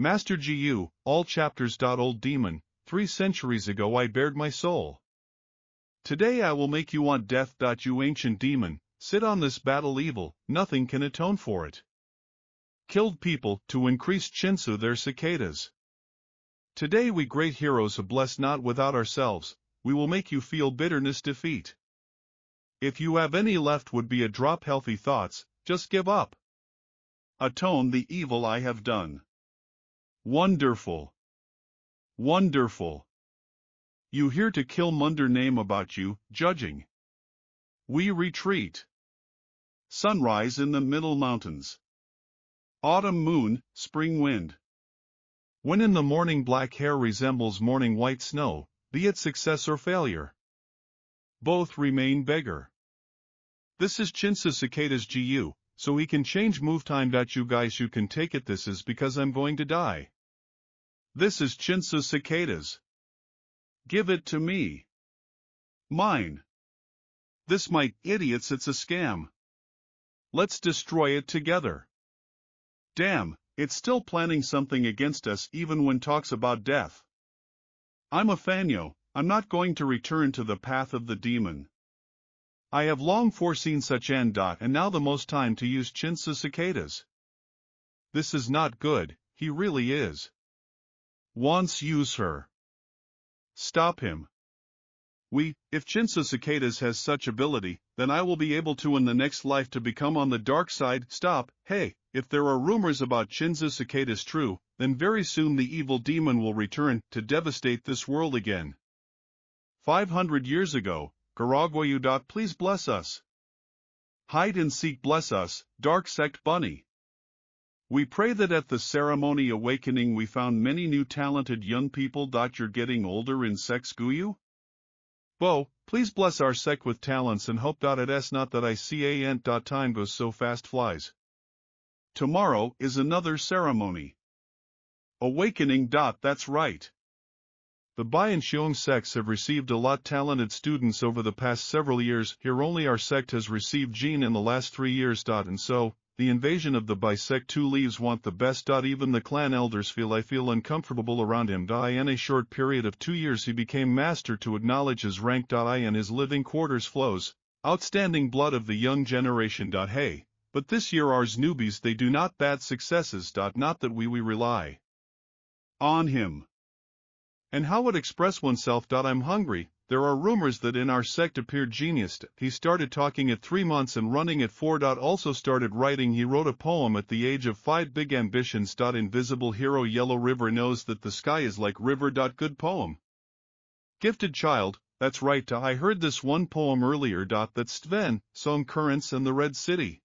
Master Gu, all chapters. Old demon, 3 centuries ago I bared my soul. Today I will make you want death. You ancient demon, sit on this battle evil, nothing can atone for it. Killed people, to increase Chinsu their cicadas. Today we great heroes have blessed not without ourselves, we will make you feel bitterness defeat. If you have any left would be a drop healthy thoughts, just give up. Atone the evil I have done. Wonderful. Wonderful. You here to kill Munder name about you, judging. We retreat. Sunrise in the middle mountains. Autumn moon, spring wind. When in the morning black hair resembles morning white snow, be it success or failure. Both remain beggar. This is Chinsu Cicada's GU, so he can change move time. You guys you can take it, this is because I'm going to die. This is Chinsu Cicada's. Give it to me. Mine. This my idiots, it's a scam. Let's destroy it together. Damn, it's still planning something against us even when talks about death. I'm a Fanyo, I'm not going to return to the path of the demon. I have long foreseen such end. And now the most time to use Chinsu Cicadas. This is not good, he really is. Once use her. Stop him. If Chinsu Cicadas has such ability, then I will be able to in the next life to become on the dark side. Stop, hey, if there are rumors about Chinsu Cicadas true, then very soon the evil demon will return to devastate this world again. 500 years ago, Garagoyu. Please bless us. Hide and seek bless us, Dark Sect Bunny. We pray that at the ceremony awakening we found many new talented young people. You're getting older in sex Guyu? Bo, please bless our sect with talents and hope. It's not that I see ant. Time goes so fast flies. Tomorrow is another ceremony. Awakening. That's right. The Bai and Xiong sects have received a lot talented students over the past several years. Here only our sect has received Jin in the last 3 years. And so, the invasion of the Bai sect 2 leaves want the best. Even the clan elders feel uncomfortable around him. In a short period of 2 years he became master to acknowledge his rank. In his living quarters flows outstanding blood of the young generation. Hey, but this year ours newbies they do not bad successes. Not that we rely on him. And how would express oneself. I'm hungry. There are rumors that in our sect appeared genius. He started talking at 3 months and running at 4. Also started writing. He wrote a poem at the age of 5. Big ambitions. Invisible hero. Yellow river knows that the sky is like river. Good poem. Gifted child, that's right. I heard this one poem earlier. That's Sven, Song Currents and the Red City.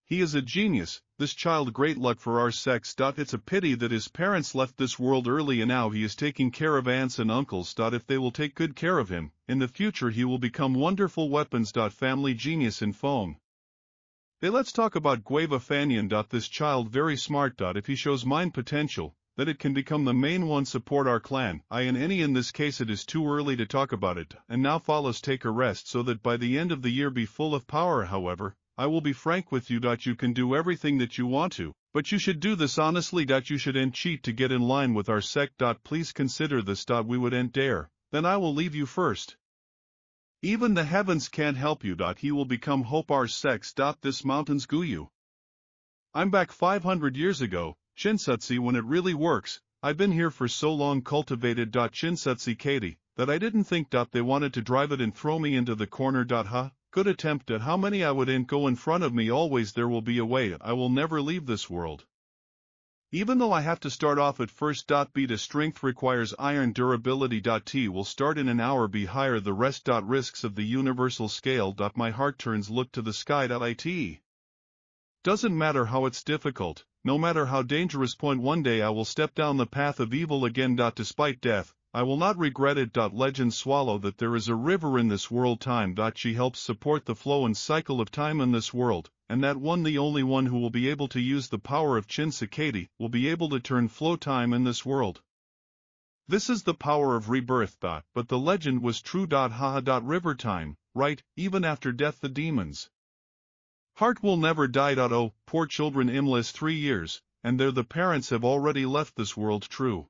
He is a genius, this child. Great luck for our sex. It's a pity that his parents left this world early and now he is taking care of aunts and uncles. If they will take good care of him, in the future he will become wonderful weapons. Family genius in foam. Let's talk about Guava Fanyan. This child very smart. If he shows mind potential, that it can become the main one support our clan. In this case it is too early to talk about it, and now follows take a rest so that by the end of the year be full of power. However, I will be frank with you. You can do everything that you want to, but you should do this honestly. You shouldn't cheat to get in line with our sect. Please consider this. We wouldn't dare, then I will leave you first. Even the heavens can't help you. He will become hope our sex. This mountains Guyu. I'm back 500 years ago, Chinsutsi when it really works. I've been here for so long cultivated. Chinsutsi Katie, that I didn't think. They wanted to drive it and throw me into the corner. Huh? Good attempt. At how many I wouldn't go in front of me. Always there will be a way. I will never leave this world. Even though I have to start off at first. B to strength requires iron durability. T will start in an hour. Be higher the rest. Risks of the universal scale. My heart turns look to the sky. It doesn't matter how it's difficult, no matter how dangerous. One day I will step down the path of evil again. Despite death, I will not regret it. Legends swallow that there is a river in this world. Time. She helps support the flow and cycle of time in this world, and that one, the only one who will be able to use the power of Chinsukati, will be able to turn flow time in this world. This is the power of rebirth. But the legend was true. Haha. River time, right, even after death the demons' heart will never die. Oh, poor children. Imless 3 years, and the parents have already left this world true.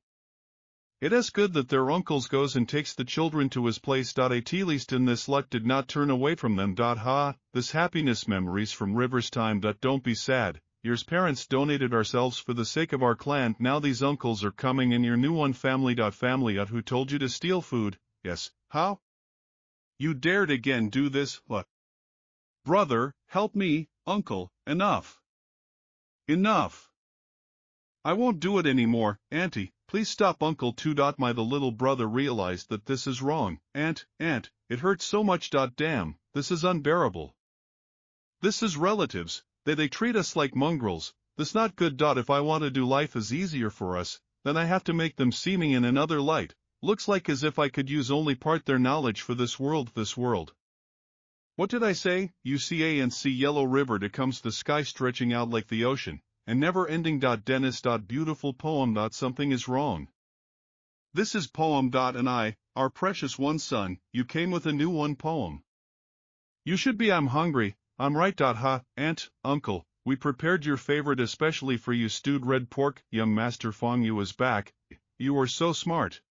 It is good that their uncles goes and takes the children to his place. At least in this luck did not turn away from them. Ha, this happiness memories from River's time. Don't be sad, yours parents donated ourselves for the sake of our clan. Now these uncles are coming in your new one family. Family who told you to steal food, yes, how? You dared again do this, what? Brother, help me, uncle, enough. Enough. I won't do it anymore, Auntie, please stop Uncle too. My the little brother realized that this is wrong. Aunt, it hurts so much. Damn, this is unbearable. This is relatives, they treat us like mongrels, this not good. If I want to do life as easier for us, then I have to make them see me in another light, looks like as if I could use only part their knowledge for this world. What did I say? You see and see yellow river to comes the sky stretching out like the ocean, and never ending. Dennis. Beautiful poem. Something is wrong. This is poem. And I, our precious one son, you came with a new one poem. You should be. I'm hungry, I'm right. Ha, aunt, uncle, we prepared your favorite especially for you, stewed red pork. Young Master Fong Yu is back, you are so smart.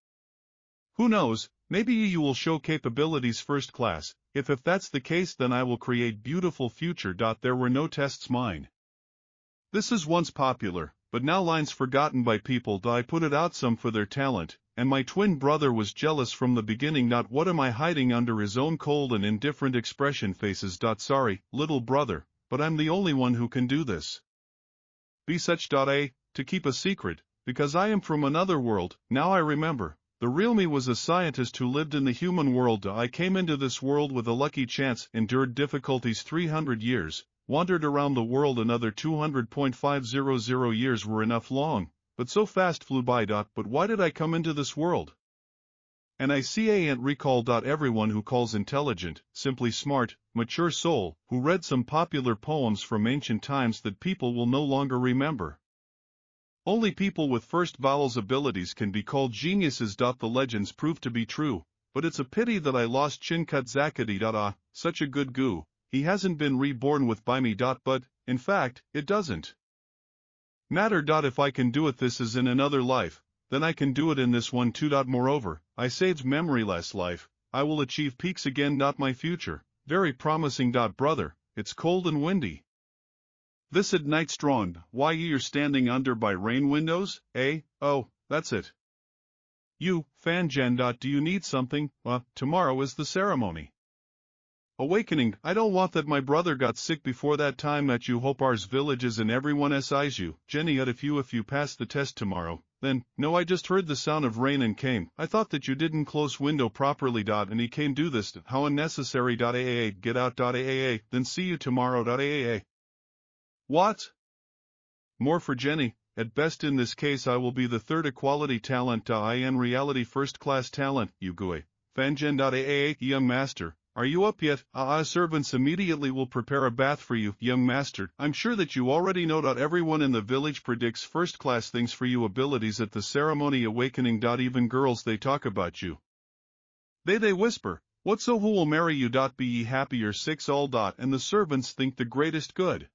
Who knows, maybe you will show capabilities first class, if that's the case then I will create beautiful future. There were no tests mine. This is once popular, but now lines forgotten by people. I put it out some for their talent, and my twin brother was jealous from the beginning. What am I hiding under his own cold and indifferent expression faces. Sorry, little brother, but I'm the only one who can do this. Be such. To keep a secret, because I am from another world. Now I remember, the real me was a scientist who lived in the human world. I came into this world with a lucky chance, endured difficulties 300 years, wandered around the world another 200.500 years were enough long, but so fast flew by. But why did I come into this world? And I see and recall. Everyone who calls intelligent, simply smart, mature soul, who read some popular poems from ancient times that people will no longer remember. Only people with first vowels abilities can be called geniuses. The legends prove to be true, but it's a pity that I lost Chincut Zakati. Such a good goo, he hasn't been reborn with by me. But, in fact, it doesn't matter. If I can do it this is in another life, then I can do it in this one too. Moreover, I saved memoryless life, I will achieve peaks again. My future, very promising. Brother, it's cold and windy. This at night strong, why you're standing under by rain windows, eh? Oh, that's it. You, Fangen. Do you need something? Tomorrow is the ceremony. Awakening, I don't want that my brother got sick before that time. That you hope ours villages and everyone sighs you, Jenny. If you pass the test tomorrow, then, no, I just heard the sound of rain and came. I thought that you didn't close window properly. And he came do this. How unnecessary. Get out. Then see you tomorrow. What? More for Jenny. At best in this case I will be the third equality talent. I am reality first-class talent, Yugui. Fangen. Young master, are you up yet? Servants immediately will prepare a bath for you, young master. I'm sure that you already know. Everyone in the village predicts first-class things for you abilities at the ceremony awakening. Even girls they talk about you. They whisper, what so who will marry you? Be ye happy your six all. And the servants think the greatest good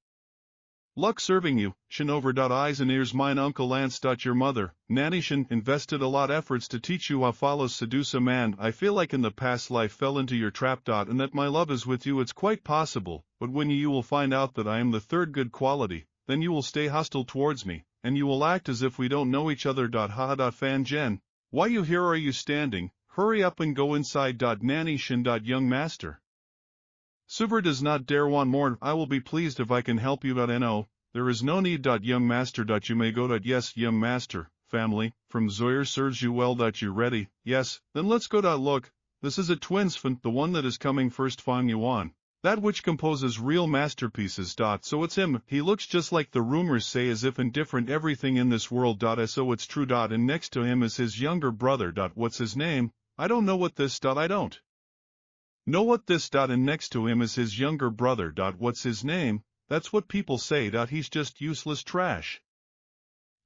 luck serving you, Shinover. Eyes and ears mine uncle Lance. Your mother, Nanishin, invested a lot efforts to teach you how follows seduce a man. I feel like in the past life fell into your trap. And that my love is with you. It's quite possible, but when you will find out that I am the third good quality, then you will stay hostile towards me, and you will act as if we don't know each other. Fangen, why you here are you standing? Hurry up and go inside. Nanishin. Young master. Suver does not dare want more. I will be pleased if I can help you. No, there is no need. Young master. You may go. Yes, young master. Family, from Zoyer serves you well. You ready? Yes, then let's go. Look, this is a twins font, the one that is coming first. Fang Yuan, that which composes real masterpieces. So it's him. He looks just like the rumors say, as if indifferent everything in this world. So it's true. And next to him is his younger brother. What's his name? I don't know what this. I don't know what this. And next to him is his younger brother. What's his name? That's what people say. He's just useless trash.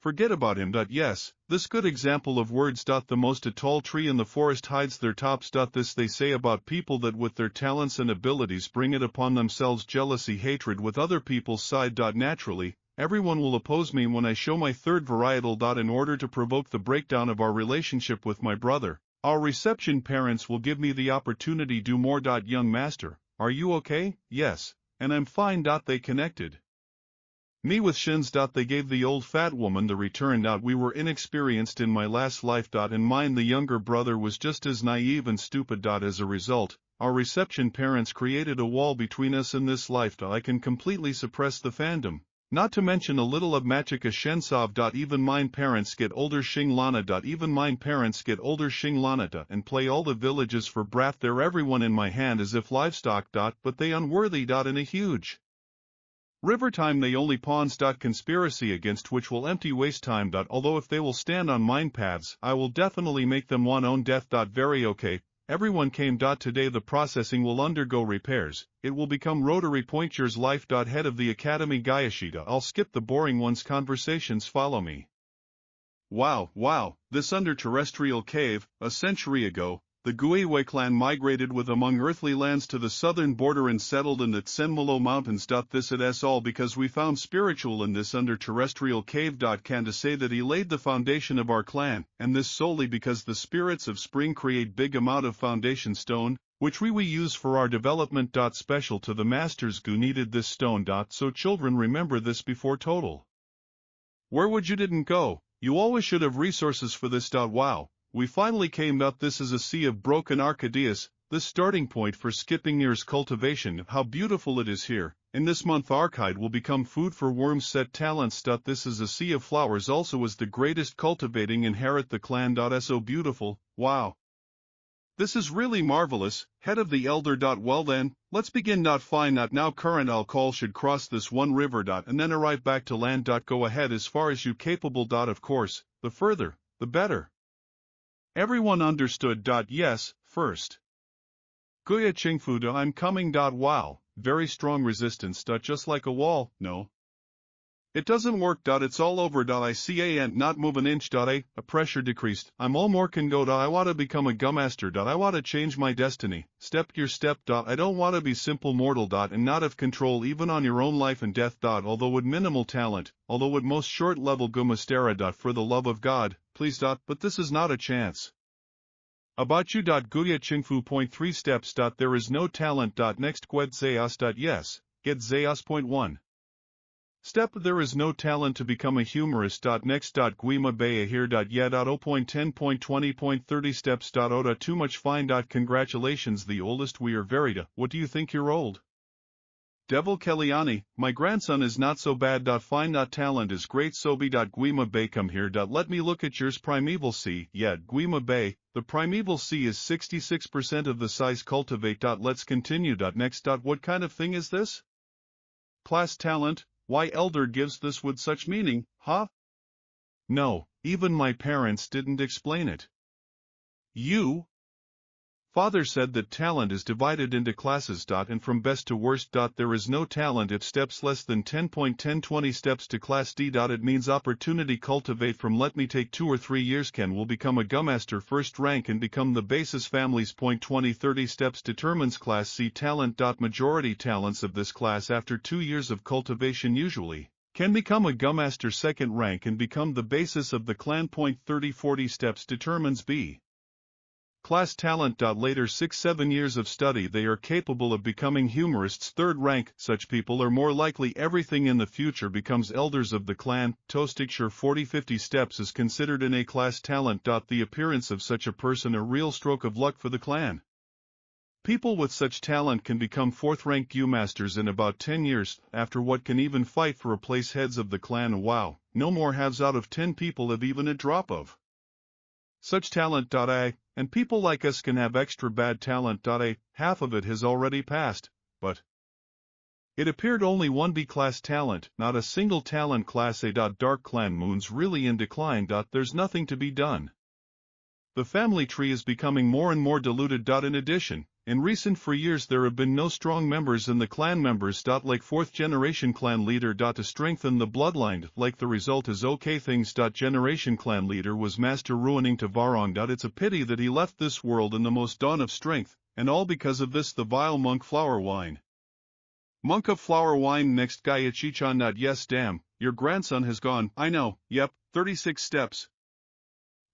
Forget about him. Yes, this good example of words. The most a tall tree in the forest hides their tops. This they say about people that with their talents and abilities bring it upon themselves jealousy hatred with other people's side. Naturally, everyone will oppose me when I show my third varietal. In order to provoke the breakdown of our relationship with my brother, our reception parents will give me the opportunity do more. Young master, are you okay? Yes, and I'm fine. They connected me with shins. They gave the old fat woman the return. We were inexperienced in my last life. And mine, the younger brother, was just as naive and stupid. As a result, our reception parents created a wall between us in this life. I can completely suppress the fandom. Not to mention a little of Machika Shensov. Even mine parents get older Shing Lana. Even mine parents get older Shing Lana. And play all the villages for brat. They're everyone in my hand as if livestock. But they unworthy. In a huge river time they only pawns. Conspiracy against which will empty waste time. Although if they will stand on mine paths, I will definitely make them one own death. Very okay. Everyone came. Today the processing will undergo repairs. It will become rotary point. Yours life. Head of the Academy Gayashita. I'll skip the boring ones. Conversations follow me. Wow, this under-terrestrial cave, a century ago, the Guiwe clan migrated with among earthly lands to the southern border and settled in the Tsenmolo Mountains. This it is all because we found spiritual in this under-terrestrial cave. Can to say that he laid the foundation of our clan, and this solely because the spirits of spring create big amount of foundation stone, which we use for our development. Special to the masters Gu needed this stone. So children remember this before total. Where would you didn't go? You always should have resources for this. Wow. We finally came out. This is a sea of broken Arcadias, the starting point for skipping years cultivation. How beautiful it is here. In this month Arcade will become food for worms. Set talents. This is a sea of flowers also is the greatest cultivating inherit the clan. So beautiful, wow. This is really marvelous, head of the elder. Well then, let's begin. Fine. Now current alcohol should cross this one river. And then arrive back to land. Go ahead as far as you capable. Of course, the further, the better. Everyone understood. Yes, first. Guya Qingfu. I'm coming. Wow, very strong resistance. Just like a wall, no. It doesn't work. It's all over. I see and not move an inch. A pressure decreased. I'm all more can go. I want to become a gummaster. I want to change my destiny. Step your step. I don't want to be simple mortal. And not have control even on your own life and death. Although with minimal talent, although with most short level gumastera. For the love of God, please. But this is not a chance. About you. Guya Qingfu. Point 3 steps. There is no talent. Next Gwed Zayas. Yes, get Zayas. Point 1. Step. There is no talent to become a humorist. Next. Guima Baya here. Yeah. 0.10.20.30 steps. Oda too much fine. Congratulations, the oldest. We are varied. What do you think you're old? Devil Keliani, my grandson is not so bad. Fine. Talent is great. Sobi. Guima Bay come here. Let me look at yours. Primeval C. Yeah, Guima Bay, the primeval C is 66% of the size. Cultivate. Let's continue. Next. What kind of thing is this? Class talent. Why elder gives this with such meaning, huh? No, even my parents didn't explain it. You? Father said that talent is divided into classes. And from best to worst. There is no talent if steps less than 10.1020 steps to class D. It means opportunity. Cultivate from let me take 2 or 3 years. Ken will become a gummaster first rank and become the basis families. 20-30 steps determines class C talent. Majority talents of this class after 2 years of cultivation usually can become a gummaster second rank and become the basis of the clan. 30-40 steps determines B class talent. Later 6-7 years of study they are capable of becoming humorists third rank. Such people are more likely everything in the future becomes elders of the clan. Toasticture 40-50 steps is considered an A class talent. The appearance of such a person a real stroke of luck for the clan. People with such talent can become 4th rank U-masters in about 10 years, after what can even fight for a place heads of the clan. Wow, no more halves out of 10 people have even a drop of such talent. And people like us can have extra bad talent. Half of it has already passed, but it appeared only one B class talent, not a single talent class A. Dark clan moons really in decline. There's nothing to be done. The family tree is becoming more and more diluted. In addition, in recent years there have been no strong members in the clan members. Like 4th generation clan leader. To strengthen the bloodline. Like the result is okay things. Generation clan leader was master ruining to Varong. It's a pity that he left this world in the most dawn of strength, and all because of this the vile monk flower wine. Monk of flower wine. Next Gaya Chichan. Yes damn, your grandson has gone, I know, yep, 36 steps.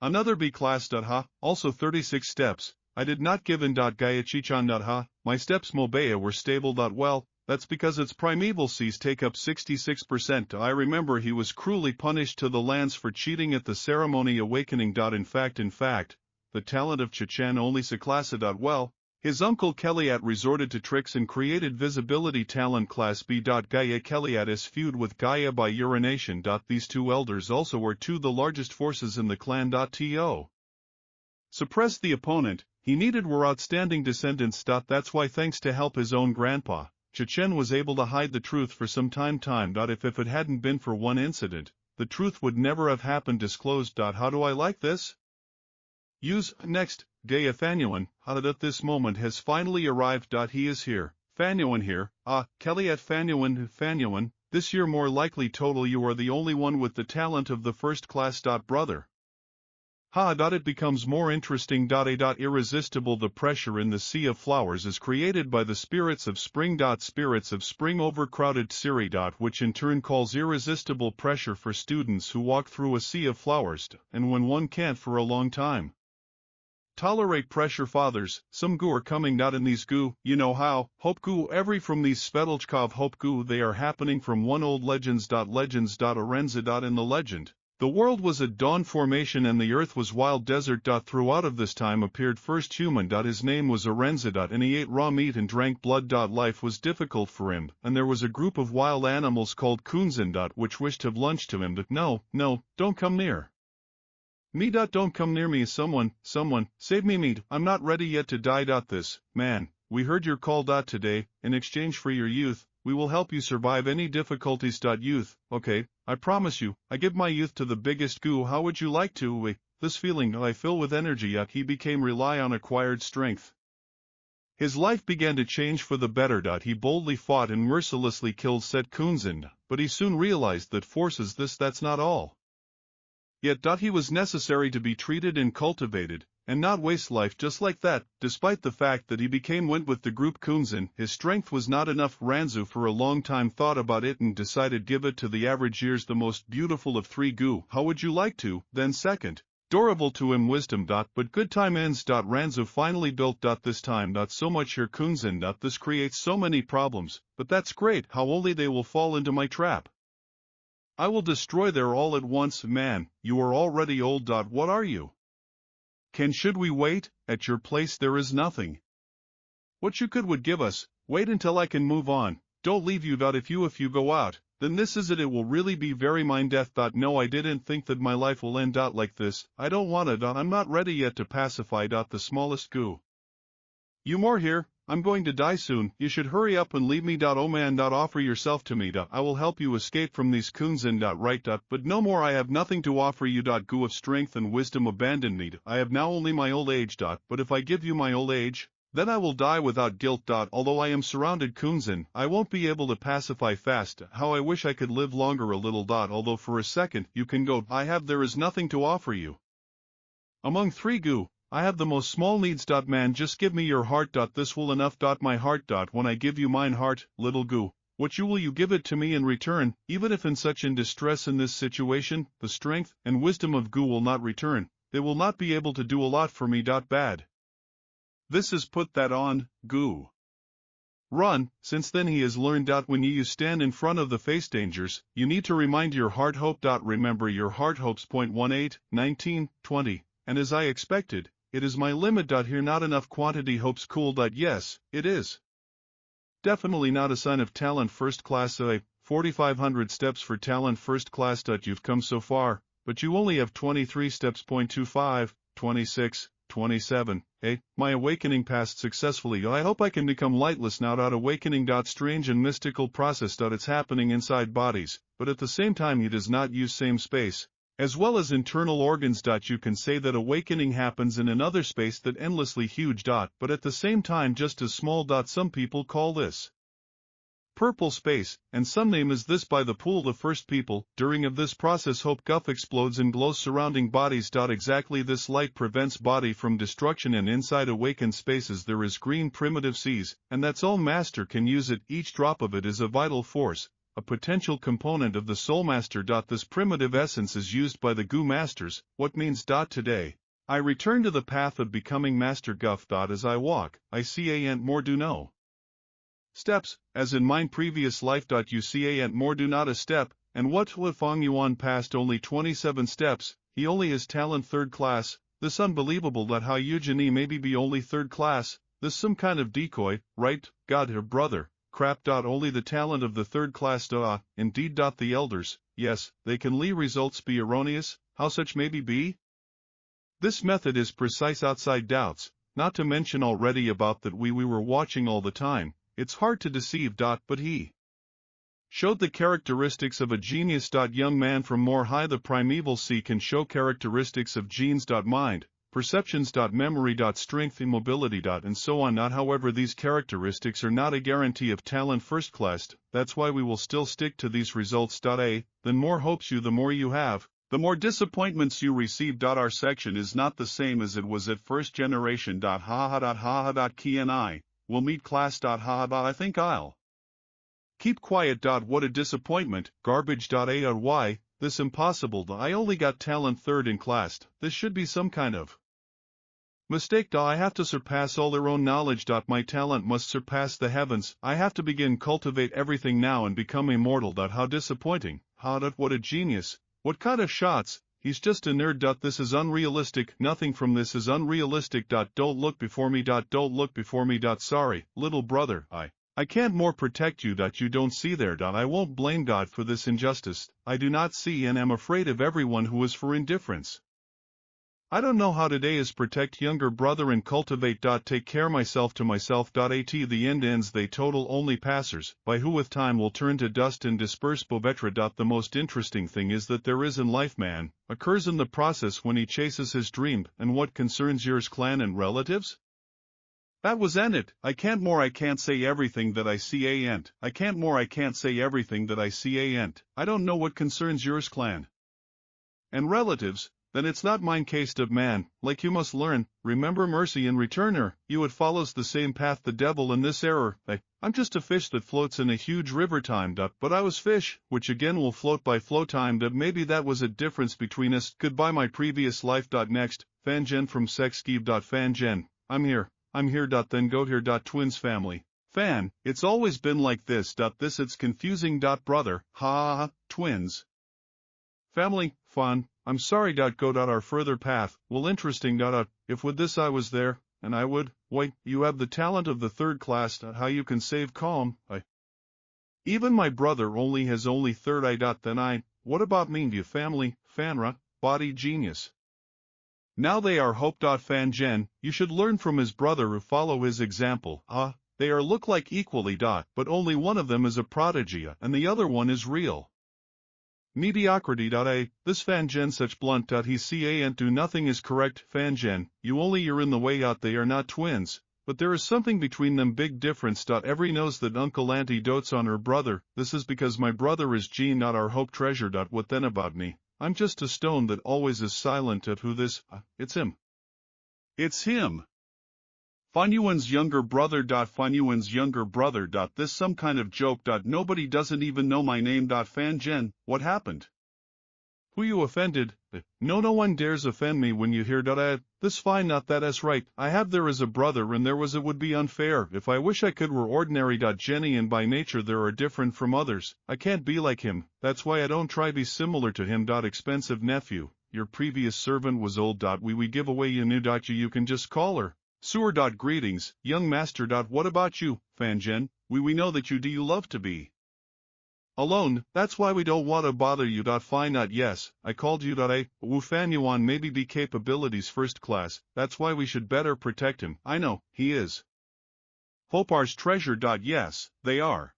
Another B class. Ha, also 36 steps. I did not give in. Gaiachichan. Ha, my steps Mobea were stable. Well, that's because its primeval Cs take up 66%. I remember he was cruelly punished to the lands for cheating at the ceremony awakening. In fact, the talent of Chachan only Saklasa. Well, his uncle Keliat resorted to tricks and created visibility talent class B. Gaia Keliat is feud with Gaia by urination. These two elders also were two the largest forces in the clan. To suppress the opponent, he needed were outstanding descendants. That's why, thanks to help his own grandpa, Chechen was able to hide the truth for some time. If it hadn't been for one incident, the truth would never have happened disclosed. How do I like this? Use next. Gaia Fanuan, at this moment has finally arrived. He is here. Fanuan here. Keliat Fanuan, this year more likely total you are the only one with the talent of the first class. Brother. It becomes more interesting. Irresistible the pressure in the sea of flowers is created by the spirits of spring. Spirits of spring overcrowded Siri. Which in turn calls irresistible pressure for students who walk through a sea of flowers, and when one can't for a long time tolerate pressure. Fathers, some goo are coming. In these goo, you know how, hope goo every from these Svetlchkov hope goo they are happening from one old legends. Arenza. In the legend, the world was a dawn formation and the earth was wild desert. Throughout of this time appeared first human. His name was Arenza. And he ate raw meat and drank blood. Life was difficult for him, and there was a group of wild animals called Kunzin. Which wished to have lunch to him. No, don't come near me. Don't come near me. Someone, save me. Meat, I'm not ready yet to die. This, man, we heard your call. Today, in exchange for your youth, we will help you survive any difficulties. Youth, okay, I promise you, I give my youth to the biggest goo. How would you like to, this feeling I fill with energy. He became rely on acquired strength. His life began to change for the better. He boldly fought and mercilessly killed Set Kunzin, but he soon realized that forces that's not all. Yet he was necessary to be treated and cultivated, and not waste life just like that. Despite the fact that he went with the group Kunzin, his strength was not enough. Ranzu for a long time thought about it and decided give it to the average years the most beautiful of three goo. How would you like to, then second? Dorable to him wisdom. But good time ends. Ranzu finally built. This time not so much here Kunzin. This creates so many problems, but that's great. How only they will fall into my trap. I will destroy their all at once. Man, you are already old. What are you? Should we wait? At your place there is nothing. What you would give us, wait until I can move on, don't leave you. If you go out, then this is it. It will really be very mine death. No, I didn't think that my life will end. Like this, I don't want it. I'm not ready yet to pacify. The smallest goo. You more here, I'm going to die soon. You should hurry up and leave me. Oh man. Offer yourself to me. I will help you escape from these Kunzin. Right. But no more. I have nothing to offer you. Goo of strength and wisdom abandon me. I have now only my old age. But if I give you my old age, then I will die without guilt. Although I am surrounded Kunzin, I won't be able to pacify fast. How I wish I could live longer a little. Although for a second you can go. There is nothing to offer you. Among three goo, I have the most small needs. Man, just give me your heart. This will enough. My heart. When I give you mine heart, little goo, what will you give it to me in return? Even if in such in distress in this situation, the strength and wisdom of goo will not return. They will not be able to do a lot for me. Bad. This is put that on, goo. Run. Since then he has learned. When you stand in front of the face dangers, you need to remind your heart hope. Remember your heart hopes. 18, 19, 20, and as I expected, it is my limit. Here not enough quantity hopes cool. Yes, it is. Definitely not a sign of talent first class. 4,500 steps for talent first class. You've come so far, but you only have 23 steps. 25, 26, 27. My awakening passed successfully. I hope I can become lightless now. Awakening. Strange and mystical process. It's happening inside bodies, but at the same time he does not use same space, as well as internal organs. You can say that awakening happens in another space that endlessly huge. But at the same time just as small. Some people call this purple space, and some name is this by the pool. The first people, during of this process hope guff explodes and glows surrounding bodies. Exactly this light prevents body from destruction, and inside awakened spaces there is green primitive seas, and that's all master can use it. Each drop of it is a vital force, a potential component of the Soulmaster. This primitive essence is used by the Goo Masters. What means today? I return to the path of becoming Master Guff. As I walk, I see and more do know. Steps, as in mine previous life. You see and more do not a step, and what Fong Yuan passed only 27 steps, he only has talent 3rd class. This unbelievable that how Eugenie maybe be only 3rd class, this some kind of decoy, right, God her brother, crap. Only the talent of the 3rd class. Indeed. The elders, yes, they can results be erroneous, how such maybe be? This method is precise outside doubts, not to mention already about that we were watching all the time, it's hard to deceive. But he showed the characteristics of a genius. Young man from more high the primeval sea can show characteristics of genes. Mind, perceptions. Memory. Strength, immobility. And so on. However, these characteristics are not a guarantee of talent 1st class, that's why we will still stick to these results. Then more hopes you the more you have, the more disappointments you receive. Our section is not the same as it was at first generation. Key and I will meet class. I think I'll keep quiet. What a disappointment, garbage. Why, this impossible. I only got talent 3rd in class, this should be some kind of mistake. I have to surpass all their own knowledge. My talent must surpass the heavens, I have to begin cultivate everything now and become immortal. How disappointing, what a genius, what kind of shots, he's just a nerd. This is unrealistic, nothing from this is unrealistic. Don't look before me. Don't look before me. Sorry, little brother, I can't more protect you. You don't see there. I won't blame God for this injustice, I do not see and am afraid of everyone who is for indifference. I don't know how today is protect younger brother and cultivate. Take care myself to myself. At the end ends they total only passers, by who with time will turn to dust and disperse. Bobetra. The most interesting thing is that there is in life man, occurs in the process when he chases his dream, and what concerns yours clan and relatives? That was it. I can't say everything that I see I can't say everything that I see I don't know what concerns yours clan and relatives. Then it's not mine case. Man, like you must learn, remember mercy and returner, you it follows the same path the devil in this error. I'm just a fish that floats in a huge river time. But I was fish, which again will float by flow time. Maybe that was a difference between us. Goodbye my previous life. Next, Fangen from Sexkeeb. Fangen, I'm here. Then go here. Twins family. Fan, it's always been like this. This it's confusing. Brother, ha, twins. Family, fun, I'm sorry. Go. Our further path, well interesting. If with this I was there, and I would, wait, you have the talent of the 3rd class. How you can save calm, even my brother only has 3rd. Then what about me? You family, Fanra, body genius. Now they are hope. Fangen, you should learn from his brother or follow his example. They are look like equally. But only one of them is a prodigy, and the other one is real mediocrity. This Fangen such blunt. He see and do nothing is correct. Fangen, you're in the way. They are not twins, but there is something between them, big difference. Every knows that Uncle Auntie dotes on her brother. This is because my brother is Gene, not our hope treasure. What then about me? I'm just a stone that always is silent. Who this? It's him. It's him. Funyuan's younger brother. Funyuan's younger brother. This some kind of joke. Nobody doesn't even know my name. Fangen, what happened? Who you offended? No one dares offend me when you hear this fine. Not that as right. I have there as a brother and there was it would be unfair if I wish I could were ordinary. Jenny and by nature there are different from others. I can't be like him, that's why I don't try be similar to him. Expensive nephew, your previous servant was old. We give away you new. You can just call her Sewer. Greetings, young master. What about you, Fangen? We know that you do love to be alone, that's why we don't want to bother you. Fine. Yes, I called you. Wu Fanyuan maybe be capabilities 1st class, that's why we should better protect him. I know, he is Hopar's treasure. Yes, they are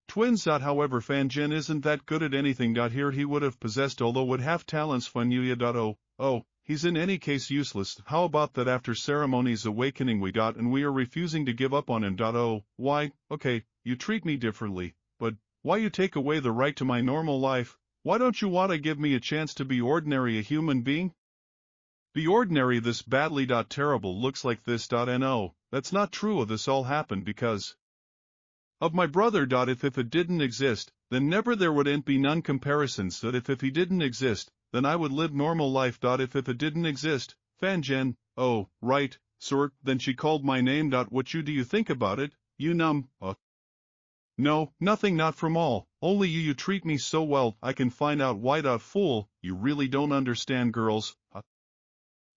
twins. However, Fangen isn't that good at anything. Here he would have possessed, although would have talents. Funyuya. Oh, he's in any case useless. How about that after ceremony's awakening we got and we are refusing to give up on him. Oh, why, okay, you treat me differently, but why you take away the right to my normal life? Why don't you want to give me a chance to be ordinary, a human being? Be ordinary this badly. Terrible looks like this. No, that's not true. This all happened because of my brother. If it didn't exist, then never there wouldn't be none comparisons that if he didn't exist, then I would live normal life. If it didn't exist, Fangen, oh, right, sir, then she called my name. What do you think about it, you numb, No, nothing, not from all, only you treat me so well, I can find out why. Fool, you really don't understand girls,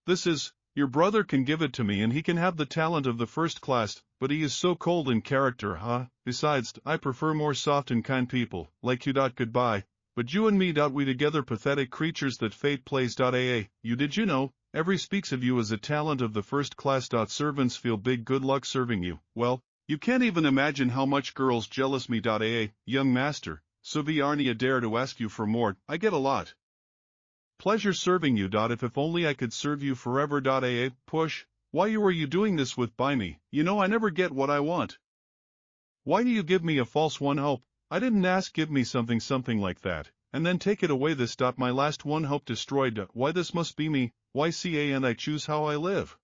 This is, your brother can give it to me and he can have the talent of the first class, but he is so cold in character, Besides, I prefer more soft and kind people, like you. Goodbye, but you and me. We together pathetic creatures that fate plays. You did you know, every speaks of you as a talent of the first class. Servants feel big good luck serving you, well, you can't even imagine how much girls jealous me. Young master, so be Arnie dare to ask you for more, I get a lot. Pleasure serving you. If only I could serve you forever. Push, why are you doing this with by me, you know I never get what I want. Why do you give me a false one hope, I didn't ask, give me something like that, and then take it away this. My last one hope destroyed. Why this must be me, and I choose how I live.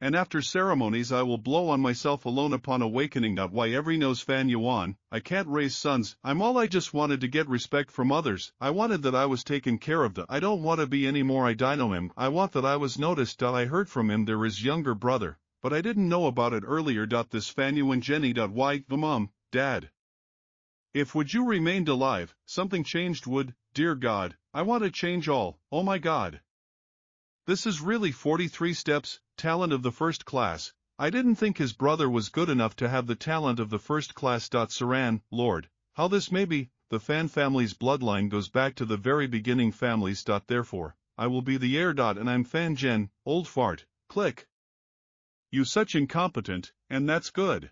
And after ceremonies I will blow on myself alone upon awakening. Why every nose fan yuan, I can't raise sons, I'm all I just wanted to get respect from others, I wanted that I was taken care of. I don't want to be any more I know him, I want that I was noticed. I heard from him there is younger brother, but I didn't know about it earlier. This fan you and Jenny. Why, the mom, dad. If would you remained alive, something changed would, dear God, I want to change all, oh my God. This is really 43 steps, talent of the first class. I didn't think his brother was good enough to have the talent of the first class. Saran, Lord, how this may be, the Fan family's bloodline goes back to the very beginning families. Therefore, I will be the heir. And I'm Fan Gen, old fart, click. You such incompetent, and that's good.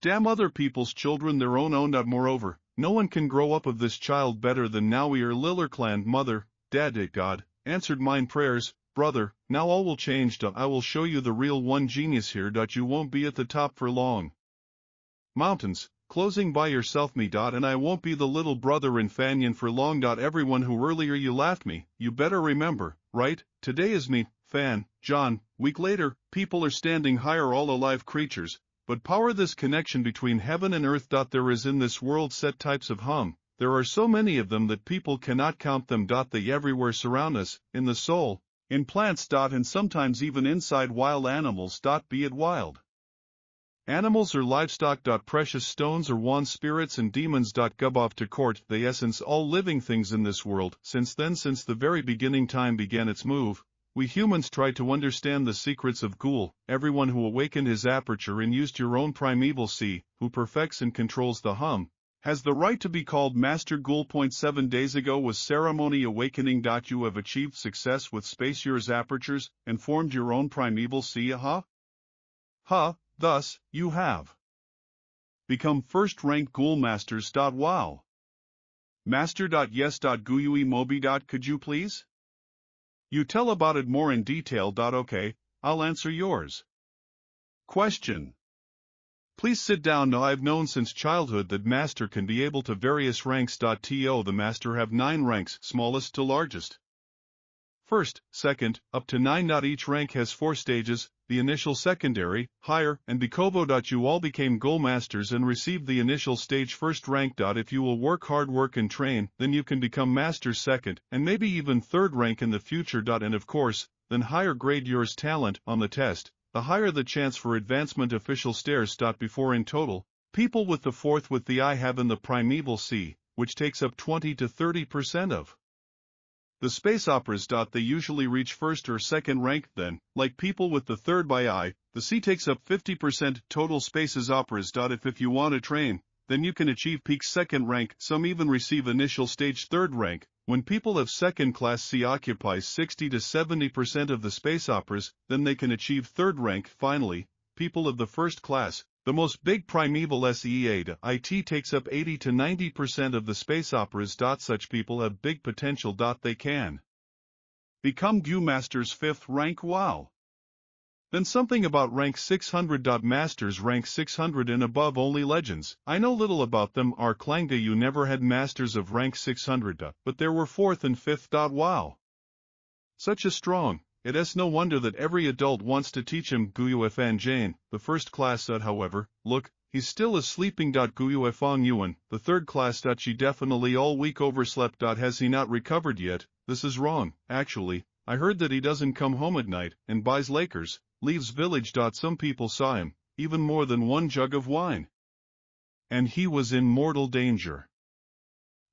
Damn other people's children their own. Moreover, no one can grow up of this child better than now we are Lillerclan. Mother, Dad, God, answered mine prayers, brother, now all will change. I will show you the real one genius here. You won't be at the top for long. Mountains, closing by yourself me. And I won't be the little brother in Fanyan for long. Everyone who earlier you laughed me, you better remember, right, today is me, Fan, John, week later, people are standing higher all alive creatures, but power this connection between heaven and earth. There is in this world set types of hum. There are so many of them that people cannot count them. They everywhere surround us, in the soul, in plants. And sometimes even inside wild animals. Be it wild animals or livestock. Precious stones or wand spirits and demons. Gub off to court. The essence all living things in this world. Since then, since the very beginning time began its move, we humans tried to understand the secrets of Ghoul. Everyone who awakened his aperture and used your own primeval sea, who perfects and controls the hum, has the right to be called Master Ghoul. 7 days ago was ceremony awakening. You have achieved success with space yours apertures, and formed your own primeval sea. Thus, you have become first-ranked Ghoul Masters. Wow. Master. Yes. Guyui Mobi. Could you please? You tell about it more in detail. Okay, I'll answer yours. Question. Please sit down. Now I've known since childhood that Master can be able to various ranks. The Master have 9 ranks, smallest to largest. First, second, up to 9. Each rank has 4 stages, the initial, secondary, higher, and Bikovo. You all became Ghoul Masters and received the initial stage first rank. If you will work hard, work and train, then you can become Master second, and maybe even third rank in the future. And of course, then higher grade yours talent on the test, the higher the chance for advancement. Official stairs. Before in total, people with the 4th with the eye have in the primeval sea, which takes up 20 to 30% of the space operas. They usually reach first or second rank. Then, like people with the 3rd by eye, the sea takes up 50% total spaces operas. If you want to train, then you can achieve peak second rank. Some even receive initial stage 3rd rank. When people of second class C occupies 60 to 70% of the space operas, then they can achieve 3rd rank. Finally, people of the first class, the most big primeval SEA-IT takes up 80 to 90% of the space operas. Such people have big potential. They can become Gyu Masters 5th rank. Wow. Then something about rank 600. Masters rank 600 and above only legends. I know little about them. Our Klanga you never had masters of rank 600. But there were 4th and 5th. Wow. Such a strong. It is no wonder that every adult wants to teach him Guyu Fan Jane, the first class. However, look, he's still a sleeping. Guyu Fong Yuan, the third class. She definitely all week overslept. Has he not recovered yet? This is wrong, actually. I heard that he doesn't come home at night and buys Lakers, leaves village. Some people saw him, even more than one jug of wine. And he was in mortal danger.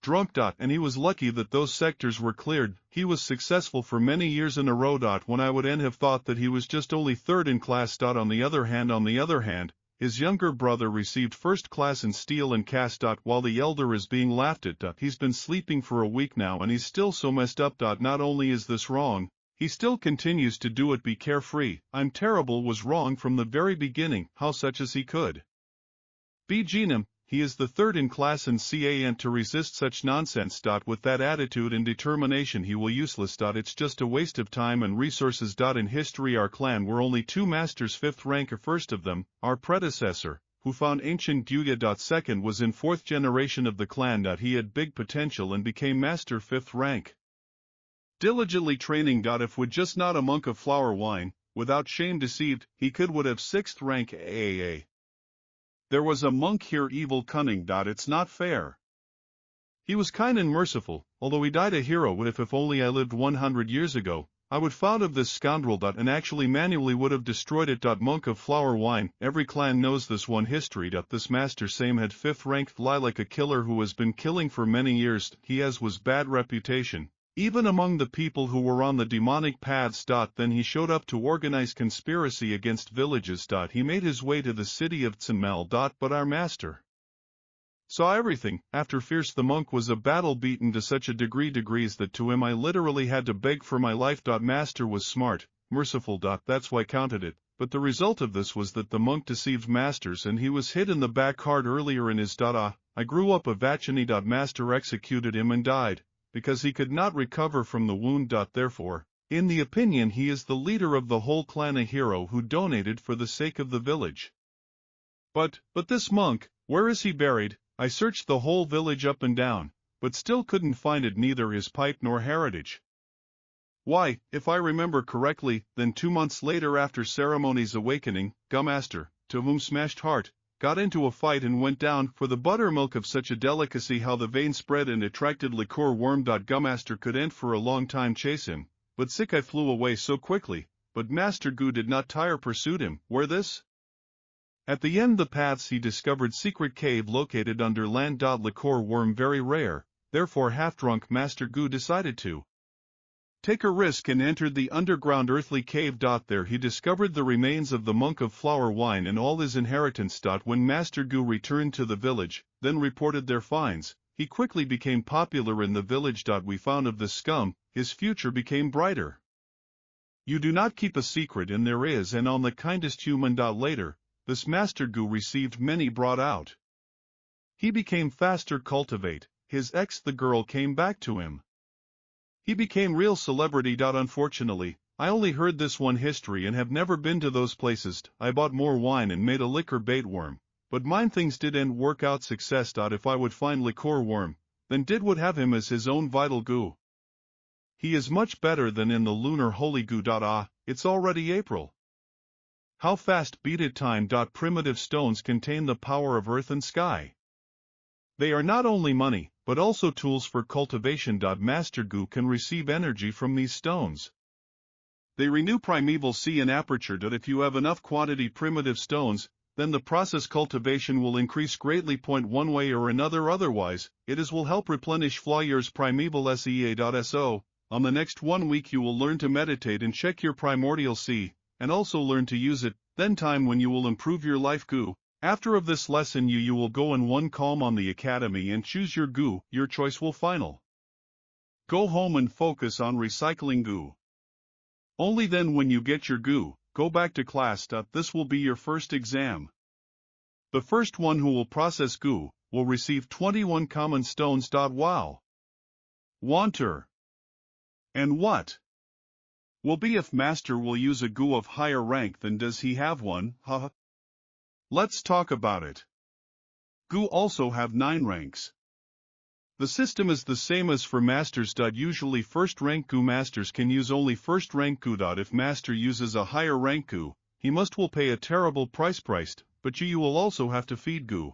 Drunk. And he was lucky that those sectors were cleared. He was successful for many years in a row. When I would have thought that he was just only third in class. On the other hand, his younger brother received first class in steel and cast. While the elder is being laughed at. He's been sleeping for a week now and he's still so messed up. Not only is this wrong, he still continues to do it. Be carefree. I'm terrible was wrong from the very beginning. How such as he could be Genum. He is the third in class in CA and to resist such nonsense. With that attitude and determination he will useless. It's just a waste of time and resources. In history our clan were only two masters, fifth rank. First of them, our predecessor, who found ancient Gyuya. Second was in fourth generation of the clan. He had big potential and became master fifth rank. Diligently training. If would just not a monk of flower wine, without shame deceived, he would have sixth rank. AAA. There was a monk here evil cunning. It's not fair. He was kind and merciful, although he died a hero. If only I lived 100 years ago, I would found of this scoundrel. And actually manually would have destroyed it. Monk of flower wine, every clan knows this one history. This master same had fifth rank, fly like a killer who has been killing for many years. He was bad reputation, even among the people who were on the demonic paths. Then he showed up to organize conspiracy against villages. He made his way to the city of Tsimel. But our master saw everything. After fierce the monk was a battle beaten to such a degrees that to him I literally had to beg for my life. Master was smart, merciful. That's why counted it. But the result of this was that the monk deceived masters and he was hit in the back hard earlier in his. I grew up a Vachini. Master executed him and died, because he could not recover from the wound. Therefore, in the opinion he is the leader of the whole clan, a hero who donated for the sake of the village. But this monk, where is he buried? I searched the whole village up and down, but still couldn't find it, neither his pipe nor heritage. Why, if I remember correctly, then 2 months later after ceremony's awakening, Gummaster, to whom smashed heart, got into a fight and went down for the buttermilk of such a delicacy how the vein spread and attracted liqueur worm. Gummaster could end for a long time chase him, but sick I flew away so quickly, but Master Gu did not tire pursued him. Where this? At the end the paths he discovered secret cave located under land. Liqueur worm very rare, therefore half-drunk Master Gu decided to take a risk and entered the underground earthly cave. There he discovered the remains of the monk of flower wine and all his inheritance. When Master Gu returned to the village, then reported their finds, he quickly became popular in the village. We found of this scum, his future became brighter. You do not keep a secret and there is, and on the kindest human. Later, this Master Gu received many brought out. He became faster cultivate, his ex the girl came back to him. He became real celebrity. Unfortunately, I only heard this one history and have never been to those places. I bought more wine and made a liquor bait worm, but mine things didn't work out success. If I would find liqueur worm, then would have him as his own vital Gu. He is much better than in the lunar holy Gu. It's already April. How fast beat it time. Primitive stones contain the power of earth and sky. They are not only money, but also tools for cultivation. Master Gu can receive energy from these stones. They renew primeval sea and aperture. If you have enough quantity primitive stones, then the process cultivation will increase greatly. One way or another, otherwise, it will help replenish Flyer's primeval SEA.so. On the next 1 week you will learn to meditate and check your primordial sea, and also learn to use it, then time when you will improve your life Gu. After of this lesson you will go in one calm on the academy and choose your Gu, your choice will final. Go home and focus on recycling Gu. Only then when you get your Gu, go back to class. This will be your first exam. The first one who will process Gu, will receive 21 common stones. Wow! Wanter. And what will be if Master will use a Gu of higher rank than does he have one? Haha. Let's talk about it. Gu also have 9 ranks. The system is the same as for masters. Usually first rank Gu masters can use only first rank Gu. If master uses a higher rank Gu, he will pay a terrible price. but you will also have to feed Gu.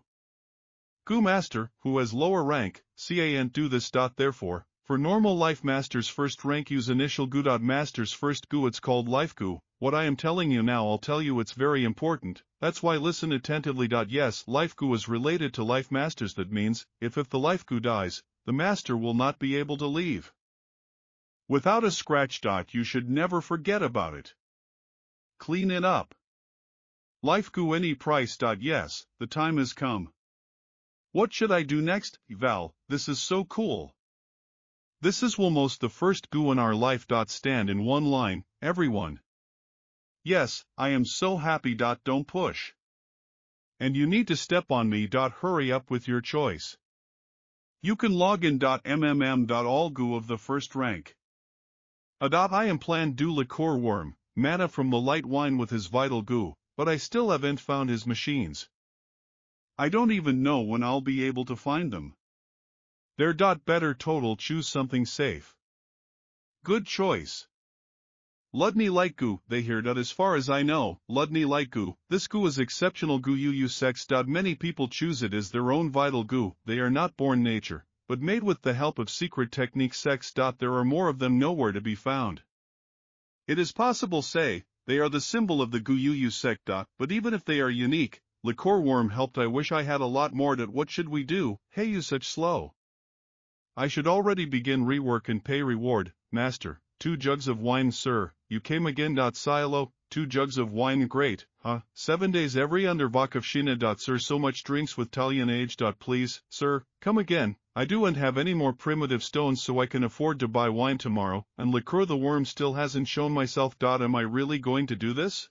Gu Master, who has lower rank, can't do this. Therefore, for normal life masters first rank use initial Gu. Masters first Gu, it's called life Gu. What I am telling you now I'll tell you, it's very important, that's why listen attentively. Yes, life Gu is related to life masters. That means, if the life Gu dies, the master will not be able to leave without a scratch. You should never forget about it. Clean it up. Life Gu any price. Yes, the time has come. What should I do next? Val, this is so cool. This is almost the first Gu in our life. Stand in one line, everyone. Yes, I am so happy. Don't push. And you need to step on me. Hurry up with your choice. You can log in. All Gu of the first rank. I am planned do liqueur worm, mana from the light wine with his vital Gu, but I still haven't found his machines. I don't even know when I'll be able to find them. There. Better total choose something safe. Good choice. Ludney Light Gu, they hear. As far as I know, Ludney Light Gu, this Gu is exceptional Gu. You use sex. Many people choose it as their own vital Gu. They are not born nature, but made with the help of secret technique sex. There are more of them nowhere to be found. It is possible say, they are the symbol of the Gu you use sect. But even if they are unique, liqueur worm helped. I wish I had a lot more. What should we do? Hey, you such slow. I should already begin rework and pay reward, master. 2 jugs of wine. Sir, you came again. Silo, 2 jugs of wine. Great, huh? 7 days every under Vakavshina. Sir, so much drinks with Talian age. Please, sir, come again. I don't have any more primitive stones so I can afford to buy wine tomorrow, and liqueur the worm still hasn't shown myself. Am I really going to do this?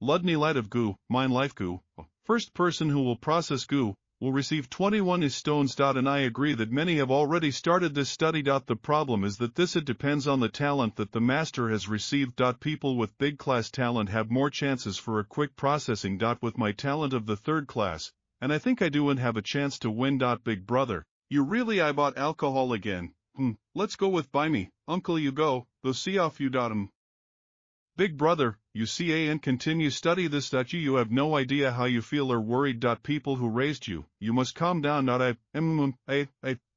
Ludney Light of Gu, mine life Gu. First person who will process Gu will receive 21 is stones. And I agree that many have already started this study. The problem is that it depends on the talent that the master has received. People with big class talent have more chances for a quick processing. With my talent of the 3rd class, and I think I do and have a chance to win. Big brother, you really I bought alcohol again. Let's go with buy me, uncle you go see off you. Big brother, you see and continue study this. You have no idea how you feel or worried. People who raised you, you must calm down.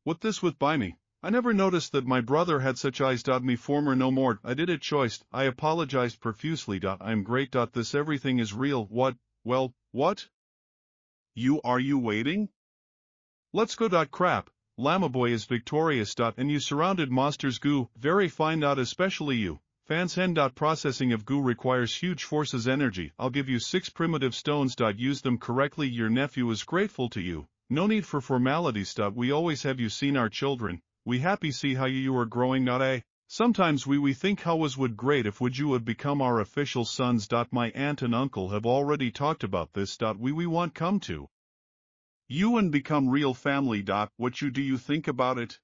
What this with by me? I never noticed that my brother had such eyes. Me former no more. I did it choice. I apologized profusely. I'm great. This everything is real. What? Well, what? Are you waiting? Let's go. Crap. Lamaboy is victorious. And you surrounded monsters. Gu, very fine. Especially you. Fans hen. Processing of Gu requires huge forces energy. I'll give you 6 primitive stones. Use them correctly. Your nephew is grateful to you. No need for formalities. We always have you seen our children. We happy see how you are growing. Sometimes we think how was would great if would you have become our official sons. My aunt and uncle have already talked about this. We want come to you and become real family. What do you think about it?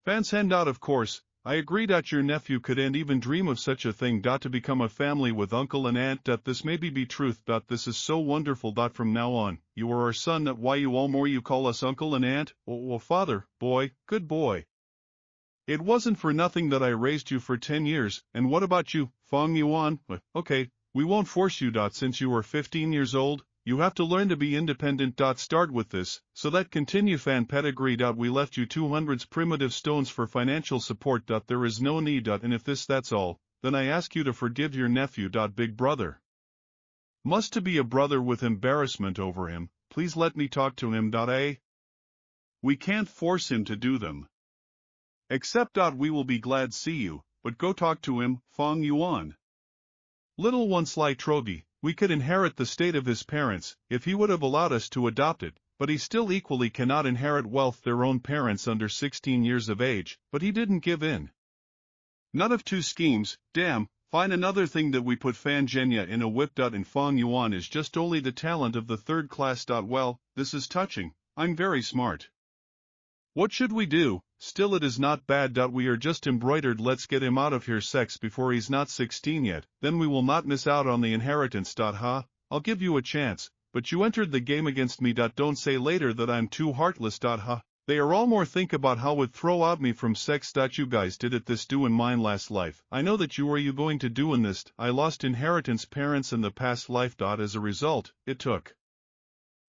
Fans hen. Of course. I agree. Your nephew couldn't even dream of such a thing. To become a family with uncle and aunt. This maybe be truth. This is so wonderful. From now on, you are our son. Why you all more you call us uncle and aunt? Oh, father, boy, good boy. It wasn't for nothing that I raised you for 10 years. And what about you, Fong Yuan? Okay, we won't force you. Since you are 15 years old, you have to learn to be independent. Start with this, so that continue fan pedigree. We left you 200 primitive stones for financial support. There is no need. And if that's all, then I ask you to forgive your nephew. Big brother. Must to be a brother with embarrassment over him, please let me talk to him. We can't force him to do them. Except. We will be glad see you, but go talk to him, Fong Yuan. Little one Sly Trogi. We could inherit the state of his parents, if he would have allowed us to adopt it, but he still equally cannot inherit wealth their own parents under 16 years of age, but he didn't give in. None of 2 schemes, damn, find another thing that we put Fan Genya in a whip. And Fong Yuan is just only the talent of the 3rd class. Well, this is touching, I'm very smart. What should we do? Still it is not bad. We are just embroidered. Let's get him out of here sex before he's not 16 yet, then we will not miss out on the inheritance. I'll give you a chance, but you entered the game against me. Don't say later that I'm too heartless. They are all more think about how would throw out me from sex. You guys did it this do in mine last life. I know that you were you going to do in this. I lost inheritance parents in the past life. As a result, it took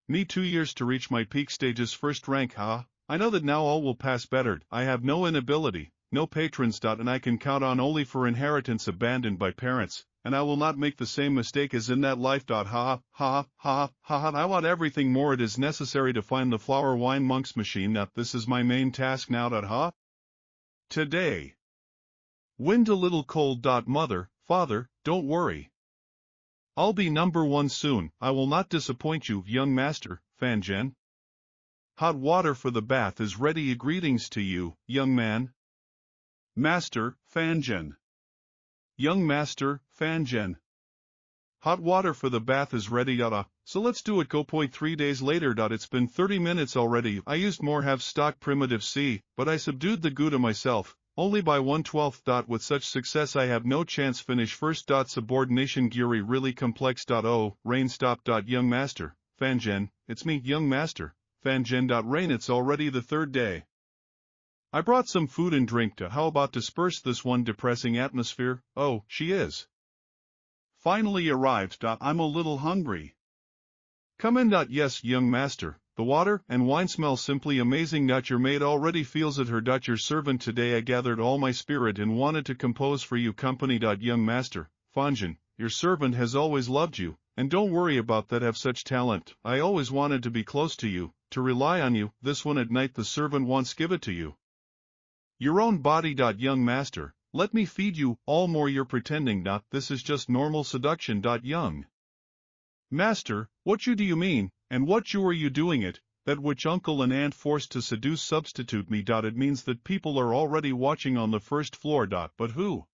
me 2 years to reach my peak stage's first rank. I know that now all will pass bettered. I have no inability, no patrons. And I can count on only for inheritance abandoned by parents. And I will not make the same mistake as in that life. I want everything more. It is necessary to find the flower wine monk's machine. This is my main task now. Today. Wind a little cold. Mother, father, don't worry. I'll be number 1 soon. I will not disappoint you, young master, Fangen. Hot water for the bath is ready. Greetings to you, young man. Master, Fangen. Young master, Fangen. Hot water for the bath is ready. So let's do it. Go. 3 days later. It's been 30 minutes already. I used more have stock primitive C, but I subdued the Gouda myself, only by 1/12. With such success I have no chance. Finish first. Subordination Geary really complex. Oh, rain stop. Young master, Fangen, it's me, young master, Fangen. Rain, it's already the 3rd day. I brought some food and drink to how about disperse this one depressing atmosphere. Oh, she is finally arrived. I'm a little hungry. Come in. Yes, young master, the water and wine smell simply amazing. Your maid already feels it. Your servant today I gathered all my spirit and wanted to compose for you company. Young master, Fangen, your servant has always loved you, and don't worry about that. Have such talent. I always wanted to be close to you, to rely on you. This one at night the servant wants give it to you. Your own body. Young master, let me feed you, all more you're pretending. This is just normal seduction. Young master, what do you mean, and what are you doing it, that which uncle and aunt forced to seduce substitute me. It means that people are already watching on the 1st floor. But who?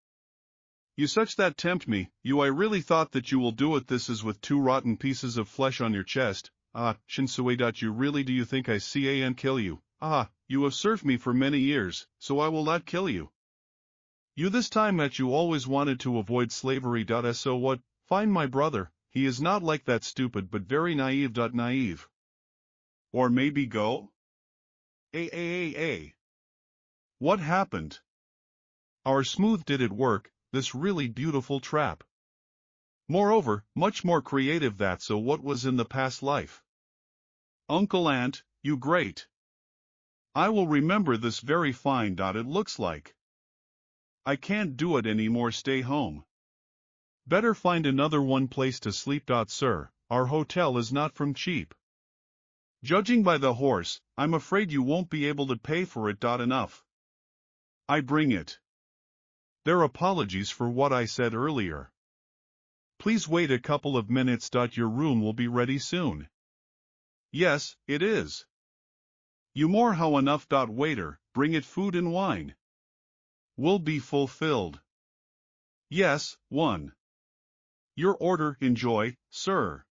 You such that tempt me, you I really thought that you will do it. This is with 2 rotten pieces of flesh on your chest. Shinsui. You really do you think I can kill you? You have served me for many years, so I will not kill you. You this time that you always wanted to avoid slavery. So what? Find my brother, he is not like that stupid but very naive. Naive. Or maybe go? What happened? Our smooth did it work, this really beautiful trap. Moreover, much more creative. So what was in the past life? Uncle Aunt, you great. I will remember this very fine. It looks like I can't do it anymore. Stay home. Better find another one place to sleep. Sir, our hotel is not from cheap. Judging by the horse, I'm afraid you won't be able to pay for it. Enough. I bring it. Their apologies for what I said earlier. Please wait a couple of minutes. Your room will be ready soon. Yes, it is. You more how enough. Waiter, bring it food and wine. Will be fulfilled. Yes, one. Your order. Enjoy, sir.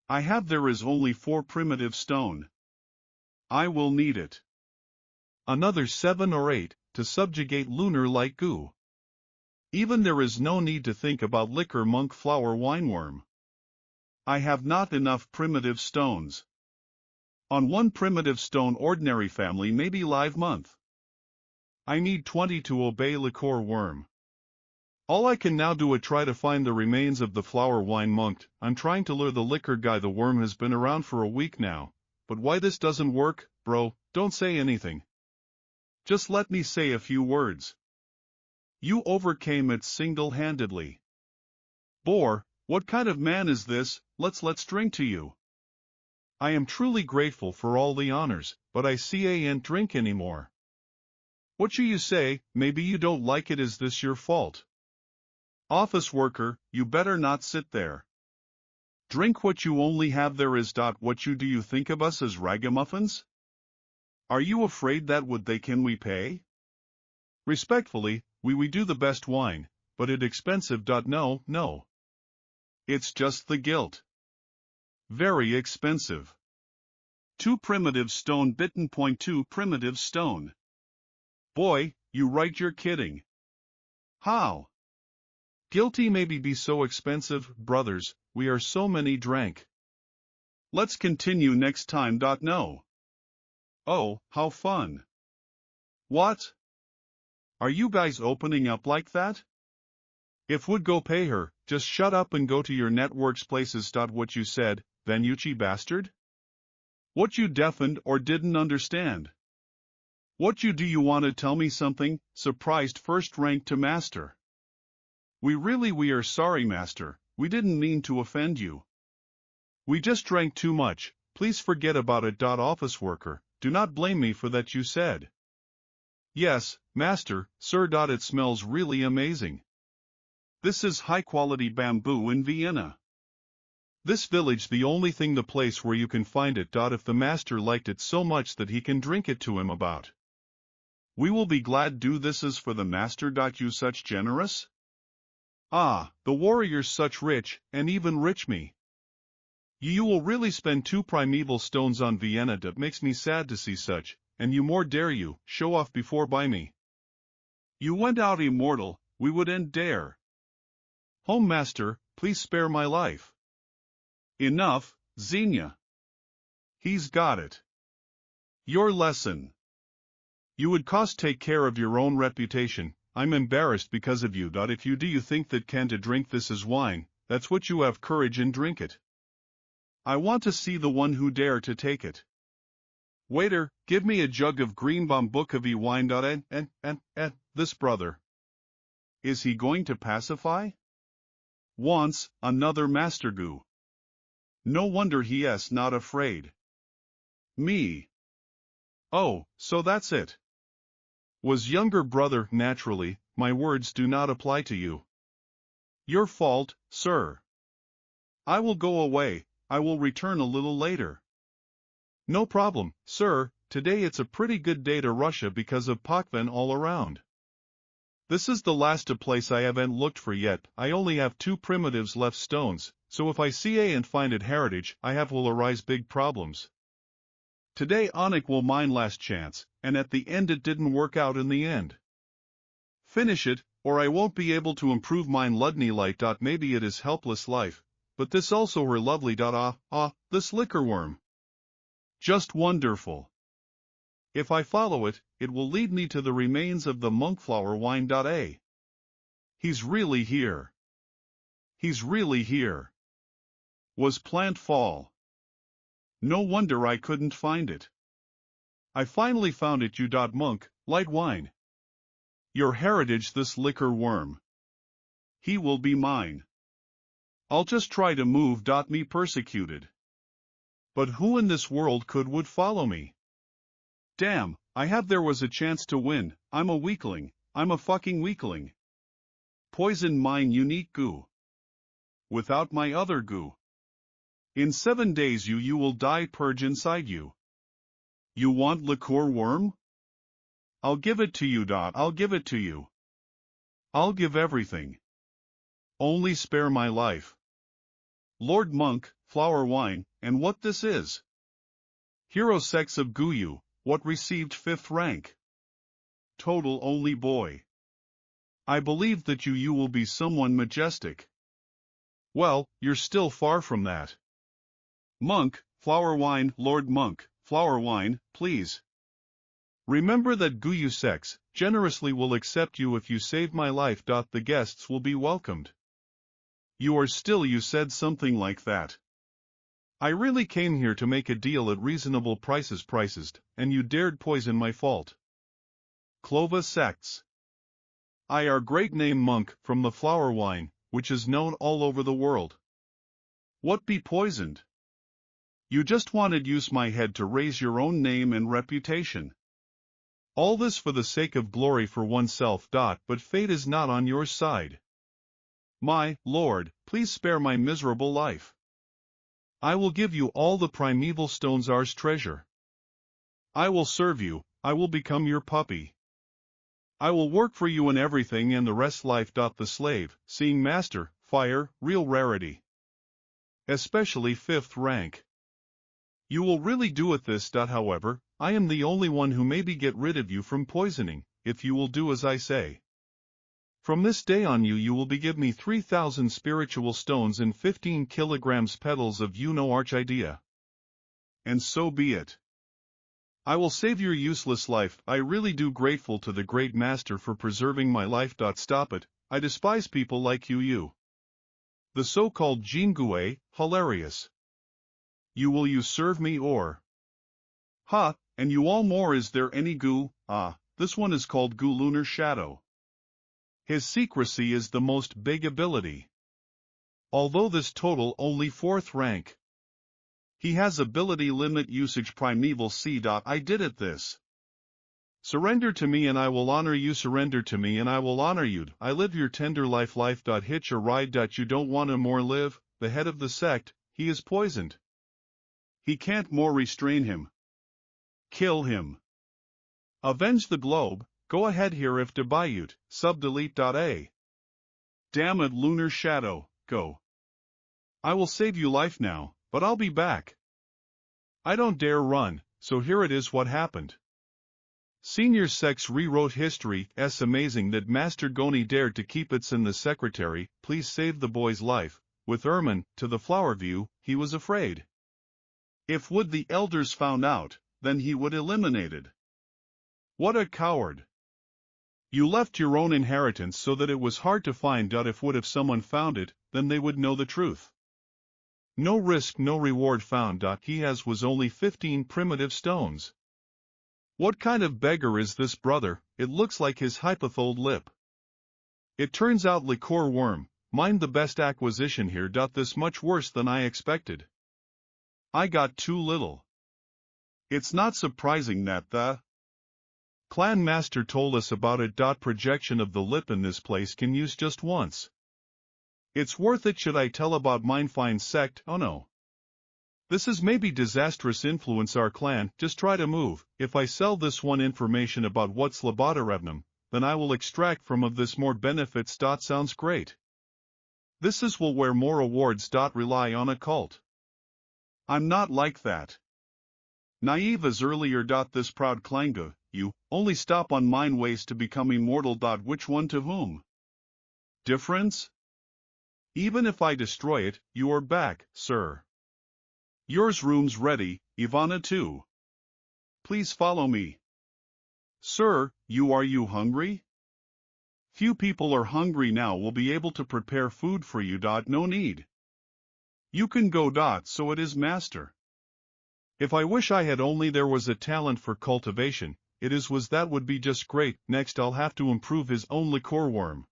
I have there is only 4 primitive stone. I will need it. Another 7 or 8, to subjugate lunar like goo. Even there is no need to think about liquor monk flower wineworm. I have not enough primitive stones. On 1 primitive stone ordinary family maybe live month. I need 20 to obey liqueur worm. All I can now do is try to find the remains of the flower wine monk. I'm trying to lure the liquor guy. The worm has been around for a week now. But why this doesn't work, bro, don't say anything. Just let me say a few words. You overcame it single-handedly. Boar, what kind of man is this? Let's drink to you. I am truly grateful for all the honors, but I can't drink anymore. What you say? Maybe you don't like it. Is this your fault? Office worker, you better not sit there. Drink what you only have. There is. What do you think of us as ragamuffins? Are you afraid that can we pay? Respectfully, we do the best wine, but it expensive. No. It's just the guilt. Very expensive. 2 primitive stone bitten. 2 primitive stone. Boy, you right, you're kidding. How? Guilty maybe be so expensive, brothers, we are so many drank. Let's continue next time. No. Oh, how fun. What? Are you guys opening up like that? If would go pay her, just shut up and go to your networks places. What you said, Vanucci bastard? What you deafened or didn't understand? What you do you want to tell me something, surprised first rank to master? We are sorry master, we didn't mean to offend you. We just drank too much, please forget about it. Office worker, do not blame me for that you said. Yes, master, sir. It smells really amazing. This is high-quality bamboo in Vienna. This village the only thing the place where you can find it. If the master liked it so much that he can drink it to him about. We will be glad do this is for the master. You such generous? Ah, the warriors such rich, and even rich me. You will really spend 2 primeval stones on Vienna. That makes me sad to see such, and you more dare you, show off before by me. You went out immortal, we wouldn't dare. Home master, please spare my life. Enough, Xenia. He's got it. Your lesson. You would cost take care of your own reputation, I'm embarrassed because of you. If you do you think that can to drink this is wine, that's what you have courage and drink it. I want to see the one who dare to take it. Waiter, give me a jug of green bambukovi wine. And, this brother. Is he going to pacify? Wants another master goo. No wonder he is not afraid. Me. Oh, so that's it. Was younger brother. Naturally, my words do not apply to you. Your fault, sir. I will go away, I will return a little later. No problem, sir, today it's a pretty good day to Russia because of Pakvan all around. This is the last place I haven't looked for yet. I only have 2 primitives left stones, so if I see A and find it heritage, I have will arise big problems. Today Onik will mine last chance, and at the end it didn't work out in the end. Finish it, or I won't be able to improve mine Ludney light. Maybe it is helpless life, but this also her lovely. This liquor worm. Just wonderful. If I follow it, it will lead me to the remains of the monkflower wine. He's really here. He's really here. Was plant fall. No wonder I couldn't find it. I finally found it. Monk, light wine. Your heritage this liquor worm. He will be mine. I'll just try to move. Me persecuted. But who in this world would follow me? Damn, there was a chance to win, I'm a weakling, I'm a fucking weakling. Poison mine unique goo. Without my other goo. In 7 days you will die purge inside you. You want liqueur worm? I'll give it to you. I'll give it to you. I'll give everything. Only spare my life. Lord Monk, flower wine, and what this is? Hero sex of Guyu, what received 5th rank. Total only boy. I believe that you will be someone majestic. Well, you're still far from that. Monk, flower wine, Lord Monk, flower wine, please. Remember that Guyu sex generously will accept you if you save my life. The guests will be welcomed. You said something like that. I really came here to make a deal at reasonable prices, and you dared poison my fault. Clova sects. I are great name Monk from the flower wine, which is known all over the world. What be poisoned? You just wanted use my head to raise your own name and reputation. All this for the sake of glory for oneself. But fate is not on your side. My lord, please spare my miserable life. I will give you all the primeval stones ours treasure. I will serve you, I will become your puppy. I will work for you in everything and the rest life. The slave, seeing master, fire, real rarity. Especially 5th rank. You will really do it this. However, I am the only one who maybe get rid of you from poisoning, if you will do as I say. From this day on you will be give me 3,000 spiritual stones and 15 kilograms petals of arch idea. And so be it. I will save your useless life. I really do grateful to the great master for preserving my life. Stop it, I despise people like you. The so-called Jingue, hilarious. You serve me or? Ha, and you all more. Is there any Gu? Ah, this one is called Gu Lunar Shadow. His secrecy is the most big ability. Although this total only 4th rank. He has ability limit usage primeval C. I did it this. Surrender to me and I will honor you. Surrender to me and I will honor you. I live your tender life. Hitch a ride. You don't want to more live. The head of the sect, he is poisoned. He can't more restrain him. Kill him. Avenge the globe. Go ahead here if debayut. Delete. A. Damn it, Lunar Shadow, go. I will save you life now, but I'll be back. I don't dare run, so here it is what happened. Senior Sex rewrote history. S amazing that Master Goni dared to keep it in the secretary. Please save the boy's life. With Ermine, to the flower view, he was afraid. If would the elders found out, then he would eliminated. What a coward. You left your own inheritance so that it was hard to find. If someone found it, then they would know the truth. No risk, no reward found. He was only 15 primitive stones. What kind of beggar is this brother? It looks like his hypotholed lip. It turns out liqueur worm, mind the best acquisition here. This much worse than I expected. I got too little. It's not surprising that the clan master told us about it. Projection of the lip in this place can use just once. It's worth it. Should I tell about mine fine sect? Oh no. This is maybe disastrous influence our clan. Just try to move. If I sell this one information about what's Labotarevnum, then I will extract from of this more benefits. Sounds great. This is will where more awards. Rely on a cult. I'm not like that. Naive as earlier. This proud Klanga, you, only stop on mine ways to become immortal. Which one to whom? Difference? Even if I destroy it, you are back, sir. Yours room's ready, Ivana too. Please follow me. Sir, are you hungry? Few people are hungry now. Will be able to prepare food for you. No need. You can go. So it is, master. If I wish I had only there was a talent for cultivation, that would be just great. Next I'll have to improve his own liqueur worm.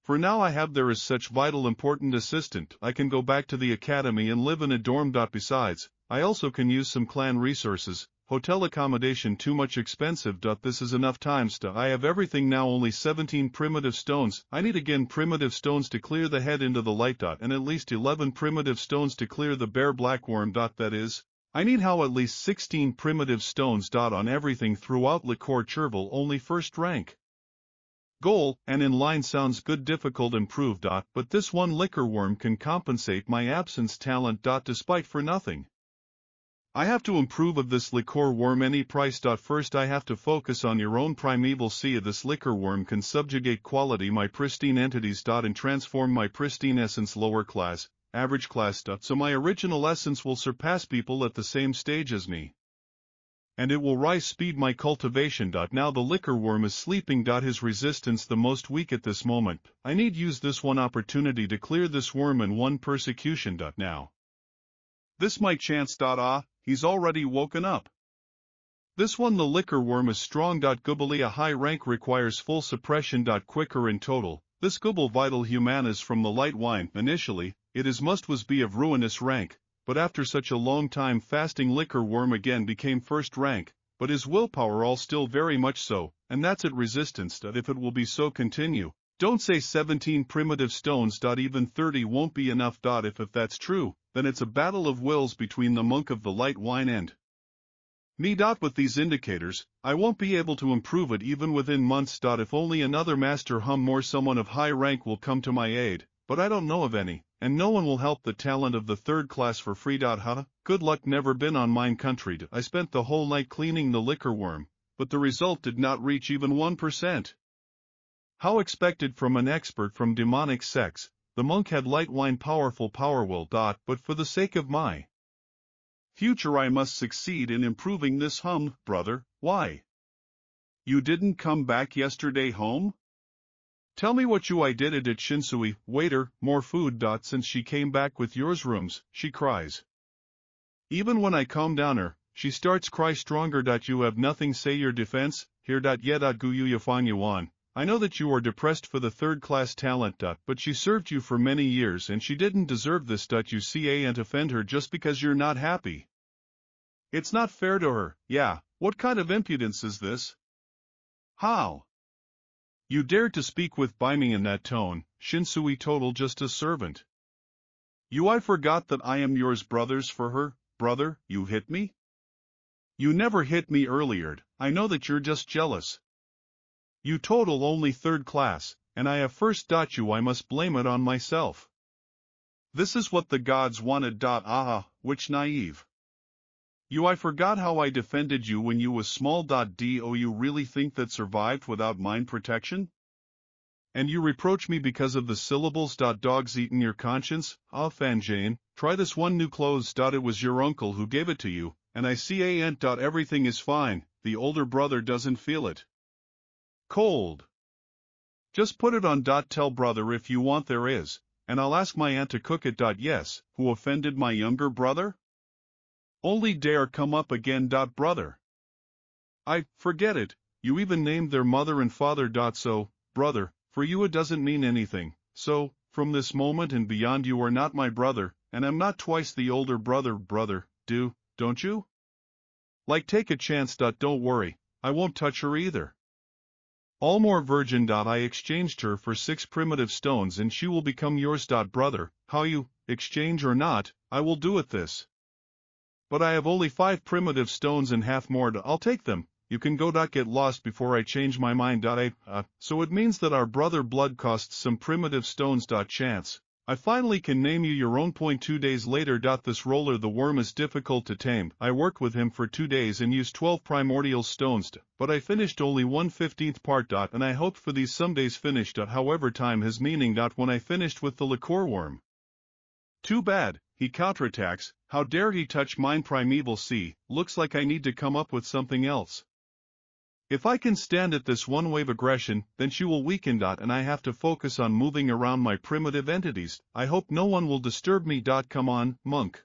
For now I have there is such vital important assistant. I can go back to the academy and live in a dorm. Besides, I also can use some clan resources. Hotel accommodation too much expensive. This is enough times. I have everything now. Only 17 primitive stones. I need again primitive stones to clear the head into the light. And at least 11 primitive stones to clear the bare blackworm. That is, I need at least 16 primitive stones. On everything throughout liqueur chervil only 1st rank. Goal, and in line sounds good. Difficult improve. But this one liquor worm can compensate my absence talent. Despite for nothing. I have to improve of this liqueur worm any price. First I have to focus on your own primeval sea. This liquor worm can subjugate quality my pristine entities. And transform my pristine essence lower class, average class. So my original essence will surpass people at the same stage as me. And it will rise speed my cultivation. Now the liquor worm is sleeping. His resistance the most weak at this moment. I need use this one opportunity to clear this worm in one persecution. Now. This my chance. He's already woken up. This one the liquor worm is strong. Gubbly a high rank requires full suppression. Quicker in total. This gubble vital human is from the light wine. Initially, it is must was be of ruinous rank. But after such a long time fasting liquor worm again became 1st rank, but his willpower all still very much so, and that's at resistance. If it will be so continue, don't say 17 primitive stones. Even 30 won't be enough. If that's true, then it's a battle of wills between the monk of the light wine and me. With these indicators, I won't be able to improve it even within months. If only another master more someone of high rank will come to my aid, but I don't know of any. And no one will help the talent of the 3rd class for free. Good luck. Never been on mine country. I spent the whole night cleaning the liquor worm, but the result did not reach even 1%. How expected from an expert from demonic sex, the monk had light wine powerful power will. But for the sake of my Future I must succeed in improving this brother. Why? You didn't come back yesterday home? Tell me what I did at Shinsui. Waiter, more food. Since she came back with yours rooms, she cries. Even when I calm down her, she starts cry stronger. You have nothing say your defense, here. Yeah. Guyu Yafan Yuan. I know that you are depressed for the third-class talent. But she served you for many years and she didn't deserve this. You see and offend her just because you're not happy. It's not fair to her. Yeah, what kind of impudence is this? How? You dared to speak with me in that tone, Shinsui total just a servant. I forgot that I am yours brothers for her, brother, you hit me? You never hit me earlier, I know that you're just jealous. You total only third class, and I have first. I must blame it on myself. This is what the gods wanted. Aha, which naive. I forgot how I defended you when you was small. Do you really think that survived without mind protection? And you reproach me because of the syllables. Dogs eaten your conscience? Ah, Fanjane, try this one. New clothes. It was your uncle who gave it to you, and I see ain't. Everything is fine, the older brother doesn't feel it. Cold. Just put it on. Tell brother if you want there is, and I'll ask my aunt to cook it. Yes, who offended my younger brother? Only dare come up again. Brother. I forget it, you even named their mother and father. So, brother, for you it doesn't mean anything, so, from this moment and beyond you are not my brother, and I'm not twice the older brother. Brother, don't you? Like take a chance. Don't worry, I won't touch her either. All more virgin. I exchanged her for 6 primitive stones and she will become yours. Brother, how you, exchange or not, I will do it this. But I have only 5 primitive stones and half more. I'll take them. You can go. Get lost before I change my mind. So it means that our brother blood costs some primitive stones. Chance. I finally can name you your own. 2 days later. This roller the worm is difficult to tame. I worked with him for 2 days and used 12 primordial stones. But I finished only 1/15 part. And I hoped for these some days finished. However time has meaning. When I finished with the liqueur worm. Too bad, he counterattacks, how dare he touch mine primeval sea, looks like I need to come up with something else. If I can stand at this one wave aggression, then she will weaken. And I have to focus on moving around my primitive entities. I hope no one will disturb me. Come on, monk.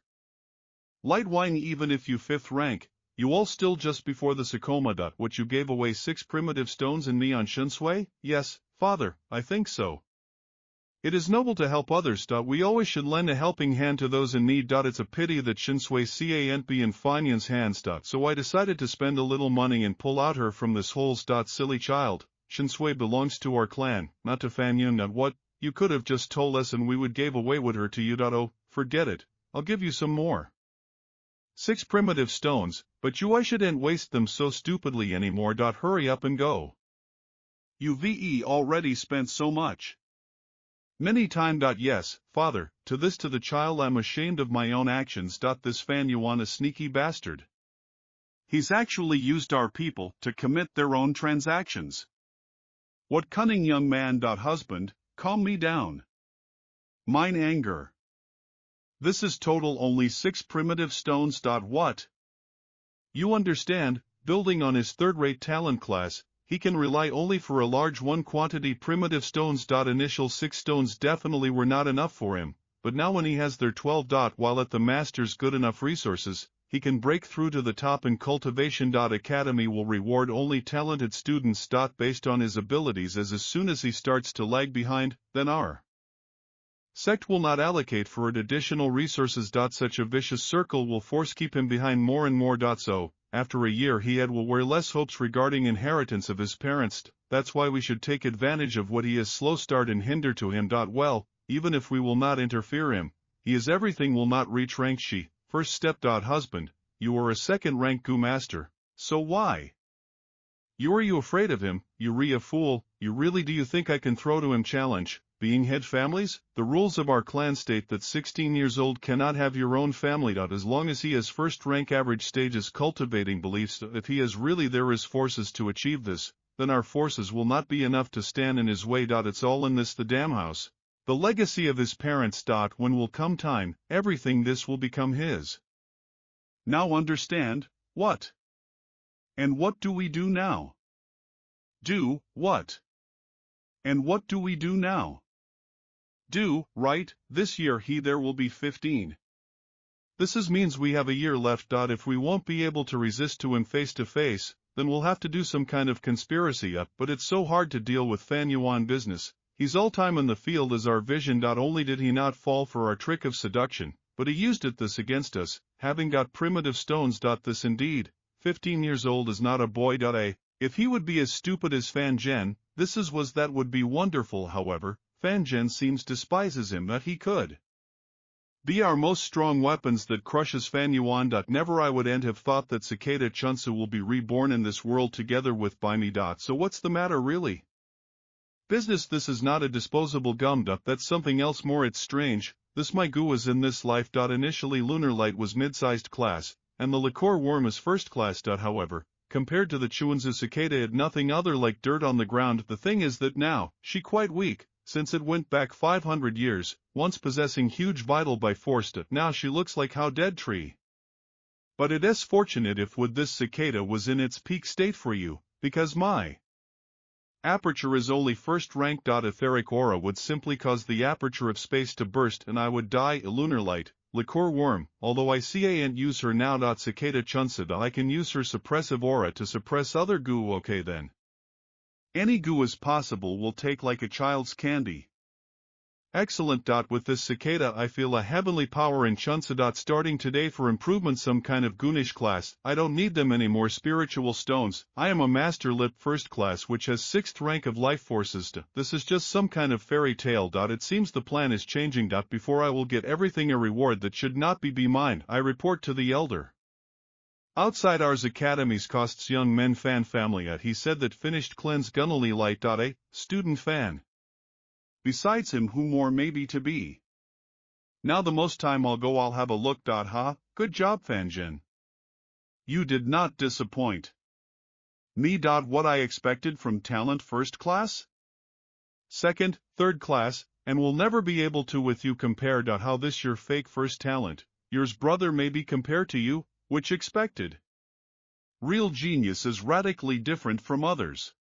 Light wine. Even if you 5th rank, you all still just before the Sakoma. What you gave away 6 primitive stones and me on Shinsui? Yes, father, I think so. It is noble to help others. We always should lend a helping hand to those in need. It's a pity that Shinsui can't be in Fanyan's hands. So I decided to spend a little money and pull out her from this holes. Silly child, Shinsui belongs to our clan, not to Fanyan. What, you could have just told us and we would gave away with her to you. Oh, forget it, I'll give you some more. 6 primitive stones, but I shouldn't waste them so stupidly anymore. Hurry up and go. You've already spent so much. Many time. Yes, father, to the child I'm ashamed of my own actions. This Fan Yuan a sneaky bastard. He's actually used our people to commit their own transactions. What cunning young man. Husband, calm me down. Mine anger. This is total only 6 primitive stones. What? You understand, building on his third-rate talent class, he can rely only for a large one quantity primitive stones. Initial 6 stones definitely were not enough for him, but now when he has their 12. While at the master's good enough resources, he can break through to the top and Cultivation. Academy will reward only talented students. Based on his abilities as soon as he starts to lag behind, then our sect will not allocate for it additional resources. Such a vicious circle will force keep him behind more and more. So, after a year he will wear less hopes regarding inheritance of his parents. That's why we should take advantage of what he is slow start and hinder to him. Well, even if we will not interfere him, he is everything will not reach rank she. First step. Husband, you are a 2nd rank Gu master, so why? Are you afraid of him, you fool, you really do you think I can throw to him challenge? Being head families, the rules of our clan state that 16 years old cannot have your own family. As long as he has 1st rank average stages cultivating beliefs. If he has really there is forces to achieve this, then our forces will not be enough to stand in his way. It's all in this the damn house. The legacy of his parents. When will come time, everything this will become his. Now understand, what? And what do we do now? Do, what? And what do we do now? Do, right, this year there will be 15. This means we have a year left. If we won't be able to resist to him face to face, then we'll have to do some kind of conspiracy up. But it's so hard to deal with Fan Yuan business. He's all time in the field as our vision. Only did he not fall for our trick of seduction, but he used this against us, having got primitive stones. This indeed, 15 years old is not a boy. If he would be as stupid as Fan Zhen, that would be wonderful. However, Fan Zhen seems despises him that he could be our most strong weapons that crushes Fan Yuan. Never I would have thought that Cicada Chunsu will be reborn in this world together with by me. So what's the matter really? Business. This is not a disposable gum. That's something else more. It's strange, this my goo is in this life. Initially Lunar Light was mid-sized class, and the liqueur worm is first class. However, compared to the Chuanzu cicada it nothing other like dirt on the ground. The thing is that now, she quite weak, since it went back 500 years, once possessing huge vital by force. Now she looks like how dead tree. But it is fortunate if would this cicada was in its peak state for you, because my aperture is only first rank. Etheric aura would simply cause the aperture of space to burst and I would die. Lunar Light, liqueur worm, although I can't use her now. Cicada Chunsa. I can use her suppressive aura to suppress other goo. Okay then. Any goo is possible. Will take like a child's candy. Excellent. With this cicada I feel a heavenly power in Chunsa. Starting today for improvement some kind of goonish class, I don't need them anymore. Spiritual stones, I am a master lip first class which has 6th rank of life forces. This is just some kind of fairy tale. It seems the plan is changing. Before I will get everything a reward that should not be mine. I report to the elder. Outside ours academies costs young men fan family at he said that finished cleanse gunnily light. A student fan. Besides him who more may be to be. Now the most time I'll have a look. Ha, good job Fan Zhen. You did not disappoint me. What I expected from talent first class? Second, third class, and will never be able to with you compare. How this your fake first talent, yours brother may be compared to you, which expected. Real genius is radically different from others.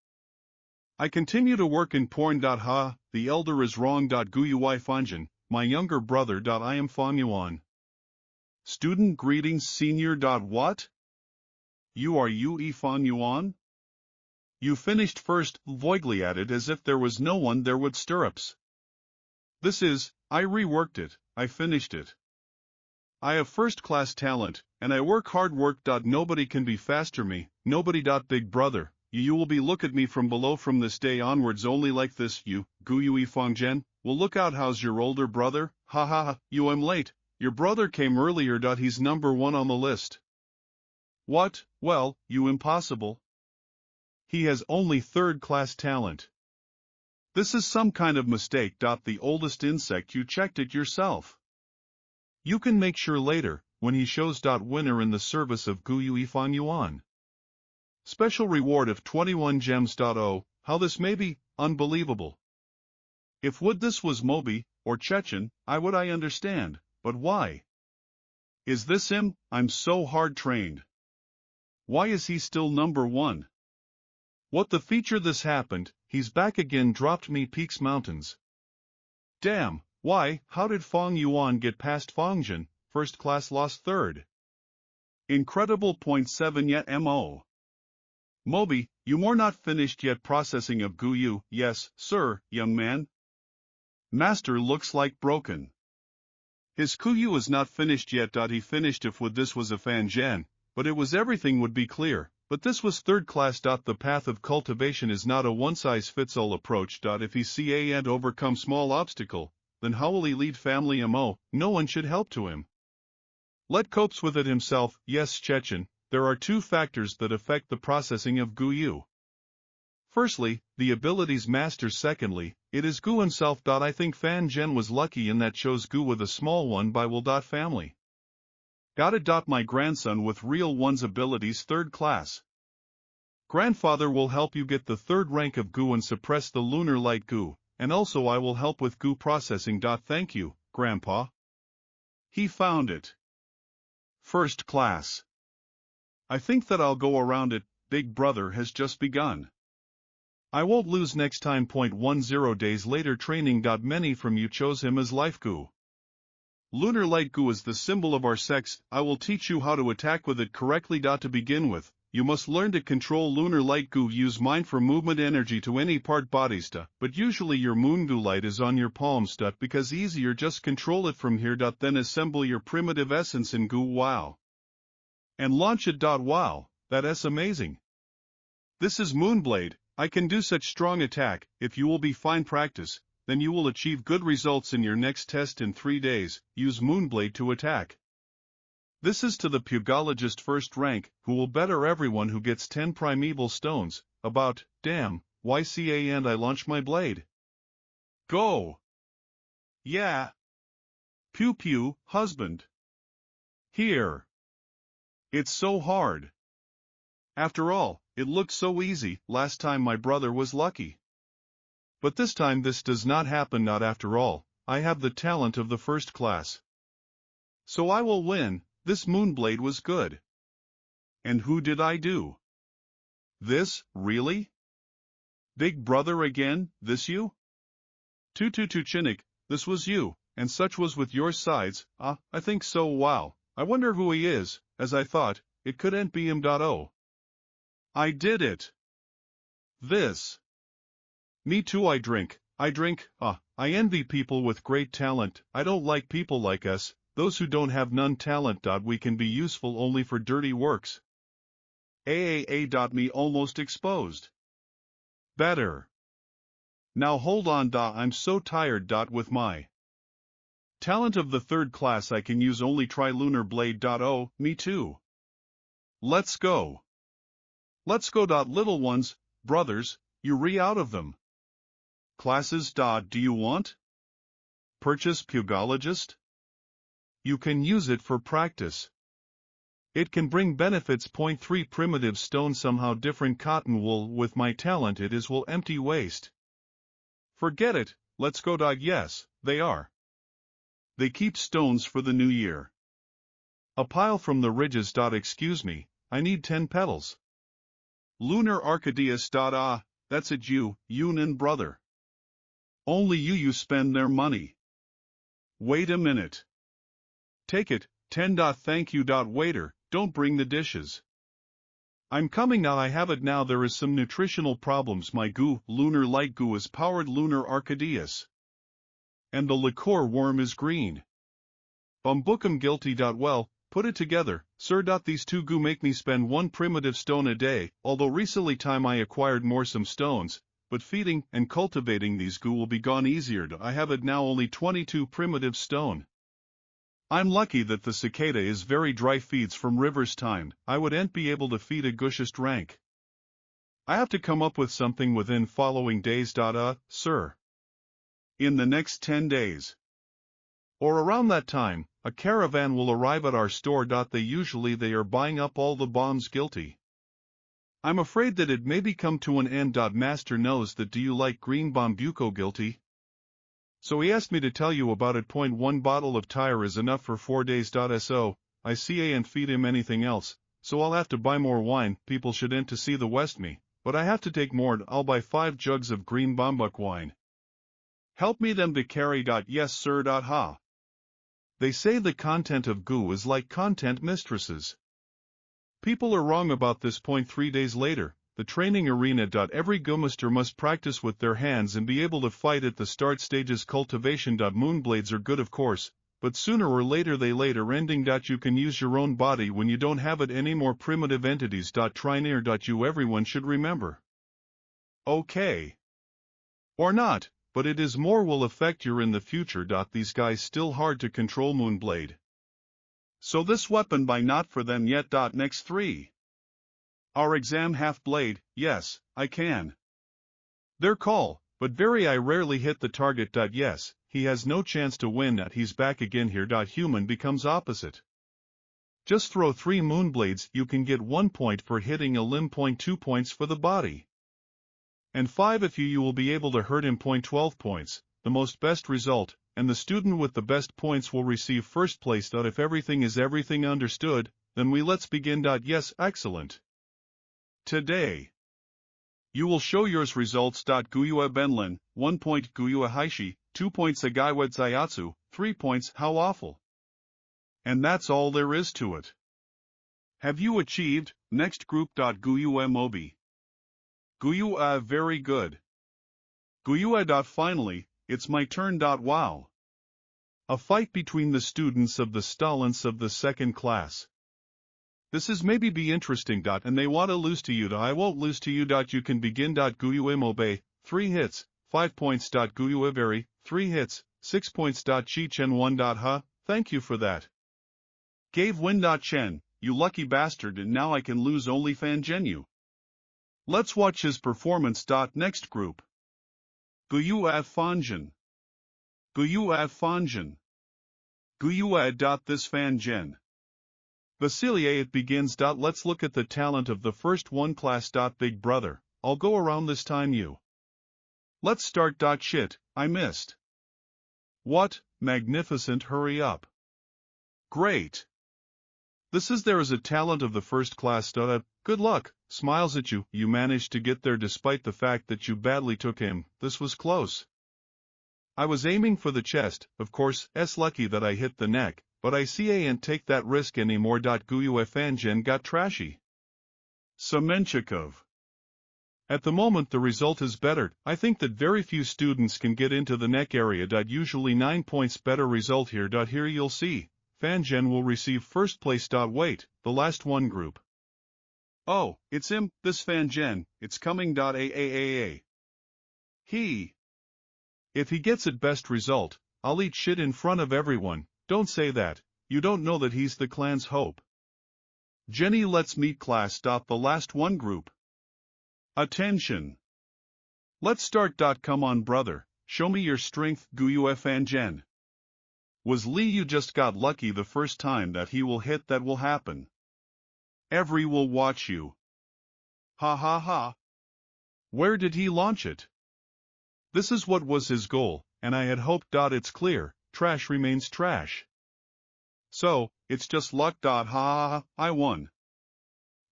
I continue to work in porn. Ha, the elder is wrong. Guyui Fanjin, my younger brother. I am Fan Yuan. Student greetings senior. What? You are Yue Fan Yuan? You finished first, Voigli added as if there was no one there with stirrups. I reworked it, I finished it. I have first-class talent, and I work hard. Nobody can be faster me, nobody. Big brother. You will be look at me from below from this day onwards only like this. You, Guyui Fangzhen, will look out. How's your older brother? Ha ha ha, you am late. Your brother came earlier. He's number 1 on the list. What? Well, you impossible. He has only 3rd class talent. This is some kind of mistake. The oldest insect you checked it yourself. You can make sure later, when he shows. Winner in the service of Guyui Fan Yuan. Special reward of 21 gems. Oh, how this may be, unbelievable. If this was Mobi, or Chechen, I understand, but why? Is this him? I'm so hard trained. Why is he still number 1? What the feature this happened, he's back again. Dropped me peaks mountains. Damn, why, how did Fang Yuan get past Fangzhen, first class lost 3rd? Incredible. 0.7 yet mo. Mobi, you more not finished yet processing of Guyu. Yes, sir, young man. Master looks like broken. His Kuyu is not finished yet. He finished if this was a Fan Zhen, but it was everything would be clear, but this was 3rd class. The path of cultivation is not a one-size-fits-all approach. If he can't overcome small obstacle, then how will he lead family mo? No one should help to him. Let copes with it himself. Yes, Chechen. There are 2 factors that affect the processing of Guyu. Firstly, the abilities master. Secondly, it is Gu himself. I think Fan Zhen was lucky in that chose Gu with a small one by will. Family. Got it. My grandson with real one's abilities 3rd class. Grandfather will help you get the 3rd rank of Gu and suppress the lunar light Gu, and also I will help with Gu processing. Thank you, Grandpa. He found it. First class. I think that I'll go around it, Big Brother has just begun. I won't lose next time. 10 days later training. Many from you chose him as life goo. Lunar light goo is the symbol of our sex. I will teach you how to attack with it correctly. To begin with, you must learn to control lunar light goo. Use mind for movement energy to any part bodies. But usually your moon goo light is on your palms. Because easier, just control it from here. Then assemble your primitive essence in goo. Wow. And launch it. Wow, that's amazing. This is Moonblade. I can do such strong attack. If you will be fine practice, then you will achieve good results in your next test in 3 days. Use Moonblade to attack. This is to the Pugologist first rank, who will better everyone who gets 10 primeval stones. About, damn, YCA, and I launch my blade. Go! Yeah! Pew pew, husband. Here. It's so hard. After all, it looked so easy. Last time my brother was lucky. But this time this does not happen. Not after all, I have the talent of the first class. So I will win. This Moonblade was good. And who did I do? This, really? Big Brother again, this you? Chinik, this was you, and such was with your sides. I think so. Wow, I wonder who he is. As I thought, it couldn't be him. Oh. I did it. This. Me too. I drink. I envy people with great talent. I don't like people like us, those who don't have none talent. We can be useful only for dirty works. Me almost exposed. Better. Now hold on. I'm so tired. With my talent of the third class I can use only Tri-Lunar Blade. Oh, me too. Let's go. Let's go. Little ones, brothers, you out of them. Classes. Do you want? Purchase Pugologist? You can use it for practice. It can bring benefits. 3 Primitive stone. Somehow different cotton wool. With my talent it is will empty waste. Forget it, let's go. Yes, they are. They keep stones for the new year. A pile from the ridges. Excuse me, I need 10 petals. Lunar Arcadeus. That's it. Yunin brother. Only you spend their money. Wait a minute. Take it, 10. Thank you. Waiter, don't bring the dishes. I'm coming now. I have it now. There is some nutritional problems. My goo, lunar light goo, is powered Lunar Arcadeus. And the liqueur worm is green. Book guilty. Well, put it together, sir. These 2 goo make me spend 1 primitive stone a day, although recently time I acquired more some stones, but feeding and cultivating these goo will be gone easier. I have it now only 22 primitive stone. I'm lucky that the cicada is very dry. Feeds from rivers time. I wouldn't be able to feed a gushest rank. I have to come up with something within following days. Sir. In the next 10 days. Or around that time, a caravan will arrive at our store. They are buying up all the bombs. Guilty. I'm afraid that it may come to an end. Master knows that. Do you like green bombuco? Guilty. So he asked me to tell you about it. 1 bottle of tire is enough for 4 days. So, I can't feed him anything else, so I'll have to buy more wine. People shouldn't to see the West me, but I have to take more. I'll buy 5 jugs of green bambuk wine. Help me them to carry. Yes sir. Ha. They say the content of goo is like content mistresses. People are wrong about this. 3 days later, the training arena. Every goomaster must practice with their hands and be able to fight at the start stages. Cultivation. Moonblades are good of course, but sooner or later they later ending. You can use your own body when you don't have it anymore. Primitive entities. Try near. You everyone should remember. Okay. Or not, but it is more will affect you in the future. These guys still hard to control. Moonblade. So this weapon by not for them yet. Next 3. Our exam half blade. Yes, I can. Their call, but I rarely hit the target. Yes, he has no chance to win. He's back again here. Human becomes opposite. Just throw 3 moonblades. You can get 1 point for hitting a limb. 2 points for the body. And 5 if you will be able to hurt him. 12 points, the most best result. and the student with the best points will receive first place. If everything is everything understood, then let's begin. Yes, excellent. Today, you will show yours results. Guyue Benlin, 1 point. Guyue Haishi, 2 points. Agaiwed Zayatsu, 3 points. How awful. And that's all there is to it. Have you achieved? Next group. Guyue Mobi. Guyue, very good. Guyue. Finally, it's my turn. Wow. A fight between the students of the Stalins of the second class. This is maybe be interesting. And they want to lose to you. I won't lose to you. You can begin. Guyue Mobe, 3 hits, 5 points. Guyue Very, 3 hits, 6 points. Chi Chen 1. Huh, thank you for that. Gave Win. Chen, you lucky bastard, and now I can lose only Fan Genyu. Let's watch his performance. Next group. Guyue Fanjin. Guyue Fanjin. Guyue. This Fan Gen. Vasilia, it begins. Let's look at the talent of the first one class. Big brother, I'll go around this time you. Let's start. Shit, I missed. What, magnificent, hurry up. Great. This is there is a talent of the first class. Good luck, smiles at you. You managed to get there despite the fact that you badly took him. This was close. I was aiming for the chest, of course. Lucky that I hit the neck, but I ain't take that risk anymore. Guyue Fangen got trashy. Semenchikov. At the moment the result is better. I think that very few students can get into the neck area. Usually 9 points better result here. Here you'll see. Fangen will receive first place. Wait, the last one group. Oh, it's him, this Fangen, it's coming. He. If he gets it best result, I'll eat shit in front of everyone. Don't say that, you don't know that he's the clan's hope. Jenny, let's meet class. The last one group. Attention. Let's start. Come on brother, show me your strength. Guyue Fangen. Was Lee, you just got lucky the first time that he will hit. That will happen. Every will watch you. Ha ha ha. Where did he launch it? This is what was his goal, and I had hoped. It's clear, trash remains trash. So, it's just luck. Ha ha ha, I won.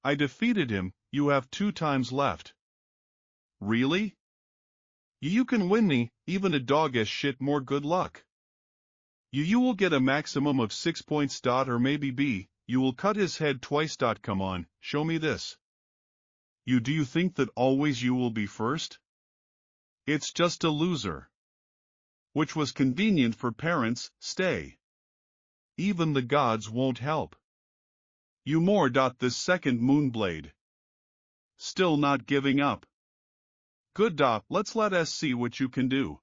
I defeated him, you have 2 times left. Really? You can win me, even a dog as shit. More good luck. You will get a maximum of 6 points. Or maybe B, you will cut his head twice. Come on, show me this. Do you think that always you will be first? It's just a loser. Which was convenient for parents. Stay. Even the gods won't help. You more. This second Moonblade. Still not giving up. Good. Let's let us see what you can do.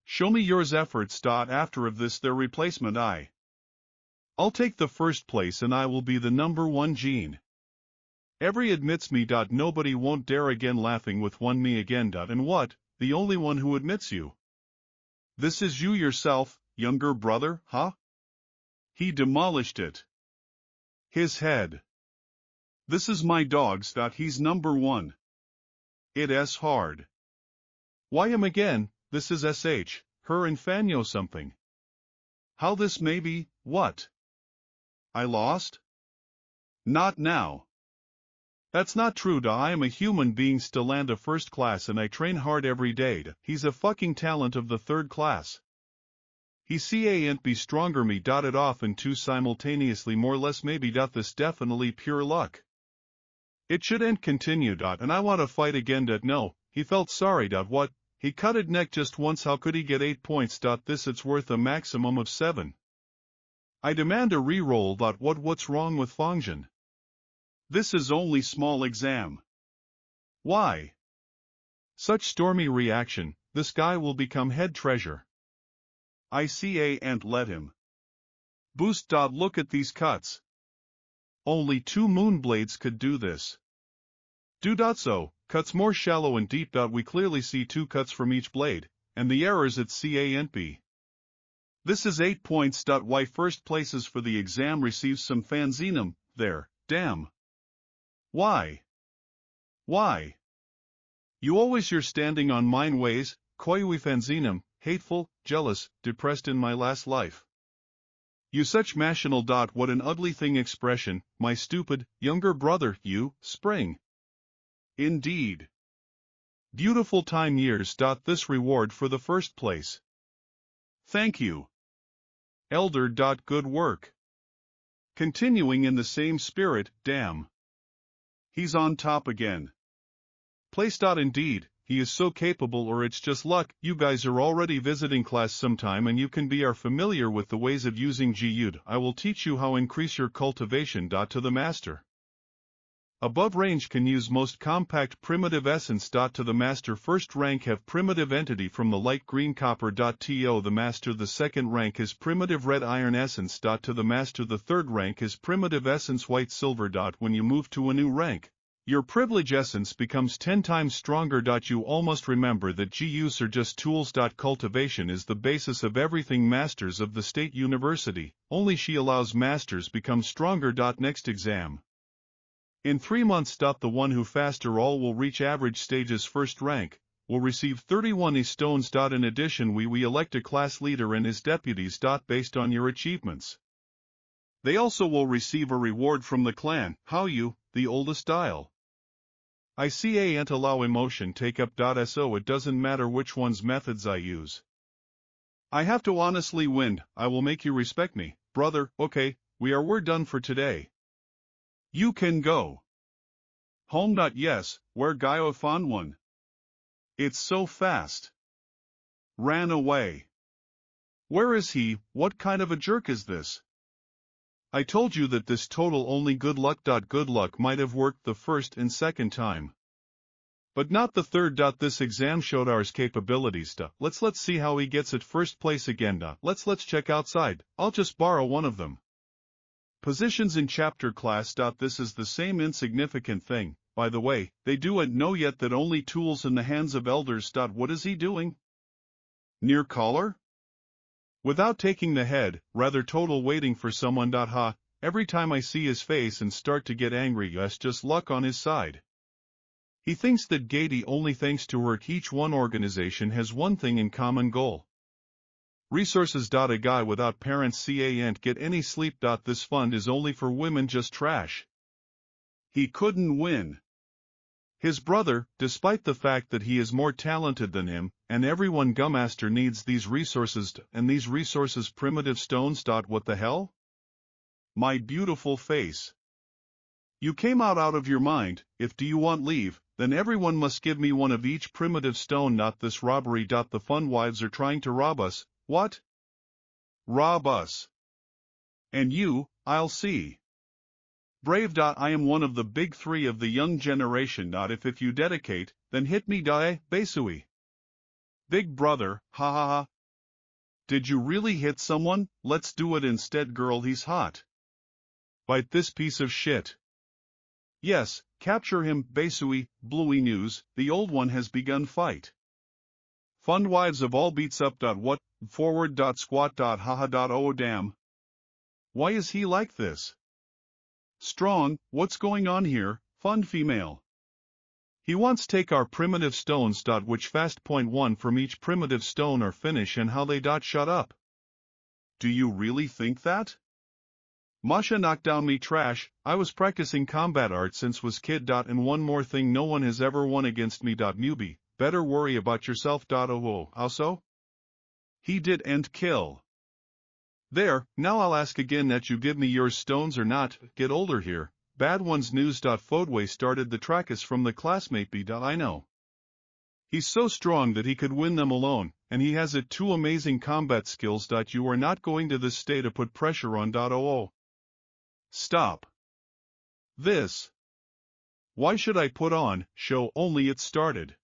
Show me yours efforts. After of this their replacement I'll take the first place and I will be the number 1 gene. Every admits me. Nobody won't dare again. Laughing with one me again. And what, the only one who admits you? This is you yourself, younger brother, huh? He demolished it. His head. This is my dog's. He's number 1. It's hard. Why him again? This is sh, her and Fanyo something. How this may be, what? I lost? Not now. That's not true. I am a human being still and a first class and I train hard every day. He's a fucking talent of the 3rd class. He can't be stronger me. It off in 2 simultaneously more or less maybe. This definitely pure luck. It shouldn't continue. And I want to fight again. No, he felt sorry. What? He cut his neck just once. How could he get 8 points? This it's worth a maximum of 7. I demand a re-roll. What's wrong with Fangen? This is only small exam. Why? Such stormy reaction, this guy will become head treasure. And let him. Boost. Look at these cuts. Only 2 Moonblades could do this. So, cuts more shallow and deep. We clearly see 2 cuts from each blade, and the errors at and B. This is 8 points. Why first places for the exam receives some fanzinum, there, damn. Why? Why? You always you're standing on mine ways, koyui fanzinum, hateful, jealous, depressed in my last life. You such machinal. What an ugly thing expression, my stupid, younger brother, you, spring. Indeed. Beautiful time years. This reward for the first place. Thank you. Elder. Good work. Continuing in the same spirit, damn. He's on top again. Place. Indeed, he is so capable, or it's just luck. You guys are already visiting class sometime and you can be are familiar with the ways of using GUD. I will teach you how increase your cultivation. To the master. Above range can use most compact primitive essence. To the master. First rank have primitive entity from the light green copper. To the master. The second rank is primitive red iron essence. To the master. The third rank is primitive essence white silver. When you move to a new rank, your privilege essence becomes 10 times stronger. You almost remember that GUs are just tools. Cultivation is the basis of everything. Masters of the State University, only she allows masters become stronger. Next exam. In 3 months. The one who faster all will reach average stages first rank, will receive 31 stones. In addition we elect a class leader and his deputies. Based on your achievements. They also will receive a reward from the clan. How you, the oldest style. I see ain't allow emotion take up. So it doesn't matter which one's methods I use. I have to honestly win. I will make you respect me, brother. Okay, we're done for today. You can go home. Yes, where Gaio found one. It's so fast. Ran away. Where is he? What kind of a jerk is this? I told you that this total only good luck. Good luck might have worked the first and second time, but not the third. This exam showed ours capabilities. Let's see how he gets at first place again. Let's check outside. I'll just borrow one of them. Positions in chapter class. This is the same insignificant thing, by the way. They do it know yet that only tools in the hands of elders. What is he doing? Near collar? Without taking the head, rather total waiting for someone. Ha, every time I see his face and start to get angry. Yes, just luck on his side. He thinks that Gaiety only thanks to work. Each one organization has one thing in common goal. Resources. A guy without parents can't get any sleep. This fund is only for women. Just trash. He couldn't win. His brother, despite the fact that he is more talented than him, and everyone Gummaster needs these resources, and these resources primitive stones. What the hell? My beautiful face. You came out of your mind. If do you want leave, then everyone must give me one of each primitive stone. Not this robbery. The fun wives are trying to rob us. What? Rob us. And you, I'll see. Brave. I am one of the big three of the young generation. If you dedicate, then hit me. Basui. Big brother, ha ha ha. Did you really hit someone? Let's do it instead. Girl, he's hot. Bite this piece of shit. Yes, capture him. Basui, Bluey news, the old one has begun fight. Fund wives of all beats up. What? Forward. Squat. Haha. Oh damn. Why is he like this? Strong, what's going on here? Fund female. He wants take our primitive stones. Which fast. Point 1 from each primitive stone or finish and how they. Shut up. Do you really think that? Masha knocked down me trash. I was practicing combat art since was kid. And one more thing, no one has ever won against me. Newbie, better worry about yourself. Oh, how so? He did end kill. There, now I'll ask again that you give me your stones or not. Get older here. Bad ones news. Fodway started the trackus from the classmate B. I know. He's so strong that he could win them alone, and he has it two amazing combat skills. You are not going to this stay to put pressure on. Oh. Stop. This. Why should I put on show? Only it started.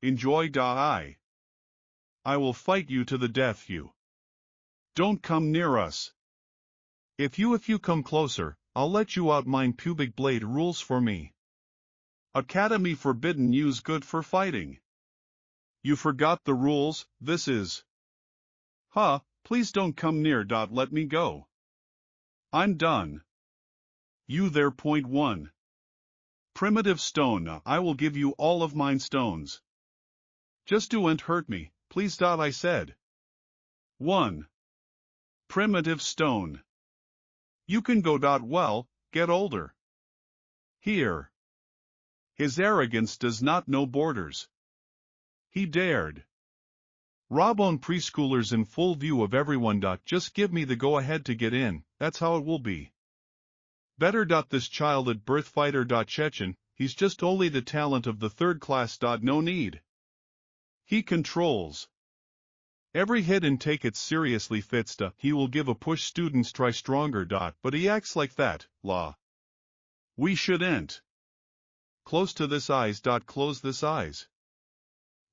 Enjoy. I will fight you to the death. You don't come near us. If you come closer, I'll let you out. Mine pubic blade rules for me. Academy forbidden use good for fighting. You forgot the rules. This is. Please don't come near. Let me go. I'm done. You there. Point 1. Primitive stone. I will give you all of mine stones. Just don't hurt me. please. I said. 1. Primitive stone. You can go. Well, get older. Here. His arrogance does not know borders. He dared rob on preschoolers in full view of everyone. Just give me the go-ahead to get in, that's how it will be. Better. This child at birth fighter. Chechen, he's just only the talent of the third class. No need. He controls every hit and take it seriously. Fits. He will give a push. Students try stronger. But he acts like that. Law. We shouldn't. Close to this eyes. Close this eyes.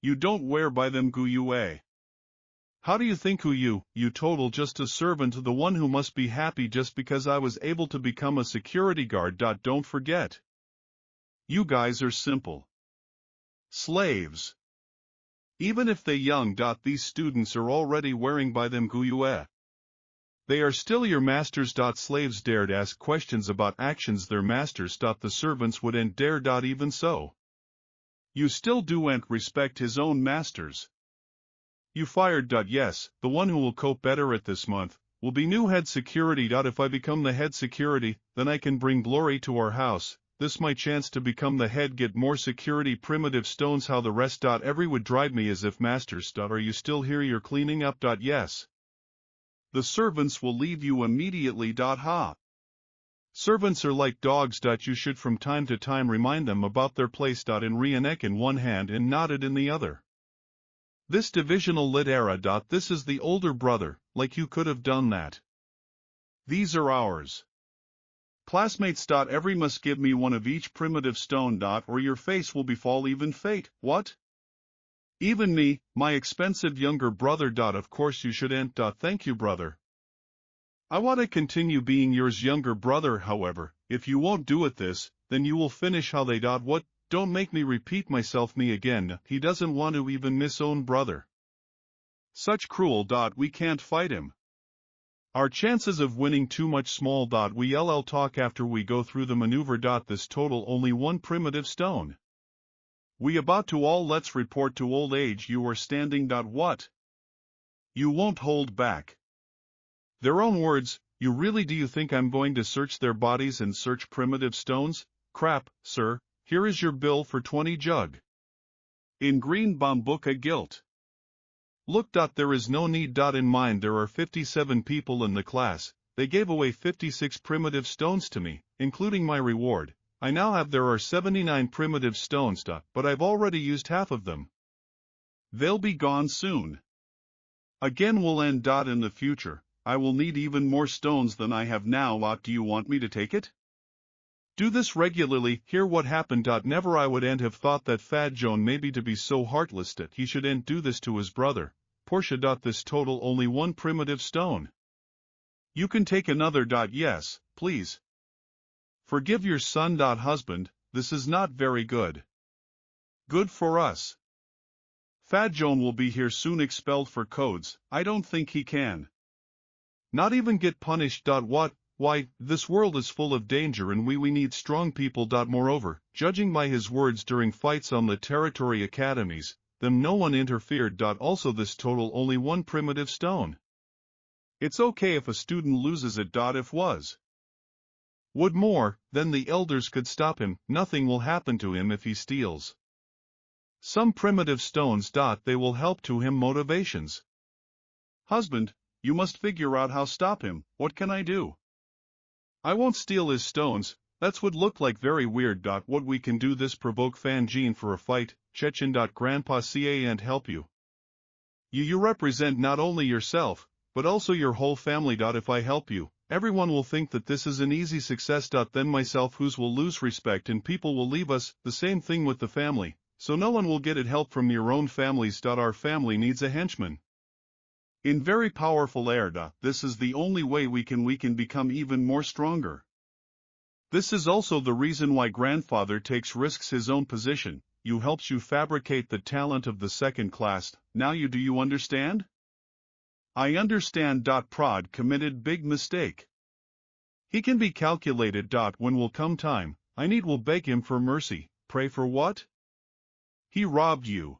You don't wear by them. Gu. How do you think? You total just a servant, the one who must be happy just because I was able to become a security guard. Don't forget. You guys are simple slaves. Even if they young. These students are already wearing by them. Gu. They are still your masters. Slaves dared ask questions about actions their masters. The servants wouldn't dare. Even so. You still do'n't respect his own masters. You fired. Yes, the one who will cope better at this month will be new head security. If I become the head security, then I can bring glory to our house. This my chance to become the head. Get more security. Primitive stones. How the rest. Every would drive me as if masters. Are you still here? You're cleaning up. Yes. The servants will leave you immediately. Ha. Servants are like dogs. You should from time to time remind them about their place. And Rienek in one hand and nodded in the other. This divisional lit era. This is the older brother, like you could have done that. These are ours. Classmates. Every must give me one of each primitive stone. Or your face will befall even fate. What? Even me, my expensive younger brother. Of course you shouldn't. Thank you, brother. I want to continue being yours younger brother. However, if you won't do it this, then you will finish how they. What? Don't make me repeat myself. Me again. He doesn't want to even miss own brother. Such cruel. We can't fight him. Our chances of winning too much small. We'll talk after we go through the maneuver. This total only one primitive stone. We about to all. Let's report to old age. You are standing. What? You won't hold back. Their own words. You really do you think I'm going to search their bodies and search primitive stones? Crap, sir. Here is your bill for 20 jug. In green bambuca gilt. Look. There is no need. In mind there are 57 people in the class. They gave away 56 primitive stones to me, including my reward. I now have there are 79 primitive stones. But I've already used half of them. They'll be gone soon. Again will end. In the future, I will need even more stones than I have now. Do you want me to take it? Do this regularly. Hear what happened. Never I wouldn't have thought that Fad Joan maybe to be so heartless that he shouldn't do this to his brother. Portia. This total only one primitive stone. You can take another. Yes, please. Forgive your son. Husband, this is not very good. Good for us. Fad Joan will be here soon. Expelled for codes. I don't think he can. Not even get punished. What? Why, this world is full of danger and we need strong people. Moreover, judging by his words during fights on the territory academies, them no one interfered. Also this total only one primitive stone. It's okay if a student loses it. If was would more, then the elders could stop him. Nothing will happen to him if he steals some primitive stones. They will help to him motivations. Husband, you must figure out how stop him. What can I do? I won't steal his stones. That would look like very weird. What we can do this provoke Fangine for a fight. Chechen. Grandpa can't help you. You represent not only yourself, but also your whole family. If I help you, everyone will think that this is an easy success. Then myself whose will lose respect and people will leave us. The same thing with the family. So no one will get it help from your own families. Our family needs a henchman. In very powerful air. This is the only way we can become even more stronger. This is also the reason why grandfather takes risks his own position. You helps you fabricate the talent of the second class. Now do you understand? I understand. Prod committed big mistake. He can be calculated. When will come time, I will beg him for mercy. Pray for what? He robbed you.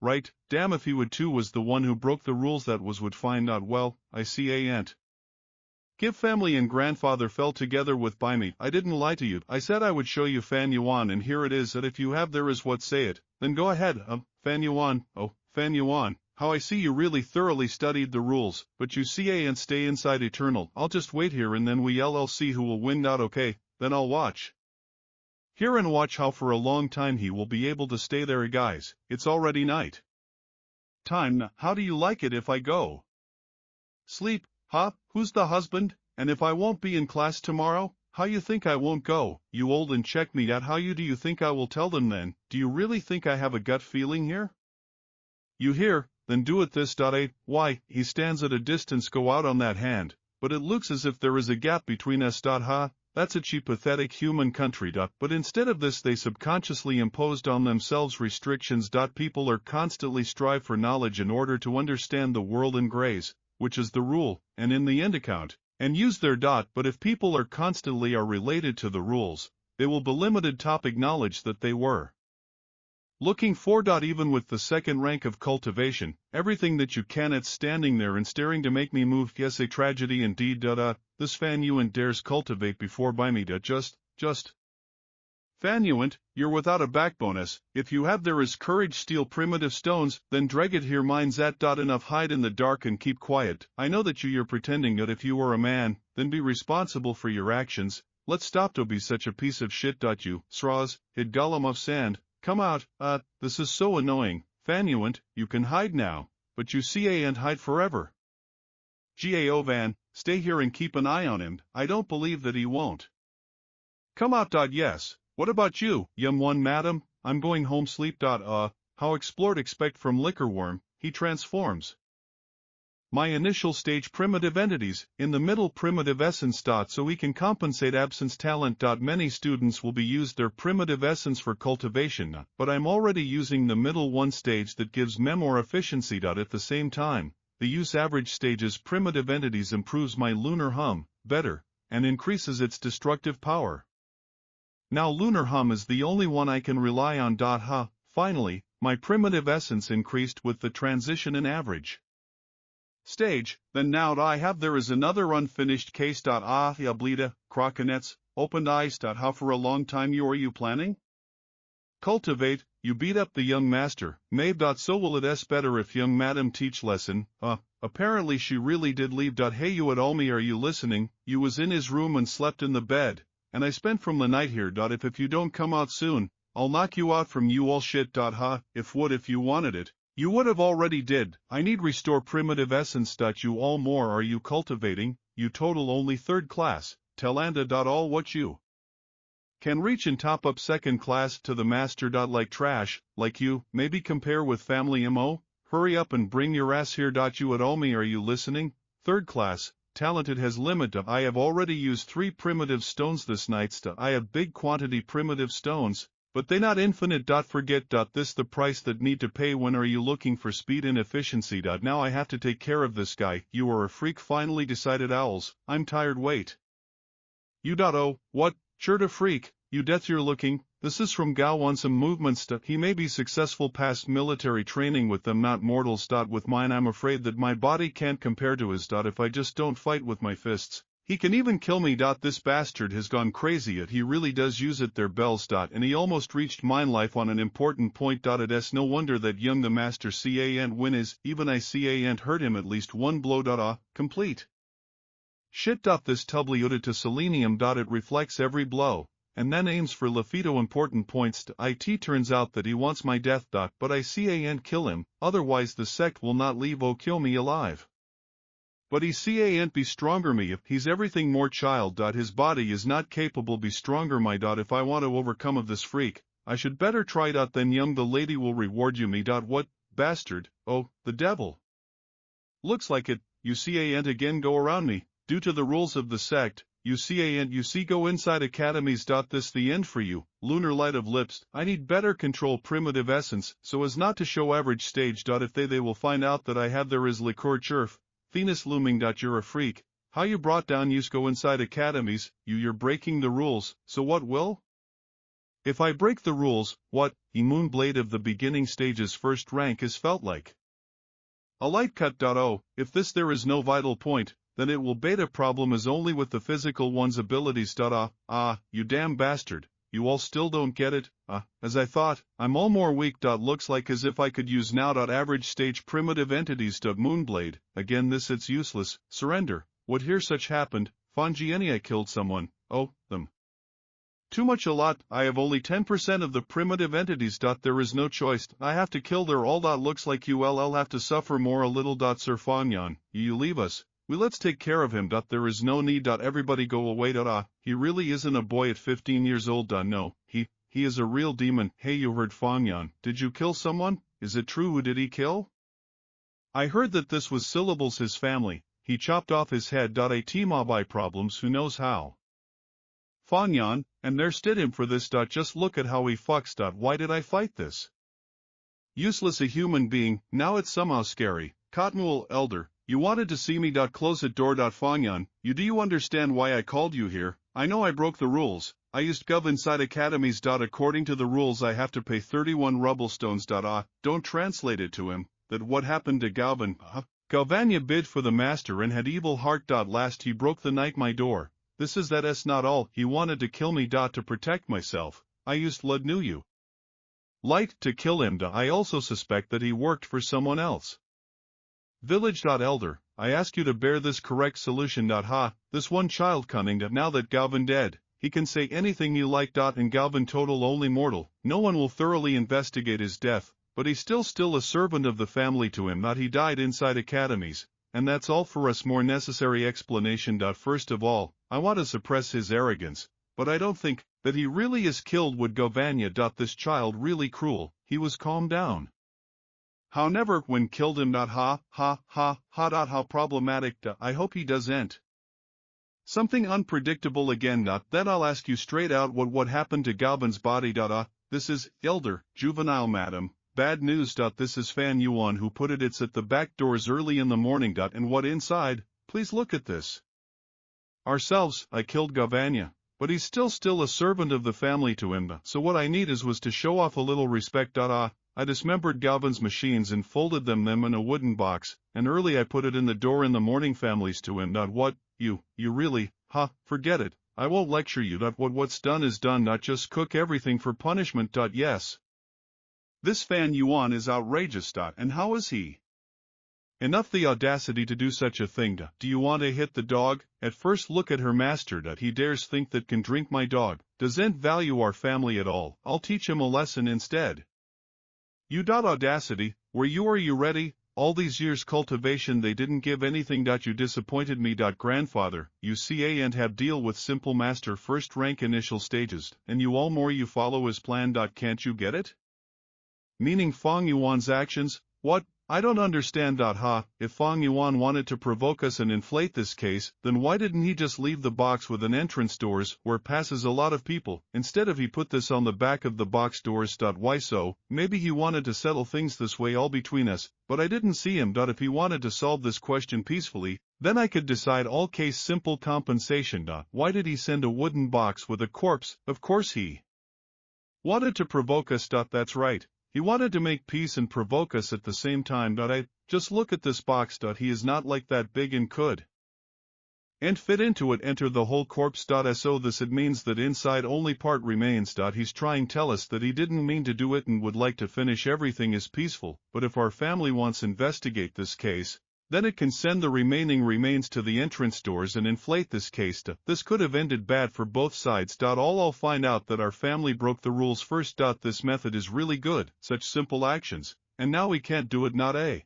right? Damn if he would too was the one who broke the rules that was would find out well, I see a aunt. Give family and grandfather fell together with by me. I didn't lie to you. I said I would show you Fan Yuan and here it is that if you have there is what say it, then go ahead, Fan Yuan, oh, Fan Yuan. How I see you really thoroughly studied the rules, but you see and stay inside eternal. I'll just wait here and then we LLC who will win out okay, then I'll watch. Here and watch how for a long time he will be able to stay there guys, it's already night. Time, how do you like it if I go? Sleep, huh, who's the husband, and if I won't be in class tomorrow, how you think I won't go, you old and check me out how you do you think I will tell them then, do you really think I have a gut feeling here? You hear? Then do it this. Why, he stands at a distance go out on that hand, but it looks as if there is a gap between us. Ha, that's a cheap pathetic human country. But instead of this they subconsciously imposed on themselves restrictions. People are constantly strive for knowledge in order to understand the world and graze, which is the rule, and in the end account, and use their. But if people are constantly related to the rules, they will be limited topic knowledge that they were looking for. Even with the second rank of cultivation, everything that you can it's standing there and staring to make me move. Yes, a tragedy indeed. This Fan Yuan dares cultivate before by me. Just. Fan Yuan, you're without a backbone. If you have there is courage steal primitive stones, then drag it here mine's that. Enough hide in the dark and keep quiet. I know that you're pretending that if you were a man, then be responsible for your actions. Let's stop to be such a piece of shit. You, straws, hid golem of sand. Come out, this is so annoying, Fan Yuan, you can hide now, but you see and hide forever. Gao Van, stay here and keep an eye on him, I don't believe that he won't. Come out. Yes, what about you, Yum One madam, I'm going home sleep. How explored expect from liquorworm, he transforms. My initial stage primitive entities, in the middle primitive essence. So we can compensate absence talent. Many students will be used their primitive essence for cultivation, but I'm already using the middle one stage that gives memory efficiency. At the same time, the use average stage's primitive entities improves my lunar hum, better, and increases its destructive power. Now lunar hum is the only one I can rely on. Finally, my primitive essence increased with the transition in average stage, then now I have there is another unfinished case. Yablita, croconets, opened eyes. How for a long time you planning? Cultivate, you beat up the young master, Maeve. So will it better if young madam teach lesson, apparently she really did leave. Hey you at Olmi are you listening, you was in his room and slept in the bed, and I spent from the night here. If you don't come out soon, I'll knock you out from you all shit. If you wanted it. You would have already did, I need restore primitive essence. You all more are you cultivating, you total only third class, tell Anda. All what you can reach and top up second class to the master. Like trash, like you, maybe compare with family mo, hurry up and bring your ass here. You at all me are you listening, third class, talented has limit. I have already used 3 primitive stones this night. I have big quantity primitive stones. But they not infinite. Forget. This the price that need to pay when are you looking for speed and efficiency. Now I have to take care of this guy. You are a freak finally decided owls, I'm tired wait. You. Oh, what, sure to freak, you death you're looking, this is from Gao on some movements. He may be successful past military training with them not mortals. With mine I'm afraid that my body can't compare to his. If I just don't fight with my fists. He can even kill me. This bastard has gone crazy he really does use it their bells. And he almost reached mine life on an important point. It's no wonder that young the master can't win is, even I can't hurt him at least one blow. Complete. Shit. This tubliuta to selenium. It reflects every blow, and then aims for Lafito important points. It turns out that he wants my death. But I can't kill him, otherwise the sect will not leave kill me alive. But he can't be stronger me if he's everything more child. His body is not capable be stronger my. If I want to overcome of this freak, I should better try. Then young the lady will reward you me. What, bastard, oh, the devil. Looks like it, you can't again go around me, due to the rules of the sect, you can't go inside academies. This the end for you, lunar light of lips, I need better control primitive essence, so as not to show average stage. If they will find out that I have there is liqueur churf. Venus looming. You're a freak, how you brought down use go inside academies, you're breaking the rules, so what will? If I break the rules, what, Moonblade of the beginning stage's first rank is felt like. A light cut. Oh, if this there is no vital point, then it will beta problem is only with the physical one's abilities. You damn bastard, you all still don't get it, as I thought, I'm all more weak. Looks like as if I could use now. Average stage primitive entities. Moonblade, again this it's useless, surrender, what here such happened, Fongieni I killed someone, oh, them. Too much a lot, I have only 10% of the primitive entities. There is no choice, I have to kill their all. Looks like you'll have to suffer more a little. Sir Fonyan, you leave us, we let's take care of him. There is no need. Everybody go away. He really isn't a boy at 15 years old. No, he is a real demon. Hey, you heard Fonyan, did you kill someone? Is it true? Who did he kill? I heard that this was Syllables his family, he chopped off his head. A T-mob eye problems, who knows how. Fonyan, and there stood him for this. Just look at how he fucks. Why did I fight this? Useless a human being, now it's somehow scary. Cottonwool Elder, you wanted to see me. Close it door. Fonyan, do you understand why I called you here? I know I broke the rules, I used Gov inside academies. According to the rules I have to pay 31 rubblestones. Don't translate it to him, that what happened to Galvan, Galvania bid for the master and had evil heart. Last he broke the night my door. This is that's not all, he wanted to kill me. To protect myself, I used Ludnuyu Light to kill him. I also suspect that he worked for someone else. Village. Elder, I ask you to bear this correct solution. This one child cunning. Now that Galvan dead, he can say anything you like. And Galvan total only mortal, no one will thoroughly investigate his death, but he's still a servant of the family to him. He died inside academies, and that's all for us. More necessary explanation. First of all, I want to suppress his arrogance, but I don't think that he really is killed. Would Govania. This child really cruel, he was calmed down. How never when killed him. How problematic. I hope he doesn't. Something unpredictable again. Then I'll ask you straight out what happened to Galvan's body. This is, Elder, juvenile madam, bad news. This is Fan Yuan who put it. It's at the back doors early in the morning. And what inside, please look at this. Ourselves, I killed Galvania, but he's still a servant of the family to him. So what I need was to show off a little respect. I dismembered Galvan's machines and folded them in a wooden box, and early I put it in the door in the morning families to him. What, you really, forget it, I won't lecture you. What's done is done. Just cook everything for punishment. Yes. This Fan Yuan is outrageous. And how is he? Enough the audacity to do such a thing. Do you want to hit the dog? At first look at her master. He dares think that can drink my dog. Doesn't value our family at all. I'll teach him a lesson instead. You. Audacity, are you ready? All these years cultivation they didn't give anything. You disappointed me. Grandfather, you CA and have deal with simple master first rank initial stages, and you all more you follow his plan. Can't you get it? Meaning Fong Yuan's actions, what? I don't understand. If Fong Yuan wanted to provoke us and inflate this case, then why didn't he just leave the box with an entrance doors where passes a lot of people, instead of he put this on the back of the box doors. Why so? Maybe he wanted to settle things this way all between us, but I didn't see him. If he wanted to solve this question peacefully, then I could decide all case simple compensation. Why did he send a wooden box with a corpse? Of course he wanted to provoke us. That's right. He wanted to make peace and provoke us at the same time. Just look at this box. He is not like that big and could and fit into it. Enter the whole corpse. So this it means that inside only part remains. He's trying tell us that he didn't mean to do it and would like to finish everything as peaceful, but if our family wants investigate this case, then it can send the remaining remains to the entrance doors and inflate this case. This could have ended bad for both sides. I'll find out that our family broke the rules first. This method is really good, such simple actions, and now we can't do it. Not a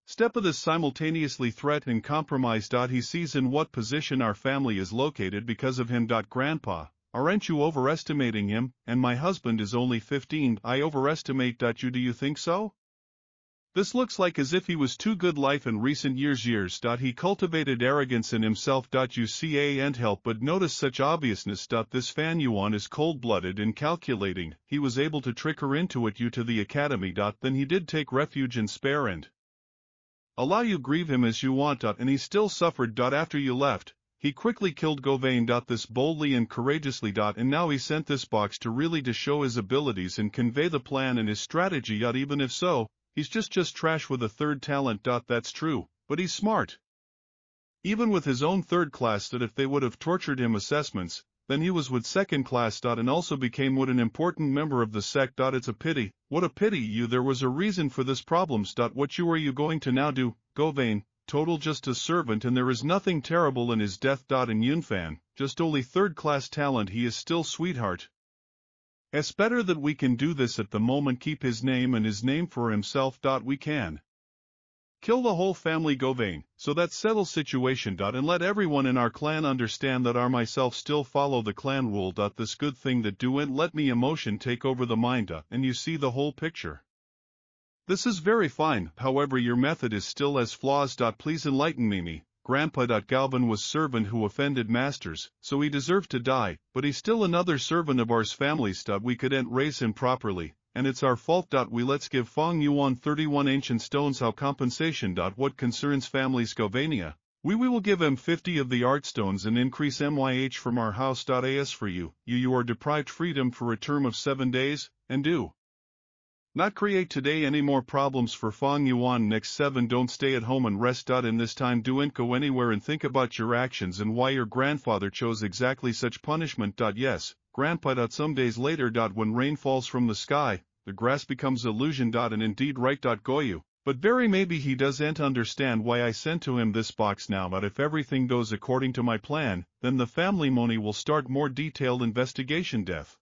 step of this simultaneously threat and compromise. He sees in what position our family is located because of him. Grandpa, aren't you overestimating him? And my husband is only 15. I overestimate. You do you think so? This looks like as if he was too good life in recent years. He cultivated arrogance in himself. You can't help but notice such obviousness. This Fan Yuan is cold-blooded and calculating. He was able to trick her into it. You to the academy. Then he did take refuge and spare and allow you grieve him as you want. And he still suffered. After you left, he quickly killed Gauvain. This boldly and courageously. And now he sent this box to really to show his abilities and convey the plan and his strategy. Even if so, he's just trash with a third talent. That's true, but he's smart. Even with his own third class. If they would have tortured him assessments, then he was with second class. And also became what an important member of the sect. It's a pity, what a pity. There was a reason for this problems. What are you going to now do, Gauvain? Total just a servant, and there is nothing terrible in his death. And Yunfan, just only third class talent. He is still sweetheart. It's better that we can do this at the moment. Keep his name and his name for himself. We can kill the whole family Gauvain, so that settles situation. And let everyone in our clan understand that I myself still follow the clan rule. This good thing that do'nt let me emotion take over the mind. And you see the whole picture. This is very fine, however your method is still as flaws. Please enlighten me. Grandpa. Galvin was servant who offended masters, so he deserved to die, but he's still another servant of ours families. We couldn't raise him properly, and it's our fault. We let's give Fong Yuan 31 ancient stones. How compensation. What concerns families Gauvania, we will give him 50 of the art stones and increase MYH from our house. As for you are deprived freedom for a term of 7 days, and do not create today any more problems for Fong Yuan. Next 7, don't stay at home and rest. In this time don't go anywhere and think about your actions and why your grandfather chose exactly such punishment. Yes, Grandpa. Some days later. When rain falls from the sky, the grass becomes illusion. And indeed right. Goyu, but very maybe he doesn't understand why I sent to him this box now. But if everything goes according to my plan, then the family Moni will start more detailed investigation. Death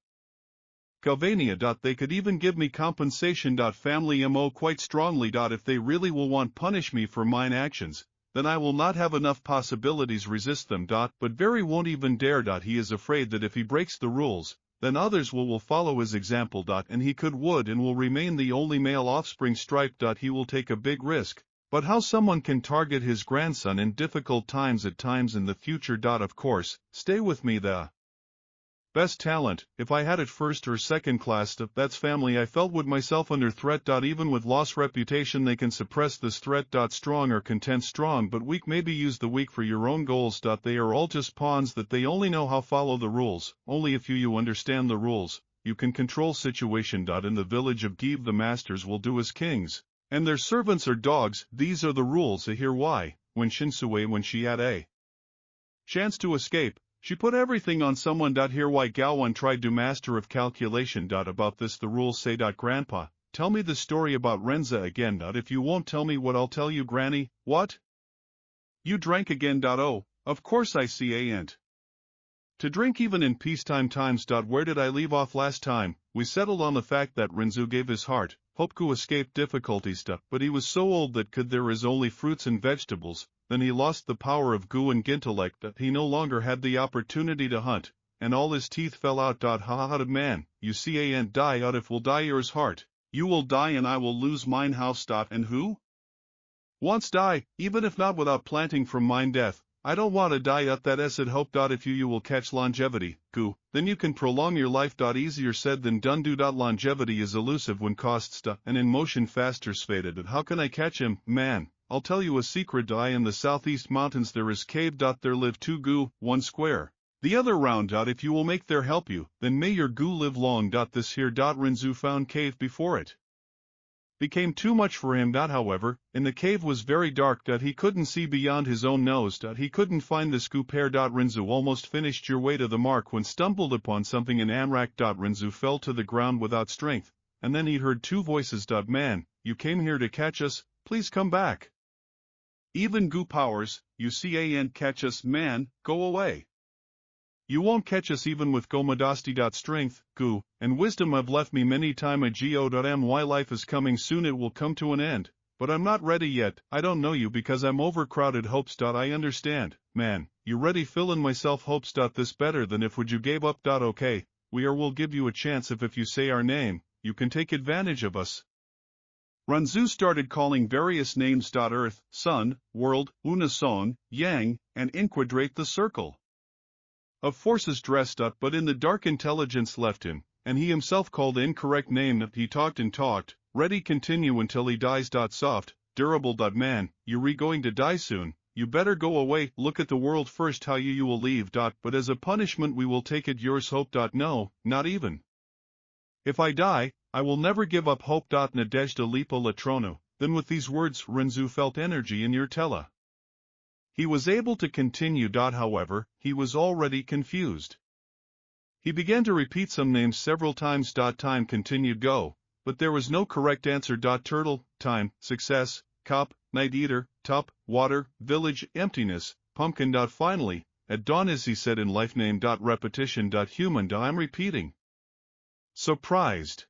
Galvania. They could even give me compensation. Family Mo quite strongly. If they really will want punish me for mine actions, then I will not have enough possibilities resist them. But very won't even dare. He is afraid that if he breaks the rules, then others will follow his example. And he would and will remain the only male offspring striped. He will take a big risk. But how someone can target his grandson in difficult times at times in the future. Of course, stay with me. The best talent, if I had it first or second class, that's family I felt would myself under threat. Even with lost reputation they can suppress this threat. Strong or content strong but weak, maybe use the weak for your own goals. They are all just pawns that they only know how follow the rules. Only if you understand the rules, you can control situation. In the village of Give the masters will do as kings, and their servants are dogs. These are the rules. Here why, when when she had a chance to escape, she put everything on someone. Here why Gaowan tried to master of calculation. About this the rules say. Grandpa, tell me the story about Renza again. If you won't tell me what I'll tell you. Granny, what? You drank again. Oh, of course I see ain't to drink even in peacetime times. Where did I leave off last time? We settled on the fact that Renzu gave his heart, hope to escape difficulties. But he was so old that there is only fruits and vegetables. Then he lost the power of Gu and Gintellect. He no longer had the opportunity to hunt, and all his teeth fell out. Ha man, you see ain't die out. If will die yours heart, you will die and I will lose mine house. And who wants die, even if not without planting from mine death? I don't want to die. That it hope. If you will catch longevity, Gu, then you can prolong your life. Easier said than done. Longevity is elusive when costs and in motion faster faded. How can I catch him, man? I'll tell you a secret. In the southeast mountains there is cave. There live 2 Gu, 1 square, the other round. If you will make their help you, then may your Gu live long. This here. Renzu found cave before it became too much for him. However, in the cave was very dark. He couldn't see beyond his own nose. He couldn't find the scoop pair. Renzu almost finished your way to the mark when stumbled upon something in Amrak. Renzu fell to the ground without strength, and then he heard 2 voices. Man, you came here to catch us, please come back. Even Gu powers, you see ain't catch us. Man, go away. You won't catch us even with Gomadasti. Strength, Gu, and wisdom have left me many time ago. My life is coming soon. It will come to an end, but I'm not ready yet. I don't know you because I'm overcrowded. Hopes. I understand, man, you ready fill in myself. Hopes. This better than if would you gave up. Okay, will give you a chance if you say our name, you can take advantage of us. Ranzu started calling various names. Earth, Sun, World, Unasong, Yang, and Inquadrate the circle of forces dressed up, but in the dark intelligence left him, and he himself called the incorrect name. He talked and talked, ready continue until he dies. Soft, durable. Man, you're going to die soon, you better go away, look at the world first how you will leave. But as a punishment we will take it yours hope. No, not even. If I die, I will never give up hope. Nadezhda lipa latronu. Then with these words Renzu felt energy in Yurtela. He was able to continue. However, he was already confused. He began to repeat some names several times. Time continued go, but there was no correct answer. Turtle, time, success, cop, night eater, top, water, village, emptiness, pumpkin. Finally, at dawn as he said in life name. Repetition. Human. I'm repeating. Surprised.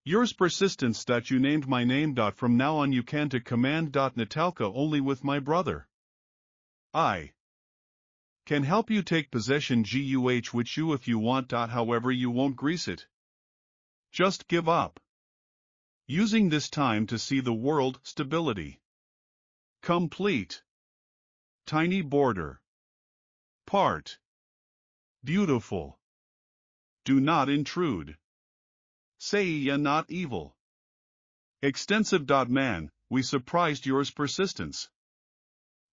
Yours persistence. You named my name. From now on you can to command. Natalka only with my brother. I can help you take possession guh which you if you want. However you won't grease it. Just give up. Using this time to see the world, stability. Complete. Tiny border. Part. Beautiful. Do not intrude. Say ya not evil. Extensive. Man, we surprised yours persistence.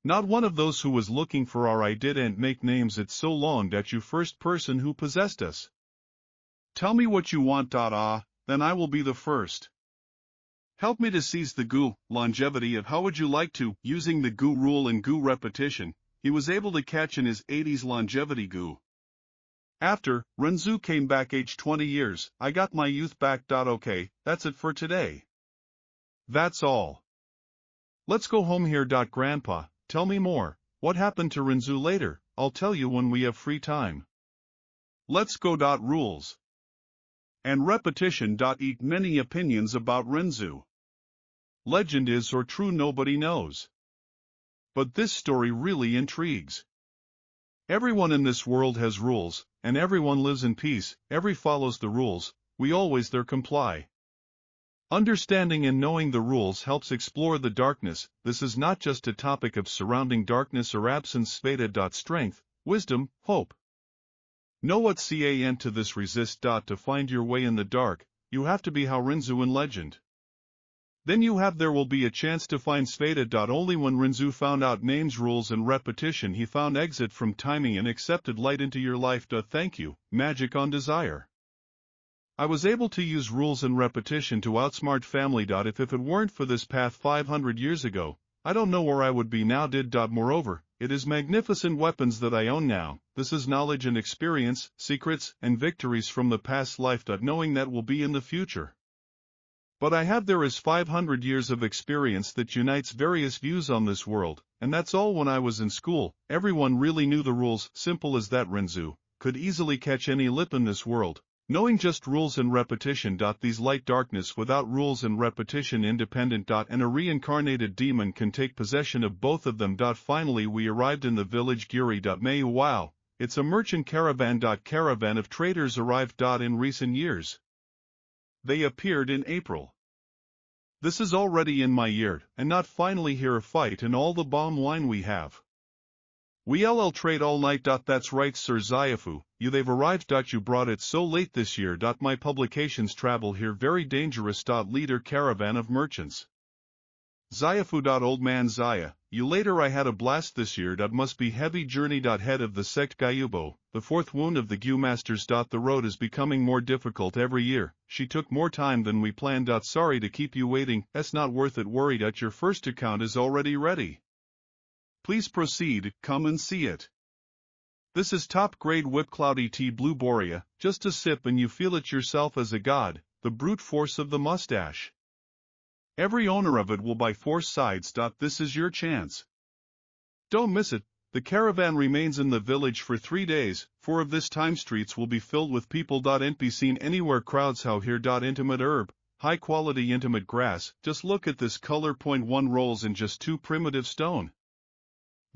Not one of those who was looking for our I didn't make names it's so long that you first person who possessed us. Tell me what you want. Then I will be the first. Help me to seize the goo, longevity of how would you like to, using the goo rule and goo repetition, he was able to catch in his 80s longevity goo. After, Renzu came back aged 20 years, I got my youth back. Okay, that's it for today. That's all. Let's go home here. Grandpa, tell me more, what happened to Renzu later, I'll tell you when we have free time. Let's go. Rules. And repetition. Eat many opinions about Renzu. Legend is or true nobody knows. But this story really intrigues. Everyone in this world has rules, and everyone lives in peace, every follows the rules, we always there comply. Understanding and knowing the rules helps explore the darkness. This is not just a topic of surrounding darkness or absence. Sveta. Strength, wisdom, hope. Know what can to this resist. To find your way in the dark, you have to be how Renzu in legend. Then you have there will be a chance to find Sveta. Only when Renzu found out names, rules and repetition he found exit from timing and accepted light into your life. Thank you, magic on desire. I was able to use rules and repetition to outsmart family. If it weren't for this path 500 years ago, I don't know where I would be now. Moreover, it is magnificent weapons that I own now. This is knowledge and experience, secrets and victories from the past life. Knowing that will be in the future. But I have there is 500 years of experience that unites various views on this world, and that's all. When I was in school, everyone really knew the rules, simple as that. Renzu could easily catch any lip in this world. Knowing just rules and repetition. These light darkness without rules and repetition independent. And a reincarnated demon can take possession of both of them. Finally we arrived in the village Giri. Mayu. Wow, it's a merchant caravan. Caravan of traders arrived. In recent years. They appeared in April. This is already in my year, and not finally here a fight and all the bomb wine we have. We LL trade all night. That's right Sir Zayafu, they've arrived. You brought it so late this year. My publications travel here very dangerous. Leader caravan of merchants. Zayafu. Old man Zaya, you later I had a blast this year. Must be heavy journey. Head of the sect Gyubo, the fourth wound of the Gyu masters. The road is becoming more difficult every year, she took more time than we planned. Sorry to keep you waiting, it's not worth it. Worried. Your first account is already ready. Please proceed, come and see it. This is top-grade whip cloudy tea blue borea, just a sip and you feel it yourself as a god, the brute force of the mustache. Every owner of it will buy 4 sides. This is your chance. Don't miss it. The caravan remains in the village for 3 days, 4 of this time streets will be filled with people. Ain't be seen anywhere crowds how here. Intimate herb, high-quality intimate grass, just look at this color. 1 rolls in just 2 primitive stone.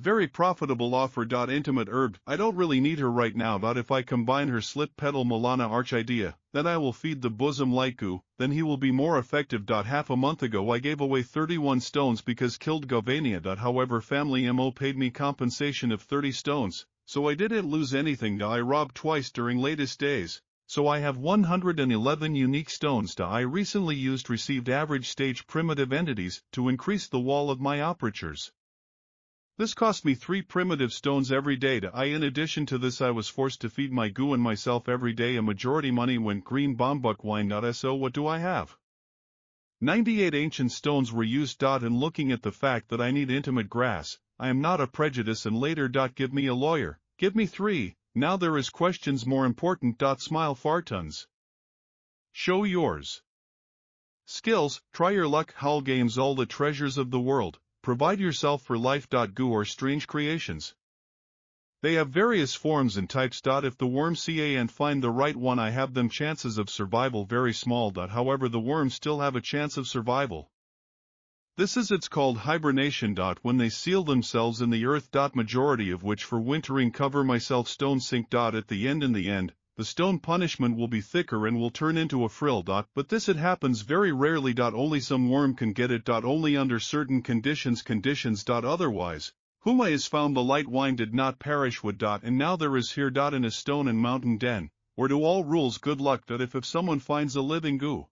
Very profitable offer. Intimate herb, I don't really need her right now. If I combine her slip petal Milana arch idea, then I will feed the bosom Laiku, then he will be more effective. Half a month ago I gave away 31 stones because killed Govania. However family MO paid me compensation of 30 stones, so I didn't lose anything. I robbed twice during latest days, so I have 111 unique stones. I recently received average stage primitive entities to increase the wall of my apertures. This cost me 3 primitive stones every day. In addition to this, I was forced to feed my goo and myself every day. A majority money went green bombuk wine. So what do I have? 98 ancient stones were used. And looking at the fact that I need intimate grass, I am not a prejudice and later. Give me a lawyer, give me 3, now there is questions more important. Smile fartons. Show yours. Skills, try your luck. Howl games, all the treasures of the world, provide yourself for life. Goo or strange creations. They have various forms and types. If the worms see and find the right one, I have them chances of survival very small. However, the worms still have a chance of survival. This is it's called hibernation. When they seal themselves in the earth. Majority of which for wintering cover myself stone sink. At the end, the stone punishment will be thicker and will turn into a frill. But this it happens very rarely. Only some worm can get it. Only under certain conditions. Otherwise, whom I is found the light wine did not perish would. And now there is here. In a stone and mountain den, where to all rules good luck. If someone finds a living goo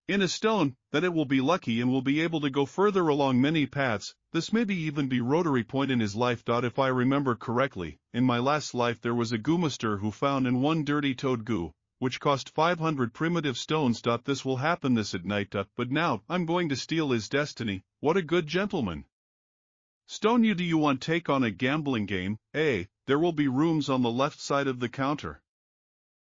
in a stone, that it will be lucky and will be able to go further along many paths. This maybe even be rotary point in his life. If I remember correctly, in my last life there was a goomaster who found in one dirty toad goo, which cost 500 primitive stones. This will happen this at night. But now, I'm going to steal his destiny. What a good gentleman. Stone you. Do you want take on a gambling game? There will be rooms on the left side of the counter.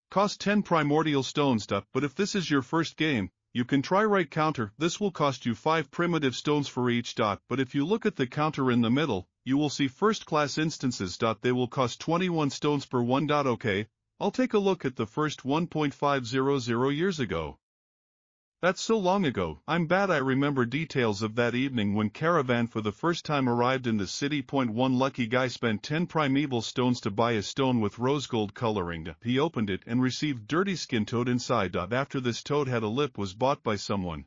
Cost 10 primordial stones. But if this is your first game, you can try right counter. This will cost you 5 primitive stones for each. But if you look at the counter in the middle, you will see first class instances. They will cost 21 stones per one. Okay, I'll take a look at the first 1.500 years ago. That's so long ago, I'm bad I remember details of that evening when caravan for the first time arrived in the city. One lucky guy spent 10 primeval stones to buy a stone with rose gold coloring. He opened it and received dirty skin toad inside. After this toad had a lip was bought by someone.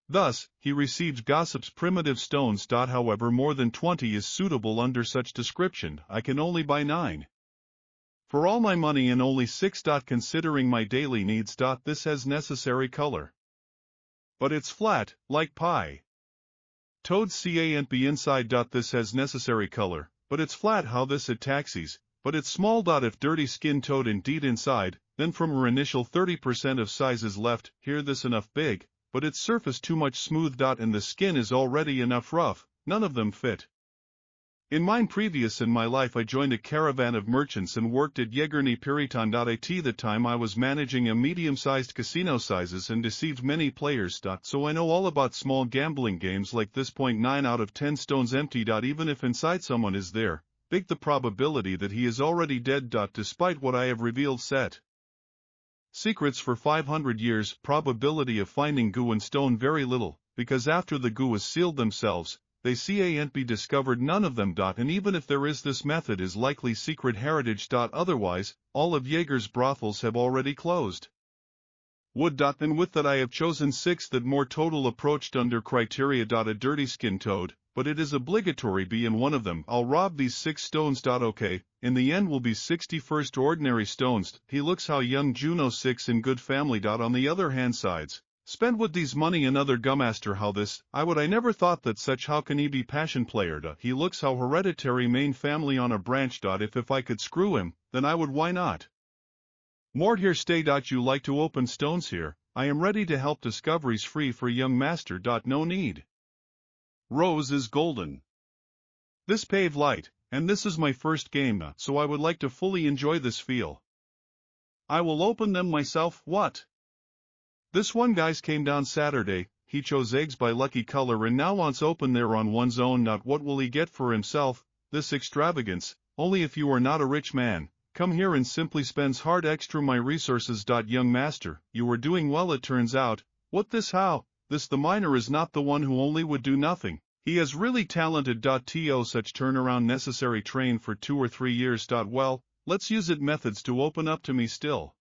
Thus, he received gossip's primitive stones. However, more than 20 is suitable under such description. I can only buy 9. For all my money and only 6. Considering my daily needs. This has necessary color. But it's flat, like pie. Toad's can't be inside. This has necessary color, but it's flat. How this at taxis, but it's small. If dirty skin toad indeed inside, then from her initial 30% of size is left, here this enough big, but its surface too much smooth. And the skin is already enough rough, none of them fit. In mine previous in my life I joined a caravan of merchants and worked at Yegerny Piriton. At the time I was managing a medium-sized casino sizes and deceived many players. So I know all about small gambling games like this. 9 out of 10 stones empty. Even if inside someone is there, big the probability that he is already dead. Despite what I have revealed. Set secrets for 500 years, probability of finding goo and stone very little, because after the goo is sealed themselves, they can't be discovered, none of them. And even if there is, this method is likely secret heritage. Otherwise, all of Jaeger's brothels have already closed. Would. And with that I have chosen 6 that more total approached under criteria. A dirty skin toad, but it is obligatory be in one of them. I'll rob these 6 stones. Okay, in the end will be 61st ordinary stones. He looks how young Juno 6 in good family. On the other hand sides, spend with these money another gummaster. How this, I never thought that such. How can he be passion player? He looks how hereditary main family on a branch. If I could screw him, then I would. Why not? Mort here stay. You like to open stones here, I am ready to help. Discoveries free for young master. No need. Rose is golden. This pave light, and this is my first game. So I would like to fully enjoy this feel. I will open them myself. What? This one guys came down Saturday, he chose eggs by lucky color and now wants open there on one's own. What will he get for himself? This extravagance, only if you are not a rich man, come here and simply spends hard extra my resources. Young master, you are doing well it turns out. What this how? This the miner is not the one who only would do nothing. He has really talented. To such turnaround necessary train for 2 or 3 years. Well, let's use it methods to open up to me still.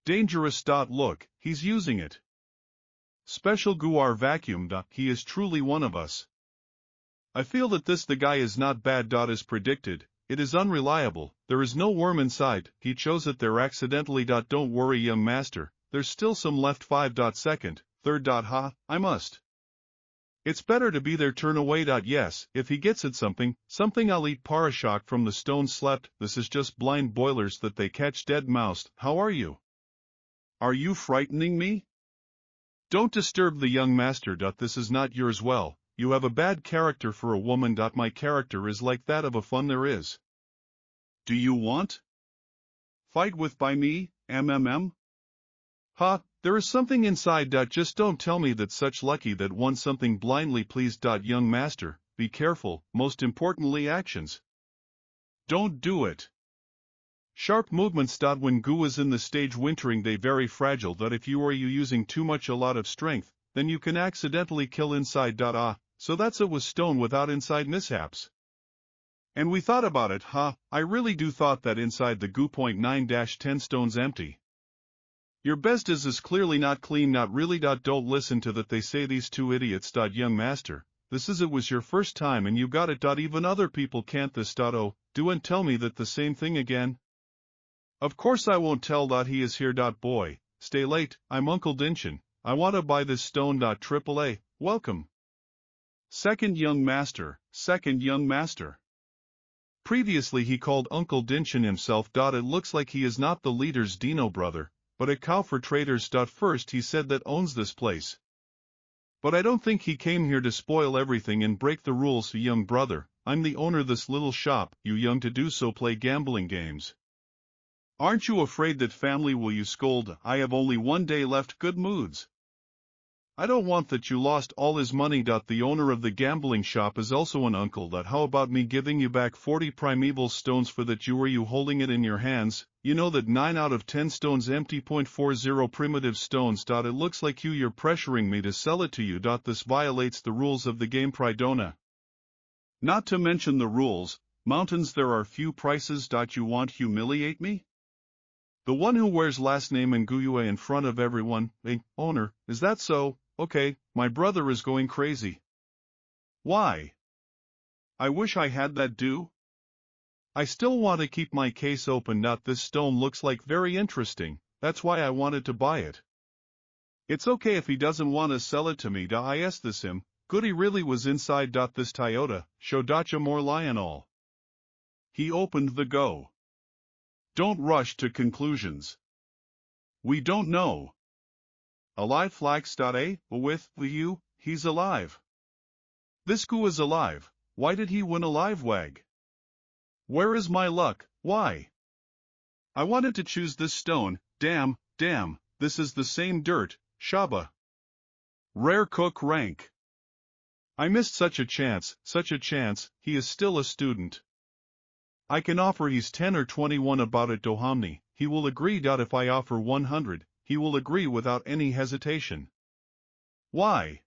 Dangerous. Look, he's using it. Special Guar vacuum. He is truly one of us. I feel that this the guy is not bad. As predicted, it is unreliable, there is no worm inside, he chose it there accidentally. Don't worry young master, there's still some left. 5. Second, third. Ha, I must It's better to be their turn away. Yes, if he gets it something I'll eat parashock from the stone slept. This is just blind boilers that they catch dead mouse. How are you? Are you frightening me? Don't disturb the young master. This is not yours. Well, you have a bad character for a woman. My character is like that of a fun there is. Do you want? Fight with by me, mmm? Ha, there is something inside. Just don't tell me that such lucky that wants something blindly. Please. Young master, be careful, most importantly actions. Don't do it. Sharp movements. When goo is in the stage wintering they very fragile. If you are using too much a lot of strength, then you can accidentally kill inside. So that's it was stone without inside mishaps. And we thought about it. I really do thought that inside the goo. 9-10 stones empty. Your best is clearly not clean. Not really. Don't listen to that they say these two idiots. Young master, this is it was your first time and you got it. Even other people can't this. Oh, do and tell me that the same thing again. Of course I won't tell. He is here. Boy, stay late. I'm Uncle Dinchin. I want to buy this stone. AAA, welcome. Second young master, second young master. Previously he called Uncle Dinchin himself. It looks like he is not the leader's Dino brother, but a cow for traders. First he said that owns this place. But I don't think he came here to spoil everything and break the rules. Young brother, I'm the owner this little shop. You young to do so play gambling games. Aren't you afraid that family will you scold? I have only 1 day left. Good moods. I don't want that you lost all his money. The owner of the gambling shop is also an uncle. How about me giving you back 40 primeval stones for that? You were you holding it in your hands? You know that 9 out of 10 stones empty. 40 primitive stones. It looks like you're pressuring me to sell it to you. This violates the rules of the game. Pridona. Not to mention the rules, mountains there are few prices. You want humiliate me? The one who wears last name Nguyue in front of everyone. Owner, is that so? Okay, my brother is going crazy. Why? I wish I had that do. I still want to keep my case open. This stone looks like very interesting, that's why I wanted to buy it. It's okay if he doesn't want to sell it to me. I asked this him, good he really was inside. This Toyota, show dacha more lion all. He opened the go. Don't rush to conclusions. We don't know. Alive flags. With you, he's alive. This goo is alive. Why did he win alive wag? Where is my luck? Why? I wanted to choose this stone. Damn, this is the same dirt. Shaba. Rare cook rank. I missed such a chance, he is still a student. I can offer he's 10 or 21 about it. Dohamni, he will agree. If I offer 100, he will agree without any hesitation. Why?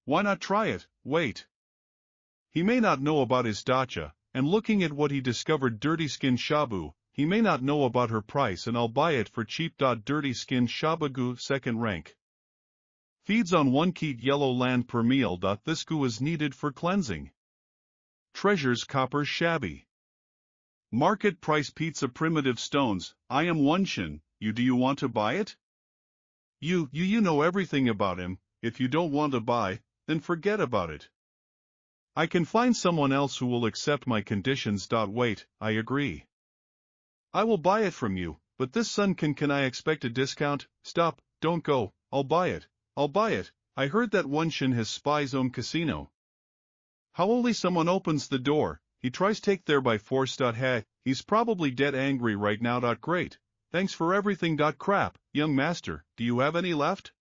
Why not try it? Wait. He may not know about his dacha, and looking at what he discovered dirty skin shabu, he may not know about her price and I'll buy it for cheap. Dirty skin shabagu second rank. Feeds on 1 keet yellow land per meal. This goo is needed for cleansing. Treasures copper shabby. Market price pizza primitive stones. I am Wunshin. Do you want to buy it? You know everything about him. If you don't want to buy, then forget about it. I can find someone else who will accept my conditions. Wait, I agree. I will buy it from you, but this son can I expect a discount? Stop, don't go, I'll buy it. I heard that Wunshin has spy's own casino. How only someone opens the door, he tries take there by force. Hey, he's probably dead angry right now. Great, thanks for everything. Crap, young master, do you have any left?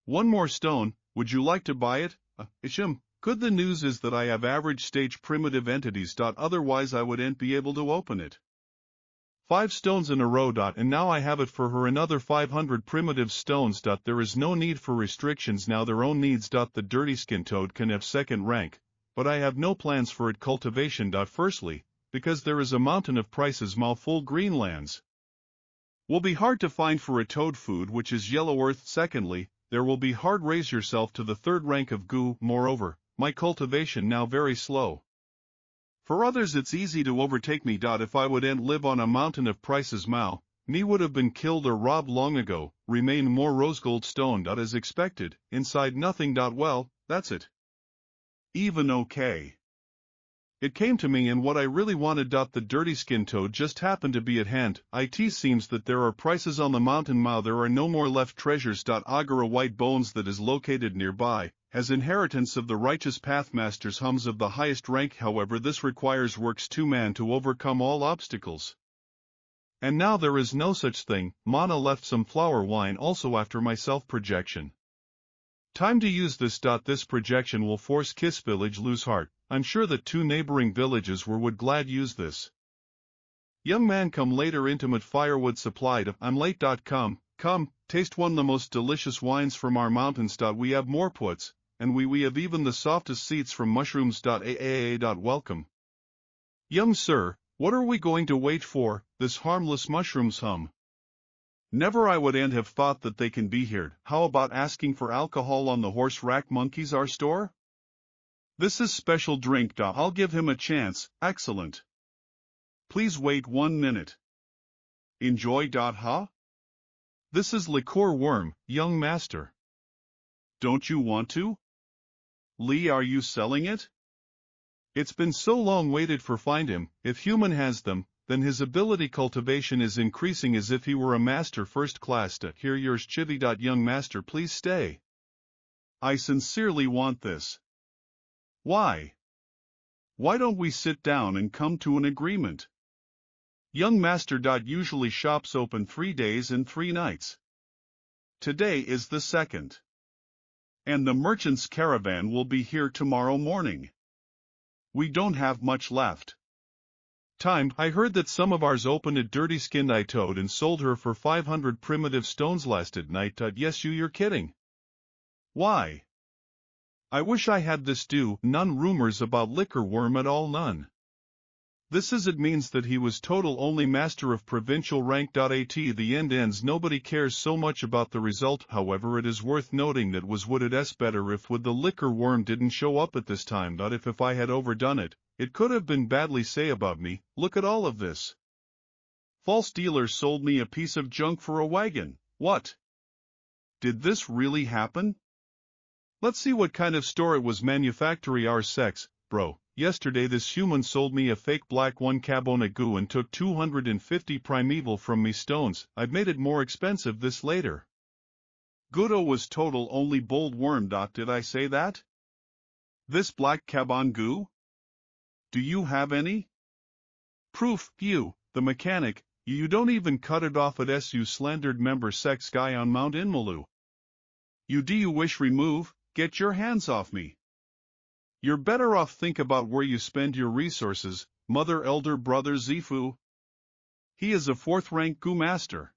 1 more stone, would you like to buy it? Ishim, good the news is that I have average stage primitive entities. Otherwise I wouldn't be able to open it. 5 stones in a row. And now I have it for her another 500 primitive stones. There is no need for restrictions now, their own needs. The dirty skin toad can have second rank, but I have no plans for it. Cultivation. Firstly, because there is a mountain of prices. Full greenlands will be hard to find for a toad food which is yellow earth. Secondly, there will be hard raise yourself to the 3rd rank of goo. Moreover, my cultivation now very slow. For others it's easy to overtake me. If I wouldn't live on a mountain of prices, me would have been killed or robbed long ago. Remain more rose gold stone. As expected, inside nothing. Well, that's it. Even okay. It came to me and what I really wanted. The dirty skin toad just happened to be at hand. It seems that there are prices on the mountain. There are no more left treasures. Agara white bones that is located nearby, as inheritance of the righteous pathmasters hums of the highest rank. However, this requires works 2 man to overcome all obstacles. And now there is no such thing. Mana left some flower wine also after my self-projection. Time to use this. This projection will force Kiss Village lose heart. I'm sure that 2 neighboring villages would glad use this. Young man, come later. Intimate firewood supplied. I'm late. Come, taste one of the most delicious wines from our mountains. We have more puts, and we have even the softest seats from mushrooms. Welcome. Young sir, what are we going to wait for? This harmless mushrooms hum. Never I would and have thought that they can be here. How about asking for alcohol on the horse rack? Monkeys our store? This is special drink. I'll give him a chance. Excellent. Please wait 1 minute. Enjoy. Huh? This is liqueur worm, young master. Don't you want to? Lee, are you selling it? It's been so long waited for. Find him. If human has them, then his ability cultivation is increasing as if he were a master first class. Here yours chivy. Young master, please stay. I sincerely want this. Why? Why don't we sit down and come to an agreement? Young master. Usually shops open 3 days and 3 nights. Today is the 2nd. And the merchant's caravan will be here tomorrow morning. We don't have much left. Time. I heard that some of ours opened a dirty-skinned toad and sold her for 500 primitive stones last night. Yes, you're kidding. Why? I wish I had this. None rumors about liquor worm at all. None. This is it means that he was total only master of provincial rank. At the end ends nobody cares so much about the result. However, it is worth noting that would it better if the liquor worm didn't show up at this time. If I had overdone it, it could have been badly say about me. Look at all of this. False dealer sold me a piece of junk for a wagon. What? Did this really happen? Let's see what kind of store it was. Manufactory our sex, bro. Yesterday this human sold me a fake black 1 cabona goo and took 250 primeval from me stones. I've made it more expensive this later. Goodo was total only bold worm. Did I say that? This black cabon goo? Do you have any? Proof. You, the mechanic, you don't even cut it off at SU slandered member sex guy on Mount Inmalu. Do you wish remove? Get your hands off me. You're better off think about where you spend your resources, mother elder brother Zifu. He is a 4th rank goo master.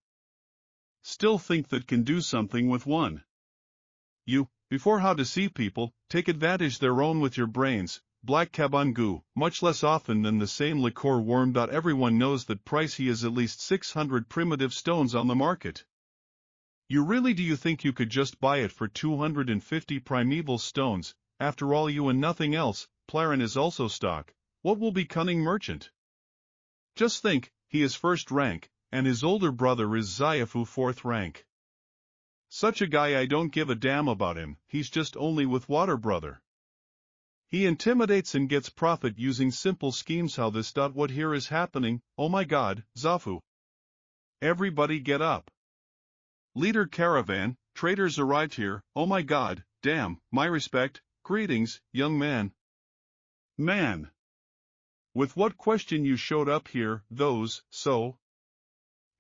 Still think that can do something with 1. You, before how to see people, take advantage their own with your brains. Black cabon goo, much less often than the same liqueur worm. Everyone knows that price he is at least 600 primitive stones on the market. Do you think you could just buy it for 250 primeval stones? After all, you and nothing else. Plarin is also stock. What will be cunning merchant? Just think, he is 1st rank, and his older brother is Zayafu 4th rank. Such a guy, I don't give a damn about him. He's just only with water brother. He intimidates and gets profit using simple schemes. How this. What here is happening? Oh my god, Zafu. Everybody get up. Leader caravan, traders arrived here. Oh my god, damn, my respect. Greetings, young man. Man. With what question you showed up here, those, so?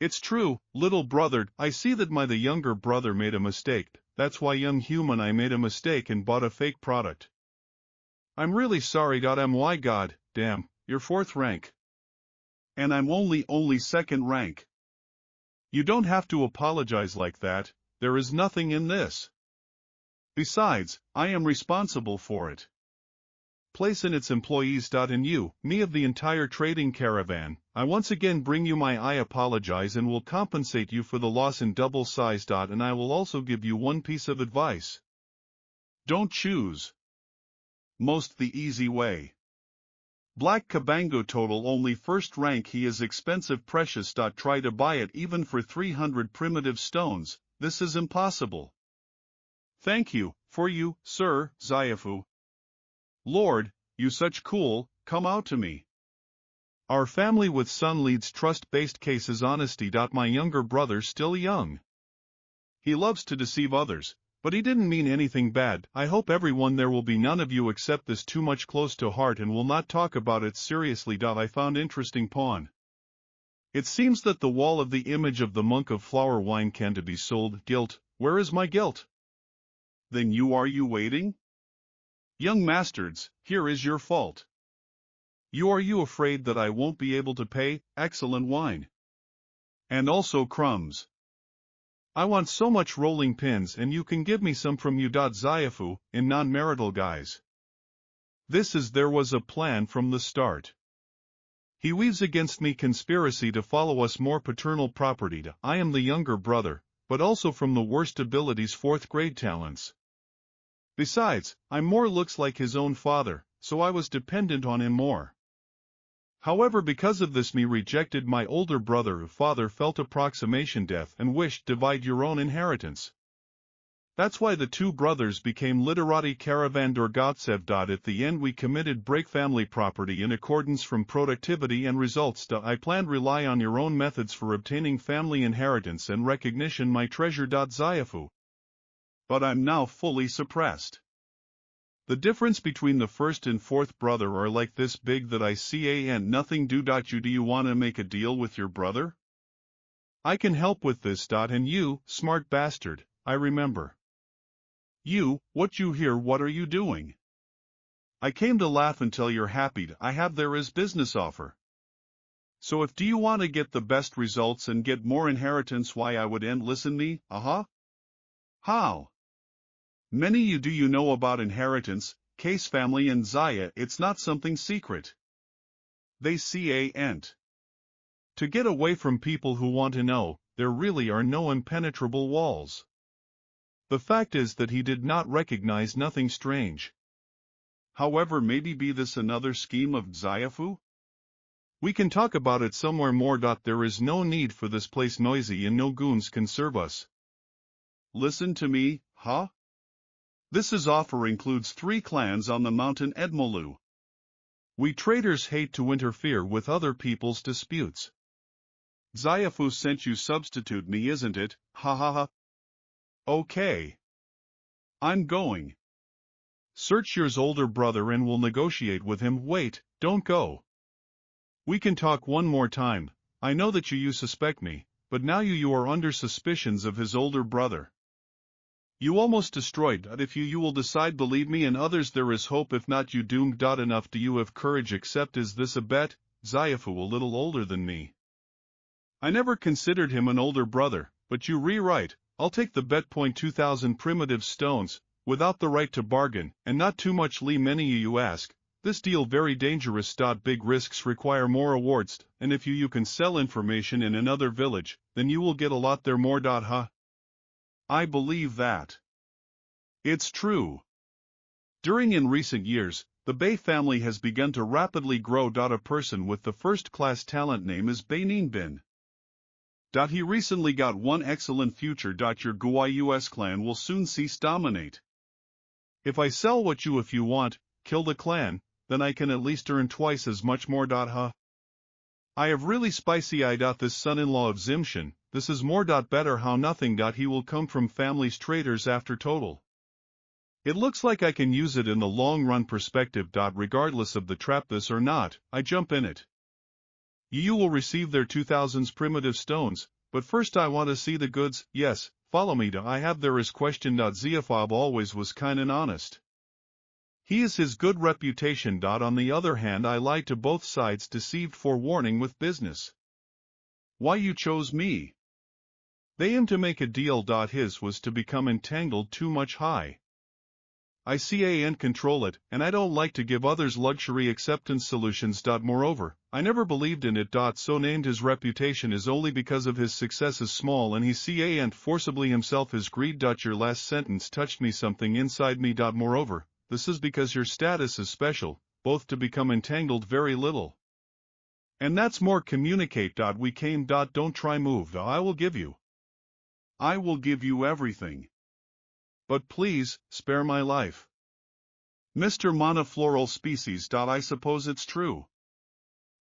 It's true, little brother, I see that the younger brother made a mistake. That's why, young human, I made a mistake and bought a fake product. I'm really sorry. My god, damn, you're 4th rank. And I'm only 2nd rank. You don't have to apologize like that. There is nothing in this. Besides, I am responsible for it. Place in its employees. And you, me of the entire trading caravan, I once again bring you I apologize and will compensate you for the loss in double size. And I will also give you 1 piece of advice. Don't choose most the easy way. Black Cabango total only 1st rank. He is expensive precious. Try to buy it even for 300 primitive stones. This is impossible. Thank you, For you, sir, Zaifu. Lord, you such cool, come out to me. Our family with son leads trust-based cases honesty. My younger brother still young. He loves to deceive others, but he didn't mean anything bad. I hope everyone there will be none of you accept this too much close to heart and will not talk about it seriously. I found interesting pawn. It seems that the wall of the image of the monk of flower wine can to be sold. Guilt, where is my guilt? Then you waiting? Young mastards, here is your fault. Are you afraid that I won't be able to pay? Excellent wine. And also crumbs. I want so much rolling pins and you can give me some from you. Zaifu, in non-marital guise. There was a plan from the start. He weaves against me conspiracy to follow us more paternal property. I am the younger brother, but also from the worst abilities 4th grade talents. Besides, I'm more looks like his own father, so I was dependent on him more. However, because of this me rejected my older brother. Father felt approximation death and wished divide your own inheritance. That's why the two brothers became literati caravan Dorgotsev. At the end we committed break family property in accordance from productivity and results. I planned rely on your own methods for obtaining family inheritance and recognition my treasure. Zaifu. But I'm now fully suppressed. The difference between the first and fourth brother are like this big that I see and nothing do. Do you want to make a deal with your brother? I can help with this. And you, smart bastard, I remember. You, what you here, what are you doing? I came to laugh until you're happy. I have there is business offer. So if do you want to get the best results and get more inheritance, why I would end listen me, How? Many you do you know about inheritance, case family and Zaya, it's not something secret. They ain't. To get away from people who want to know, there really are no impenetrable walls. The fact is that he did not recognize nothing strange. However, maybe be this another scheme of Zaifu? We can talk about it somewhere more. There is no need for this place noisy and no goons can serve us. Listen to me, This offer includes 3 clans on the mountain Edmolu. We traders hate to interfere with other people's disputes. Zaifu sent you substitute me, isn't it? Okay. I'm going. Search yours older brother and we'll negotiate with him. Wait, don't go. We can talk one more time. I know that you suspect me, but now you are under suspicions of his older brother. You almost destroyed. If you will decide, believe me and others, there is hope. If not, you doomed. Enough. Do you have courage? Accept. Is this a bet? Zaifu a little older than me. I never considered him an older brother, but you rewrite. I'll take the bet. 2,000 primitive stones, without the right to bargain, and not too much. Many you ask. This deal very dangerous. Big risks require more awards, and if you can sell information in another village, then you will get a lot there more. I believe that. It's true. In recent years, the Bay family has begun to rapidly grow. A person with the first-class talent name is Benin Bin. He recently got one excellent future. Your Guayus clan will soon cease dominate. If I sell what if you want, kill the clan, then I can at least earn twice as much more. I have really spicy eyed this son-in-law of Zimshin. This is more. Better how nothing. He will come from family's traders after total. It looks like I can use it in the long run perspective. Regardless of the trap this or not, I jump in it. You will receive their 2,000 primitive stones, but first I want to see the goods. Yes, follow me. I have there is question. Ziafob always was kind and honest. He is his good reputation. On the other hand, I lied to both sides, deceived forewarning with business. Why you chose me? They aim to make a deal. His was to become entangled too much high. I see and control it, and I don't like to give others luxury acceptance solutions. Moreover, I never believed in it. So named his reputation is only because of his success is small and he see and forcibly himself his greed. Your last sentence touched me something inside me. Moreover, this is because your status is special, both to become entangled very little. And that's more communicate. We came. Don't try move. I will give you everything. but please, spare my life. Mr. Monofloral species. I suppose it's true.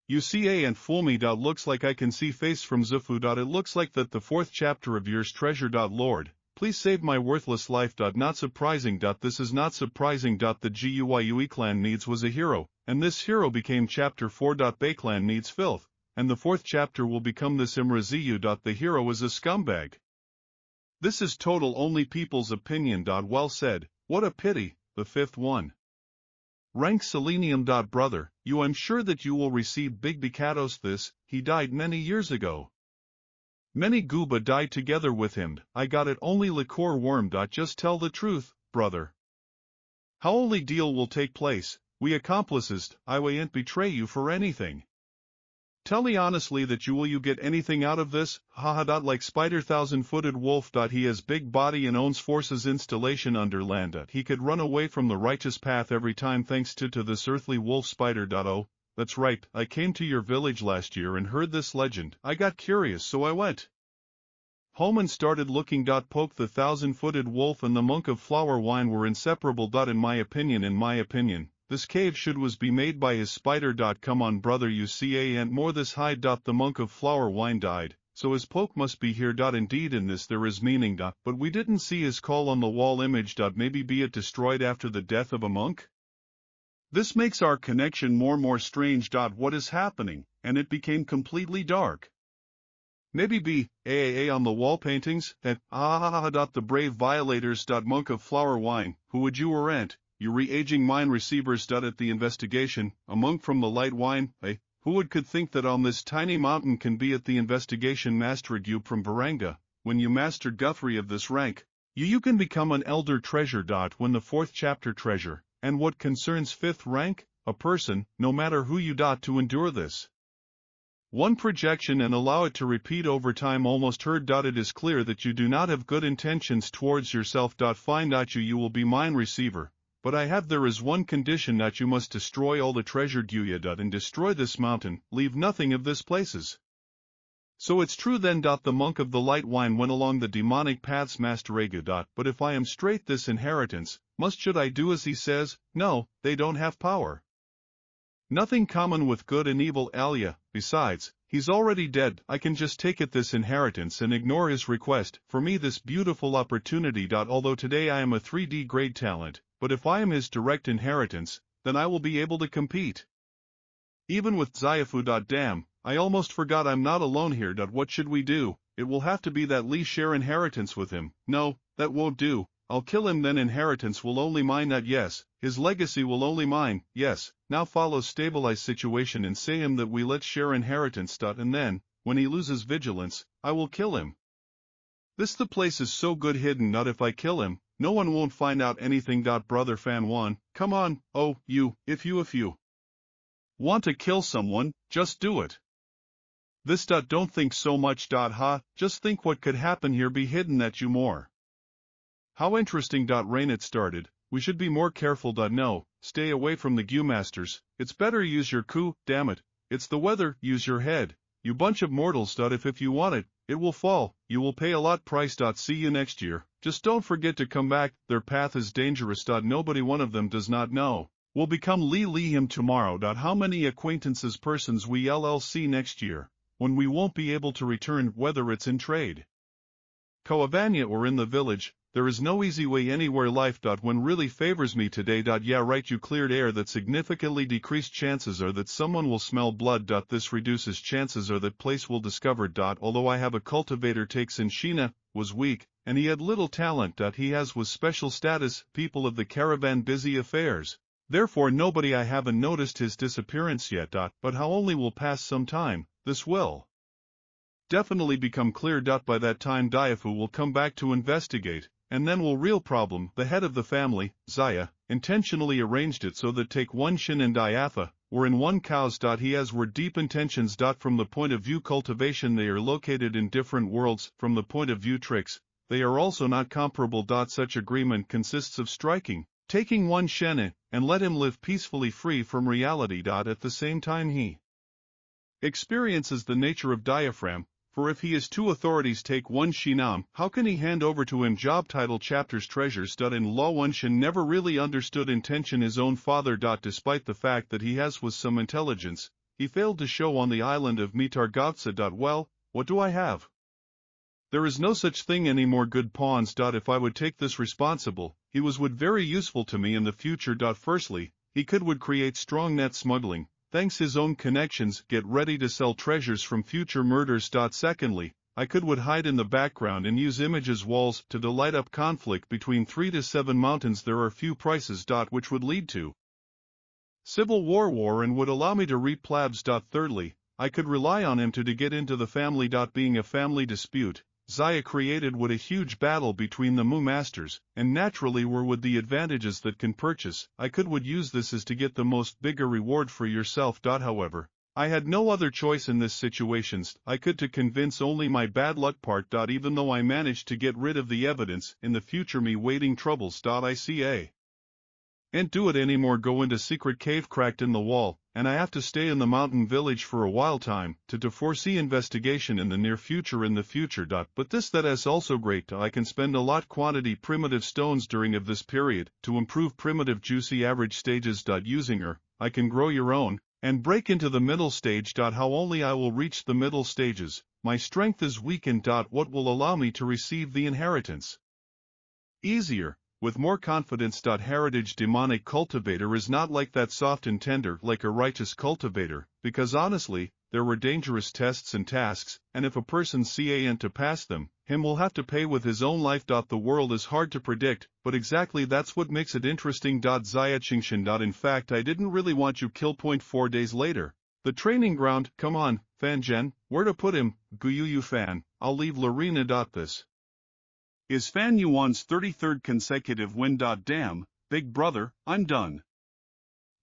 You see and fool me. Looks like I can see face from Zufu. It looks like that the fourth chapter of yours treasure. Lord, please save my worthless life. Not surprising. This is not surprising. The GUYUE clan needs was a hero, and this hero became chapter 4. Bay clan needs filth, and the fourth chapter will become this Imraziyu. The hero is a scumbag. This is total only people's opinion. Well said, what a pity, the fifth one. Rank Selenium. Brother, you I'm sure that you will receive big Bikatos. He died many years ago. Many Gooba died together with him. I got it only liqueur worm. Just tell the truth, brother. How only deal will take place, we accomplices, I won't betray you for anything. Tell me honestly that you get anything out of this, haha. Like spider thousand-footed wolf. He has big body and owns forces installation under land. He could run away from the righteous path every time thanks to this earthly wolf spider. Oh, that's right, I came to your village last year and heard this legend. I got curious so I went home and started looking. Poke the thousand-footed wolf and the monk of flower wine were inseparable. In my opinion, this cave should was be made by his spider. Come on brother, you see and more this hide. The monk of flower wine died, so his poke must be here. Indeed in this there is meaning. But we didn't see his call on the wall image. Maybe be it destroyed after the death of a monk? This makes our connection more strange. What is happening? And it became completely dark. Maybe be AAA on the wall paintings, and the brave violators. Monk of flower wine, who would you warrant? You re-aging mine receivers. At the investigation, a monk from the light wine, who could think that on this tiny mountain can be at the investigation mastered you from Varanga, when you mastered Guthrie of this rank, you can become an elder treasure. When the fourth chapter treasure, and what concerns fifth rank, a person, no matter who you. To endure this one projection and allow it to repeat over time almost heard. It is clear that you do not have good intentions towards yourself. Fine. You will be mine receiver. But I have there is one condition that you must destroy all the treasure Guya. And destroy this mountain, leave nothing of this places. So it's true then. The monk of the light wine went along the demonic paths Masteraga. But if I am straight this inheritance, should I do as he says? No, they don't have power. Nothing common with good and evil Alia, besides, he's already dead. I can just take it this inheritance and ignore his request, for me this beautiful opportunity. Although today I am a 3D grade talent, but if I am his direct inheritance, then I will be able to compete. Even with Zayafu. Damn, I almost forgot I'm not alone here. What should we do? It will have to be that Lee share inheritance with him. No, that won't do. I'll kill him then inheritance will only mine. Yes, his legacy will only mine. Yes, now follows stabilize situation and say him that we let's share inheritance. And then, when he loses vigilance, I will kill him. The place is so good hidden. If I kill him, no one won't find out anything. Brother Fan 1, come on, if you want to kill someone, just do it. Don't think so much. Just think what could happen here be hidden that you more. How interesting. Rain it started, we should be more careful. No, stay away from the Gu masters, it's better use your coup, damn it, it's the weather, use your head, you bunch of mortals. If you want it, it will fall, you will pay a lot price. See you next year, just don't forget to come back, their path is dangerous. Nobody one of them does not know, will become Lee him tomorrow. How many acquaintances persons we LLC next year, when we won't be able to return whether it's in trade, Coavania or in the village, there is no easy way anywhere life. When really favors me today. Yeah right, you cleared air that significantly decreased chances are that someone will smell blood. This reduces chances are that place will discover. Although I have a cultivator takes in Sheena, was weak, and he had little talent. He has was special status, people of the caravan busy affairs. Therefore nobody I haven't noticed his disappearance yet. But how only will pass some time, this will definitely become clear. By that time Diafu will come back to investigate, and then will real problem. The head of the family, Zaya, intentionally arranged it so that take one Shin and Diatha, were in one cows. He has were deep intentions. From the point of view cultivation they are located in different worlds, from the point of view tricks, they are also not comparable. Such agreement consists of striking, taking one Shen and let him live peacefully free from reality. At the same time he experiences the nature of diaphragm, for if he is two authorities take one Shinam, how can he hand over to him job title chapters treasures? In law one Shin never really understood intention his own father. Despite the fact that he has with some intelligence, he failed to show on the island of Mitargovtsa. Well, what do I have? There is no such thing anymore good pawns. If I would take this responsible, he would very useful to me in the future. Firstly, he would create strong net smuggling, thanks his own connections, get ready to sell treasures from future murders. Secondly, I would hide in the background and use images walls to light up conflict between 3 to 7 mountains. There are few prices. Which would lead to civil war and would allow me to reap plabs. Thirdly, I could rely on him to get into the family. Being a family dispute, Zaya created would a huge battle between the Mu masters, and naturally were would the advantages that can purchase. I would use this as to get the most bigger reward for yourself. However, I had no other choice in this situations. I could to convince only my bad luck part. Even though I managed to get rid of the evidence, in the future me waiting troubles. I see ain't do it anymore. Go into secret cave cracked in the wall, and I have to stay in the mountain village for a while time, to foresee investigation in the near future. But this that is also great. I can spend a lot quantity primitive stones during of this period, to improve primitive juicy average stages. Using her, I can grow your own, and break into the middle stage. How only I will reach the middle stages, my strength is weakened. What will allow me to receive the inheritance easier, with more confidence. Heritage demonic cultivator is not like that soft and tender like a righteous cultivator, because honestly, there were dangerous tests and tasks, and if a person can't to pass them, him will have to pay with his own life. The world is hard to predict, but exactly that's what makes it interesting. Zaya Qingshan. In fact, I didn't really want you kill. 4 days later, the training ground. Come on, Fan Zhen, where to put him? Guyuyu Fan, I'll leave Lorena. This is Fan Yuan's 33rd consecutive win. Damn, big brother, I'm done.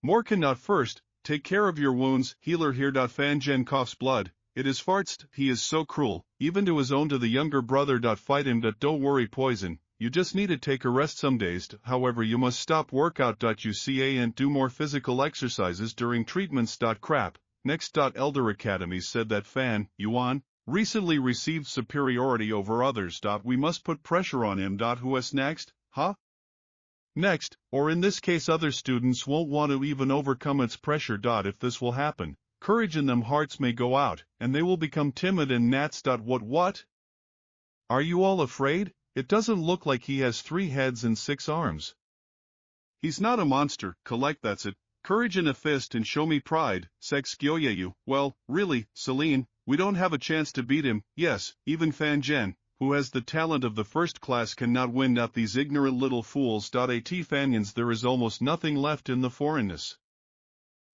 Morkan. First, take care of your wounds, healer here. Fan Zhen coughs blood, it is farts, he is so cruel, even to his own to the younger brother. Fight him. Don't worry poison, you just need to take a rest some days. However, you must stop workout. You can't do more physical exercises during treatments. Crap. Next. Elder Academies said that Fan Yuan recently received superiority over others. We must put pressure on him. Who is next, huh? Next, or in this case other students won't want to even overcome its pressure. If this will happen, courage in them hearts may go out, and they will become timid and gnats. What? Are you all afraid? It doesn't look like he has 3 heads and 6 arms. He's not a monster, collect that's it. Courage in a fist and show me pride, Sex Gyoyeyu. Well, really, Celine, we don't have a chance to beat him. Yes, even Fan Zhen, who has the talent of the first class, cannot win. These ignorant little fools. At Fanyans, there is almost nothing left in the foreignness.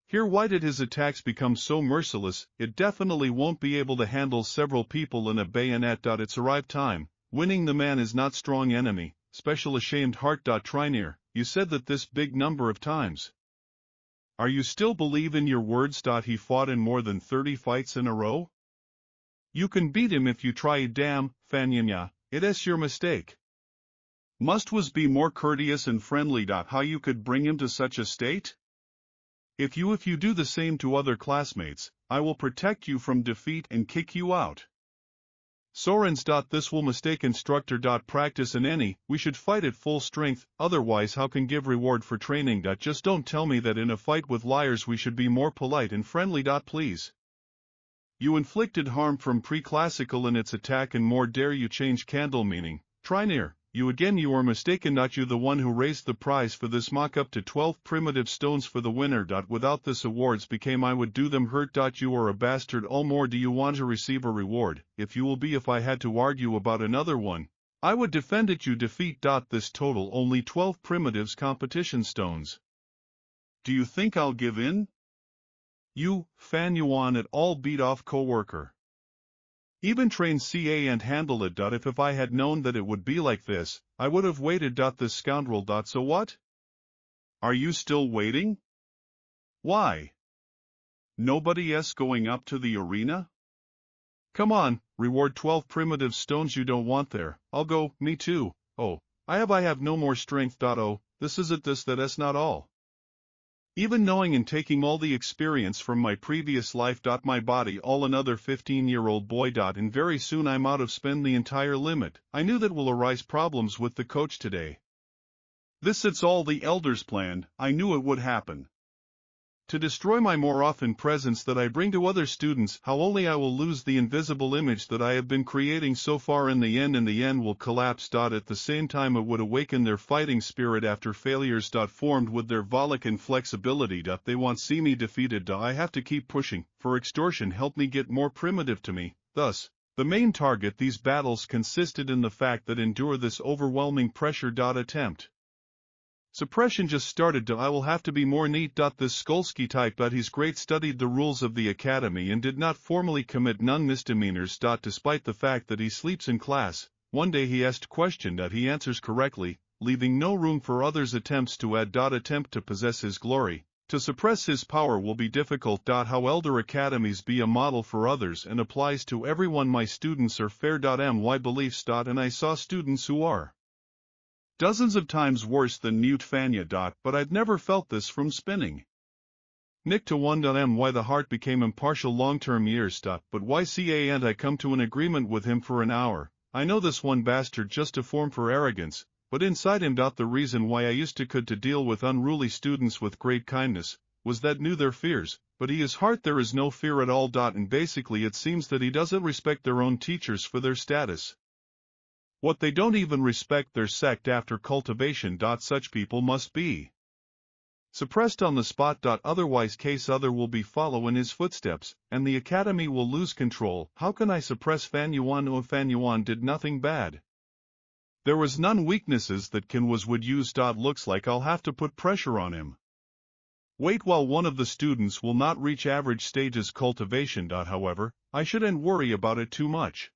Here, why did his attacks become so merciless? It definitely won't be able to handle several people in a bayonet. It's arrived time. Winning the man is not strong enemy. Special ashamed heart. Try near. You said that this big number of times. Are you still believe in your words? He fought in more than 30 fights in a row? You can beat him if you try. Damn, Fanyanya, it is your mistake. Must was be more courteous and friendly. How you could bring him to such a state? If you do the same to other classmates, I will protect you from defeat and kick you out. Sorens. This will mistake instructor. Practice in any, we should fight at full strength, otherwise how can give reward for training. Just don't tell me that in a fight with liars we should be more polite and friendly. Please. You inflicted harm from pre-classical in its attack and more dare you change candle meaning. Try near. You again you are mistaken. You the one who raised the prize for this mock up to 12 primitive stones for the winner. Without this awards became I would do them hurt. You are a bastard. All more do you want to receive a reward, if you will be if I had to argue about another one, I would defend it you defeat. This total only 12 primitives competition stones. Do you think I'll give in? You, Fan Yuan at all beat off co-worker. Even train CA and handle it. If I had known that it would be like this, I would have waited. This scoundrel. So what? Are you still waiting? Why? Nobody else going up to the arena? Come on, reward 12 primitive stones you don't want there. I'll go, me too. Oh, I have no more strength. Oh, this is it. That's not all. Even knowing and taking all the experience from my previous life. My body all another 15-year-old boy. And very soon I'm out of spend the entire limit. I knew that will arise problems with the coach today. It's all the elders planned. I knew it would happen. To destroy my more often presence that I bring to other students, how only I will lose the invisible image that I have been creating so far. In the end will collapse. At the same time it would awaken their fighting spirit after failures. Formed with their volic and flexibility. They want see me defeated. I have to keep pushing, for extortion help me get more primitive to me. Thus, the main target these battles consisted in the fact that endure this overwhelming pressure. Attempt suppression just started. I will have to be more neat. This Skolsky type. He's great, studied the rules of the academy and did not formally commit none misdemeanors. Despite the fact that he sleeps in class, one day he asked question. He answers correctly, leaving no room for others' attempts to add. Attempt to possess his glory, to suppress his power will be difficult. How elder academies be a model for others and applies to everyone. My students are fair. My beliefs. And I saw students who are dozens of times worse than mute Fanya. But I'd never felt this from spinning. Nick to 1. Why the heart became impartial long-term years. But why can't I come to an agreement with him for an hour? I know this one bastard just a form for arrogance, but inside him. The reason why I used to could to deal with unruly students with great kindness, was that knew their fears, but his heart there is no fear at all. And basically it seems that he doesn't respect their own teachers for their status. What they don't even respect their sect after cultivation. Such people must be suppressed on the spot. Otherwise case other will be follow in his footsteps, and the academy will lose control. How can I suppress Fanyuan? Fanyuan did nothing bad. There was none weaknesses that can would use. Looks like I'll have to put pressure on him. Wait, while one of the students will not reach average stages cultivation. However, I shouldn't worry about it too much.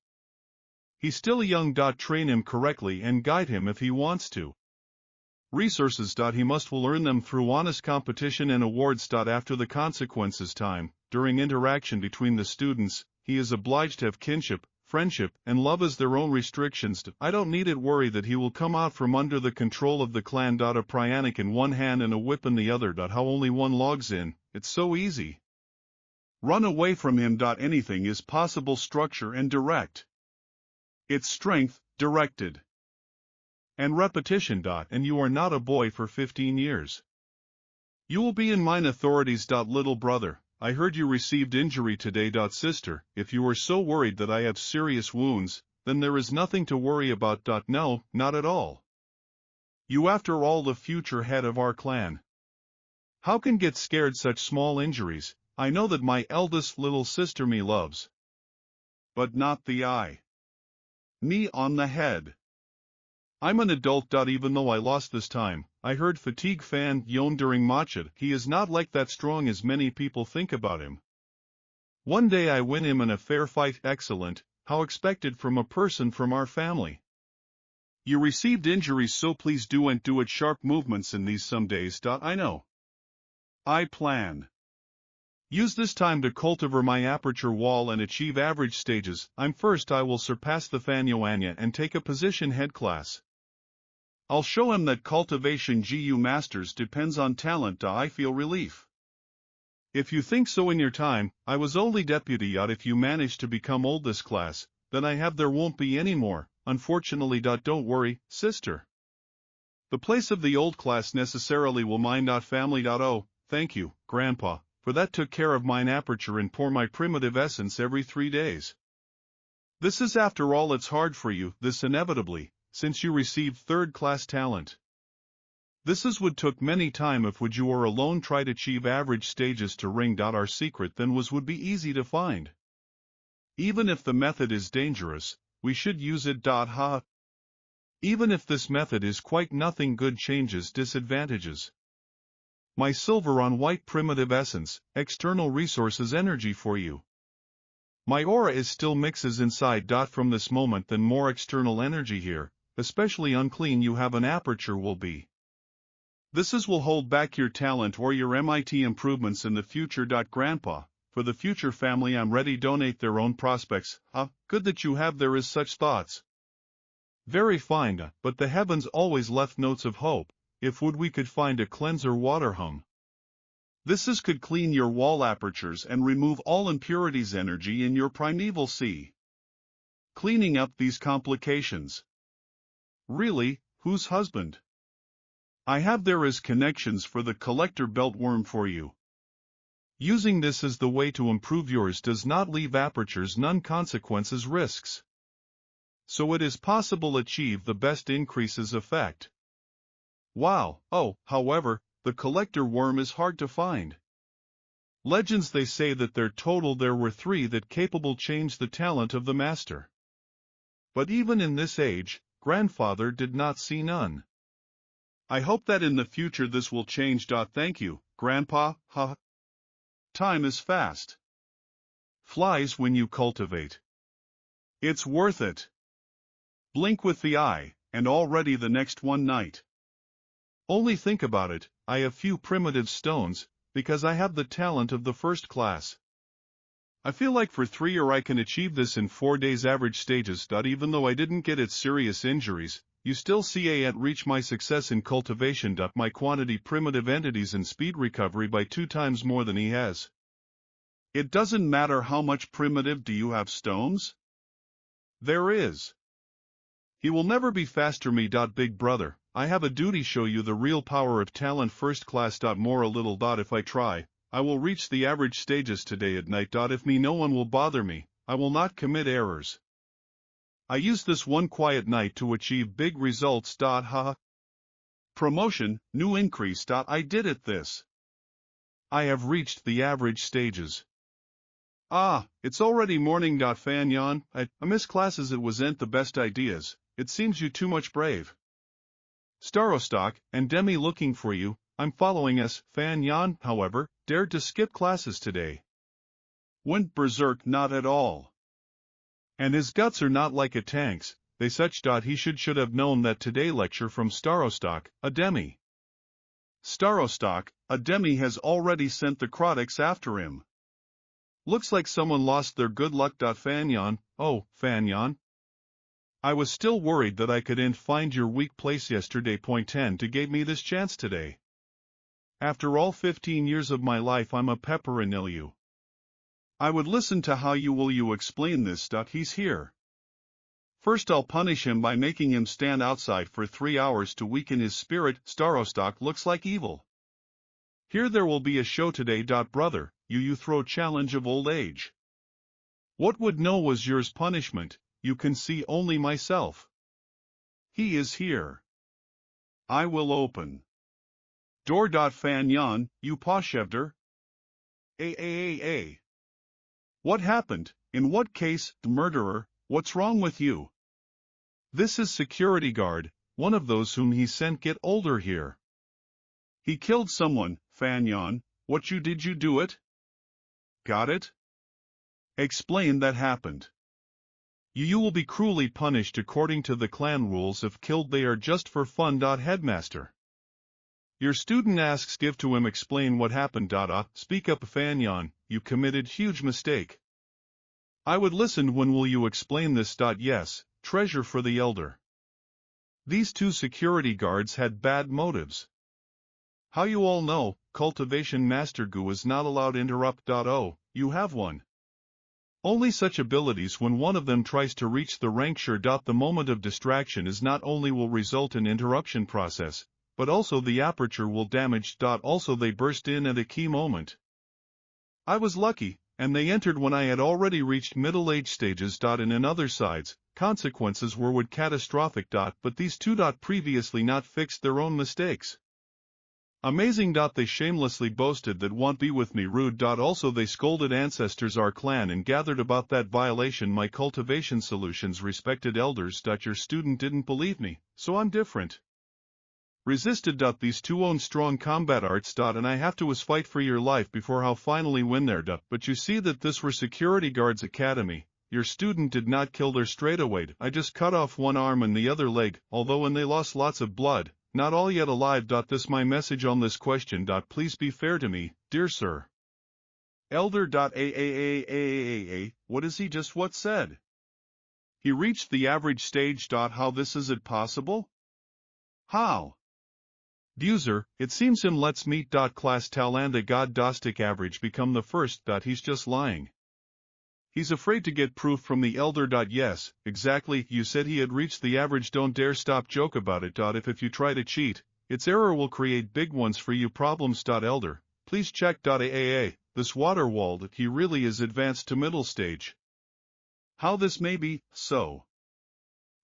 He's still young. Train him correctly and guide him if he wants to. Resources. He will earn them through honest competition and awards. After the consequences time, during interaction between the students, he is obliged to have kinship, friendship, and love as their own restrictions. I don't need it worry that he will come out from under the control of the clan. A pryanik in one hand and a whip in the other. How only one logs in, it's so easy. Run away from him. Anything is possible. Structure and direct. It's strength, directed, and repetition. And you are not a boy for 15 years. You will be in mine authorities. Little brother, I heard you received injury today. Sister, if you are so worried that I have serious wounds, then there is nothing to worry about. No, not at all. You after all the future head of our clan. How can get scared such small injuries? I know that my eldest little sister me loves, but not the eye. Me on the head. I'm an adult. Even though I lost this time, I heard fatigue fan yon during matcha. He is not like that strong as many people think about him. One day I win him in a fair fight. Excellent, how expected from a person from our family. You received injuries, so please do and do it sharp movements in these some days. I know. I plan. Use this time to cultivate my aperture wall and achieve average stages. I will surpass the Fanyoanya and take a position head class. I'll show him that cultivation GU masters depends on talent. I feel relief. If you think so in your time, I was only deputy. If you manage to become old this class, then I have there won't be any more, unfortunately. Don't worry, sister. The place of the old class necessarily will mine. Family. Oh, thank you, grandpa, for that took care of mine aperture and pour my primitive essence every 3 days. This is after all it's hard for you, this inevitably, since you received third-class talent. This is would took many time if would you or alone try to achieve average stages to ring. Our secret then would be easy to find. Even if the method is dangerous, we should use it. Ha. Even if this method is quite nothing good, changes disadvantages. My silver on white primitive essence, external resources energy for you. My aura is still mixes inside. From this moment then more external energy here, especially unclean you have an aperture will be. This will hold back your talent or your MIT improvements in the future. Grandpa, for the future family I'm ready donate their own prospects. Good that you have there is such thoughts. Very fine, but the heavens always left notes of hope, if would we could find a cleanser water hum. Could clean your wall apertures and remove all impurities energy in your primeval sea. Cleaning up these complications. Really, whose husband? I have there is connections for the collector beltworm for you. Using this as the way to improve yours does not leave apertures none consequences risks. So it is possible achieve the best increases effect. Wow, however, the collector worm is hard to find. Legends they say that there were 3 that capable change the talent of the master. But even in this age, grandfather did not see none. I hope that in the future this will change. Thank you, Grandpa, Time is fast. Flies when you cultivate. It's worth it. Blink with the eye, and already the next one night. Only think about it, I have few primitive stones, because I have the talent of the first class. I feel like for 3 or I can achieve this in 4 days average stages. Even though I didn't get it serious injuries, you still see I at reach my success in cultivation. My quantity primitive entities and speed recovery by 2 times more than he has. It doesn't matter how much primitive do you have stones? There is. He will never be faster me. Big brother, I have a duty show you the real power of talent first class. More a little. If I try, I will reach the average stages today at night. If me no one will bother me, I will not commit errors. I use this one quiet night to achieve big results. Promotion, new increase. I did it this. I have reached the average stages. It's already morning. Fan Yan, I miss classes. It wasn't the best ideas. It seems you too much brave. Starostock and Demi looking for you. I'm following us. Fan Yan, however, dared to skip classes today. Went berserk. Not at all. And his guts are not like a tank's, they such. He should have known that today lecture from Starostock, a Demi. Starostock, a Demi has already sent the Crotics after him. Looks like someone lost their good luck. Fanyan, Fanyan. I was still worried that I couldn't find your weak place yesterday. Point 10 to gave me this chance today. After all 15 years of my life I'm a pepper in you. I would listen to how you explain this. He's here. First I'll punish him by making him stand outside for 3 hours to weaken his spirit. Starostock looks like evil. Here there will be a show today. Brother, you throw challenge of old age. What would know was yours punishment, you can see only myself. He is here. I will open. Door. Fan Yan, you Poshevder. What happened? In what case, murderer, what's wrong with you? This is security guard, one of those whom he sent get older here. He killed someone, Fan Yan, did you do it? Got it? Explain that happened. You will be cruelly punished according to the clan rules. If killed they are just for fun. Headmaster. Your student asks give to him explain what happened. Speak up Fan Yan, you committed huge mistake. I would listen. When will you explain this? Yes, treasure for the elder. These 2 security guards had bad motives. How you all know, Cultivation Master Gu is not allowed interrupt. You have one. Only such abilities when one of them tries to reach the rank. Sure. The moment of distraction is not only will result in interruption process, but also the aperture will damage. Also they burst in at a key moment. I was lucky, and they entered when I had already reached middle age stages. In other sides, consequences would catastrophic. But these 2 previously not fixed their own mistakes. Amazing. They shamelessly boasted that won't be with me rude. Also they scolded ancestors our clan and gathered about that violation my cultivation solutions respected elders. Your student didn't believe me, so I'm different. Resisted. These 2 own strong combat arts. And I have to fight for your life before how finally win there. But you see that this were security guards academy. Your student did not kill their straightaway. I just cut off one arm and the other leg, although when they lost lots of blood. Not all yet alive. This my message on this question. Please be fair to me, dear sir. Elder. What is he just what said? He reached the average stage. How this is it possible? How? User, it seems him let's meet. Class Talanda God Dostik average become the first. He's just lying. He's afraid to get proof from the elder. Yes, exactly, you said he had reached the average. Don't dare stop joke about it. If you try to cheat, its error will create big ones for you problems. Elder, please check. This water walled, he really is advanced to middle stage. How this may be, so.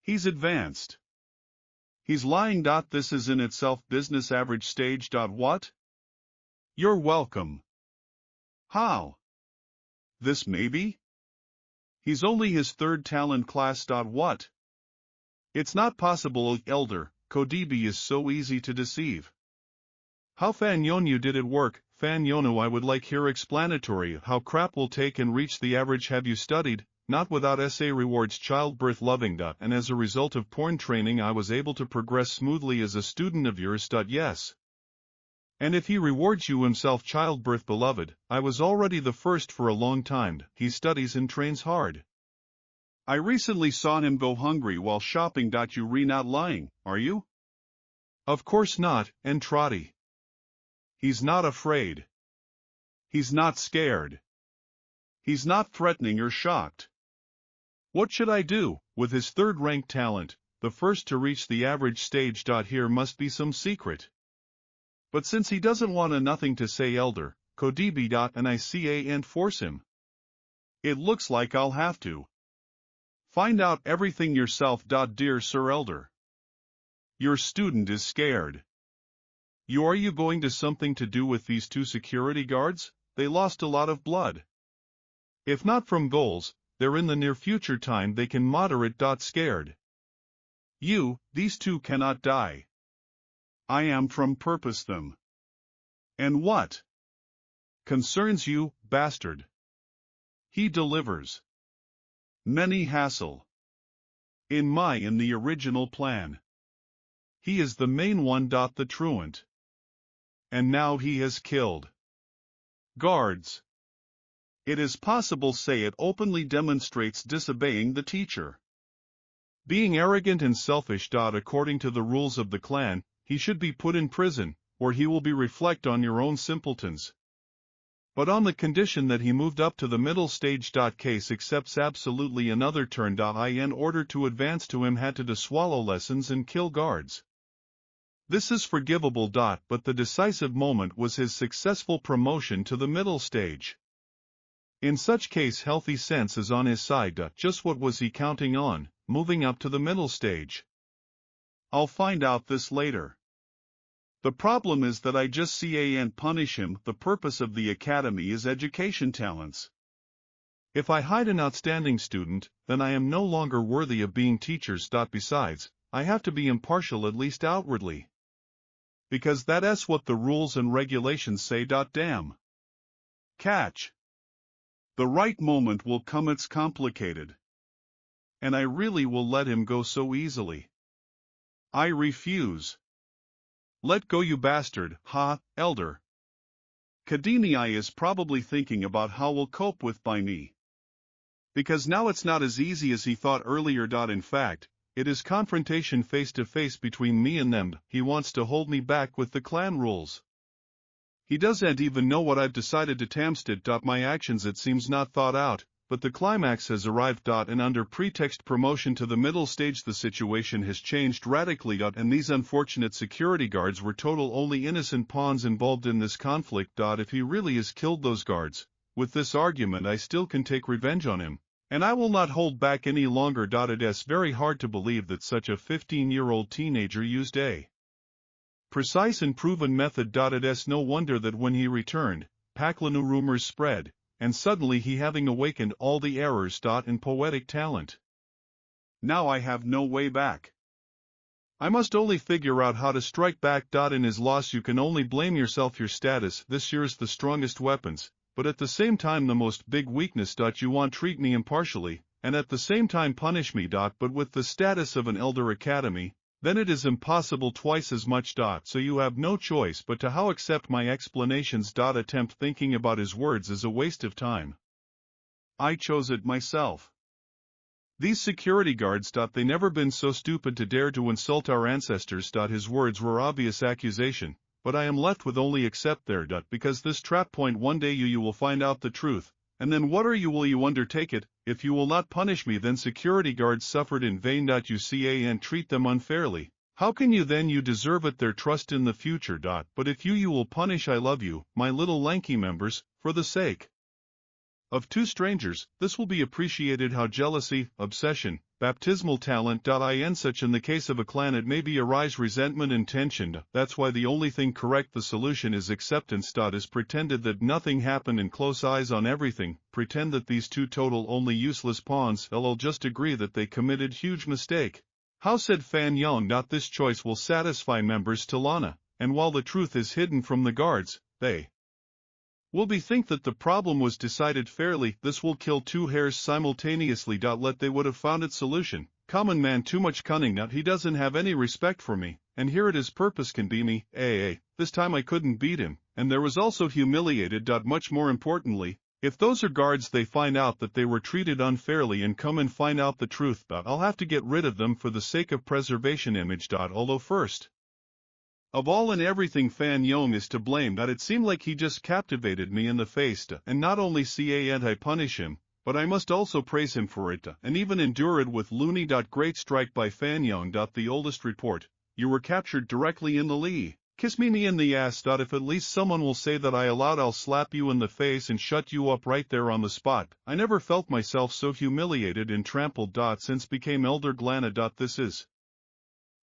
He's advanced. He's lying. This is in itself business average stage. What? You're welcome. How? This may be? He's only his third talent class. What? It's not possible, elder, Kodibi is so easy to deceive. How Fanyonu did it work? Fanyonu, I would like here explanatory how crap will take and reach the average. Have you studied? Not without SA rewards childbirth loving. And as a result of porn training I was able to progress smoothly as a student of yours. Yes. And if he rewards you himself childbirth beloved, I was already the first for a long time. He studies and trains hard. I recently saw him go hungry while shopping. You re not lying, are you? Of course not, and Trotty. He's not afraid. He's not scared. He's not threatening or shocked. What should I do? With his third-ranked talent, the first to reach the average stage. Here must be some secret. But since he doesn't want a nothing to say elder, Kodibi. And I can't force him. It looks like I'll have to. Find out everything yourself. Dear Sir Elder. Your student is scared. Are you going to something to do with these two security guards? They lost a lot of blood. If not from goals, they're in the near future time they can moderate. Scared. These two cannot die. I am from purpose them. And what concerns you, bastard? He delivers. Many hassle. In the original plan. He is the main one. The truant. And now he has killed guards. It is possible say it openly demonstrates disobeying the teacher. Being arrogant and selfish. According to the rules of the clan, he should be put in prison, or he will be reflect on your own simpletons. But on the condition that he moved up to the middle stage. Case accepts absolutely another turn. In order to advance to him had to swallow lessons and kill guards. This is forgivable. But the decisive moment was his successful promotion to the middle stage. In such case healthy sense is on his side. Just what was he counting on, moving up to the middle stage? I'll find out this later. The problem is that I just can't punish him. The purpose of the academy is education talents. If I hide an outstanding student, then I am no longer worthy of being teachers. Besides, I have to be impartial at least outwardly. Because that's what the rules and regulations say. Damn. Catch. The right moment will come. It's complicated. And I really will let him go so easily. I refuse. Let go, you bastard. Ha, elder. Kadini is probably thinking about how we'll cope with by me. Because now it's not as easy as he thought earlier. In fact, it is confrontation face to face between me and them. He wants to hold me back with the clan rules. He doesn't even know what I've decided to Tamstead. My actions it seems not thought out, but the climax has arrived. And under pretext promotion to the middle stage the situation has changed radically. And these unfortunate security guards were total only innocent pawns involved in this conflict. If he really has killed those guards, with this argument I still can take revenge on him. And I will not hold back any longer. It is very hard to believe that such a 15-year-old teenager used a precise and proven method. It is no wonder that when he returned, Paklanu rumors spread, and suddenly he having awakened all the errors. In poetic talent. Now I have no way back. I must only figure out how to strike back. In his loss you can only blame yourself. Your status this year's the strongest weapons, but at the same time the most big weakness. You want treat me impartially, and at the same time punish me. But with the status of an elder academy, then it is impossible twice as much. So you have no choice but to how accept my explanations. Attempt thinking about his words is a waste of time. I chose it myself. These security guards. They never been so stupid to dare to insult our ancestors. His words were obvious accusation, but I am left with only accept there. Because this trap point one day you will find out the truth, and then what are you will you undertake it, if you will not punish me then security guards suffered in vain. You can treat them unfairly, how can you then you deserve it their trust in the future. But if you will punish I love you, my little lanky members, for the sake of two strangers, this will be appreciated how jealousy, obsession, baptismal talent. In such in the case of a clan it may be arise resentment and tension. That's why the only thing correct the solution is acceptance. Is pretended that nothing happened and close eyes on everything, pretend that these two total only useless pawns. I'll just agree that they committed huge mistake. How said Fan Yong. This choice will satisfy members to Lana, and while the truth is hidden from the guards, they will think that the problem was decided fairly. This will kill two hares simultaneously. Let they would have found its solution. Common man too much cunning. He doesn't have any respect for me, and here it is purpose can be me. This time I couldn't beat him, and there was also humiliated. Much more importantly, if those are guards they find out that they were treated unfairly and come and find out the truth. I'll have to get rid of them for the sake of preservation image. Although first of all and everything Fan Yong is to blame. It seemed like he just captivated me in the face. And not only can't I punish him, but I must also praise him for it. And even endure it with loony. Great strike by Fan Yong. The oldest report, you were captured directly in the lee. Kiss me knee in the ass. If at least someone will say that I allowed I'll slap you in the face and shut you up right there on the spot. I never felt myself so humiliated and trampled. Since became Elder Glana. This is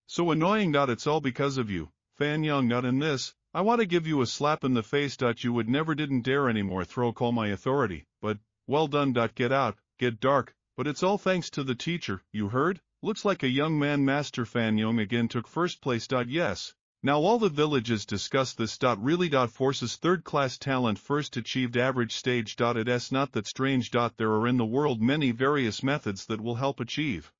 so annoying. It's all because of you, Fan Yong. In this, I want to give you a slap in the face. You would never didn't dare anymore call my authority, but, well done. Get out, get dark, but it's all thanks to the teacher, you heard? Looks like a young man. Master Fan Yong again took first place. Yes. Now all the villages discuss this. Really. Forces third-class talent first achieved average stage. It's not that strange. There are in the world many various methods that will help achieve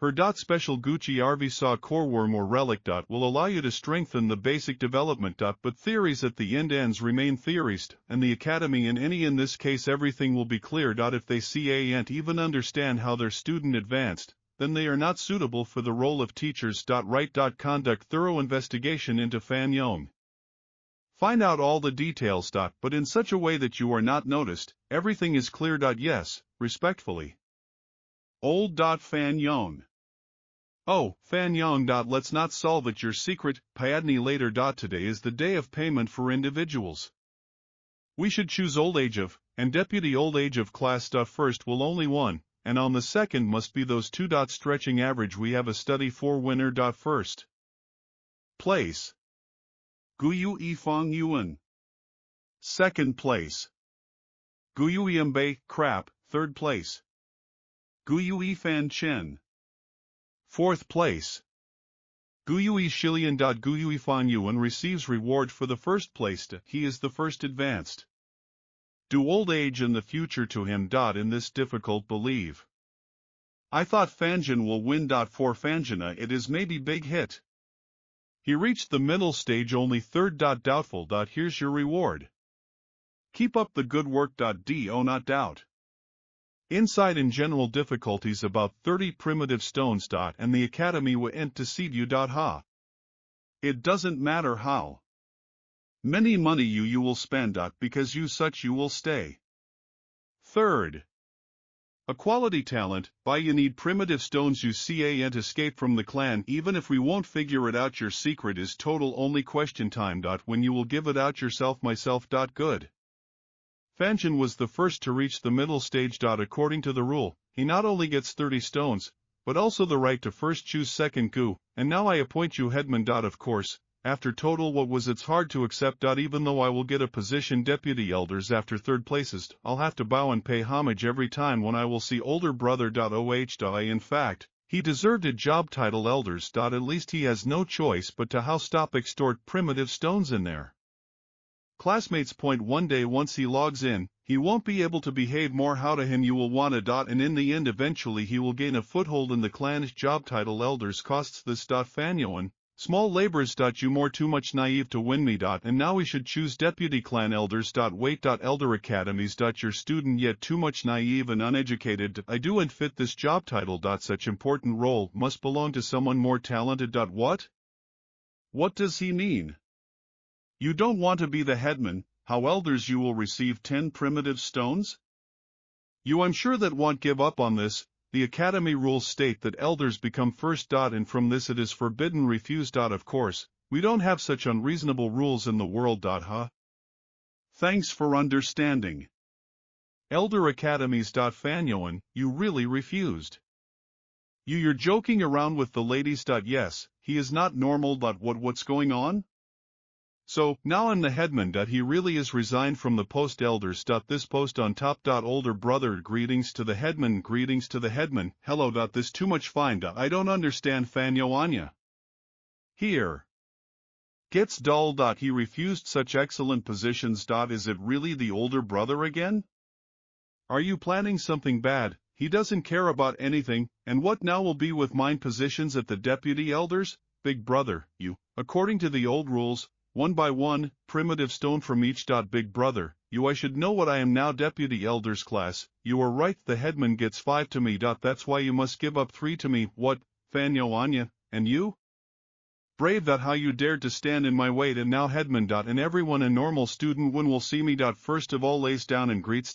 her. Special Gucci RV Saw Core Worm or Relic. Will allow you to strengthen the basic development. But theories at the ends remain theories, and the academy in this case everything will be clear. If they can't even understand how their student advanced, then they are not suitable for the role of teachers. Right. Conduct thorough investigation into Fan Yong. Find out all the details. But in such a way that you are not noticed, everything is clear. Yes, respectfully. Old. Fan Yong. Oh, Fan Yong. Let's not solve it your secret, Pyadni later. Today is the day of payment for individuals. We should choose old age of, and deputy old age of class. First will only one, and on the second must be those two. Stretching average we have a study for winner. First place, Guyu Ifang Yuan. Second place, Guyu Yambe Crap. Third place, Guyu Ifan Chen. Fourth place, Guyu Shilian. Guyu Ifan Yuan receives reward for the first place. He is the first advanced. Do old age and the future to him. In this difficult believe. I thought Fanjin will win. For Fanjina it is maybe big hit. He reached the middle stage only third. Doubtful. Here's your reward. Keep up the good work. Do not doubt. Inside in general difficulties about 30 primitive stones. And the academy will end to seed you. Ha. It doesn't matter how many money you will spend. Because you will stay. Third, a quality talent. You need primitive stones. You can't escape from the clan. Even if we won't figure it out, your secret is total only question time. When you will give it out yourself. Myself. Good. Fanjin was the first to reach the middle stage. According to the rule, he not only gets 30 stones, but also the right to first choose second Gu, and now I appoint you headman. Of course, after total what was it's hard to accept. Even though I will get a position deputy elders after third places, I'll have to bow and pay homage every time when I will see older brother. In fact, he deserved a job title elders. At least he has no choice but to how stop extort primitive stones in there. Classmates. One day once he logs in, he won't be able to behave more. How to him you will want a. And in the end eventually he will gain a foothold in the clan's job title elders costs this. Fan Yuan, Small labors. You more too much naive to win me. And now we should choose deputy clan elders. Wait. Elder academies. Your student yet too much naive and uneducated. I do and fit this job title. Such important role must belong to someone more talented. What? What does he mean? You don't want to be the headman. How elders you will receive 10 primitive stones? You I'm sure that won't give up on this. The academy rules state that elders become first. And from this it is forbidden refuse. Of course, we don't have such unreasonable rules in the world. Huh? Thanks for understanding. Elder academies. Fanyoan, you really refused. You're joking around with the ladies. Yes, he is not normal. What's going on? So, now I'm the headman. He really is resigned from the post elders. This post on top. Older brother, greetings to the headman. Greetings to the headman. Hello. This too much fine. I don't understand. Fanyo Anya. Here. Gets dull. He refused such excellent positions. Is it really the older brother again? Are you planning something bad? He doesn't care about anything. And what now will be with mine positions at the deputy elders? Big brother, you, according to the old rules, 1 by 1, primitive stone from each. Big brother, you I should know what I am now. Deputy elders class, you are right. The headman gets 5 to me. That's why you must give up 3 to me. What, Fanyo Anya, and you? Brave. How you dared to stand in my way. And now headman. And everyone a normal student when will see me. First of all lays down and greets.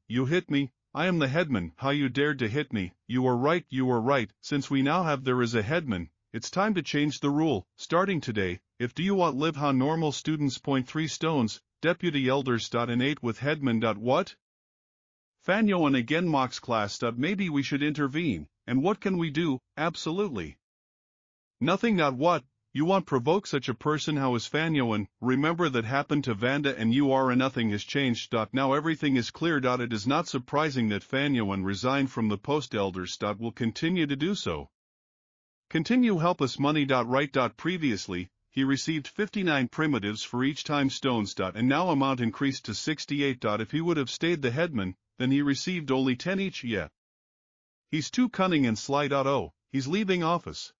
You hit me. I am the headman. How you dared to hit me. You are right. You are right. Since we now have there is a headman, it's time to change the rule. Starting today, if do you want live how normal students. 3 stones, deputy elders. And 8 with headman. What? Fanyoan again mocks class. Maybe we should intervene. And what can we do? Absolutely nothing. What? You want provoke such a person? How is Fanyoan? Remember that happened to Vanda and you are and nothing has changed. Now everything is clear. It is not surprising that Fanyoan resigned from the post elders. Will continue to do so. Continue help us money. Right. Previously, he received 59 primitives for each time stones. And now amount increased to 68. If he would have stayed the headman, then he received only 10 each. Yeah. He's too cunning and sly. Oh, he's leaving office.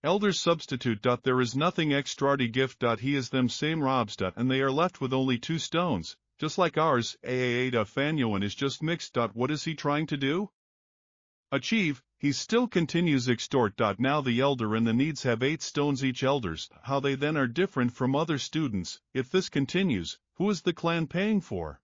Elders substitute. There is nothing extra gift. He is them same robs. And they are left with only 2 stones, just like ours. Fanyoan is just mixed. What is he trying to do? Achieve. He still continues extort. Now the elder and the needs have 8 stones each. Elders, how they then are different from other students. If this continues, who is the clan paying for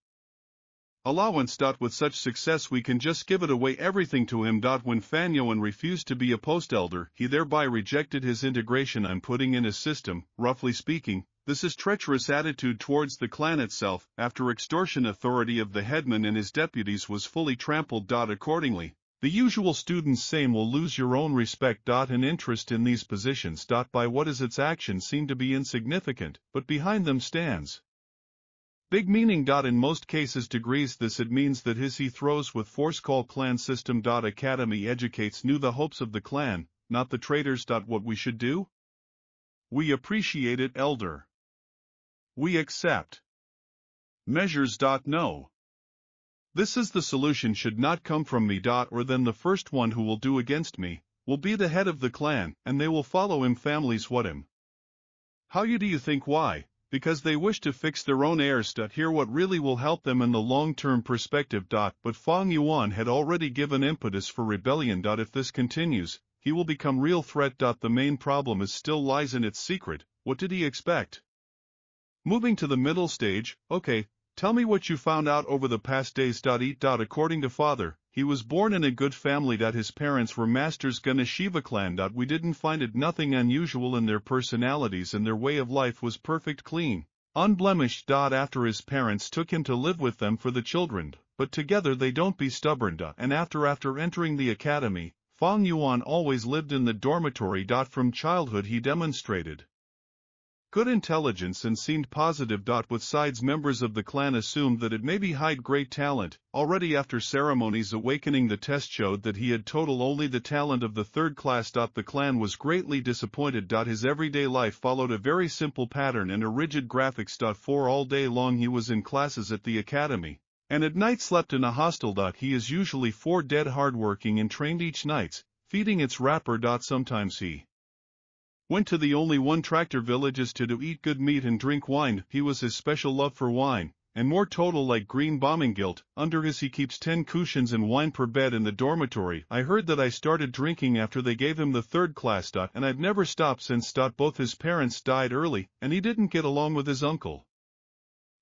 allowance? With such success we can just give it away everything to him. When Fanyoan refused to be a post elder, he thereby rejected his integration. I'm putting in his system. Roughly speaking, this is treacherous attitude towards the clan itself. After extortion, authority of the headman and his deputies was fully trampled. Accordingly, the usual students same will lose your own respect. And interest in these positions. By what is its actions seem to be insignificant, but behind them stands big meaning. In most cases degrees this it means that he throws with force. Call clan system. Academy educates new the hopes of the clan, not the traitors. What we should do? We appreciate it, elder. We accept measures. No. This is the solution should not come from me. Or then the first one who will do against me will be the head of the clan, and they will follow him. Families what him. How do you think why? Because they wish to fix their own heirs. Hear what really will help them in the long-term perspective. But Fang Yuan had already given impetus for rebellion. If this continues, he will become real threat. The main problem is still lies in its secret. What did he expect? Moving to the middle stage, okay, tell me what you found out over the past days. Eat. According to father, he was born in a good family. His parents were masters Gana Shiva clan. We didn't find it nothing unusual in their personalities and their way of life was perfect clean, unblemished. After his parents took him to live with them for the children, but together they don't be stubborn. And after entering the academy, Fang Yuan always lived in the dormitory. From childhood he demonstrated good intelligence and seemed positive. With sides members of the clan assumed that it maybe hide great talent. Already after ceremonies awakening the test showed that he had total only the talent of the 3rd class. The clan was greatly disappointed. His everyday life followed a very simple pattern and a rigid graphics. For all day long he was in classes at the academy, and at night slept in a hostel. He is usually 4 dead hardworking and trained each nights, feeding its wrapper. Sometimes he Went to the only one tractor villages to eat good meat and drink wine. He was his special love for wine, and more total like green bombing guilt. Under his he keeps 10 cushions and wine per bed in the dormitory. I heard that I started drinking after they gave him the 3rd class. And I've never stopped since. Both his parents died early, and he didn't get along with his uncle.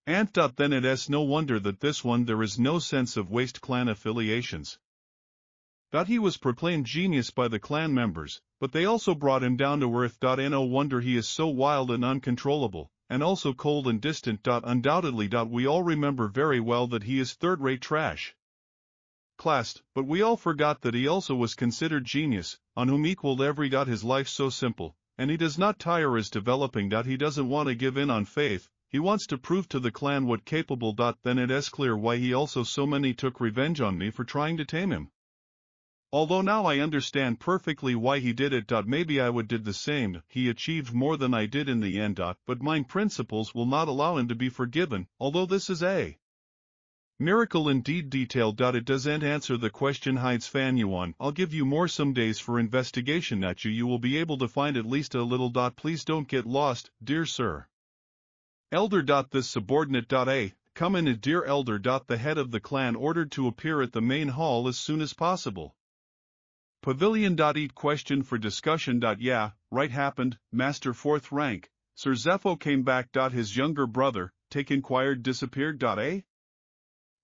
Aunt. Then it's no wonder that this one there is no sense of waste clan affiliations. He was proclaimed genius by the clan members, but they also brought him down to earth. No wonder he is so wild and uncontrollable, and also cold and distant. Undoubtedly. We all remember very well that he is third-rate trash. Classed, but we all forgot that he also was considered genius, on whom equaled every. His life so simple, and he does not tire as developing. He doesn't want to give in on faith, he wants to prove to the clan what capable. Then it's clear why he also so many took revenge on me for trying to tame him. Although now I understand perfectly why he did it. Maybe I would did the same. He achieved more than I did in the end. But mine principles will not allow him to be forgiven, although this is a miracle indeed. Detailed. It doesn't answer the question. Hides Fan Yuan. I'll give you more some days for investigation. You will be able to find at least a little. Please don't get lost, dear sir. Elder. This subordinate. Come in. Dear elder. The head of the clan ordered to appear at the main hall as soon as possible. Pavilion. Eat question for discussion. Yeah, right happened, Master 4th rank. Sir Zepho came back. His younger brother, take inquired disappeared.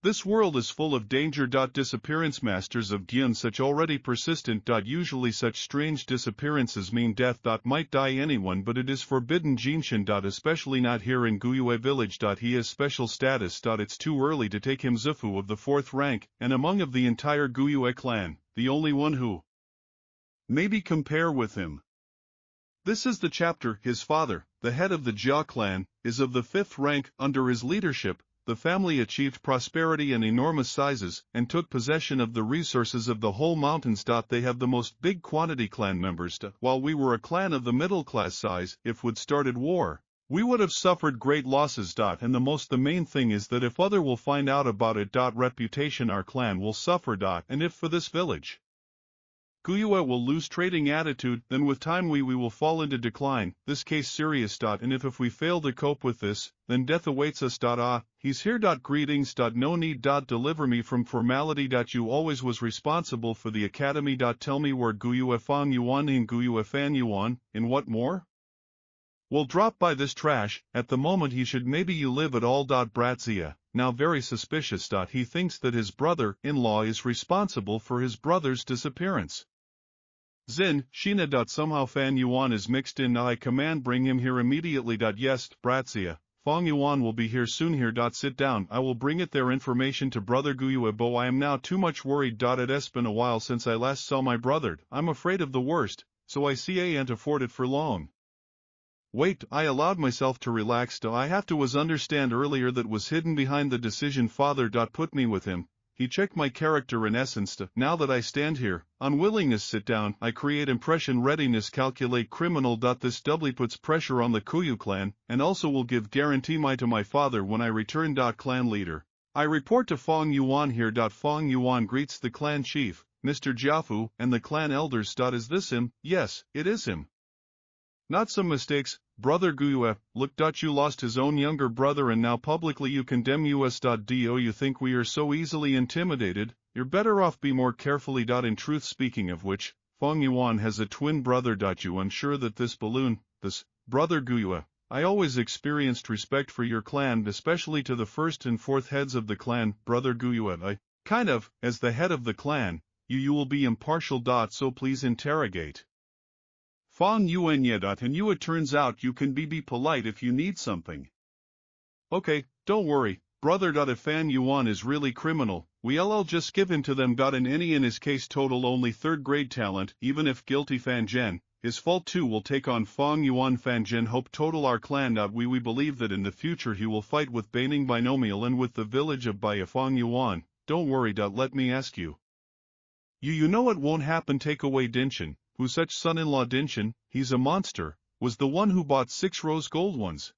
This world is full of danger. Disappearance masters of Gyun such already persistent. Usually such strange disappearances mean death. Might die anyone, but it is forbidden. Jinshin. Especially not here in Guyue village. He has special status. It's too early to take him Zifu of the 4th rank, and among of the entire Guyue clan, the only one who maybe compare with him. This is the chapter. His father, the head of the Jia clan, is of the 5th rank. Under his leadership, the family achieved prosperity and enormous sizes, and took possession of the resources of the whole mountains. They have the most big quantity clan members. While we were a clan of the middle class size, if would started war, we would have suffered great losses. And the main thing is that if other will find out about it. Reputation our clan will suffer. And if for this village Guyue will lose trading attitude, then with time we will fall into decline, this case serious. And if we fail to cope with this, then death awaits us. He's here. Greetings. No need. Deliver me from formality. You always was responsible for the academy. Tell me where Guyue Fang Yuan in Guyue Fan Yuan, in what more? We'll drop by this trash. At the moment he should maybe you live at all. Bratzia, now very suspicious. He thinks that his brother-in-law is responsible for his brother's disappearance. Zin, Sheena. Somehow Fan Yuan is mixed in. I command bring him here immediately. Yes, Bratzia, Fang Yuan will be here soon. Here. Sit down. I will bring it their information to brother Guyue. Bo I am now too much worried. It's been a while since I last saw my brother. I'm afraid of the worst, so I can't afford it for long. Wait, I allowed myself to relax. I have to was understand earlier that was hidden behind the decision father. Put me with him. He checked my character in essence. Now that I stand here, unwillingness sit down, I create impression readiness calculate criminal. This doubly puts pressure on the Kuyu clan, and also will give guarantee to my father when I return. Clan leader, I report to Fang Yuan here. Fang Yuan greets the clan chief, Mr. Jiafu, and the clan elders. Is this him? Yes, it is him. Not some mistakes, brother Guyue. Look. You lost his own younger brother and now publicly you condemn us. Do you think we are so easily intimidated? You're better off be more carefully. In truth, speaking of which, Fang Yuan has a twin brother. You unsure that this brother Guyue, I always experienced respect for your clan, especially to the 1st and 4th heads of the clan, brother Guyue. As the head of the clan, you will be impartial. So please interrogate Fang Yuan. And you it turns out you can be polite if you need something. Okay, don't worry, brother. If Fan Yuan is really criminal, we'll just give him to them. And any in his case total only 3rd grade talent, even if guilty Fan Zhen, his fault too will take on Fang Yuan. Fan Zhen hope total our clan. We believe that in the future he will fight with Baining Binomial and with the village of Baya Fang Yuan. Don't worry. Let me ask you. You know it won't happen. Take away Dinshin, who such son-in-law Dinshin, he's a monster, was the one who bought 6 rose gold ones.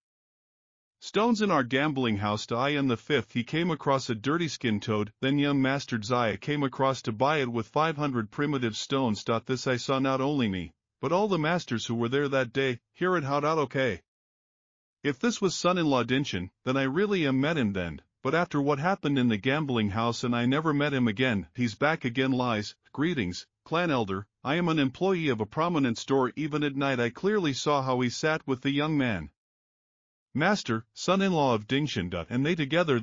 Stones in our gambling house. I am the 5th. He came across a dirty skin toad, then young Master Zaya came across to buy it with 500 primitive stones. This I saw not only me, but all the masters who were there that day, hear it how dot okay. If this was son-in-law Dinshin, then I really am met him then, but after what happened in the gambling house and I never met him again, he's back again lies, greetings, clan elder, I am an employee of a prominent store even at night I clearly saw how he sat with the young man. Master, son-in-law of Dingshin, and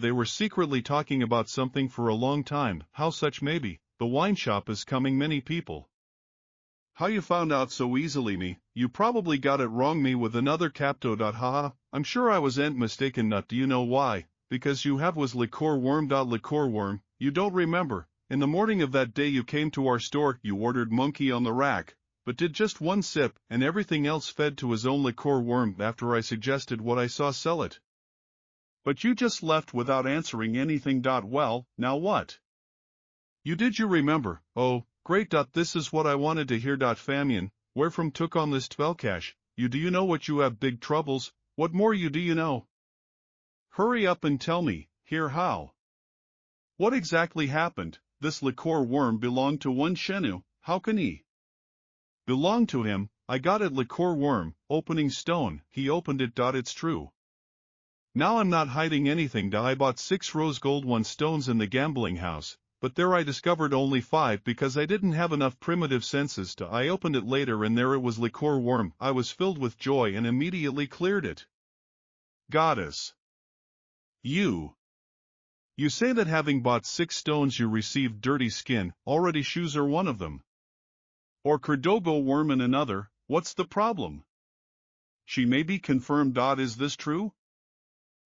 they were secretly talking about something for a long time, how such maybe, the wine shop is coming many people. How you found out so easily me, you probably got it wrong me with another capto. Haha, I'm sure I wasn't mistaken. Do you know why? Because you have was liqueur worm. Liqueur worm, you don't remember, in the morning of that day you came to our store, you ordered monkey on the rack, but did just one sip, and everything else fed to his own liqueur worm after I suggested what I saw sell it. But you just left without answering anything. Well, now what? You remember, oh, great. This is what I wanted to hear. Famian, where from took on this 12 cash, you do you know what you have big troubles, what more you do you know? Hurry up and tell me, here how? What exactly happened? This liqueur worm belonged to one Shenu, how can he? Belonged to him, I got it liqueur worm, opening stone, he opened it. It's true. Now I'm not hiding anything. I bought 6 rose gold 1 stones in the gambling house, but there I discovered only 5 because I didn't have enough primitive senses to. I opened it later and there it was liqueur worm. I was filled with joy and immediately cleared it. Goddess. You say that having bought 6 stones you received dirty skin, already shoes are one of them. Or Cordogo worm in another, what's the problem? She may be confirmed. Is this true?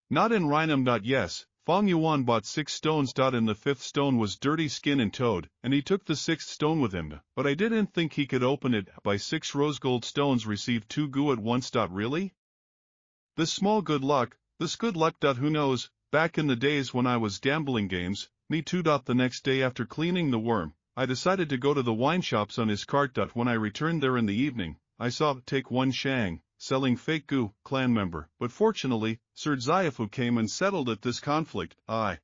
Not in Rhinum. Yes, Fong Yuan bought 6 stones. And the 5th stone was dirty skin and toad, and he took the 6th stone with him, but I didn't think he could open it. By 6 rose gold stones received 2 goo at once. Really? This small good luck, this good luck. Who knows, back in the days when I was gambling games, me too. The next day after cleaning the worm, I decided to go to the wine shops on his cart. When I returned there in the evening, I saw take one Shang, selling fake goo, clan member, but fortunately, Sir Ziafu came and settled at this conflict. I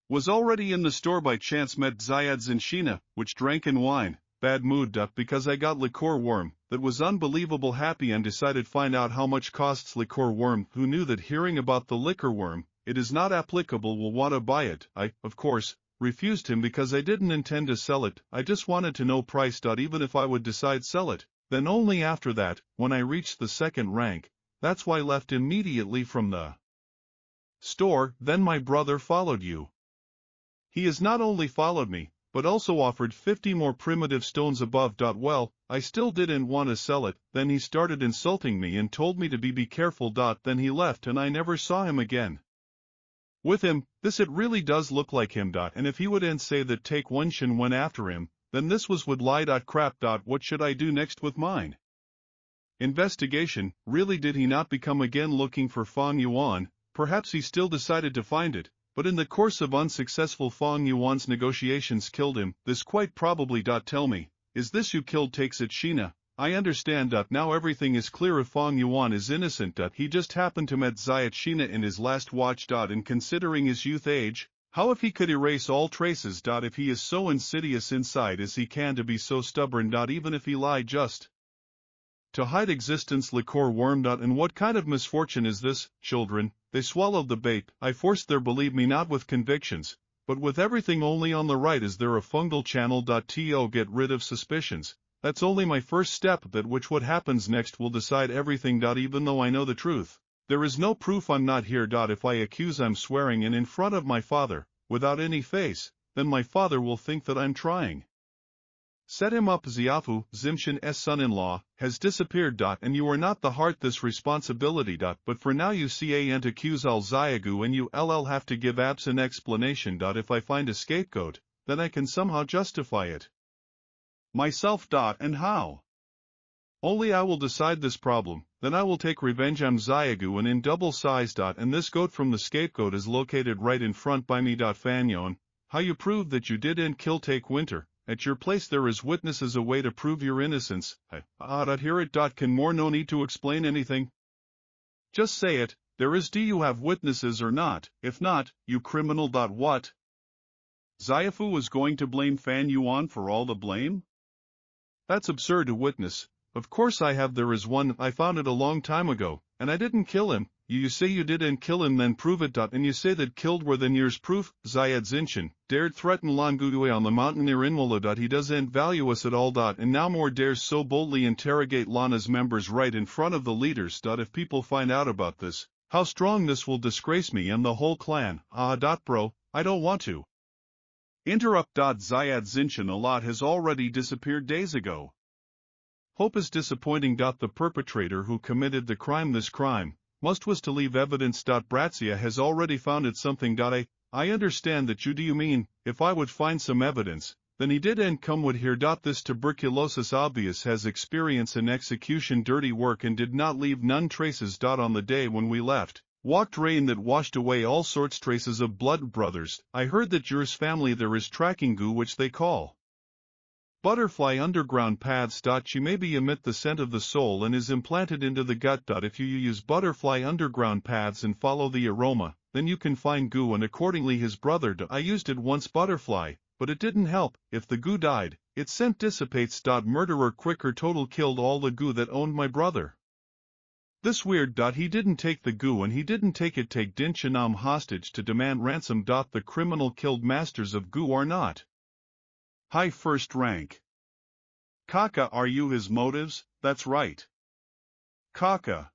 was already in the store by chance, met Zayad Zinshina, which drank in wine, bad mood. Because I got liqueur worm, that was unbelievable happy and decided find out how much costs liqueur worm. Who knew that hearing about the liquor worm, it is not applicable, will want to buy it. I, of course, refused him because I didn't intend to sell it, I just wanted to know price. Even if I would decide sell it, then only after that, when I reached the 2nd rank, that's why I left immediately from the store. Then my brother followed you. He has not only followed me, but also offered 50 more primitive stones above. Well, I still didn't want to sell it, then he started insulting me and told me to be careful. Then he left and I never saw him again. With him, this it really does look like him. And if he wouldn't say that take one Shin went after him, then this was would lie. Crap. What should I do next with mine? Investigation, really did he not become again looking for Fong Yuan? Perhaps he still decided to find it, but in the course of unsuccessful Fong Yuan's negotiations killed him. This quite probably. Tell me, is this you killed takes it Sheena? I understand. Now everything is clear. If Fong Yuan is innocent. He just happened to met Zayat Sheena in his last watch. And considering his youth age, how if he could erase all traces. If he is so insidious inside as he can to be so stubborn. Even if he lie just to hide existence. Liqueur worm. And what kind of misfortune is this, children? They swallowed the bait. I forced their believe me not with convictions, but with everything only on the right. Is there a fungal channel? To get rid of suspicions. That's only my first step. That which what happens next will decide everything. Even though I know the truth, there is no proof I'm not here. If I accuse I'm swearing and in front of my father, without any face, then my father will think that I'm trying. Set him up. Ziafu, Zimshin's son-in-law, has disappeared. And you are not the heart this responsibility. But for now you can't accuse Al Ziagu and you have to give abs an explanation. If I find a scapegoat, then I can somehow justify it myself. And how? Only I will decide this problem, then I will take revenge. I'm Ziagu and in double size. And this goat from the scapegoat is located right in front by me. Fanyon, how you prove that you didn't kill take winter? At your place there is witnesses, a way to prove your innocence. Hear it. Can more no need to explain anything? Just say it, there is. Do you have witnesses or not? If not, you criminal. What? Ziafu was going to blame Fan Yuan for all the blame? That's absurd. A witness, Of course I have. There is one. I found it a long time ago, and I didn't kill him. You say you didn't kill him, then prove it. And you say that killed were then years proof. Zayed Zinchan dared threaten Langudue on the mountain near Inwala. He doesn't value us at all. And now more dares so boldly interrogate Lana's members right in front of the leaders. If people find out about this, how strong this will disgrace me and the whole clan. Bro, I don't want to interrupt. Zayed Zinchan a lot has already disappeared days ago. Hope is disappointing. The perpetrator who committed the crime, this crime, was to leave evidence. Bratsia has already found it something. I understand that. Do you mean, if I would find some evidence, then he didn't come would here. This tuberculosis obvious has experience in execution dirty work and did not leave none traces. On the day when we left, walked rain that washed away all sorts traces of blood. Brothers, I heard that yours family there is tracking goo which they call butterfly underground paths. She maybe emit the scent of the soul and is implanted into the gut. If you use butterfly underground paths and follow the aroma, then you can find goo. And accordingly his brother I used it once butterfly, but it didn't help. If the goo died, its scent dissipates. Murderer quicker total killed all the goo that owned my brother. This weird. He didn't take the goo and he didn't take Dinchanam hostage to demand ransom. The criminal killed masters of goo are not high first rank. Kaka, are you his motives? That's right. Kaka,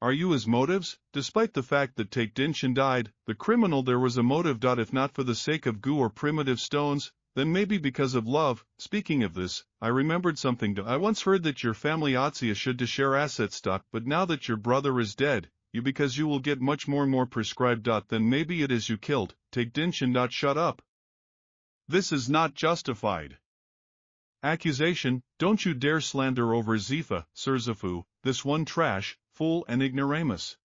are you his motives? Despite the fact that Dinchan died, the criminal there was a motive. If not for the sake of goo or primitive stones, then maybe because of love. Speaking of this, I remembered something. I once heard that your family Otsia should to share assets. But now that your brother is dead, because you will get much more prescribed. Then maybe it is you killed Dinchan. Shut up. This is not justified accusation. Don't you dare slander over Zifa, Sirzafu, this one trash, fool and ignoramus.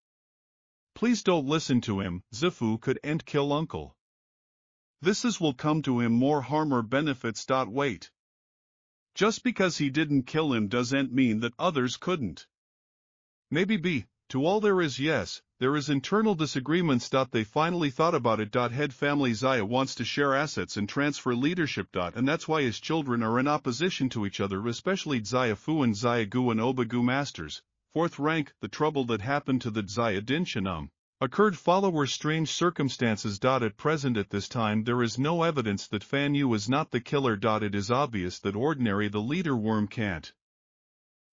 Please don't listen to him. Zifu could end kill uncle. This is will come to him more harm or benefits. Wait. Just because he didn't kill him doesn't mean that others couldn't. Maybe be. To all there is yes, there is internal disagreements. They finally thought about it. Head family Zaya wants to share assets and transfer leadership. And that's why his children are in opposition to each other, especially Zaya Fu and Zaya Gu and Obagu masters. Fourth rank, the trouble that happened to the Zaya Dinchanam occurred follower strange circumstances. At present at this time there is no evidence that Fan Yu is not the killer. It is obvious that ordinary the leader worm can't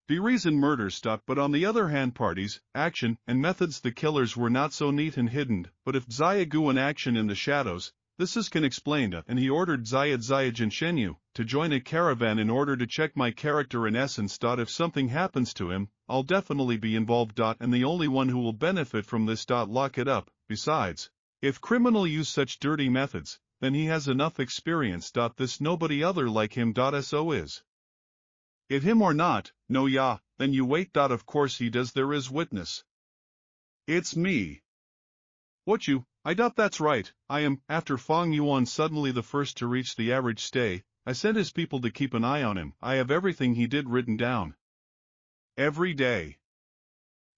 be reason murders. But on the other hand parties, action, and methods the killers were not so neat and hidden. But if Zaya Gu in action in the shadows, this is can explain. And he ordered Zayed and Shenyu to join a caravan in order to check my character in essence. If something happens to him, I'll definitely be involved. And the only one who will benefit from this. Lock it up. Besides, if criminal use such dirty methods, then he has enough experience. This nobody other like him. So is it him or not? No, yeah, then you wait. Of course he does. There is witness. It's me. What you? I doubt that's right. I am. After Fang Yuan suddenly the first to reach the average stay, I sent his people to keep an eye on him. I have everything he did written down. Every day.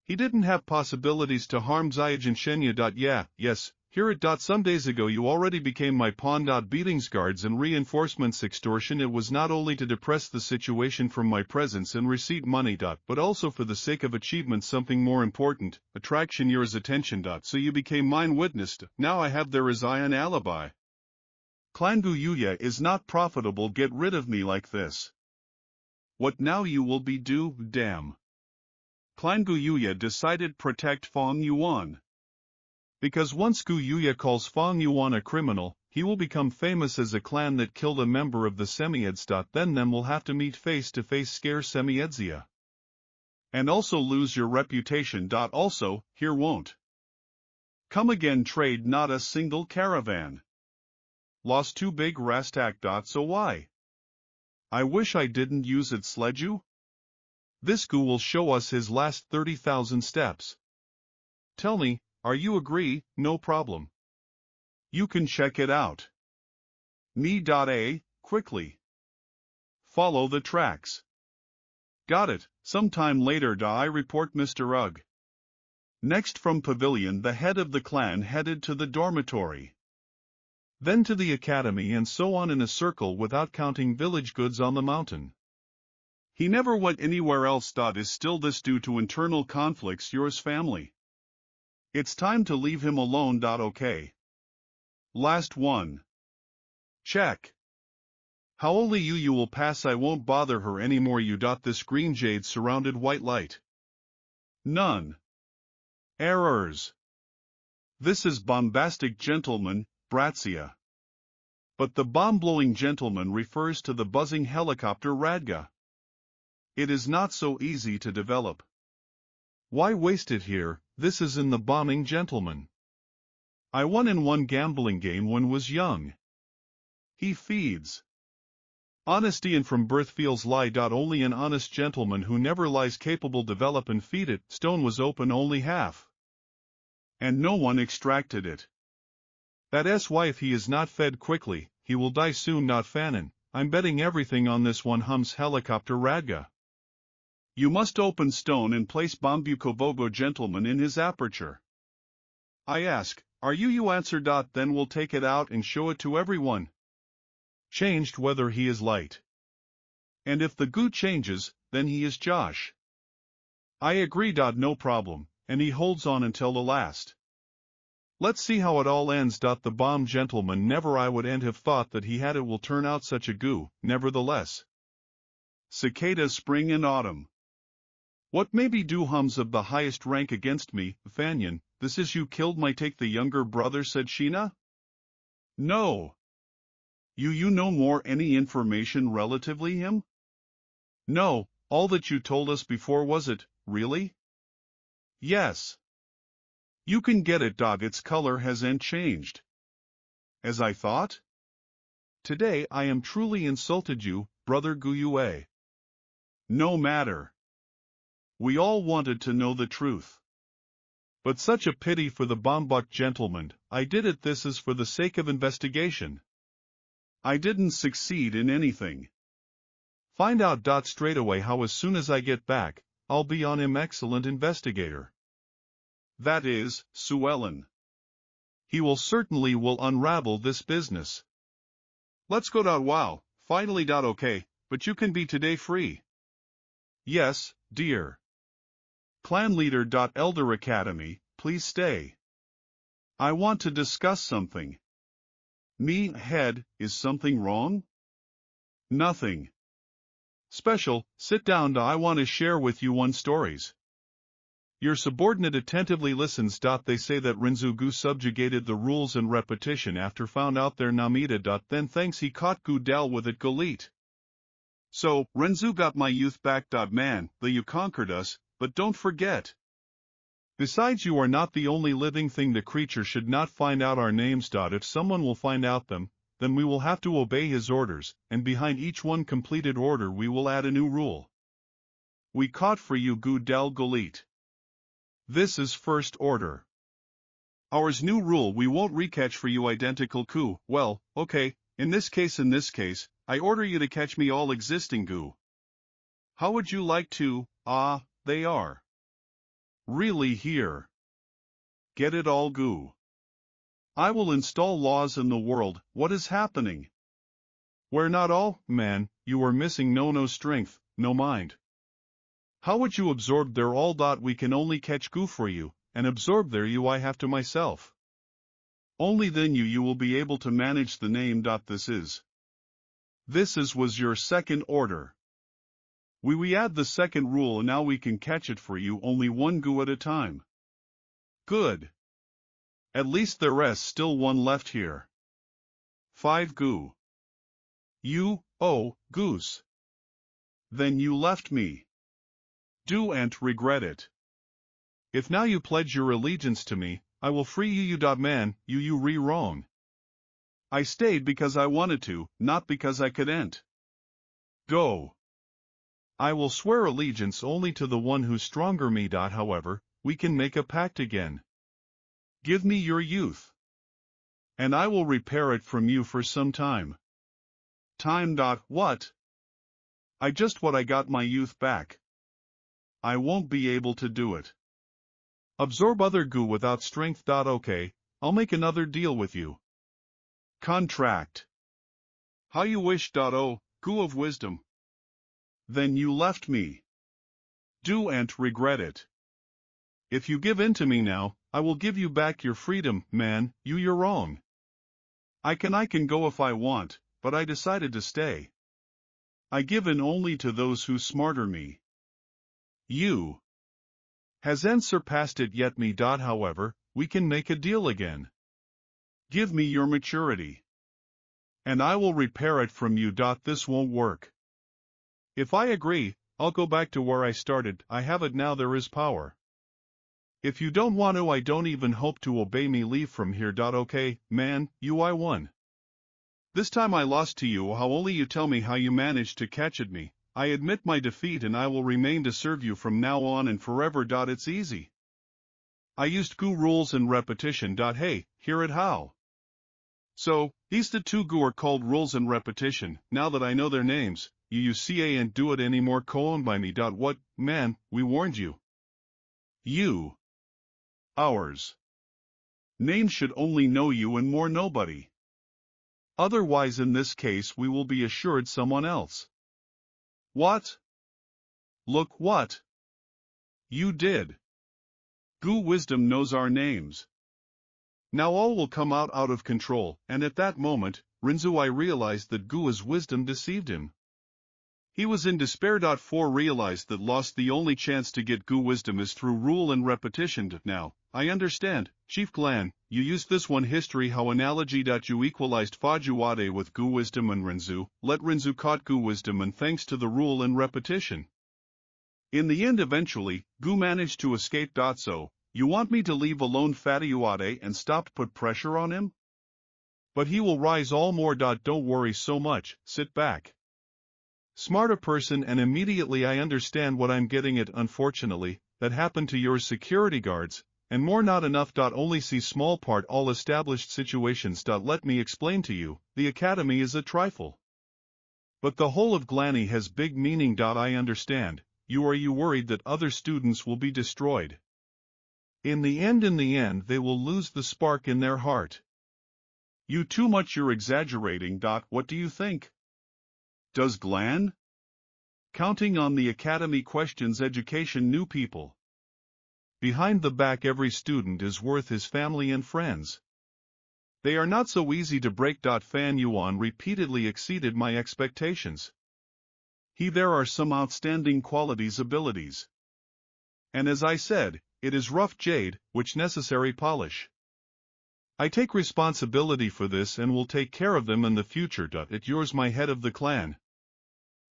He didn't have possibilities to harm Zayaj and Shenya. Yeah, yes, hear it. Some days ago you already became my pawn. Beatings guards and reinforcements extortion. It was not only to depress the situation from my presence and receipt money. But also for the sake of achievement something more important, attraction yours attention. So you became mine witnessed. Now I have there is I an alibi. Clangu Yuya is not profitable. Get rid of me like this. What now you will be do, damn. Clangu Yuya decided protect Fang Yuan. Because once Gu Yuya calls Fang Yuan a criminal, he will become famous as a clan that killed a member of the Semieds. Then them will have to meet face to face scare Semiedzia. And also lose your reputation. Also, here won't come again trade not a single caravan. Lost too big Rastak. So why? I wish I didn't use it Sledju. This Gu will show us his last 30,000 steps. Tell me, are you agree? No problem. You can check it out. Me.a, quickly. Follow the tracks. Got it, sometime later. I report Mr. Ugg. Next from Pavilion the head of the clan headed to the dormitory. Then to the academy and so on in a circle without counting village goods on the mountain. He never went anywhere else. Is still this due to internal conflicts yours family? It's time to leave him alone. Okay. Last one. Check. How only you will pass. I won't bother her anymore. This green jade surrounded white light. None. Errors. This is bombastic gentleman, Bratzia. But the bomb-blowing gentleman refers to the buzzing helicopter Radga. It is not so easy to develop. Why waste it here? This is in the bombing gentleman. I won in one gambling game when was young. He feeds. Honesty and from birth feels lie. Only an honest gentleman who never lies capable develop and feed it. Stone was open only half. And no one extracted it. That's why if he is not fed quickly, he will die soon. Not Fanon. I'm betting everything on this one. Hums helicopter Radga. You must open stone and place Bombukovogo gentleman in his aperture. I ask, are you? You answer. Then we'll take it out and show it to everyone. Changed whether he is light. And if the goo changes, then he is Josh. I agree. No problem, and he holds on until the last. Let's see how it all ends. The bomb gentleman never I would and have thought that he had it will turn out such a goo, nevertheless. Cicada spring and autumn. What maybe do hums of the highest rank against me, Fanyan, this is you killed my take the younger brother, said Sheena? No. You know more any information relatively him? No, all that you told us before was it, really? Yes. You can get it. Its color hasn't changed. As I thought? Today I am truly insulted you, brother Guyue. No matter. We all wanted to know the truth. But such a pity for the Bombok gentleman, I did it. This is for the sake of investigation. I didn't succeed in anything. Find out. Straight away how as soon as I get back, I'll be on him. Excellent investigator. That is, Suellen. He will certainly will unravel this business. Let's go. Wow, finally. Okay, but you can be today free. Yes, dear. Clan leader. Elder Academy, please stay. I want to discuss something. Me, head, is something wrong? Nothing. Special, sit down. I want to share with you one stories. Your subordinate attentively listens. They say that Rinzugu subjugated the rules and repetition after found out their Namida. Then thanks he caught Gudel with it. Galit. So, Renzu got my youth back. Man, the you conquered us, but don't forget. Besides, you are not the only living thing. The creature should not find out our names. If someone will find out them, then we will have to obey his orders, and behind each one completed order we will add a new rule. We caught for you Gudel Galit. This is first order. Ours new rule, we won't recatch for you identical coup. Well, okay, in this case, I order you to catch me all existing goo. How would you like to? They are. Really here. Get it all goo. I will install laws in the world. What is happening? Where not all, man, you are missing no strength, no mind. How would you absorb their all? We can only catch goo for you, and absorb their you I have to myself. Only then you will be able to manage the name. This was your second order. We add the second rule and now we can catch it for you only one goo at a time. Good. At least there is still one left here. 5 goo. You, oh, goose. Then you left me. Do and regret it. If now you pledge your allegiance to me, I will free you. Man, you wrong. I stayed because I wanted to, not because I couldn't. Go. I will swear allegiance only to the one who's stronger me. However, we can make a pact again. Give me your youth. And I will repair it from you for some time. Time. What? I got my youth back. I won't be able to do it. Absorb other goo without strength. Okay, I'll make another deal with you. Contract. How you wish. Oh, goo of wisdom. Then you left me. Do and regret it. If you give in to me now, I will give you back your freedom, man, you're wrong. I can go if I want, but I decided to stay. I give in only to those who smarter me. You. Hasn't surpassed it yet me. However, we can make a deal again. Give me your maturity. And I will repair it from you. This won't work. If I agree, I'll go back to where I started. I have it now. There is power. If you don't want to, I don't even hope to obey me. Leave from here. Okay, man, I won. This time I lost to you. How only you tell me how you managed to catch at me. I admit my defeat and I will remain to serve you from now on and forever. It's easy. I used Gu rules and repetition. Hey, hear it how. So, these the two Gu are called rules and repetition. Now that I know their names, you CA and do it anymore. Koan by me. What, man, we warned you. You. Ours. Names should only know you and more nobody. Otherwise in this case we will be assured someone else. What? Look what? You did. Gu wisdom knows our names. Now all will come out of control, and at that moment, Rinzu I realized that Gu's wisdom deceived him. He was in despair. 4 Realized that lost the only chance to get Gu wisdom is through rule and repetition. Now, I understand, Chief Clan, you used this one history how analogy. You equalized Fajuade with Gu wisdom and Rinzu, let Rinzu caught Gu wisdom and thanks to the rule and repetition. In the end eventually, Gu managed to escape. So, you want me to leave alone Fajuade and stop put pressure on him? But he will rise all more. Don't worry so much, sit back. Smart a person and immediately I understand what I'm getting at. Unfortunately, that happened to your security guards, and more not enough. Only see small part all established situations. Let me explain to you, the academy is a trifle. But the whole of Glani has big meaning. I understand, you worried that other students will be destroyed. In the end they will lose the spark in their heart. You too much you're exaggerating. What do you think? Does Glan? Counting on the academy questions education new people. Behind the back every student is worth his family and friends. They are not so easy to break. Fan Yuan repeatedly exceeded my expectations. There are some outstanding qualities abilities. And as I said, it is rough jade, which necessary polish. I take responsibility for this and will take care of them in the future. It yours my head of the clan.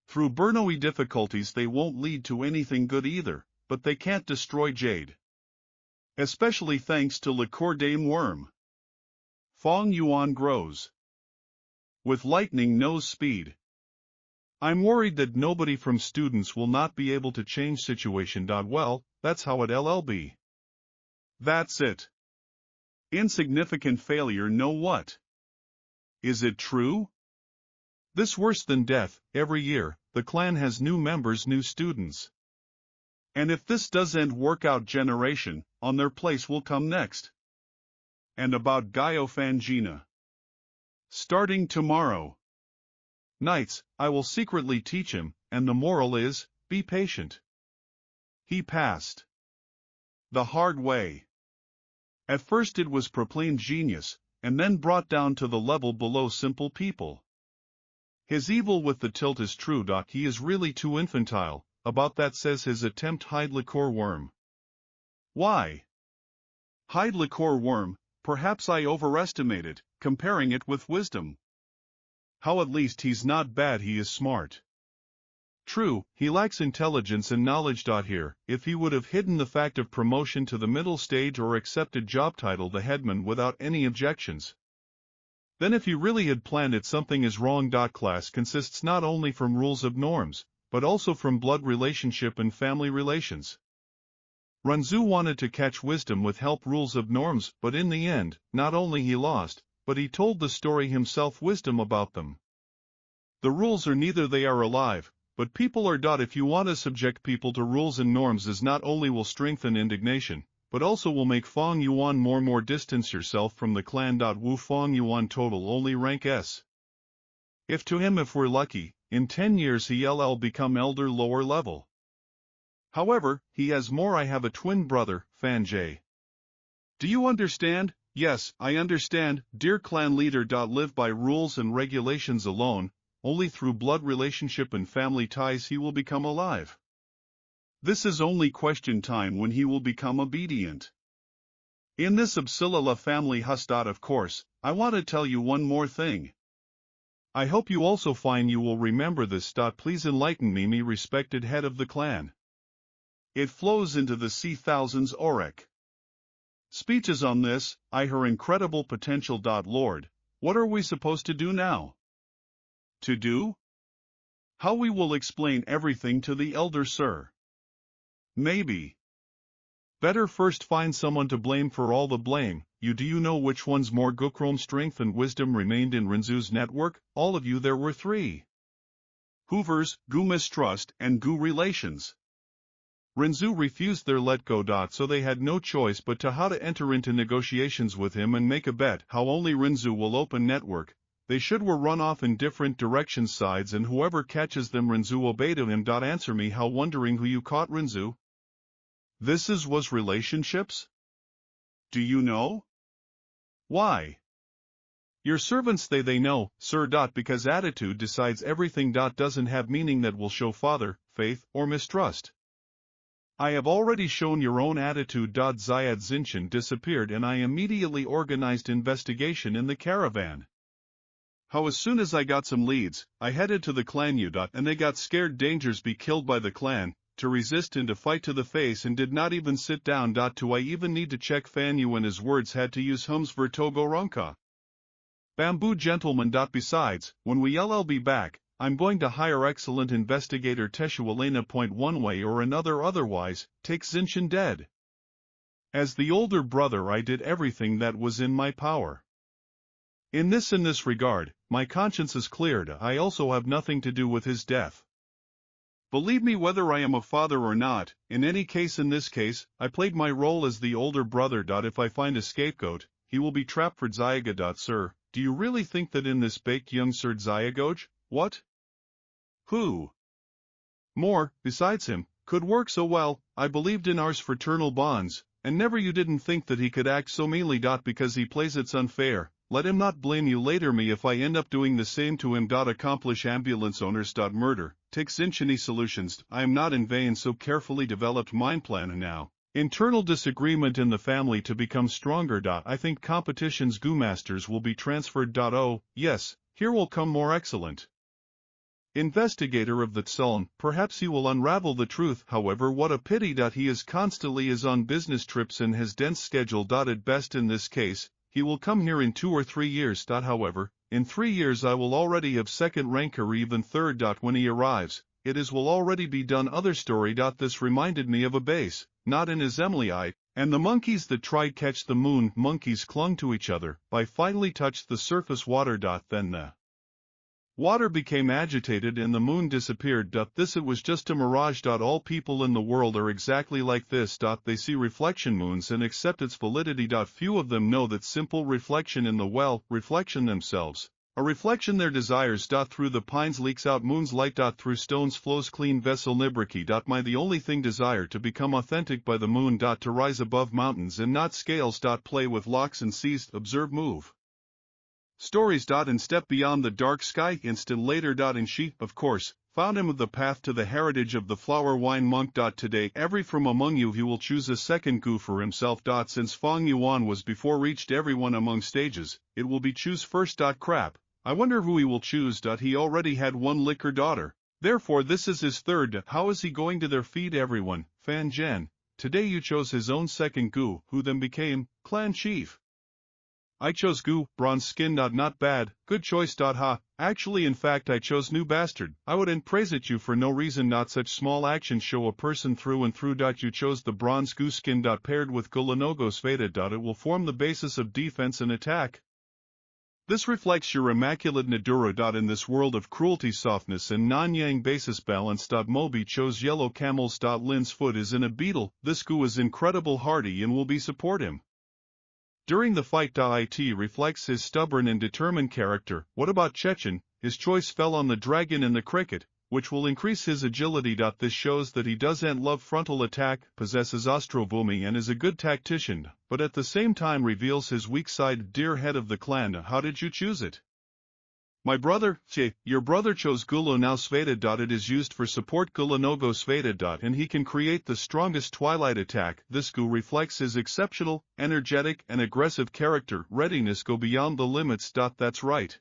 Through Bernoulli difficulties they won't lead to anything good either, but they can't destroy jade. Especially thanks to Liqueur Dame Worm. Fong Yuan grows. With lightning nose speed. I'm worried that nobody from students will not be able to change situation. Well, that's how it LLB. That's it. Insignificant failure. Know what? Is it true? This worse than death. Every year, the clan has new members, new students. And if this doesn't work out generation, on their place will come next. And about Gaio Fangina. Starting tomorrow. Nights, I will secretly teach him, and the moral is, be patient. He passed. The hard way. At first it was proclaimed genius, and then brought down to the level below simple people. His evil with the tilt is true. He is really too infantile, about that says his attempt hide liqueur worm. Why? Hide liqueur worm, perhaps I overestimated, comparing it with wisdom. How at least he's not bad, he is smart. True, he lacks intelligence and knowledge. Here, if he would have hidden the fact of promotion to the middle stage or accepted job title the headman without any objections. Then if he really had planned it, something is wrong. Class consists not only from rules of norms, but also from blood relationship and family relations. Ranzu wanted to catch wisdom with help rules of norms, but in the end, not only he lost, but he told the story himself wisdom about them. The rules are neither they are alive, but people are. If you want to subject people to rules and norms is not only will strengthen indignation, but also will make Fong Yuan more distance yourself from the clan. Wu Fong Yuan total only rank S. If to him if we're lucky, in 10 years he'll become elder lower level. However, he has more. I have a twin brother, Fanjay. Do you understand? Yes, I understand, dear clan leader. Live by rules and regulations alone, only through blood relationship and family ties he will become alive. This is only question time when he will become obedient. In this Absilala family house. Of course, I want to tell you one more thing. I hope you also find you will remember this. Please enlighten me, respected head of the clan. It flows into the sea thousands Orek. Speeches on this, her incredible potential. Lord, what are we supposed to do now? To do? How we will explain everything to the elder sir. Maybe. Better first find someone to blame for all the blame. Do you know which one's more Gukrom strength and wisdom remained in Rinzu's network? All of you. There were 3. Hoovers, Gu mistrust, and Gu relations. Rinzu refused their let go. So they had no choice but to how to enter into negotiations with him and make a bet how only Rinzu will open network. They were run off in different direction sides, and whoever catches them Rinzu obeyed him. Answer me, how wondering who you caught Rinzu? This was relationships? Do you know? Why? Your servants they know, sir. Because attitude decides everything. Doesn't have meaning that will show father, faith, or mistrust. I have already shown your own attitude. Zayad Zinchan disappeared and I immediately organized investigation in the caravan. How as soon as I got some leads, I headed to the clan and they got scared dangers be killed by the clan, to resist and to fight to the face and did not even sit down. Do I even need to check Fanyu and his words had to use hums vertogo ronka? Bamboo gentleman. Besides, when we'll be back, I'm going to hire excellent investigator Teshualena. One way or another, otherwise, take Zinchan dead. As the older brother I did everything that was in my power. In this regard, my conscience is cleared. I also have nothing to do with his death. Believe me, whether I am a father or not, in any case in this case, I played my role as the older brother. If I find a scapegoat, he will be trapped for Zyaga. Sir, do you really think that in this baked young Sir Zyagoj? What? Who? More, besides him, could work so well? I believed in ours fraternal bonds, and never you didn't think that he could act so meanly. Because he plays it's unfair. Let him not blame you later me if I end up doing the same to him. Accomplish ambulance owners. Murder, take Zinchany solutions. I am not in vain so carefully developed mind plan now. Internal disagreement in the family to become stronger. I think competition's Gu masters will be transferred. Oh, yes, here will come more excellent investigator of the Tsulm. Perhaps he will unravel the truth. However, what a pity. He is constantly on business trips and has dense schedule. At best in this case, he will come here in 2 or 3 years. However, in 3 years I will already have second rank or even third. When he arrives, it will already be done. Other story. This reminded me of a base, not in assembly and the monkeys that tried catch the moon. Monkeys clung to each other, by finally touched the surface water. Then the water became agitated and the moon disappeared. This it was just a mirage. All people in the world are exactly like this. They see reflection moons and accept its validity. Few of them know that simple reflection in the reflection themselves. A reflection their desires. Through the pines leaks out moon's light. Through stones flows clean vessel nibriki. My the only thing desire to become authentic by the moon. To rise above mountains and not scales. Play with locks and seas. Observe move stories. And step beyond the dark sky. Instant later. And she, of course, found him of the path to the heritage of the flower wine monk. Today every from among you he will choose a second Gu for himself. Since Fang Yuan was before reached everyone among stages, it will be choose first. Crap. I wonder who he will choose. He already had one liquor daughter, therefore this is his third. How is he going to their feed everyone? Fan Zhen, today you chose his own second Gu, who then became clan chief. I chose Gu, bronze skin. Not bad, good choice. Ha, actually in fact I chose new bastard. I wouldn't praise at you for no reason. Such small actions show a person through and through. You chose the bronze Gu skin. Paired with Gulanogos Veda. It will form the basis of defense and attack. This reflects your immaculate Naduro. In this world of cruelty, softness and non-yang basis balance. Moby chose yellow camels. Lin's foot is in a beetle. This Gu is incredible hardy and will be support him during the fight. It reflects his stubborn and determined character. What about Chechen? his choice fell on the dragon and the cricket, which will increase his agility. This shows that he doesn't love frontal attack, possesses ostrovumi and is a good tactician, but at the same time reveals his weak side. Dear head of the clan, how did you choose it? My brother, your brother chose Gulo now Sveta. It is used for support Gulanogo Sveta. And he can create the strongest twilight attack. This Gu reflects his exceptional, energetic and aggressive character. Readiness go beyond the limits. That's right.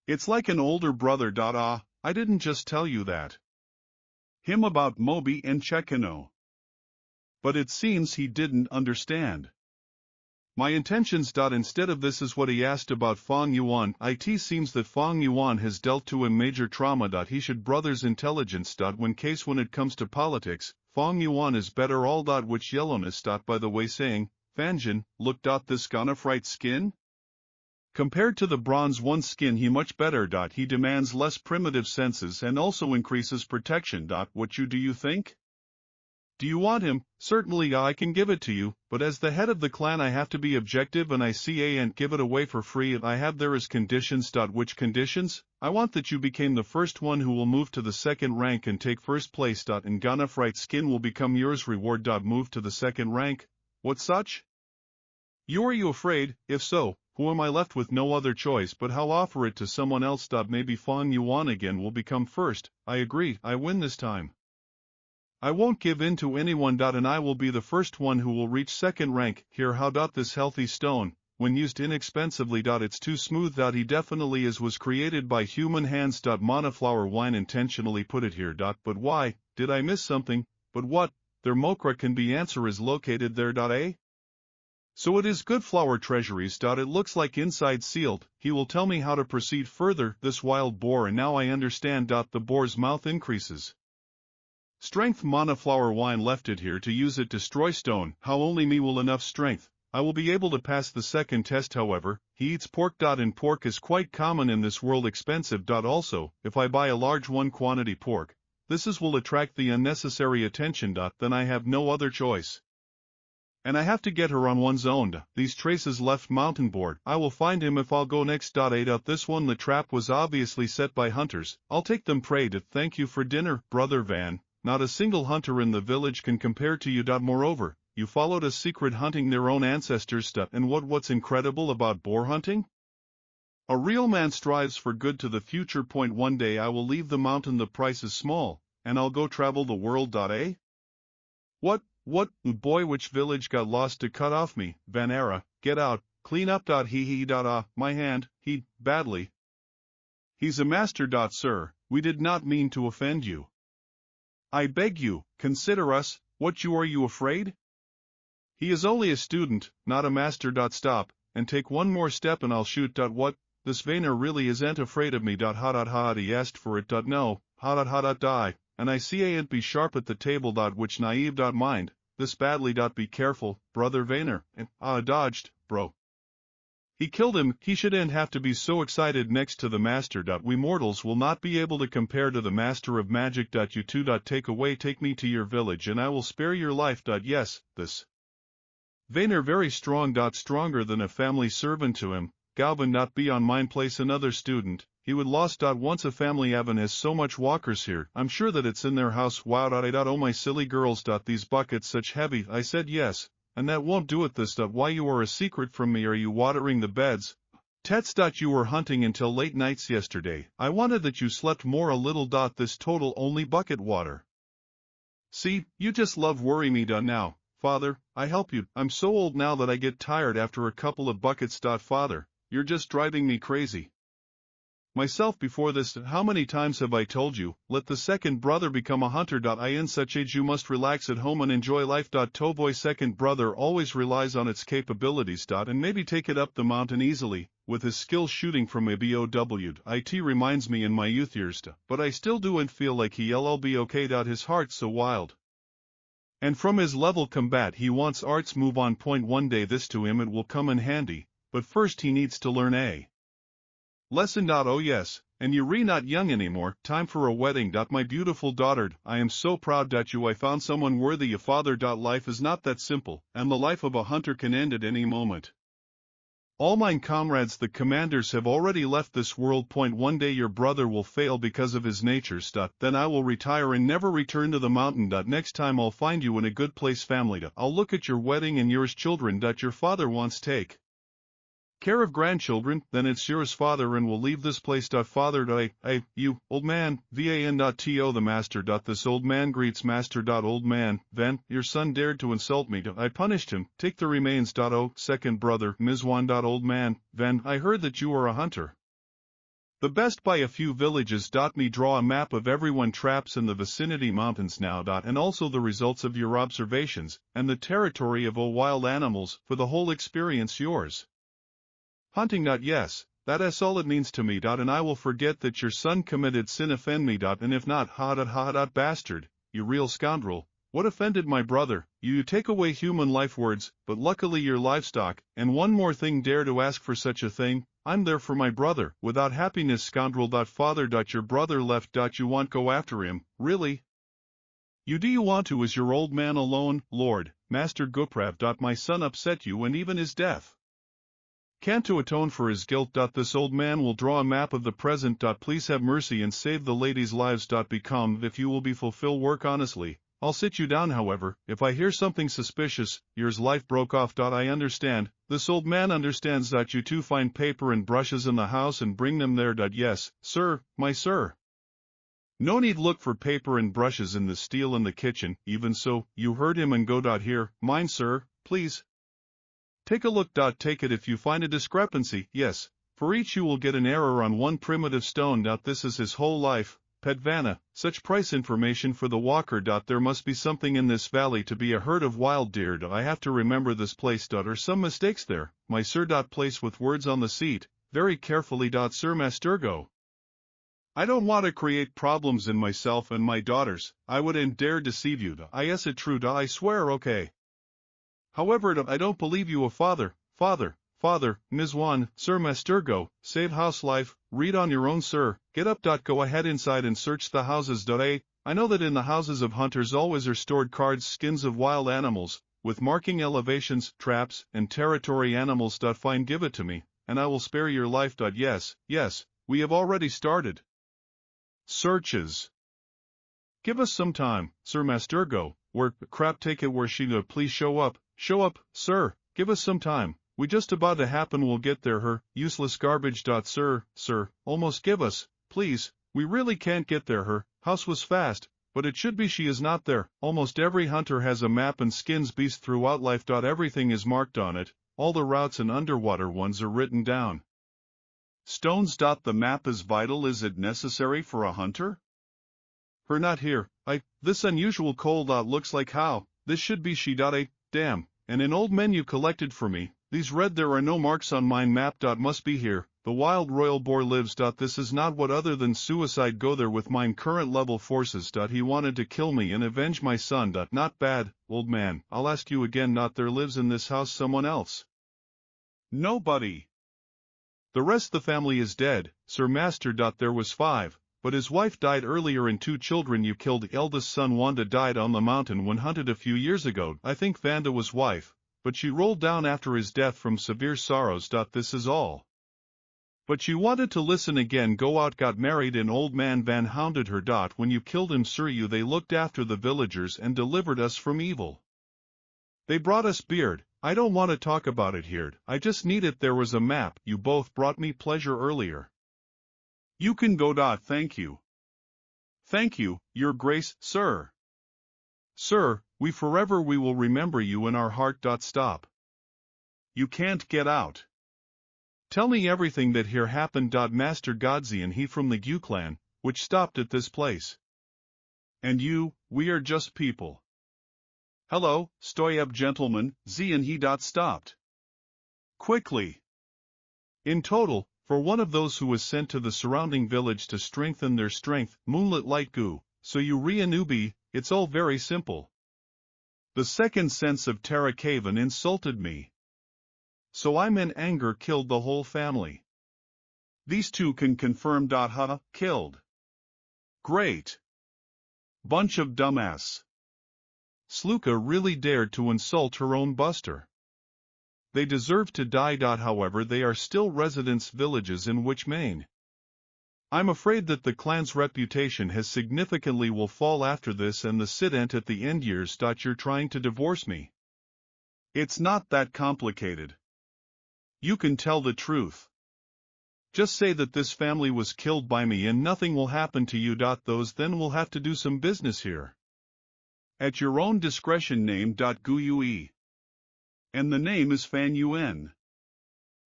It's like an older brother. I didn't just tell you that. Him about Mobi and Chekino. But it seems he didn't understand my intentions. Instead of this is what he asked about Fong Yuan. It seems that Fong Yuan has dealt to him major trauma. He should brother's intelligence. When it comes to politics, Fong Yuan is better all. Which yellowness. By the way saying, Fanjin, look. This gonna fright skin? Compared to the bronze one skin he much better. He demands less primitive senses and also increases protection. What do you think? Do you want him? Certainly I can give it to you, but as the head of the clan I have to be objective and I can't give it away for free. I have there as conditions. Which conditions? I want that you became the first one who will move to the second rank and take first place. And Ganafrite skin will become yours. Reward. Move to the second rank? What such? Are you afraid? If so, who am I left with no other choice but how offer it to someone else. Maybe Fong Yuan again will become first. I agree, I win this time. I won't give in to anyone. And I will be the first one who will reach second rank. Here how. This healthy stone, when used inexpensively. It's too smooth. He definitely was created by human hands. Monoflower wine intentionally put it here. But why, did I miss something? But what? Their Mokra can be answer is located there. So it is good flower treasuries. It looks like inside sealed. He will tell me how to proceed further. This wild boar, and now I understand. The boar's mouth increases strength. Monoflower wine left it here to use it destroy stone. How only me will enough strength. I will be able to pass the second test. However, he eats pork. And pork is quite common in this world. Expensive. Also, if I buy a large one quantity pork, this will attract the unnecessary attention. Then I have no other choice. And I have to get her on one's own. These traces left mountain board. I will find him if I'll go next. 8 out this one. The trap was obviously set by hunters. I'll take them prey to thank you for dinner, brother Van. Not a single hunter in the village can compare to you. Moreover, you followed a secret hunting their own ancestors. And what's incredible about boar hunting? A real man strives for good to the future. One day I will leave the mountain. The price is small, and I'll go travel the world. What, boy, which village got lost to cut off me? Vanera, get out, clean up. He, my hand, he, badly. He's a master. Sir, we did not mean to offend you. I beg you, consider us. What are you afraid? He is only a student, not a master. Stop, and take one more step and I'll shoot. What, this Vainer really isn't afraid of me. He asked for it. No, die, and I can't be sharp at the table. Which naive. Mind, this badly. Be careful, brother Vainer, and dodged, bro. He killed him. He shouldn't have to be so excited. Next to the master. We mortals will not be able to compare to the master of magic. You two. Take me to your village and I will spare your life. Yes, this Vainer very strong. Stronger than a family servant to him. Galvin. Be on mine place another student. He would lost. Once a family. Evan has so much walkers here. I'm sure that it's in their house. Wow. Oh my silly girls. These buckets such heavy. I said yes. And that won't do it. This. Why you are a secret from me? Are you watering the beds? Tets. You were hunting until late nights yesterday. I wanted that you slept more a little. This total only bucket water. See, you just love worry me. Now, father, I help you. I'm so old now that I get tired after a couple of buckets. Father, you're just driving me crazy. Myself before this. How many times have I told you, let the second brother become a hunter. In such age you must relax at home and enjoy life. Toboy second brother always relies on its capabilities. And maybe take it up the mountain easily, with his skill shooting from a bow. It reminds me in my youth years. But I still do and feel like he'll be okay. His heart's so wild. And from his level combat he wants arts. Move on. One day this to him it will come in handy, but first he needs to learn a lesson. Oh yes, and you're not young anymore. Time for a wedding. My beautiful daughter, I am so proud that I found someone worthy of father. Life is not that simple, and the life of a hunter can end at any moment. All mine comrades the commanders have already left this world. One day your brother will fail because of his nature. Then I will retire and never return to the mountain. Next time I'll find you in a good place family. I'll look at your wedding and yours children. Your father wants take care of grandchildren, then it's yours father and we'll leave this place. Father, you, old man, van.to the master. This old man greets master. Old man, then, your son dared to insult me. I punished him, take the remains. Oh, second brother, Mizwan. Old man, then, I heard that you are a hunter. The best by a few villages. Me draw a map of everyone traps in the vicinity mountains now. And also the results of your observations, and the territory of all wild animals, for the whole experience yours. Hunting. Yes, that's all it means to me. And I will forget that your son committed sin. Offend me. And if not, bastard, you real scoundrel, what offended my brother? You take away human life words, but luckily your livestock, and one more thing dare to ask for such a thing, I'm there for my brother, without happiness scoundrel. Father. Your brother left. You want go after him, really? You do you want to is your old man alone, Lord, Master Guprav. My son upset you and even his death. Can't to atone for his guilt. This old man will draw a map of the present. Please have mercy and save the ladies' lives. Be calm if you will be fulfill work honestly. I'll sit you down however, if I hear something suspicious. Yours life broke off. I understand, this old man understands. You two find paper and brushes in the house and bring them there. Yes, sir, my sir. No need look for paper and brushes in the steel in the kitchen. Even so, you heard him and go. Here, mine sir, please. Take a look. Take it if you find a discrepancy. Yes, for each you will get an error on one primitive stone. This is his whole life, Pedvana, such price information for the walker. There must be something in this valley to be a herd of wild deer. I have to remember this place. Or some mistakes there, my sir. Place with words on the seat, very carefully. Sir Masturgo. I don't want to create problems in myself and my daughters. I wouldn't dare deceive you. Yes, it true. I swear. Okay. However, I don't believe you. Father, Mizwan, Sir Masturgo, save house life, read on your own sir, get up. Go ahead inside and search the houses. I know that in the houses of hunters always are stored cards, skins of wild animals, with marking elevations, traps, and territory animals. Fine, give it to me, and I will spare your life. Yes, we have already started searches. Give us some time, Sir Masturgo. Where, crap, take it where she. Please show up, sir, give us some time, we just about to happen. We'll get there. Her, useless garbage. Sir, almost give us, please, we really can't get there. Her house was fast, but it should be. She is not there. Almost every hunter has a map and skins beast throughout life. Everything is marked on it, all the routes and underwater ones are written down. Stones. The map is vital. Is it necessary for a hunter? Her not here. This unusual cold. Looks like how, this should be she. Damn, and an old menu collected for me, these read there are no marks on mine map. Must be here, the wild royal boar lives. This is not what other than suicide. Go there with mine current level forces. He wanted to kill me and avenge my son. Not bad, old man, I'll ask you again. There lives in this house someone else? Nobody. The rest the family is dead, Sir Master. There was 5. But his wife died earlier and 2 children you killed. The eldest son Wanda died on the mountain when hunted a few years ago. I think Vanda was wife, but she rolled down after his death from severe sorrows. This is all. But she wanted to listen again. Go out, got married, and old man Van hounded her. When you killed him sir, they looked after the villagers and delivered us from evil. They brought us beard. I don't want to talk about it here, I just need it. There was a map. You both brought me pleasure earlier. You can go. Thank you. Thank you, your grace, sir. Sir, we will remember you in our heart. Stop. You can't get out. Tell me everything that here happened. Master Godzi and he from the Gu clan, which stopped at this place. And you, we are just people. Hello, stoy up gentlemen, Z and he. Stopped. Quickly. In total, for one of those who was sent to the surrounding village to strengthen their strength, Moonlit Light Gu, so you re-a-newbie, it's all very simple. The second sense of Terra Caven insulted me. So I'm in anger killed the whole family. These 2 can confirm. Killed. Great. Bunch of dumbass. Sluka really dared to insult her own buster. They deserve to die. However, they are still residents villages in which Maine. I'm afraid that the clan's reputation has significantly will fall after this and the sit-ent at the end years. You're trying to divorce me. It's not that complicated. You can tell the truth. Just say that this family was killed by me and nothing will happen to you. Those then will have to do some business here. At your own discretion. Name. Guyue. And the name is Fan Yuen.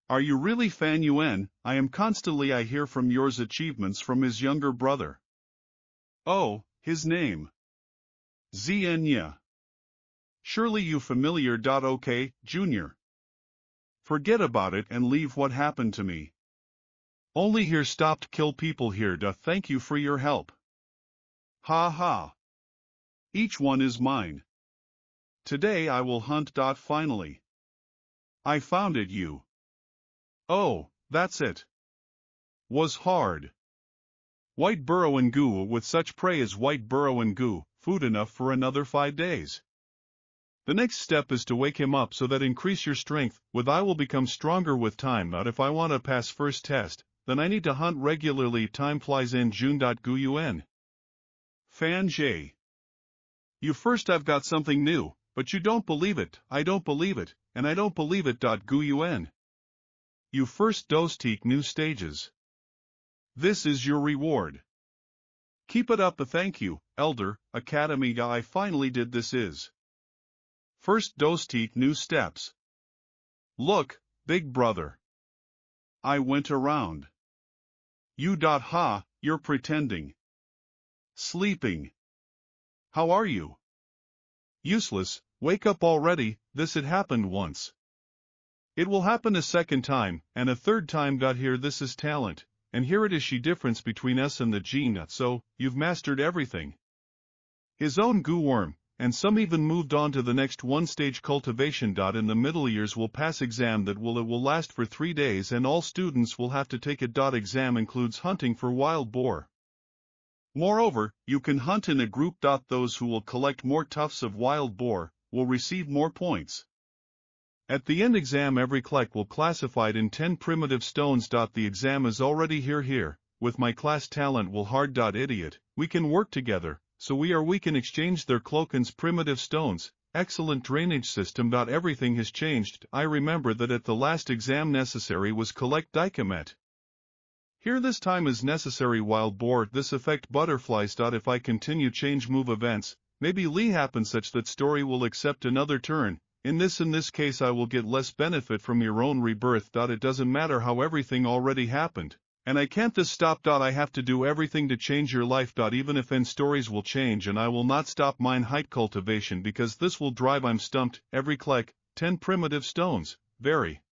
Are you really Fan Yuen? I am constantly. I hear from yours achievements from his younger brother. Oh, his name. Znya. Surely you familiar. Okay, Junior. Forget about it and leave what happened to me. Only here stopped kill people here. Thank you for your help. Ha ha. Each one is mine. Today I will hunt. Finally. I found it. You. Oh, that's it. Was hard. White burrow and goo. With such prey as white burrow and goo, food enough for another 5 days. The next step is to wake him up so that increase your strength, with I will become stronger with time. If I want to pass first test, then I need to hunt regularly. Time flies in. June. Guyuen. Fan J. You first. I've got something new, but you don't believe it. I don't believe it, and I don't believe it. Guyuen. You first. Take new stages. This is your reward. Keep it up. Thank you, Elder Academy. I finally did. This is first. Take new steps. Look, big brother. I went around. You. Ha, you're pretending. Sleeping. How are you? Useless, wake up already. This had happened once. It will happen a second time, and a third time. Here this is talent, and here it is. She difference between us and the gene. So, you've mastered everything. His own goo worm, and some even moved on to the next one stage. Cultivation. In the middle years will pass exam that will last for 3 days and all students will have to take it. Exam includes hunting for wild boar. Moreover, you can hunt in a group. Those who will collect more tufts of wild boar will receive more points. At the end exam every collect will classified in 10 primitive stones. The exam is already here. With my class talent will hard. Idiot, we can work together, so we can exchange their cloakins primitive stones. Excellent drainage system. Everything has changed. I remember that at the last exam necessary was collect dicomet. Here this time is necessary wild boar. This affect butterflies. If I continue change move events, maybe Lee happen such that story will accept another turn. In this case I will get less benefit from your own rebirth. It doesn't matter how everything already happened. And I can't this stop. I have to do everything to change your life. Even if end stories will change and I will not stop mine height cultivation because this will drive. I'm stumped. Every click, 10 primitive stones. Very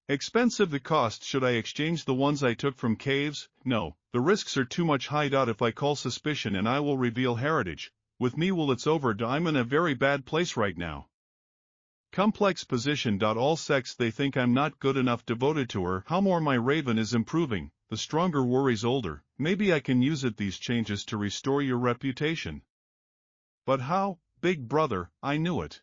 expensive. The cost. Should I exchange the ones I took from caves? No, the risks are too much high. If I call suspicion and I will reveal heritage, with me it's over. I'm in a very bad place right now. Complex position. All sex they think I'm not good enough devoted to her. How more my raven is improving, the stronger worries older. Maybe I can use it these changes to restore your reputation. But how, big brother, I knew it.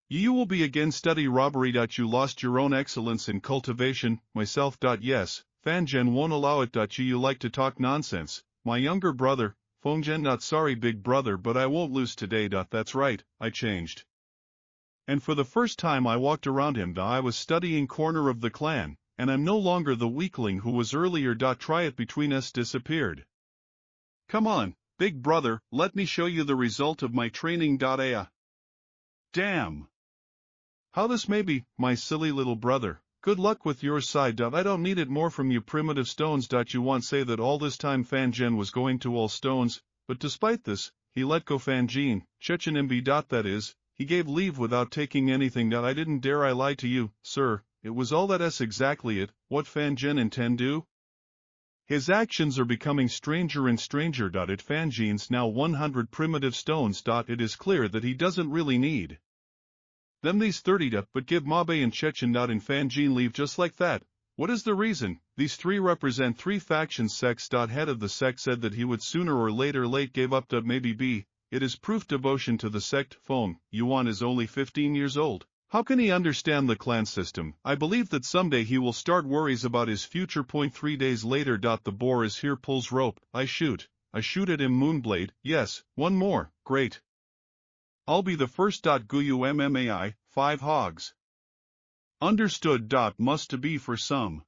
You will be again study robbery. You lost your own excellence in cultivation. Myself. Yes, Fangen won't allow it. You like to talk nonsense. My younger brother, Fonggen. Not sorry big brother, but I won't lose today. That's right, I changed. And for the first time I walked around him. I was studying corner of the clan, and I'm no longer the weakling who was earlier. Try it between us disappeared. Come on, big brother, let me show you the result of my training. Damn. How this may be, my silly little brother. Good luck with your side. I don't need it more from you primitive stones. You want say that all this time Fangen was going to all stones, but despite this, he let go Fangen, Chechenimbi. That is, he gave leave without taking anything. I didn't dare. I lied to you, sir. It was all that's exactly it. What Fangen intend do? His actions are becoming stranger and stranger. It Fangen's now 100 primitive stones. It is clear that he doesn't really need them these 30 but give Mabe and Chechen. And Fangen leave just like that. What is the reason? These 3 represent 3 factions. Sex. Head of the sect said that he would sooner or later late gave up. Maybe B. It is proof devotion to the sect. Phone, Yuan is only 15 years old. How can he understand the clan system? I believe that someday he will start worries about his future. 3 days later. The boar is here, pulls rope. I shoot at him. Moonblade. Yes, one more. Great. I'll be the first. Guyu mmai, 5 hogs. Understood. Must be for some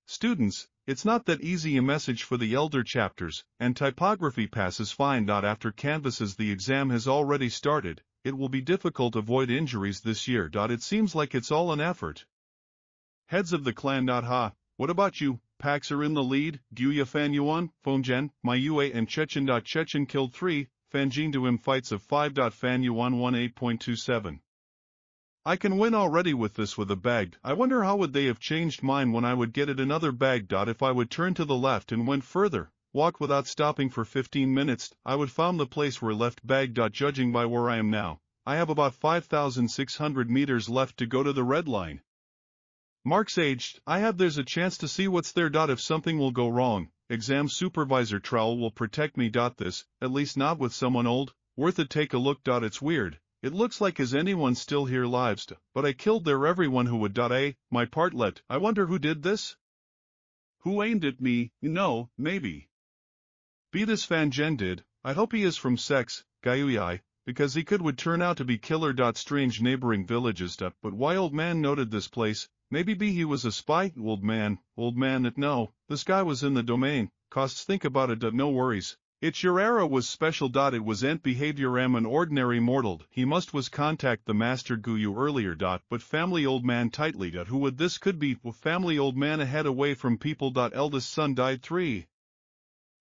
students, it's not that easy a message for the elder chapters, and typography passes fine. After canvases the exam has already started, it will be difficult to avoid injuries this year. It seems like it's all an effort. Heads of the clan. Ha, what about you? Pax are in the lead. Guya Fanyuan, Fongjen, Mayue and Chechen. Chechen killed 3, Fanjin to him fights of 5. Fanyuan won 8.27. I can win already with this with a bag. I wonder how would they have changed mine when I would get it another bag. If I would turn to the left and went further, walked without stopping for 15 minutes, I would found the place where left bag. Judging by where I am now, I have about 5,600 meters left to go to the red line. Mark's aged. I have there's a chance to see what's there. If something will go wrong, exam supervisor Trowel will protect me. This, at least not with someone old, worth it. Take a look. It's weird. It looks like is anyone still here lives, but I killed there everyone who would. My partlet. I wonder who did this? Who aimed at me? No, maybe. Be this Fanjen did. I hope he is from Sex, Gayuyai, because he would turn out to be killer. Strange neighboring villages. But why old man noted this place? Maybe be he was a spy. Old man, no, this guy was in the domain. Costs think about it. No worries. It's your era was special. It was ent behavior. Am an ordinary mortal. He must was contact the master Guyu earlier. But family old man tightly. Who would this could be? Family old man ahead away from people. Eldest son died 3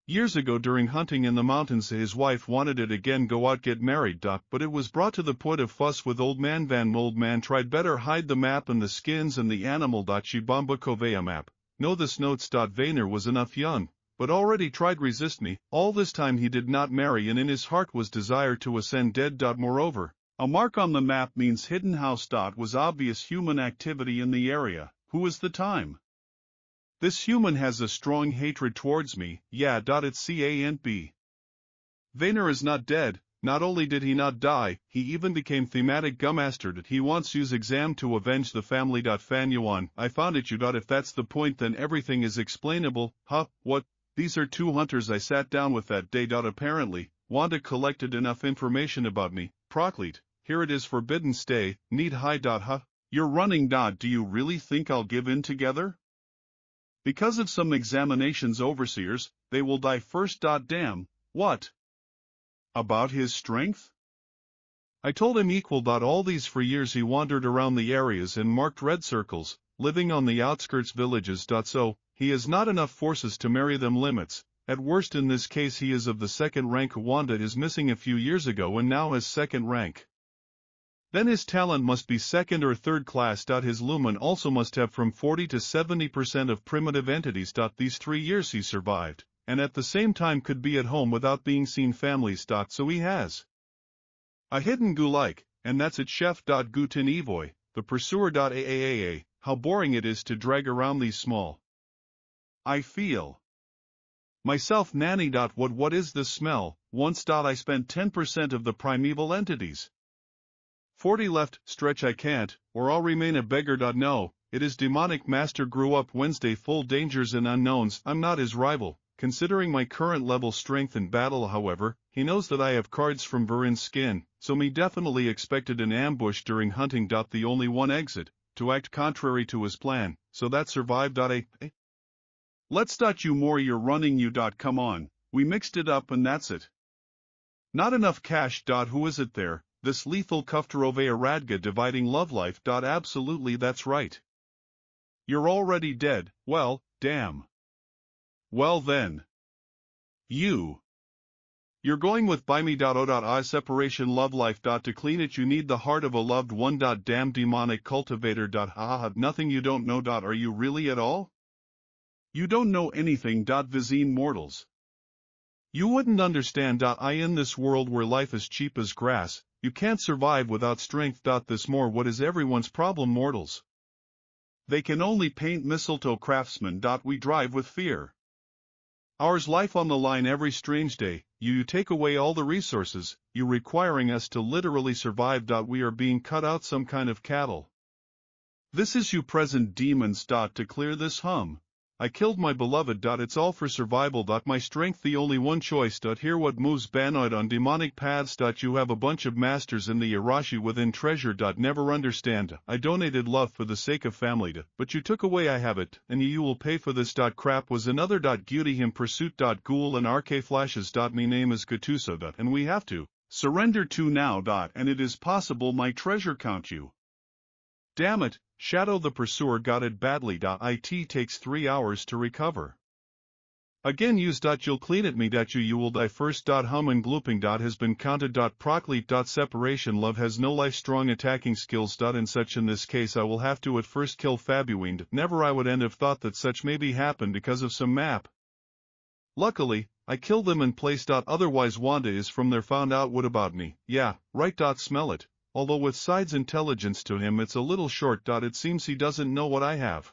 years ago during hunting in the mountains. His wife wanted it again. Go out get married. But it was brought to the point of fuss with old man. Old man tried better hide the map and the skins and the animal. Shibamba Kovea map. No this notes. Vainer was enough young, but already tried resist me. All this time he did not marry, and in his heart was desire to ascend dead. Moreover, a mark on the map means hidden house. Was obvious human activity in the area. Who is the time? This human has a strong hatred towards me. Yeah. It's CANB. Vainer is not dead. Not only did he not die, he even became thematic gummaster. He wants use exam to avenge the family. Fanyuan, I found it. If that's the point, then everything is explainable. Huh, what? These are 2 hunters I sat down with that day. Apparently, Wanda collected enough information about me. Proclete, here it is. Forbidden stay, need high. Huh? You're running. Do you really think I'll give in together? Because of some examinations overseers, they will die first. Damn, what? About his strength? I told him equal. All these for years he wandered around the areas and marked red circles, living on the outskirts villages. So, he has not enough forces to marry them limits. At worst in this case he is of the 2nd rank. Wanda is missing a few years ago and now has 2nd rank. Then his talent must be 2nd or 3rd class. His lumen also must have from 40 to 70% of primitive entities. These 3 years he survived, and at the same time could be at home without being seen families. So he has a hidden gu-like, and that's it. Chef. Gutin Evoy, the pursuer. Aaa, how boring it is to drag around these small. I feel myself nanny. What is this smell? Once. I spent 10% of the primeval entities. 40 left, stretch I can't, or I'll remain a beggar. No, it is demonic. Master grew up Wednesday full dangers and unknowns. I'm not his rival, considering my current level strength in battle. However, he knows that I have cards from Varin's skin, so me definitely expected an ambush during hunting. The only one exit, to act contrary to his plan, so that survived. Let's. You more you're running. You. Come on, we mixed it up and that's it. Not enough cash. Who is it there? This lethal Kuftarovea Radga dividing love life. Absolutely, that's right. You're already dead. Well, damn. Well then. You're going with by me. I separation love life. To clean it you need the heart of a loved one. Damn demonic cultivator. Nothing you don't know. Are you really at all? You don't know anything. Vizine mortals. You wouldn't understand. I in this world where life is cheap as grass, you can't survive without strength. This more what is everyone's problem. Mortals. They can only paint mistletoe. Craftsmen. We drive with fear. Ours life on the line every strange day. You take away all the resources, you requiring us to literally survive. We are being cut out some kind of cattle. This is you present demons. To clear this hum. I killed my beloved. It's all for survival. My strength the only one choice. Hear what moves Banoid on demonic paths. You have a bunch of masters in the Arashi within treasure. Never understand. I donated love for the sake of family. But you took away I have it, and you will pay for this. Crap was another. Guilty him pursuit. Ghoul and RK flashes. Me name is Gatuso. And we have to surrender to now. And it is possible my treasure count you. Damn it, Shadow the Pursuer got it badly. It takes 3 hours to recover. Again use. You'll clean at me. You will die first. Hum and glooping. Has been counted. Proclete. Separation love has no life strong attacking skills. And such in this case I will have to at first kill Fabuined. Never I would end have thought that such maybe happen because of some map. Luckily, I kill them in place. Otherwise Wanda is from there found out what about me. Yeah, right. Smell it. Although with Side's intelligence to him it's a little short. It seems he doesn't know what I have.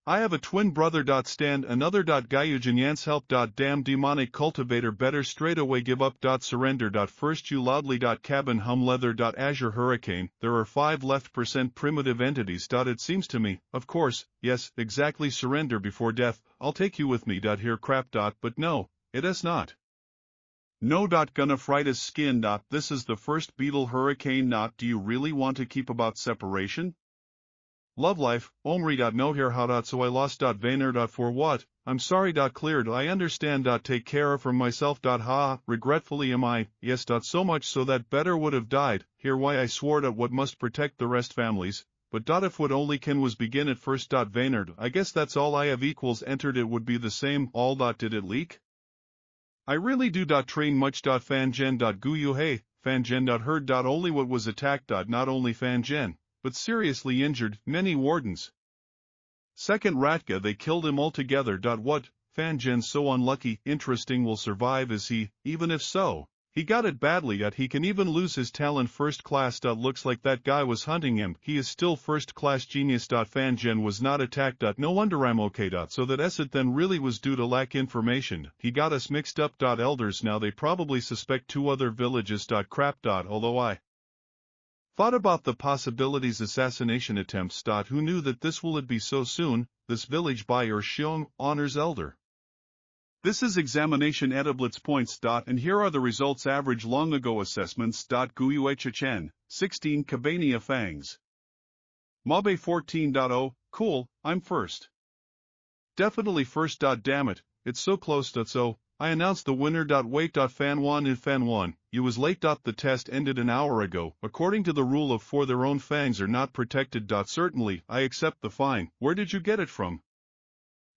I have a twin brother. Stand another. Gyujin Yance help. Damn demonic cultivator better straight away give up. Surrender. First you loudly. Cabin hum leather. Azure hurricane, there are 5 left. Primitive entities. It seems to me, of course, yes, exactly surrender before death, I'll take you with me. Here crap. But no, it is not. No. Gonna fright his skin. This is the first beetle hurricane. Do you really want to keep about separation? Love life, Omri. No here how. So I lost. Vainer. For what? I'm sorry. Cleared. I understand. Take care of for myself. Ha, regretfully am I, yes. So much so that better would have died. Here why I swore. What must protect the rest families. But. If what only can was begin at first. Vainer. I guess that's all I have equals entered. It would be the same. All. Did it leak? I really do. Train much. Fangen. Guyu hey, Fangen. Heard. Only what was attacked. Not only Fangen, but seriously injured, many wardens. Second Ratka they killed him altogether. What, Fangen so unlucky, interesting will survive is he, even if so. He got it badly. He can even lose his talent first class. Looks like that guy was hunting him. He is still first class genius. Fangen was not attacked. No wonder I'm okay. So that it then really was due to lack information. He got us mixed up. Elders now they probably suspect 2 other villages. Crap. Although I thought about the possibilities assassination attempts. Who knew that this will it be so soon, this village by or Xiong, honors elder. This is examination ediblets points. And here are the results average long ago assessments. Guyue Chechen, 16 Cabania Fangs. Mabe 14.0, cool, I'm first. Definitely first. Damn it, it's so close. So, I announced the winner. Wait. Fan1 and Fan1, you was late. The test ended an hour ago. According to the rule of 4 their own fangs are not protected. Certainly, I accept the fine. Where did you get it from?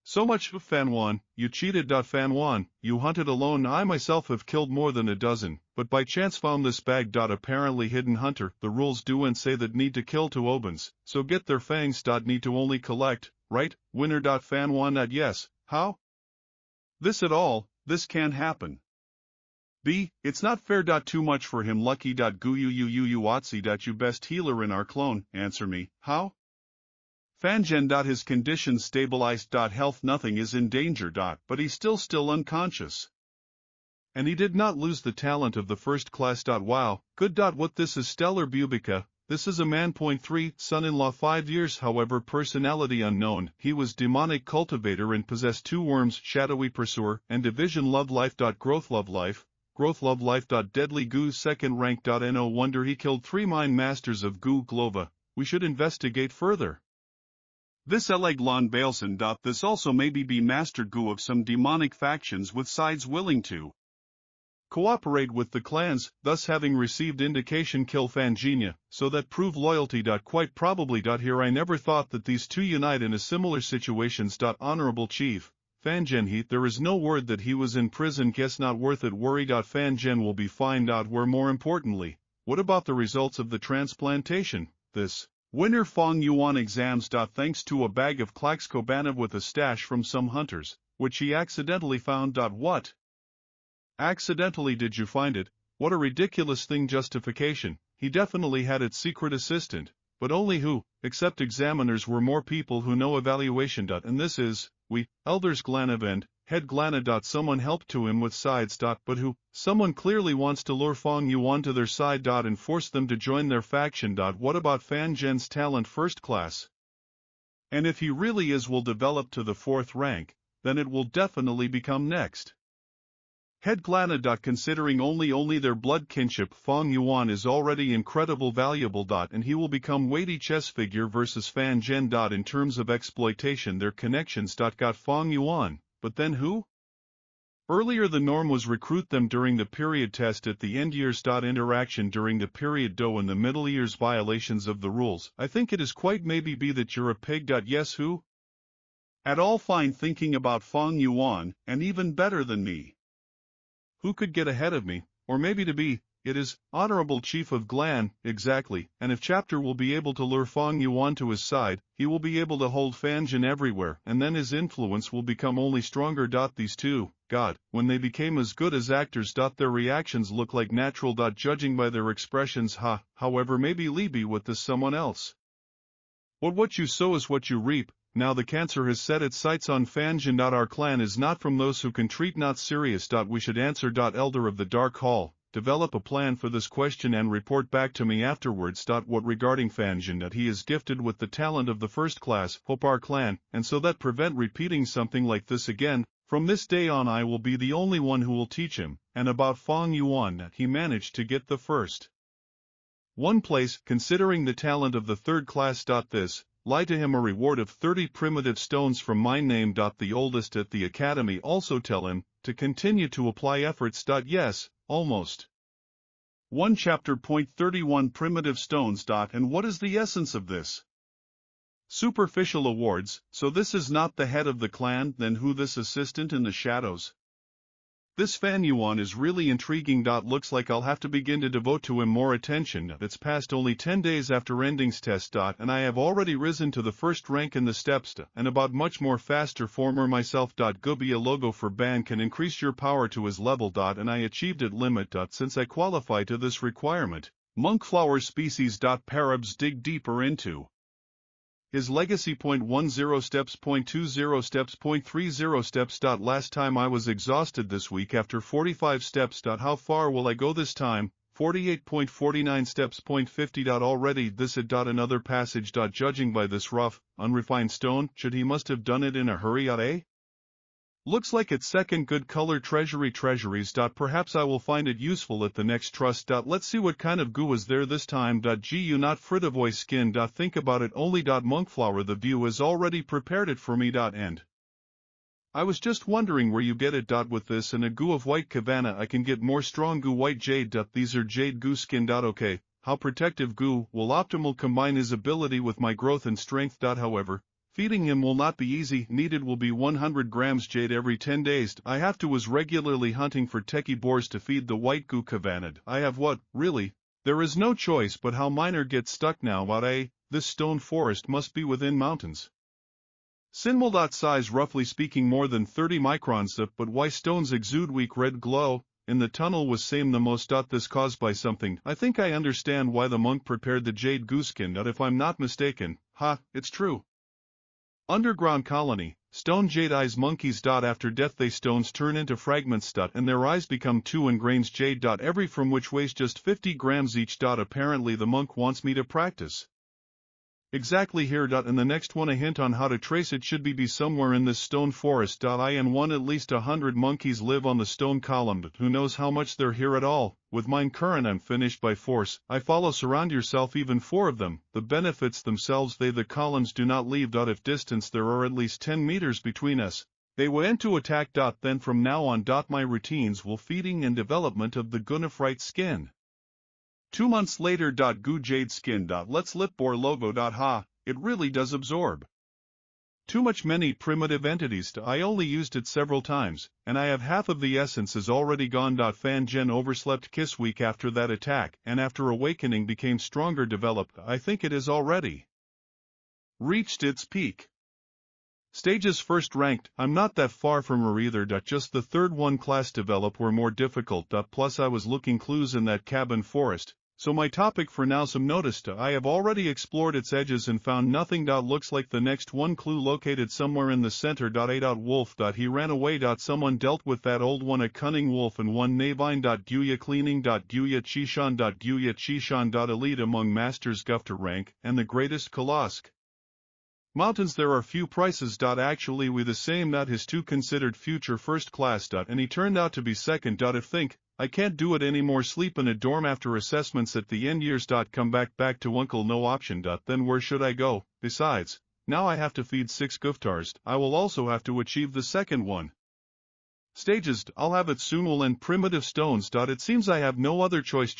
So much for Fan1, you cheated. Fan1, you hunted alone. I myself have killed more than a dozen, but by chance found this bag. Apparently hidden hunter, the rules do and say that need to kill 2 obans, so get their fangs. Need to only collect, right? Winner. Fan1. Yes, how? This at all, this can't happen. B, it's not fair. Too much for him. Lucky. Guyu you Watsi. You best healer in our clone, answer me, how? Fangen. His condition stabilized. Health nothing is in danger. But he's still unconscious. And he did not lose the talent of the first class. Wow, good. What this is stellar Bubica, this is a man. 3, son-in-law 5 years however personality unknown, he was demonic cultivator and possessed 2 worms, shadowy pursuer, and division love life. Growth love life. Deadly goo second rank. No wonder he killed 3 mine masters of goo glova, we should investigate further. This Eleglon Bailson. This also maybe be master goo of some demonic factions with sides willing to cooperate with the clans, thus having received indication kill Fangenia, so that prove loyalty. Quite probably. Here I never thought that these 2 unite in a similar situations. Honorable Chief, Fangen there is no word that he was in prison. Guess not worth it. Worry. Fangen will be fine. Where more importantly, what about the results of the transplantation? This winner Fong Yuan exams. Thanks to a bag of Klaxkobanov with a stash from some hunters, which he accidentally found. What? Accidentally did you find it? What a ridiculous thing. Justification, he definitely had its secret assistant, but only who, except examiners were more people who know evaluation. And this is, we, elders Glanav and head Glana. Someone helped to him with sides. But who? Someone clearly wants to lure Fong Yuan to their side. And force them to join their faction. What about Fan Zhen's talent first class? And if he really will develop to the 4th rank, then it will definitely become next. Head Glana. Considering only their blood kinship, Fong Yuan is already incredible valuable. And he will become weighty chess figure versus Fan Zhen. In terms of exploitation their connections. Got Fong Yuan, but then who? Earlier the norm was recruit them during the period test at the end years. Interaction during the period do in the middle years violations of the rules. I think it is quite maybe be that you're a pig. Yes who? At all fine thinking about Fong Yuan, and even better than me. Who could get ahead of me, or maybe to be, it is, Honorable Chief of Glan, exactly, and if Chapter will be able to lure Fong Yuan to his side, he will be able to hold Fan Zhen everywhere, and then his influence will become only stronger. These two, God, when they became as good as actors. Their reactions look like natural. Judging by their expressions. However maybe Libby with this someone else. What you sow is what you reap. Now the cancer has set its sights on Fan Zhen. Our clan is not from those who can treat not serious. We should answer. Elder of the Dark Hall, develop a plan for this question and report back to me afterwards. What regarding Fan Zhen? That he is gifted with the talent of the first class, hope our clan, and so that prevent repeating something like this again. From this day on I will be the only one who will teach him, and about Fong Yuan that he managed to get the first 1 place, considering the talent of the 3rd class. This, lie to him a reward of 30 primitive stones from my name. The oldest at the academy also tell him, to continue to apply efforts. Yes, almost. 1 chapter. 31 primitive stones. And what is the essence of this? Superficial awards. So this is not the head of the clan, then who this assistant in the shadows? This Fan Yuan is really intriguing. Looks like I'll have to begin to devote to him more attention. It's past only 10 days after endings test. And I have already risen to the 1st rank in the steps. And about much more faster former myself. Gobi a logo for ban can increase your power to his level. And I achieved it limit. Since I qualify to this requirement. Monk flower species. Parabs dig deeper into his legacy. 0.10 steps, 0.20 steps, 0.30 steps. Last time I was exhausted. This week after 45 steps. How far will I go this time? 48.49 steps, 0.50. Already this had. Another passage. Judging by this rough, unrefined stone, should he must have done it in a hurry. Looks like it's second good color treasuries. Perhaps I will find it useful at the next trust. Let's see what kind of goo is there this time. Gu not Fritivoy skin. Think about it only. Monkflower the view has already prepared it for me. End. I was just wondering where you get it. With this and a goo of white Kavana I can get more strong goo white jade. These are jade goo skin. Okay, how protective goo will optimal combine his ability with my growth and strength. However, feeding him will not be easy. Needed will be 100 grams jade every 10 days. I have to was regularly hunting for techie boars to feed the white goo Kavanad. I have what, really? There is no choice but how miner gets stuck now. This stone forest must be within mountains. Sinmal. Size roughly speaking more than 30 microns. But why stones exude weak red glow? In the tunnel was same the most. This caused by something. I think I understand why the monk prepared the jade gooskin. If I'm not mistaken. It's true. Underground colony, stone jade eyes monkeys. After death they stones turn into fragments. And their eyes become 2 grains jade. Every from which weighs just 50 grams each. Apparently the monk wants me to practice exactly here. And the next one a hint on how to trace it should be somewhere in this stone forest. In one at least 100 monkeys live on the stone column. But who knows how much they're here at all. With mine current I'm finished by force. I follow. Surround yourself even 4 of them. The benefits themselves they the columns do not leave. If distance there are at least 10 meters between us. They will end to attack. Then from now on. My routines will feeding and development of the Gunifrite skin. 2 months later. Goo jade skin. Let's lipbore logo. It really does absorb too much many primitive entities. I only used it several times, and I have half of the essence is already gone. Fan Zhen overslept kiss week after that attack, and after awakening became stronger developed. I think it is already reached its peak. Stages first ranked. I'm not that far from her either. Just the third one class develop were more difficult. Plus I was looking clues in that cabin forest. So my topic for now, some notice to I have already explored its edges and found nothing. Looks like the next one clue located somewhere in the center. A. Wolf. He ran away. Someone dealt with that old one, a cunning wolf, and one Navine. Guya cleaning. Guya Chishan. Elite among masters. Gufter rank, and the greatest Kolosk. Mountains. There are few prices. Actually we the same. His two considered future first class. And he turned out to be second. If think, I can't do it anymore. Sleep in a dorm after assessments at the end years. Come back to uncle, no option. Then where should I go? Besides, now I have to feed 6 guftars. I will also have to achieve the second one. Stages. I'll have it soon. Will end primitive stones. It seems I have no other choice.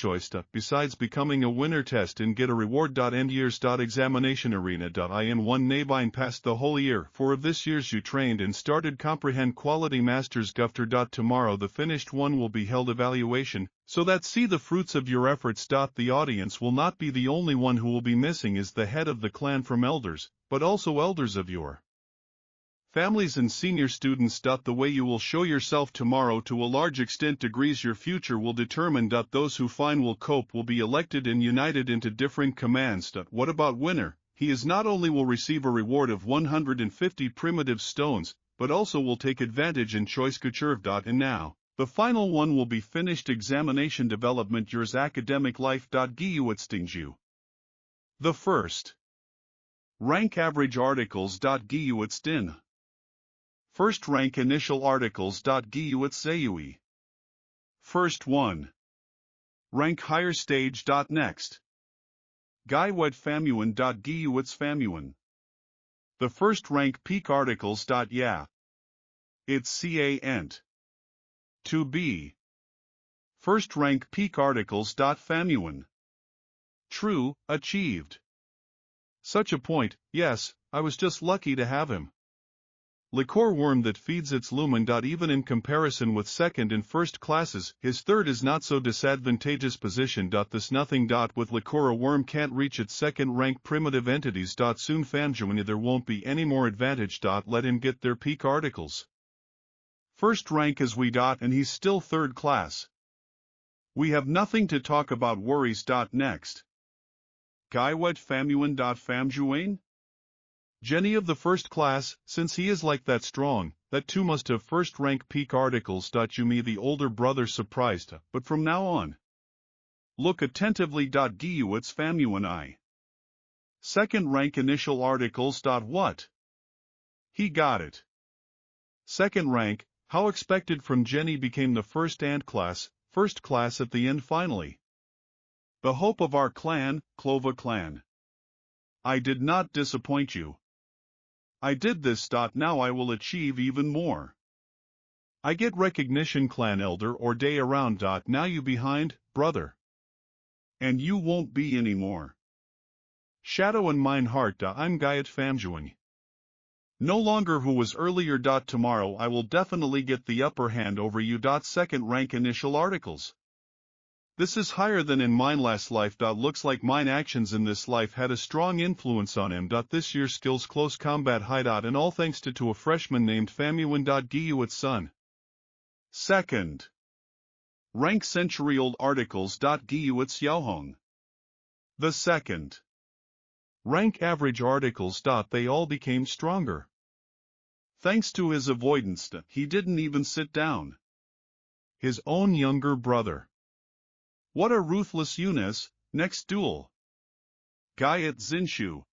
Besides becoming a winner test and get a reward. End years. Examination arena. I in one Navine passed the whole year. 4 of this years you trained and started comprehend quality masters. Gufter. Tomorrow the finished one will be held evaluation, so that see the fruits of your efforts. The audience will not be the only one who will be missing is the head of the clan from elders, but also elders of your families and senior students. The way you will show yourself tomorrow to a large extent degrees your future will determine. Those who fine will cope will be elected and united into different commands. What about winner? He is not only will receive a reward of 150 primitive stones, but also will take advantage in choice couture. And now, the final one will be finished examination development yours academic life. Guiuitstingu. The first rank average articles. Guiuitstin. First rank initial articles. Guiuitsayui. First 1. Rank higher stage. Next. Guiwed famuan. Guiuitsfamuan. The first rank peak articles. Yeah. It's ca ent. 2b. First rank peak articles. Famuan. True, achieved. Such a point, yes, I was just lucky to have him. Liquor worm that feeds its lumen. Even in comparison with second and first classes, his third is not so disadvantageous position. This nothing. With liquor a worm can't reach its second rank primitive entities. Soon Famjuani there won't be any more advantage. Let him get their peak articles. First rank is we. And he's still third class. We have nothing to talk about worries. Next. Guiwed famuan. Famjuane? Jenny of the first class, since he is like that strong, that too must have first rank peak articles. You me the older brother surprised, but from now on. Look attentively. Guiuits famuan I. Second rank initial articles. What? He got it. Second rank, how expected from Jenny became the first ant class, first class at the end finally. The hope of our clan, Clova clan. I did not disappoint you. I did this. Now I will achieve even more. I get recognition clan elder or day around. Now you behind, brother. And you won't be anymore. Shadow in mine heart. I'm Guyat Famjuing. No longer who was earlier. Tomorrow I will definitely get the upper hand over you. Second rank initial articles. This is higher than in mine last life. Looks like mine actions in this life had a strong influence on him. This year skills close combat high. And all thanks to a freshman named Famuan. Guiuit's son. Second rank century old articles. Guiuit's Yaohong. The second rank average articles. They all became stronger. Thanks to his avoidance, he didn't even sit down. His own younger brother. What a ruthless Eunice. Next duel. Guyat Zinshu.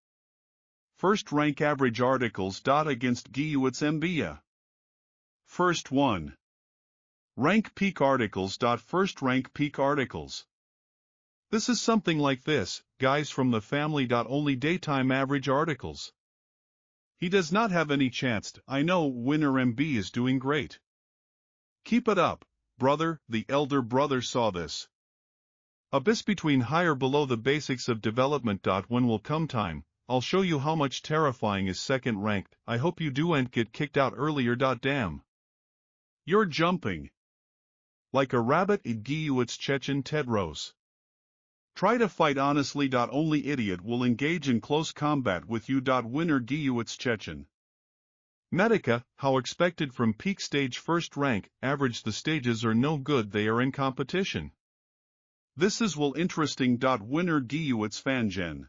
First rank average articles. Against Guiuit's Mbia. First 1. Rank peak articles. First rank peak articles. This is something like this, guys from the family. Only daytime average articles. He does not have any chance. I know winner MB is doing great. Keep it up, brother. The elder brother saw this. Abyss between higher below the basics of development. When will come time, I'll show you how much terrifying is second ranked. I hope you do and get kicked out earlier. Damn. You're jumping like a rabbit. Guiuit's Chechen Tedros. Try to fight honestly. Only idiot will engage in close combat with you. Winner Guiuit's Chechen. Medica, how expected from peak stage first rank, average. The stages are no good. They are in competition. This is will interesting. Winner Guits Fangen.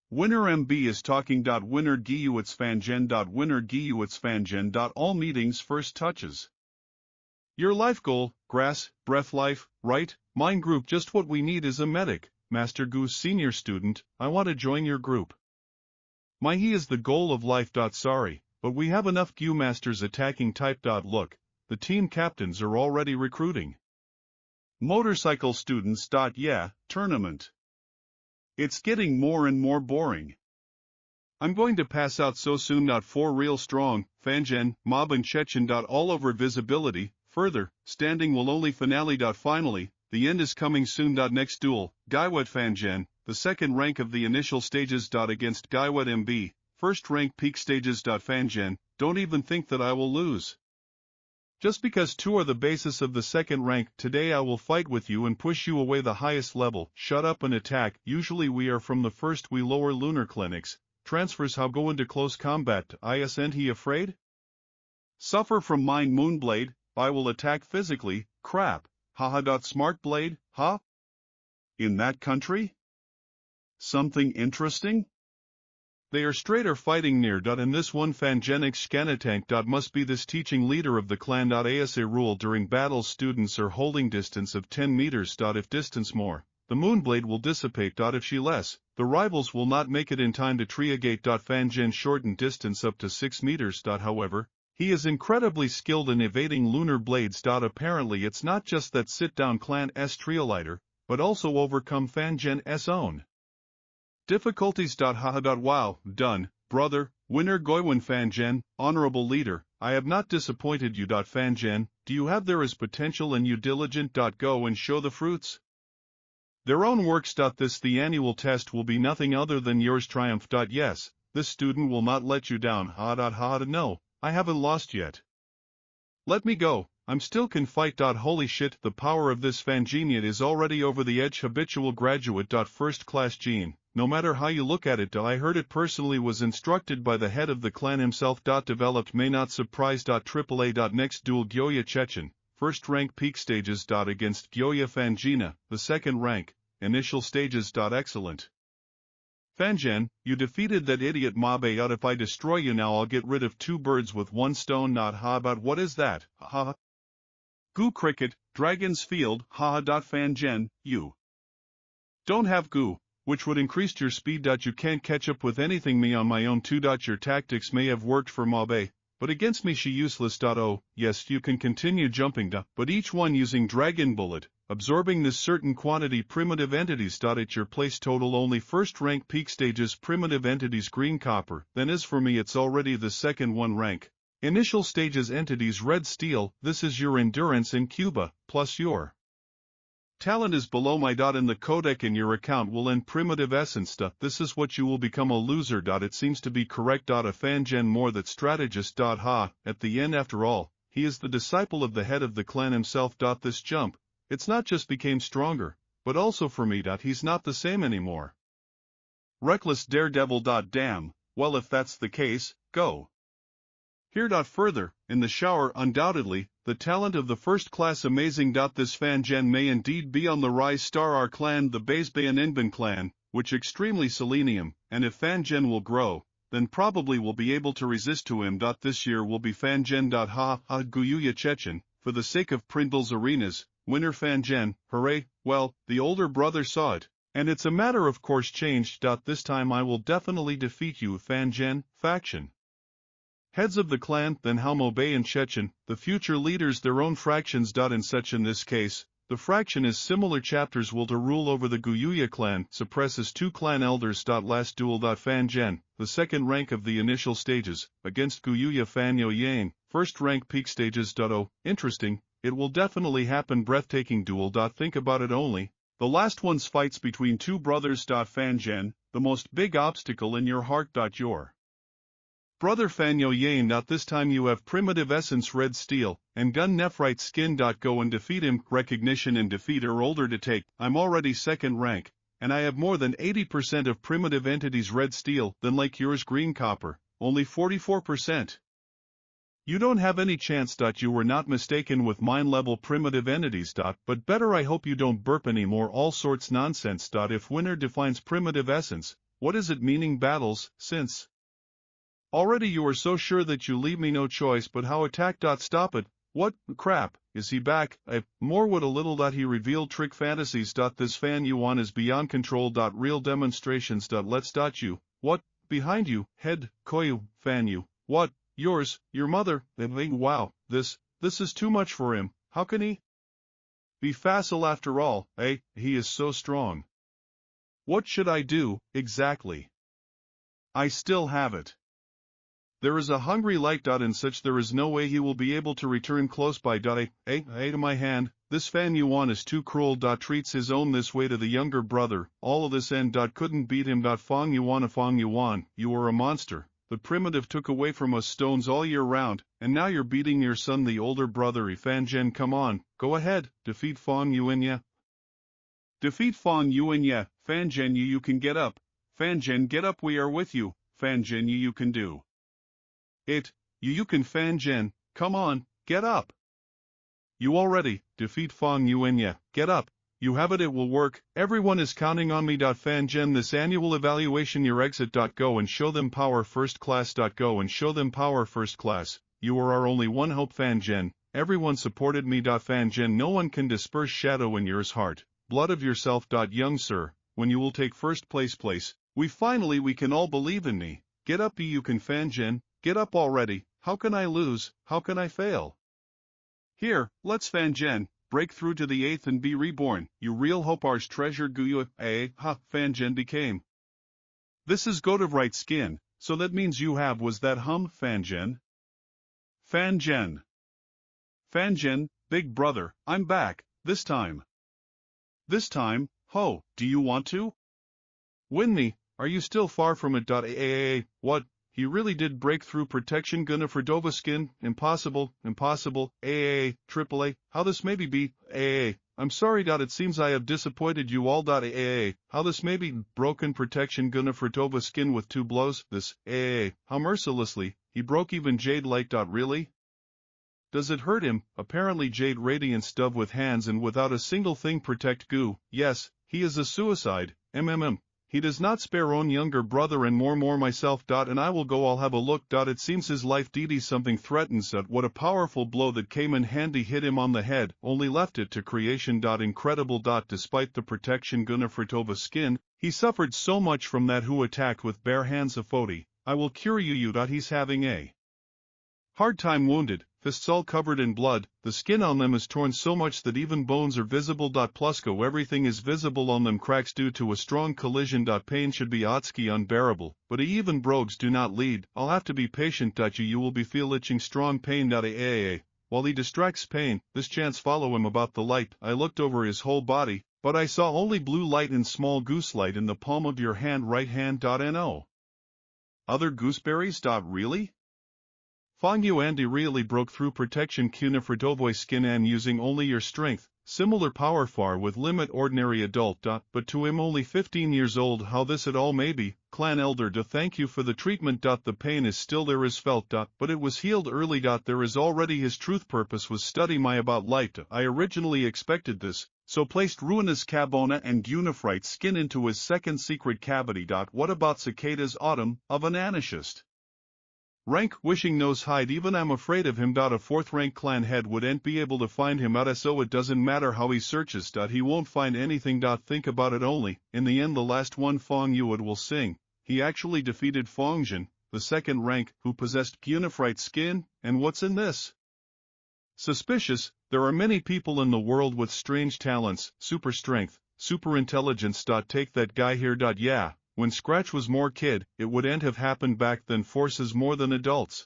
Winner MB is talking. Winner Guits Fangen. Winner Guits Fangen. All meetings first touches. Your life goal, grass, breath life, right? Mine group just what we need is a medic, Master Goose senior student, I want to join your group. My he is the goal of life. Sorry, but we have enough Gu masters attacking type. Look, the team captains are already recruiting. Motorcycle students. Yeah, tournament. It's getting more and more boring. I'm going to pass out so soon. For real strong, Fangen, Mob and Chechen. All over visibility, further, standing will only finale. Finally, the end is coming soon. Next duel, Gaiwet Fangen, the second rank of the initial stages. Against Gaiwet MB, first rank peak stages. Fangen, don't even think that I will lose. Just because two are the basis of the second rank, today I will fight with you and push you away the highest level. Shut up and attack. Usually we are from the first. We lower lunar clinics. Transfers how go into close combat. Isn't he afraid? Suffer from mine Moonblade. I will attack physically. Crap. Haha. Smart blade, huh? In that country? Something interesting? They are straight or fighting near. And this one Fangenix Scanatank. Must be this teaching leader of the clan. Asa rule during battles students are holding distance of 10 meters. If distance more, the Moonblade will dissipate. If she less, the rivals will not make it in time to triagate. Fangen shorten distance up to 6 meters. However, he is incredibly skilled in evading lunar blades. Apparently it's not just that sit-down clan S trioliter, but also overcome Fangen S own difficulties. Haha. Wow, done, brother, winner Goiwin Fangen, honorable leader, I have not disappointed you. Fangen, do you have there is potential and you diligent. Go and show the fruits. Their own works. The annual test will be nothing other than yours triumph. Yes, this student will not let you down. Ha. No, I haven't lost yet. Let me go, I'm still can fight. Holy shit, the power of this Fangeniate is already over the edge. Habitual graduate. First class gene, no matter how you look at it. I heard it personally was instructed by the head of the clan himself. Developed may not surprise. AAA. Next duel Gyoya Chechen, first rank peak stages. Against Gyoya Fangina, the second rank, initial stages. Excellent. Fangen, you defeated that idiot Mabe. If I destroy you now I'll get rid of two birds with one stone. Ha. About what is that? Ha. Goo cricket, Dragon's Field. Ha. Fangen, you don't have goo, which would increase your speed. You can't catch up with anything me on my own too. Your tactics may have worked for Mabe, but against me she useless. Oh, yes you can continue jumping. But each one using Dragon Bullet, absorbing this certain quantity primitive entities. At your place total only first rank peak stages primitive entities green copper. Then as for me it's already the second one rank. Initial stages entities red steel. This is your endurance in Cuba, plus your talent is below my. In the codec in your account will end primitive essence. This is what you will become a loser. It seems to be correct. A Fangen more that strategist. Ha, at the end after all, he is the disciple of the head of the clan himself. This jump, it's not just became stronger, but also for me. He's not the same anymore. Reckless daredevil. Damn, well if that's the case, go. Here. Further, in the shower undoubtedly, the talent of the first class amazing. This Fangen may indeed be on the rise. Our clan the Basebayan Inban clan, which extremely selenium, and if Fangen will grow, then probably will be able to resist to him. This year will be Fangen. Ha. Guyuya Chechen, for the sake of Prindle's arenas, winner Fangen, hooray, well, the older brother saw it, and it's a matter of course changed. This time I will definitely defeat you Fangen, faction. Heads of the clan, then Halmobe and Chechen, the future leaders their own fractions. In such in this case, the fraction is similar chapters will to rule over the Guyuya clan, suppresses two clan elders. Last duel. Fangen, the second rank of the initial stages, against Guyuya Fanyo Yang, first rank peak stages. Oh, interesting, it will definitely happen. Breathtaking duel. Think about it only. The last one's fights between two brothers. Fangen, the most big obstacle in your heart. Your brother Fanyo Yang. This time you have primitive essence red steel, and gun nephrite skin. Go and defeat him. Recognition and defeat are older to take. I'm already second rank, and I have more than 80% of primitive entities red steel, than like yours green copper, only 44%. You don't have any chance. You were not mistaken with mine-level primitive entities. But better I hope you don't burp any more all sorts nonsense. If winner defines primitive essence, what is it meaning battles, since already you are so sure that you leave me no choice but how attack. Stop it, what crap, is he back? More would a little. He revealed trick fantasies. This fan Yuan is beyond control. Real demonstrations. Let's. You, what, behind you, head, Koyu, fan you, what? Yours, your mother, wow, this is too much for him. How can he be facile after all, he is so strong. What should I do, exactly? I still have it. There is a hungry light. In such there is no way he will be able to return close by. To my hand, this fan Yuan is too cruel. Treats his own this way to the younger brother, all of this end. Couldn't beat him. Fong Yuan, you are a monster. The primitive took away from us stones all year round, and now you're beating your son, the older brother. Fan Zhen, come on, go ahead, defeat Fong Yuan. Defeat Fong Yuan. Fan Zhen, you can get up. Fan Zhen, get up, we are with you. Fan Zhen, you can do it. You can. Fan Zhen, come on, get up. You already defeat Fong Yuan. Get up. You have it, it will work, everyone is counting on me. Fan Zhen, this annual evaluation your exit. Go and show them power first class. Go and show them power first class, you are our only one hope. Fan Zhen, everyone supported me. Fan Zhen, no one can disperse shadow in yours heart, blood of yourself. Young sir, when you will take first place, we can all believe in me, get up. You can. Fan Zhen, get up already, how can I lose, how can I fail? Here, let's. Fan Zhen, break through to the 8th and be reborn, you real hope, ours treasure. Guyu, Fan Zhen became. This is goat of right skin, so that means you have. Was that Fan Zhen? Fan Zhen. Fan Zhen, big brother, I'm back, this time. This time, ho, do you want to win me? Are you still far from it? What? He really did break through protection. Gonna Fredova skin, impossible, AAA, how this maybe be, I'm sorry. It seems I have disappointed you all. How this may be, broken protection. Gonna Fredova skin with 2 blows, this, how mercilessly, he broke even Jade light. Really? Does it hurt him? Apparently Jade radiance dove with hands and without a single thing protect Gu, yes, he is a suicide, He does not spare own younger brother and more myself. And I will go, I'll have a look. It seems his life something threatens. What a powerful blow that came in handy, hit him on the head, only left it to creation. Incredible. Despite the protection Guna Fritova skin, he suffered so much from that who attacked with bare hands. Afodi, I will cure you. He's having a hard time. Wounded, fists all covered in blood, the skin on them is torn so much that even bones are visible. Plusco, everything is visible on them, cracks due to a strong collision. Pain should be Otski unbearable, but even brogues do not lead. I'll have to be patient. You will be feel itching strong pain. While he distracts pain, this chance follow him about the light. I looked over his whole body, but I saw only blue light and small goose light in the palm of your hand, right hand. No other gooseberries. Really? Fong Yuan really broke through protection Kuna for Dovoy skin and using only your strength, similar power far with limit ordinary adult. But to him only 15 years old, how this at all may be, clan elder. Thank you for the treatment. The pain is still there is felt. But it was healed early. There is already his truth purpose was study my about light. I originally expected this, so placed ruinous Cabona and Gunifrite skin into his second secret cavity. What about cicadas autumn, of an anarchist? Rank wishing nose hide, even I'm afraid of him. A 4th rank clan head wouldn't be able to find him out, so it doesn't matter how he searches. He won't find anything. Think about it only, in the end the last one Fong Yuad will sing, he actually defeated Fong Jin, the 2nd rank, who possessed Gunifrite skin, and what's in this? Suspicious, there are many people in the world with strange talents, super strength, super intelligence. Take that guy here. Yeah. When Scratch was more kid, it wouldn't have happened back then. Forces more than adults.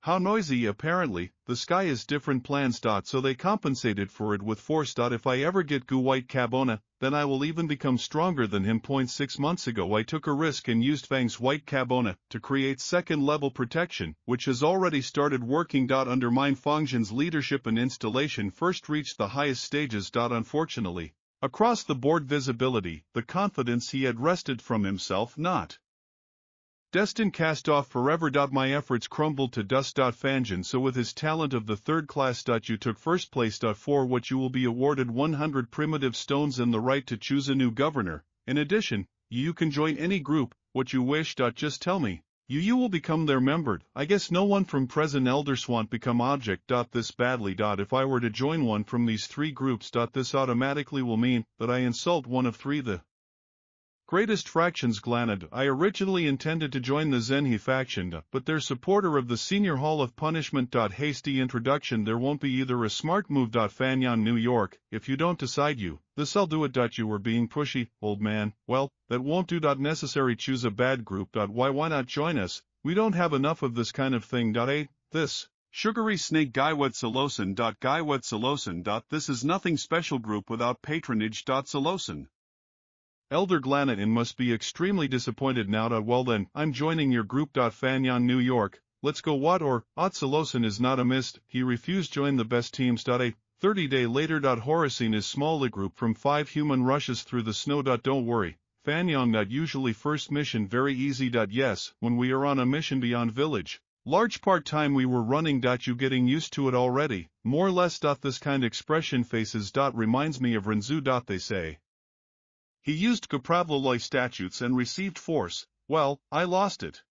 How noisy. Apparently, the sky is different plans. So they compensated for it with force. If I ever get Gu White Cabona, then I will even become stronger than him. 6 months ago I took a risk and used Fang's White Cabona to create 2nd level protection, which has already started working. Undermine Fongjin's leadership and installation first reached the highest stages. Unfortunately, across the board visibility, the confidence he had wrested from himself not Destin cast off forever. My efforts crumbled to dust. Fanjan so with his talent of the third class. You took first place. For what you will be awarded 100 primitive stones and the right to choose a new governor. In addition, you can join any group, what you wish. Just tell me. You will become their member. I guess no one from present Elderswant become object. This badly. If I were to join one from these three groups. This automatically will mean that I insult one of three the greatest fractions. Glanad. I originally intended to join the Zenhi faction, but their supporter of the Senior Hall of Punishment. Hasty introduction. There won't be either a smart move. Fanyan New York, if you don't decide you, this I'll do it. You were being pushy, old man. Well, that won't do. Necessary choose a bad group. Why not join us? We don't have enough of this kind of thing. This sugary snake Guywet Solosan. This is nothing special group without patronage. Solosan. Elder Glanatin must be extremely disappointed now. Well then, I'm joining your group. Fanyan New York, let's go. What or, Otsolosan is not a mist, he refused join the best teams. A 30-day later. Horacine is small. A group from 5 human rushes through the snow. Don't worry, Fanyan. Usually first mission very easy. Yes, when we are on a mission beyond village. Large part time we were running. You getting used to it already, more or less. This kind expression faces. Reminds me of Renzu. They say he used Kapravloloi statutes and received force. Well, I lost it.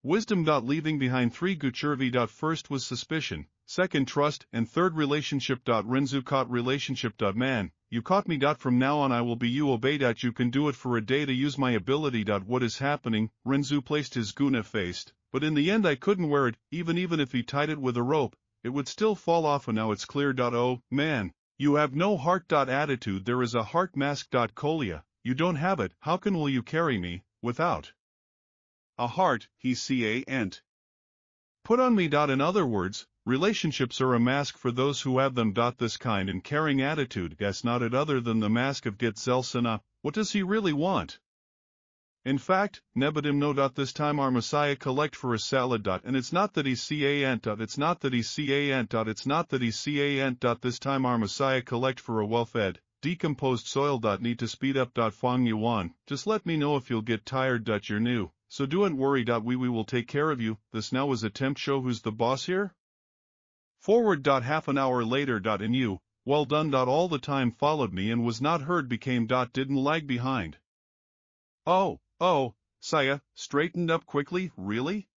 Wisdom. Leaving behind 3 Guchervi. First was suspicion, second trust, and third relationship. Renzu caught relationship. Man, you caught me. From now on I will be you. Obey. You can do it for a day to use my ability. What is happening? Renzu placed his guna faced, but in the end I couldn't wear it, even if he tied it with a rope, it would still fall off. And now it's clear. Oh, man. You have no heart. Attitude. There is a heart mask. Colia, you don't have it. How will you carry me, without a heart? He can't put on me. In other words, relationships are a mask for those who have them. This kind and caring attitude. Guess not it other than the mask of Getzelsana. What does he really want? In fact, Nebedim no. This time our Messiah collect for a salad. And it's not that he's can't. It's not that he's can't. It's not that he's can't. This time our Messiah collect for a well-fed, decomposed soil. Need to speed up. Fong Yuan, just let me know if you'll get tired. You're new, so don't worry. We will take care of you. This now is attempt show who's the boss here. Forward. Half an hour later. And you, well done. All the time followed me and was not heard. Became. Didn't lag behind. Oh, Saya, straightened up quickly. Really?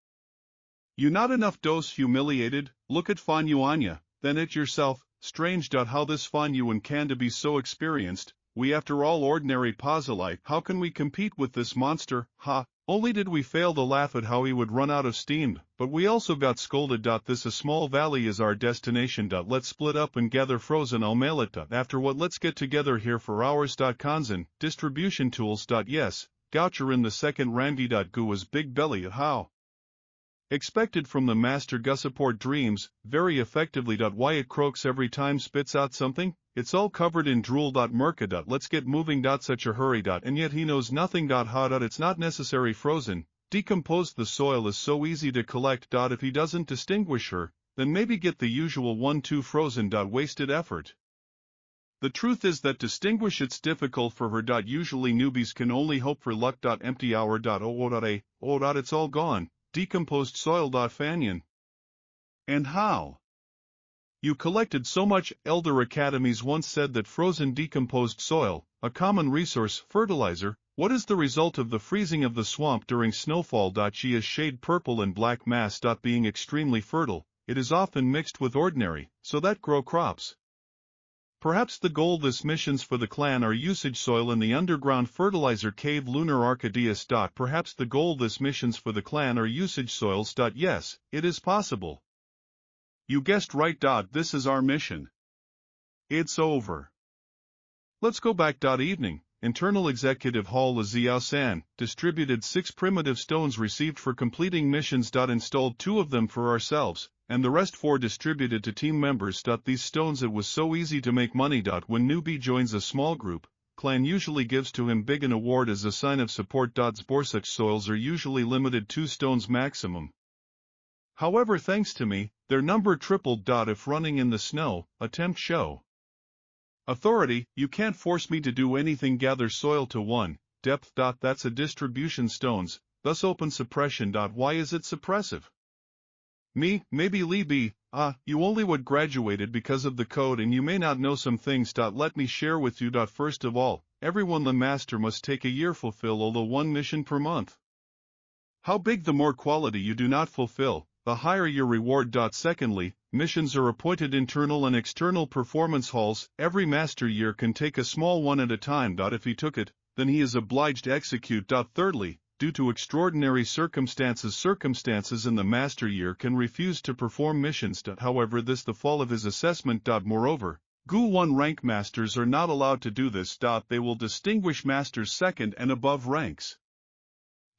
You not enough. Dose humiliated. Look at Fan Yuanya, then at yourself. Strange. How this Fan Yuan can to be so experienced. We after all ordinary Pozolite. How can we compete with this monster? Ha! Only did we fail to laugh at how he would run out of steam, but we also got scolded. This a small valley is our destination. Let's split up and gather frozen. I'll mail it. After what let's get together here for hours. Kanzen, distribution tools. Yes. Goucher in the second Randy. Gua's big belly. How expected from the master Gussaport dreams, very effectively. Why it croaks every time spits out something? It's all covered in drool. Merca. Let's get moving. Such a hurry. And yet he knows nothing. Ha. It's not necessary frozen, decomposed. The soil is so easy to collect. If he doesn't distinguish her, then maybe get the usual 1-2 frozen. Wasted effort. The truth is that distinguish it's difficult for her. Usually newbies can only hope for luck. Empty hour. It's all gone. Decomposed soil. Fanyan. And how? You collected so much. Elder academies once said that frozen decomposed soil, a common resource, fertilizer, what is the result of the freezing of the swamp during snowfall? She is shade purple and black mass. Being extremely fertile, it is often mixed with ordinary, so that grow crops. Perhaps the goal this missions for the clan are usage soil in the underground fertilizer cave lunar Arcadius. Perhaps the goal this missions for the clan are usage soils. Yes, it is possible. You guessed right. This is our mission. It's over. Let's go back. Evening, Internal Executive Hall. Ziao San, distributed 6 primitive stones received for completing missions. Installed 2 of them for ourselves, and the rest 4 distributed to team members. These stones it was so easy to make money. When newbie joins a small group, clan usually gives to him big an award as a sign of support. Such soils are usually limited 2 stones maximum. However, thanks to me, their number tripled. If running in the snow, attempt show authority, you can't force me to do anything. Gather soil to 1 depth. That's a distribution stones, thus open suppression. Why is it suppressive? Me, maybe Lee B. You only would graduated because of the code and you may not know some things. Let me share with you. First of all, everyone the master must take a year fulfill although one mission per month. How big the more quality you do not fulfill, the higher your reward. Secondly, missions are appointed internal and external performance halls. Every master year can take a small one at a time. If he took it, then he is obliged to execute. Thirdly, due to extraordinary circumstances in the master year can refuse to perform missions. However, this the fall of his assessment. Moreover, GU1 rank masters are not allowed to do this. They will distinguish masters second and above ranks.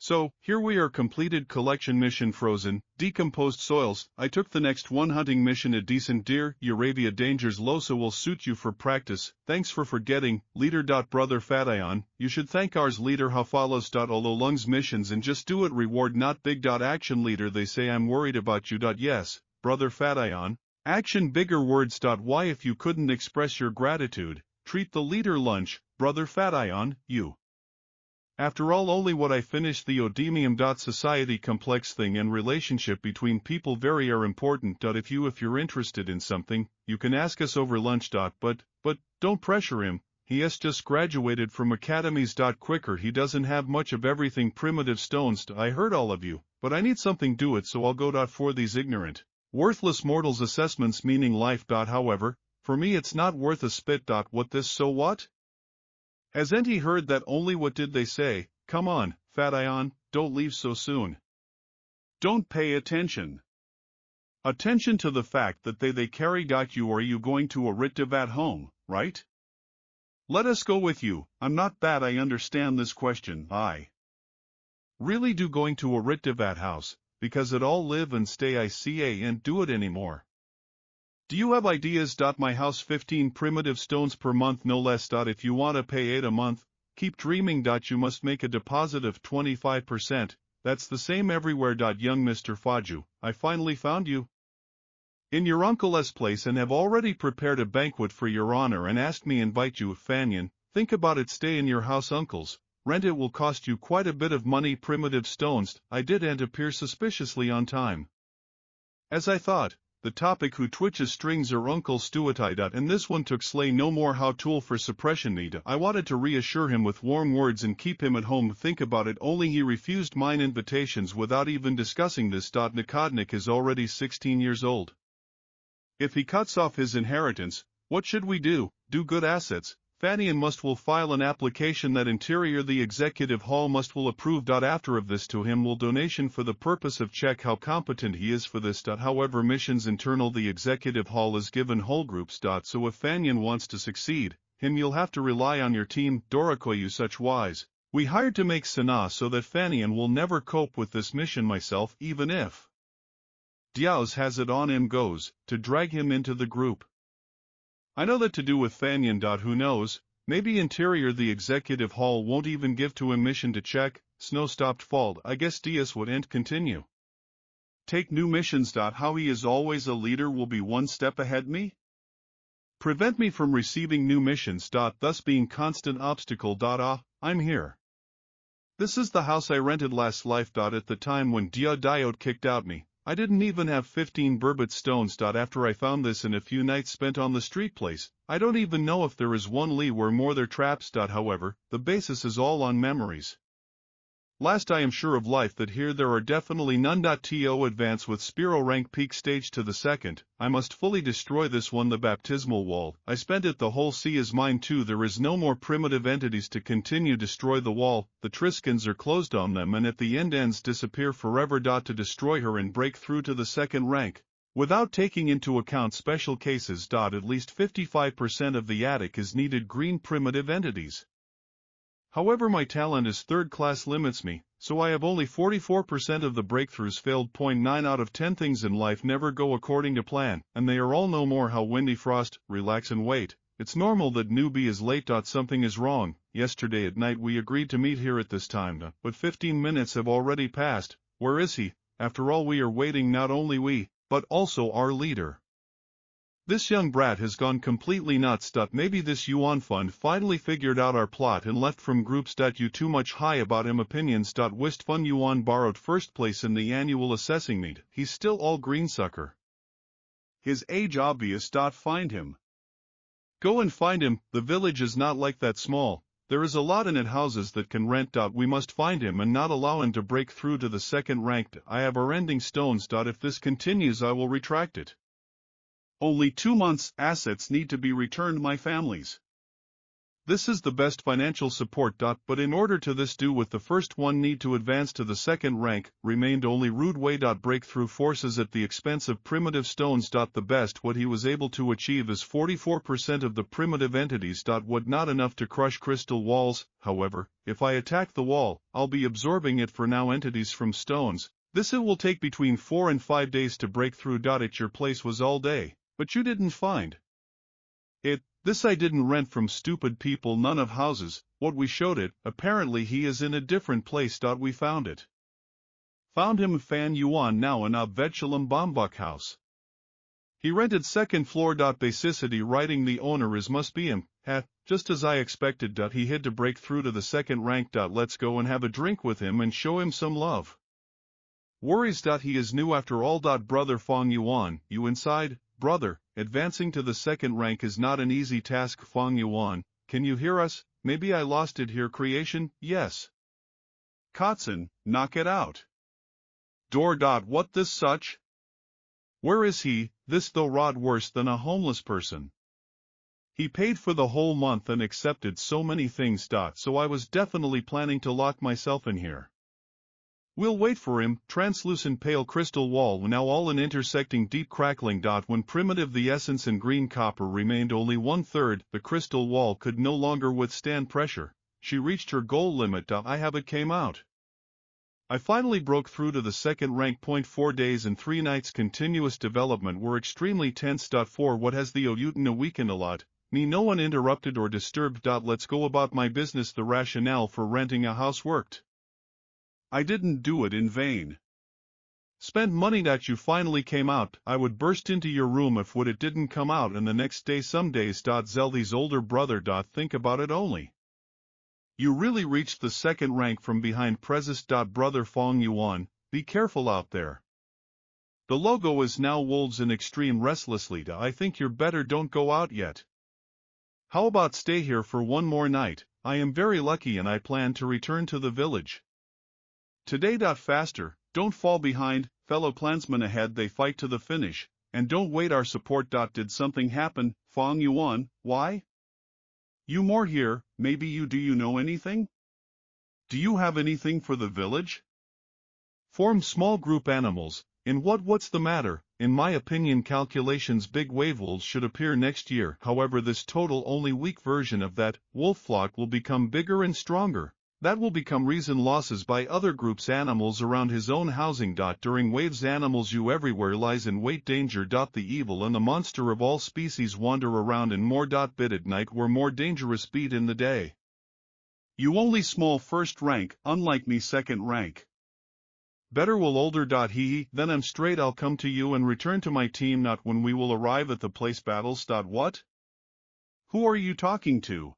So, here we are. Completed collection mission. Frozen, decomposed soils. I took the next one. Hunting mission. A decent deer. Euravia dangers. Losa will suit you for practice. Thanks for forgetting, leader. Brother Fatayon, you should thank ours leader Hafalos. Olo lungs missions and just do it. Reward not big. Action leader. They say I'm worried about you. Yes, brother Fatayon. Action bigger words. Why if you couldn't express your gratitude, treat the leader lunch, brother Fatayon, you. After all, only what I finished the Odemium. Society complex thing and relationship between people very are important. If you're interested in something, you can ask us over lunch. But don't pressure him, he has just graduated from academies. Quicker, he doesn't have much of everything. Primitive stones. I heard all of you, but I need something do it so I'll go. For these ignorant, worthless mortals assessments meaning life. However, for me it's not worth a spit. What this so what? Hasn't he heard that only what did they say? Come on, Fatayon, don't leave so soon. Don't pay attention. Attention to the fact that they carry. You are you going to a Ritdiv at home, right? Let us go with you. I'm not bad. I understand this question. I really do going to a Ritdiv at house, because it all live and stay. I can't do it anymore. Do you have ideas? My house 15 primitive stones per month no less. If you want to pay 8 a month, keep dreaming. You must make a deposit of 25%, that's the same everywhere. Young Mr. Faju, I finally found you in your uncle's place and have already prepared a banquet for your honor and asked me invite you. Fanyan, think about it. Stay in your house uncle's, rent it will cost you quite a bit of money. Primitive stones, I did and appear suspiciously on time. As I thought, the topic who twitches strings or Uncle Stuatai. And this one took slay no more. How tool for suppression need. I wanted to reassure him with warm words and keep him at home. Think about it, only he refused mine invitations without even discussing this. Nikodnik is already 16 years old. If he cuts off his inheritance, what should we do? Do good assets. Fanian will file an application that interior the executive hall must will approve. After of this to him will donation for the purpose of check how competent he is for this. However, missions internal the executive hall is given whole groups. So if Fanian wants to succeed, him you'll have to rely on your team. Dorokoyu such wise. We hired to make Sana so that Fanian will never cope with this mission myself even if Diao's has it on him goes, to drag him into the group. I know that to do with Fanyan. Who knows, maybe interior the executive hall won't even give to him mission to check. Snow stopped fall. I guess Diaz would and continue. Take new missions. How he is always a leader will be one step ahead me. Prevent me from receiving new missions. Thus being constant obstacle. I'm here. This is the house I rented last life. At the time when Dia Diode kicked out me, I didn't even have 15 burbot stones. After I found this in a few nights spent on the street place, I don't even know if there is one Lee where more there traps. However, the basis is all on memories. Last I am sure of life that here there are definitely none. To advance with Spiro rank peak stage to the second, I must fully destroy this one the baptismal wall. I spent it the whole sea is mine too. There is no more primitive entities to continue destroy the wall. The Triskins are closed on them and at the ends disappear forever. To destroy her and break through to the second rank, without taking into account special cases. At least 55% of the attic is needed green primitive entities. However, my talent is third class limits me, so I have only 44% of the breakthroughs failed. 9 out of 10 things in life never go according to plan, and they are all no more. How windy frost, relax and wait. It's normal that newbie is late. Something is wrong. Yesterday at night we agreed to meet here at this time, but 15 minutes have already passed. Where is he? After all, we are waiting, not only we, but also our leader. This young brat has gone completely nuts. Maybe this Yuan fund finally figured out our plot and left from groups. You too much high about him opinions. Wist fun Yuan borrowed first place in the annual assessing meet. He's still all green sucker. His age obvious. Find him. Go and find him. The village is not like that small. There is a lot in it houses that can rent. We must find him and not allow him to break through to the second rank. I have our ending stones. If this continues I will retract it. Only 2 months. Assets need to be returned my families. This is the best financial support. But in order to this do with the first one need to advance to the second rank, remained only rude way. Breakthrough forces at the expense of primitive stones. The best what he was able to achieve is 44% of the primitive entities. Would not enough to crush crystal walls, however, if I attack the wall, I'll be absorbing it for now entities from stones. This it will take between 4 and 5 days to break through. At your place was all day, but you didn't find it. This I didn't rent from stupid people, none of houses, what we showed it, apparently he is in a different place. We found it. Found him Fan Yuan now in a Vetulum Bombuk house. He rented second floor. Basicity writing the owner is must be him, just as I expected. He had to break through to the second rank. Let's go and have a drink with him and show him some love. Worries. He is new after all. Brother Fong Yuan, you inside? Brother, advancing to the second rank is not an easy task. Fong Yuan, can you hear us? Maybe I lost it here. Creation, yes. Kotzen, knock it out. Door. What this such? Where is he? This though rod worse than a homeless person. He paid for the whole month and accepted so many things. So I was definitely planning to lock myself in here. We'll wait for him. Translucent pale crystal wall now all in intersecting deep crackling. When primitive the essence in green copper remained only 1/3, the crystal wall could no longer withstand pressure. She reached her goal limit. I have it came out. I finally broke through to the second rank. 4 days and 3 nights continuous development were extremely tense. For what has the Oyutan a weekend a lot, me no one interrupted or disturbed. Let's go about my business. The rationale for renting a house worked. I didn't do it in vain. Spent money. You finally came out. I would burst into your room if it didn't come out, and the next day some days. Zeldy's older brother. Think about it only. You really reached the second rank from behind. Prezis. Brother Fong Yuan, be careful out there. The logo is now wolves in extreme restlessly. I think you're better don't go out yet. How about stay here for one more night? I am very lucky and I plan to return to the village today. Faster, don't fall behind, fellow clansmen ahead. They fight to the finish, and don't wait our support. Did something happen, Fong Yuan? Why? You more here, maybe you do you know anything? Do you have anything for the village? Form small group animals. In what's the matter? In my opinion calculations big wave wolves should appear next year. However this total only weak version of that wolf flock will become bigger and stronger. That will become reason losses by other groups animals around his own housing. During waves animals you everywhere lies in wait danger. The evil and the monster of all species wander around in more. Bit at night were more dangerous beat in the day. You only small first rank, unlike me second rank. Better will older. He then I'm straight. I'll come to you and return to my team. Not when we will arrive at the place battles. What? Who are you talking to?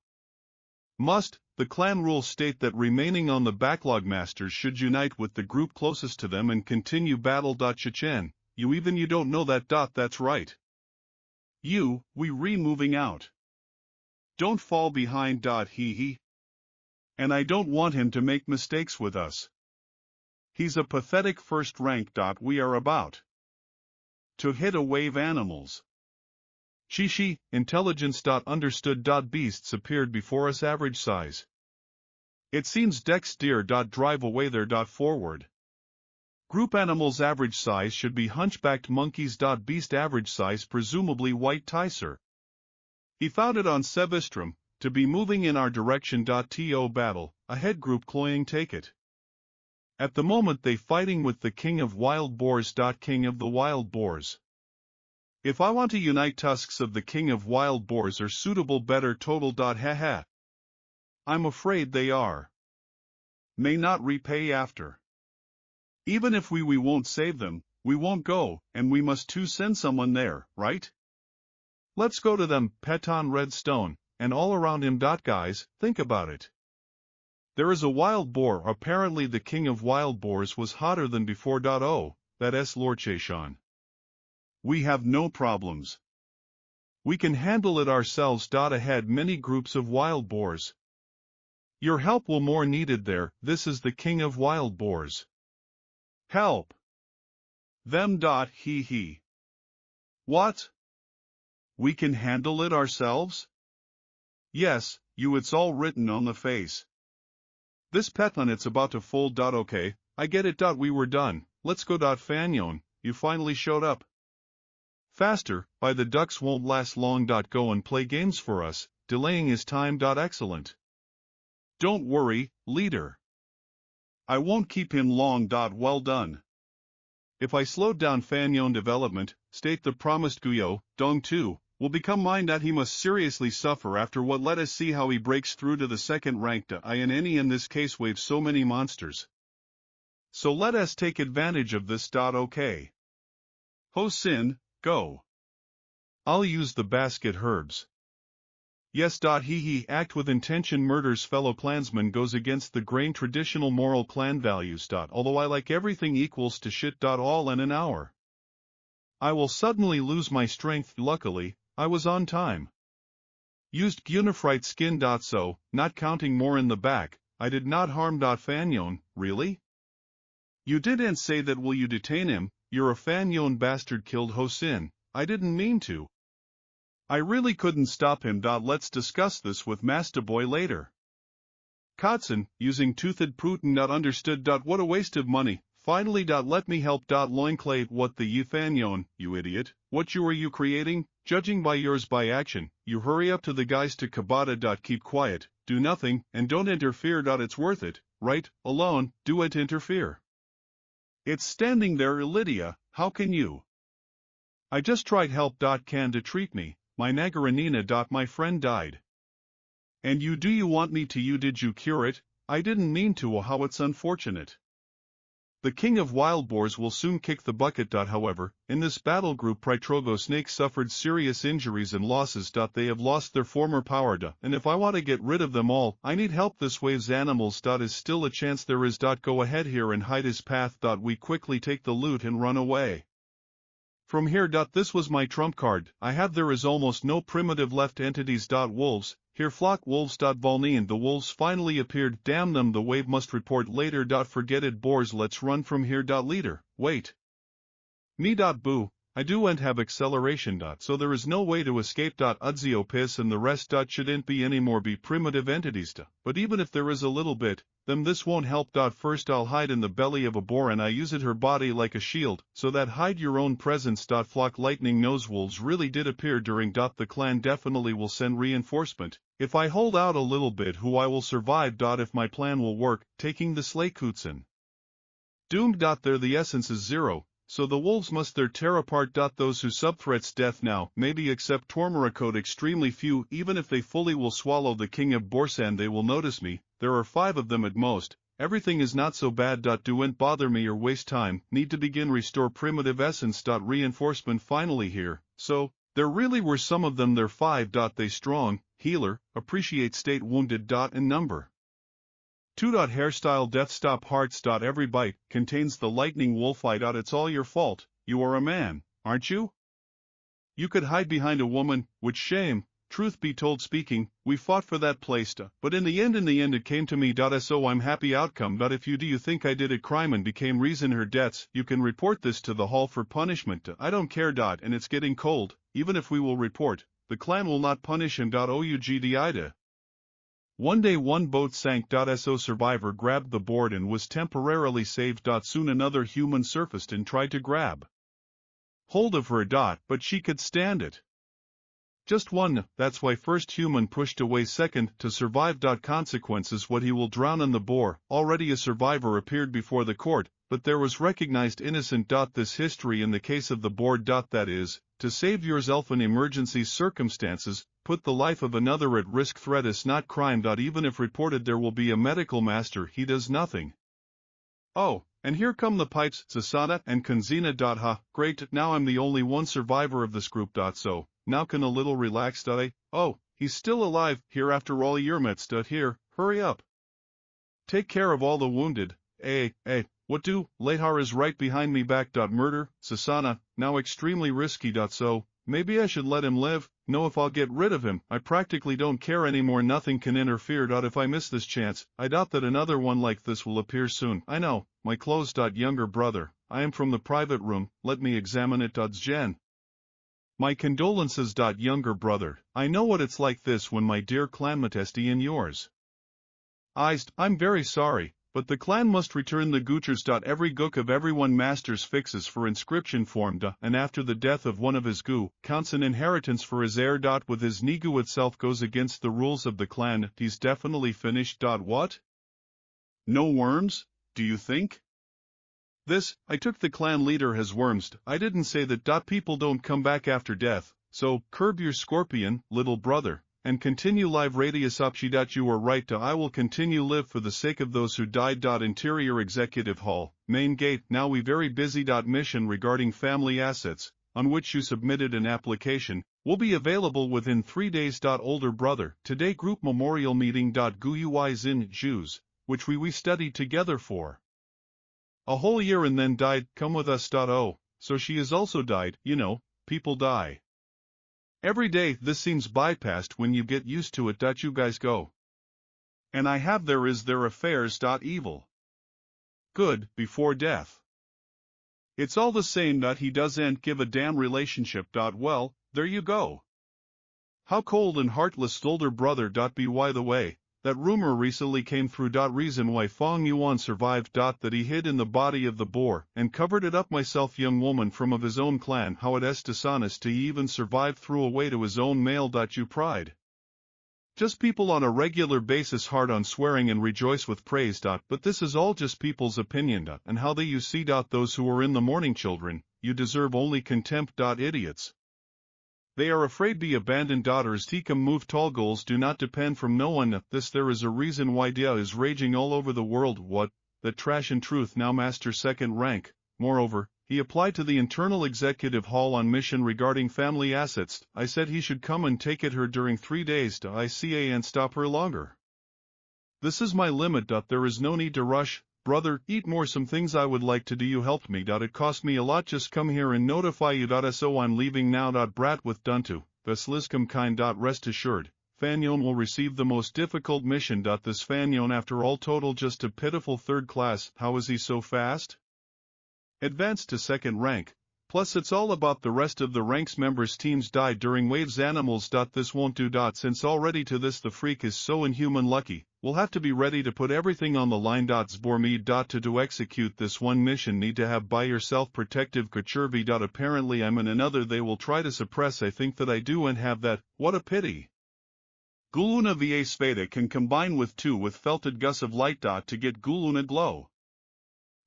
The clan rules state that remaining on the backlog masters should unite with the group closest to them and continue battle. Chichen, you don't know that. That's right. We moving out. Don't fall behind. He. And I don't want him to make mistakes with us. He's a pathetic first rank. We are about to hit a wave animals. Shishi, intelligence. Understood. Beasts appeared before us average size. It seems Dex deer. Drive away there. Forward. Group animals average size should be hunchbacked monkeys. Beast average size presumably white ticer. He found it on Sevistrum, to be moving in our direction. To battle, ahead group cloying take it. At the moment they fighting with the king of wild boars. King of the wild boars. If I want to unite tusks of the king of wild boars are suitable better total. Haha. I'm afraid they are. May not repay after. Even if we won't save them, we won't go, and we must too send someone there, right? Let's go to them, Peton Redstone, and all around him. Guys, think about it. There is a wild boar. Apparently the king of wild boars was hotter than before. Oh, that's Lorchation. We have no problems. We can handle it ourselves. Ahead many groups of wild boars. Your help will more needed there. This is the king of wild boars. Help them. He. What? We can handle it ourselves? Yes, it's all written on the face. This Peton it's about to fold. Okay, I get it. We were done. Let's go. Fanyon, you finally showed up. Faster, by the ducks won't last long. Go and play games for us, delaying his time. Excellent. Don't worry, leader. I won't keep him long. Well done. If I slowed down Fanyon development, state the promised Guyo, Dong 2, will become mine. He must seriously suffer after what. Let us see how he breaks through to the second rank. I and any in this case wave so many monsters. So let us take advantage of this. Okay. Ho Sin, go. I'll use the basket herbs. Yes. He act with intention, murders fellow clansmen, goes against the grain traditional moral clan values. Although I like everything equals to shit. All in an hour. I will suddenly lose my strength. Luckily, I was on time. Used Gunifrite skin. So, not counting more in the back, I did not harm. Fanyon, really? You didn't say that. Will you detain him? You're a Fanyon bastard. Killed Ho Sin. I didn't mean to. I really couldn't stop him. Let's discuss this with Master Boy later. Kotson, using toothed Putin. Understood. What a waste of money. Finally. Let me help. Loinclave, what the you Fanyon, you idiot, what are you creating? Judging by yours by action, you hurry up to the guys to Kabata. Keep quiet, do nothing, and don't interfere. It's worth it, right? Alone, do it interfere. It's standing there. Lydia, how can you? I just tried help. Can to treat me. My Nagaranina. My friend died. And you do you want me to you? Did you cure it? I didn't mean to. How it's unfortunate. The king of wild boars will soon kick the bucket. However, in this battle group Pritrogo snake suffered serious injuries and losses. They have lost their former power. And if I want to get rid of them all, I need help. This wave's animals. Is still a chance there is. Go ahead here and hide his path. We quickly take the loot and run away. From here. This was my trump card. I have. There is almost no primitive left entities. Wolves, here flock wolves. Volneen, the wolves finally appeared. Damn them, the wave must report later. Forget it, boars, let's run from here. Leader, wait. Me. Boo, I do and have acceleration. So there is no way to escape. Udzio piss and the rest. Shouldn't be any more be primitive entities. But even if there is a little bit, then this won't help. First I'll hide in the belly of a boar and I use it her body like a shield, so that hide your own presence. Flock lightning nose wolves really did appear during. The clan definitely will send reinforcement. If I hold out a little bit, who I will survive. If my plan will work, taking the Slaykutsen. Doomed. There the essence is 0, so the wolves must their tear apart. Those who subthreats death now, maybe except Tormarakode extremely few, even if they fully will swallow the king of Borsan they will notice me. There are 5 of them at most. Everything is not so bad. Don't bother me or waste time. Need to begin restore primitive essence. Reinforcement finally here. So, there really were some of them. There 5. They strong, healer, appreciate state wounded. In number. 2. Hairstyle death stop hearts. Every bite contains the lightning wolfite. It's all your fault. You are a man, aren't you? You could hide behind a woman, which shame. Truth be told speaking, we fought for that place. But in the end it came to me. So I'm happy outcome. If you do you think I did a crime and became reason her deaths, you can report this to the hall for punishment. I don't care. And it's getting cold. Even if we will report, the clan will not punish him. Ougdida. One day one boat sank. So survivor grabbed the board and was temporarily saved. Soon another human surfaced and tried to grab hold of her. But she could stand it. Just one, that's why first human pushed away second, to survive. Consequences what he will drown in the bore. Already a survivor appeared before the court, but there was recognized innocent. This history in the case of the board. That is, to save yourself in emergency circumstances, put the life of another at risk. Threat is not crime. Even if reported there will be a medical master, he does nothing. Oh, and here come the pipes, Zasada and Kanzina. Ha, great, now I'm the only one survivor of this group. So, now can a little relaxed. Oh, he's still alive, here after all year met. Here, hurry up. Take care of all the wounded. What do? Lahar is right behind me back. Murder, Sasana, now extremely risky. So, maybe I should let him live. No, if I'll get rid of him, I practically don't care anymore. Nothing can interfere. If I miss this chance, I doubt that another one like this will appear soon. I know, my clothes. Younger brother, I am from the private room, let me examine it. Jen. My condolences. Younger brother, I know what it's like this when my dear clanmatesti and yours. I'm very sorry, but the clan must return the goochers. Every gook of everyone masters fixes for inscription form. And after the death of one of his goo, counts an inheritance for his heir. With his nigu itself goes against the rules of the clan. He's definitely finished. What? No worms, do you think? I took the clan leader has worms. I didn't say that. People don't come back after death, so curb your scorpion, little brother, and continue live radius up. You are right. I will continue live for the sake of those who died. Interior Executive Hall, main gate. Now we very busy. Mission regarding family assets, on which you submitted an application, will be available within 3 days. Older brother, today group memorial meeting. Guyuis in Jews, which we studied together for a whole year and then died. Come with us. Oh, so she has also died. People die every day. This seems bypassed when you get used to it. You guys go. And I have their affairs. Evil. Good, before death. It's all the same. He doesn't give a damn relationship. Well, there you go. How cold and heartless. Older brother. By the way, that rumor recently came through. Reason why Fong Yuan survived. That he hid in the body of the boar and covered it up myself. Young woman from of his own clan. How it is dishonest to even survive through away to his own male. You pride. Just people on a regular basis hard on swearing and rejoice with praise. But this is all just people's opinion. And how they you see. Those who are in the morning children, you deserve only contempt. Idiots. They are afraid be abandoned. Daughters Tikam move. Tall goals do not depend from no one. There is a reason why Dia is raging all over the world. What? That trash and truth now master second rank. Moreover, he applied to the Internal Executive Hall on mission regarding family assets. I said he should come and take it her during 3 days. I can't stop her longer. This is my limit. There is no need to rush. Brother, eat more. Some things I would like to do. You helped me. It cost me a lot. Just come here and notify you. So I'm leaving now. Brat with Duntu, Vesliscom kind. Rest assured, Fanyon will receive the most difficult mission. This Fanyon after all total just a pitiful 3rd class. How is he so fast? Advanced to 2nd rank. Plus it's all about the rest of the ranks. Members teams died during waves. Animals. This won't do. Since already to this the freak is so inhuman lucky, we'll have to be ready to put everything on the line. Zborme. To execute this one mission need to have by yourself protective Kuchervi. Apparently I'm in another they will try to suppress. I think that I do and have that. What a pity. Guluna Va Sveda can combine with 2 with felted gus of light. To get Guluna glow.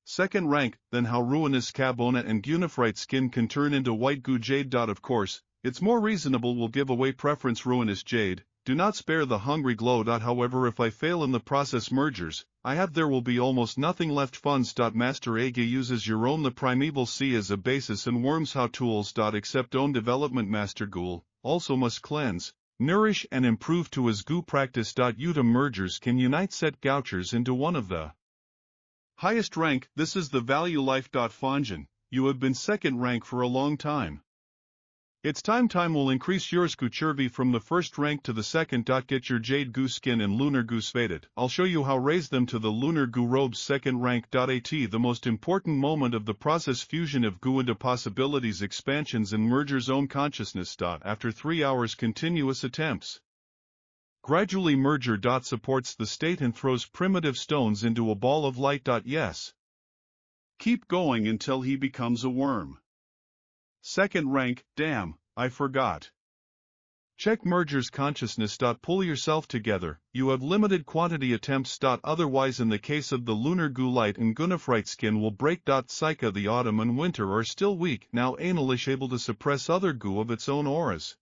2nd rank, then how ruinous Cabona and Gunifrite skin can turn into white goo jade. Of course, it's more reasonable will give away preference ruinous jade, do not spare the hungry glow. However, if I fail in the process mergers, I have there will be almost nothing left. Funds. Master Aga uses your own the primeval sea as a basis and worms how tools. Except own development. Master Ghoul also must cleanse, nourish and improve to his goo practice. Uta mergers can unite set gouchers into one of the highest rank. This is the value life. Fonjan, you have been 2nd rank for a long time. It's time will increase yours Kuchervi from the 1st rank to the 2nd. Get your jade goo skin and lunar goo spaded. I'll show you how raise them to the lunar goo robes 2nd rank. At the most important moment of the process fusion of goo into possibilities expansions and mergers own consciousness. After 3 hours continuous attempts. Gradually merger. Supports the state and throws primitive stones into a ball of light. Yes. Keep going until he becomes a worm. 2nd rank. Damn, I forgot. Check mergers consciousness. Pull yourself together, you have limited quantity attempts. Otherwise in the case of the lunar goo light and gunifrite skin will break. Psycha the autumn and winter are still weak. Now analish able to suppress other goo of its own auras.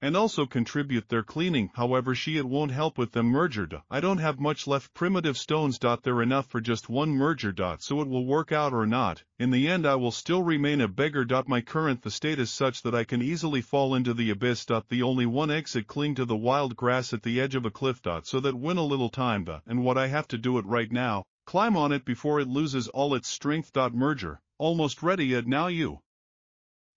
and also contribute their cleaning. However, it won't help with them merger. I don't have much left primitive stones. They're enough for just one merger. So it will work out or not. In the end I will still remain a beggar. My current the state is such that I can easily fall into the abyss. The only one exit, cling to the wild grass at the edge of a cliff. So that win a little time. And what I have to do it right now, climb on it before it loses all its strength. Merger, almost ready. And now you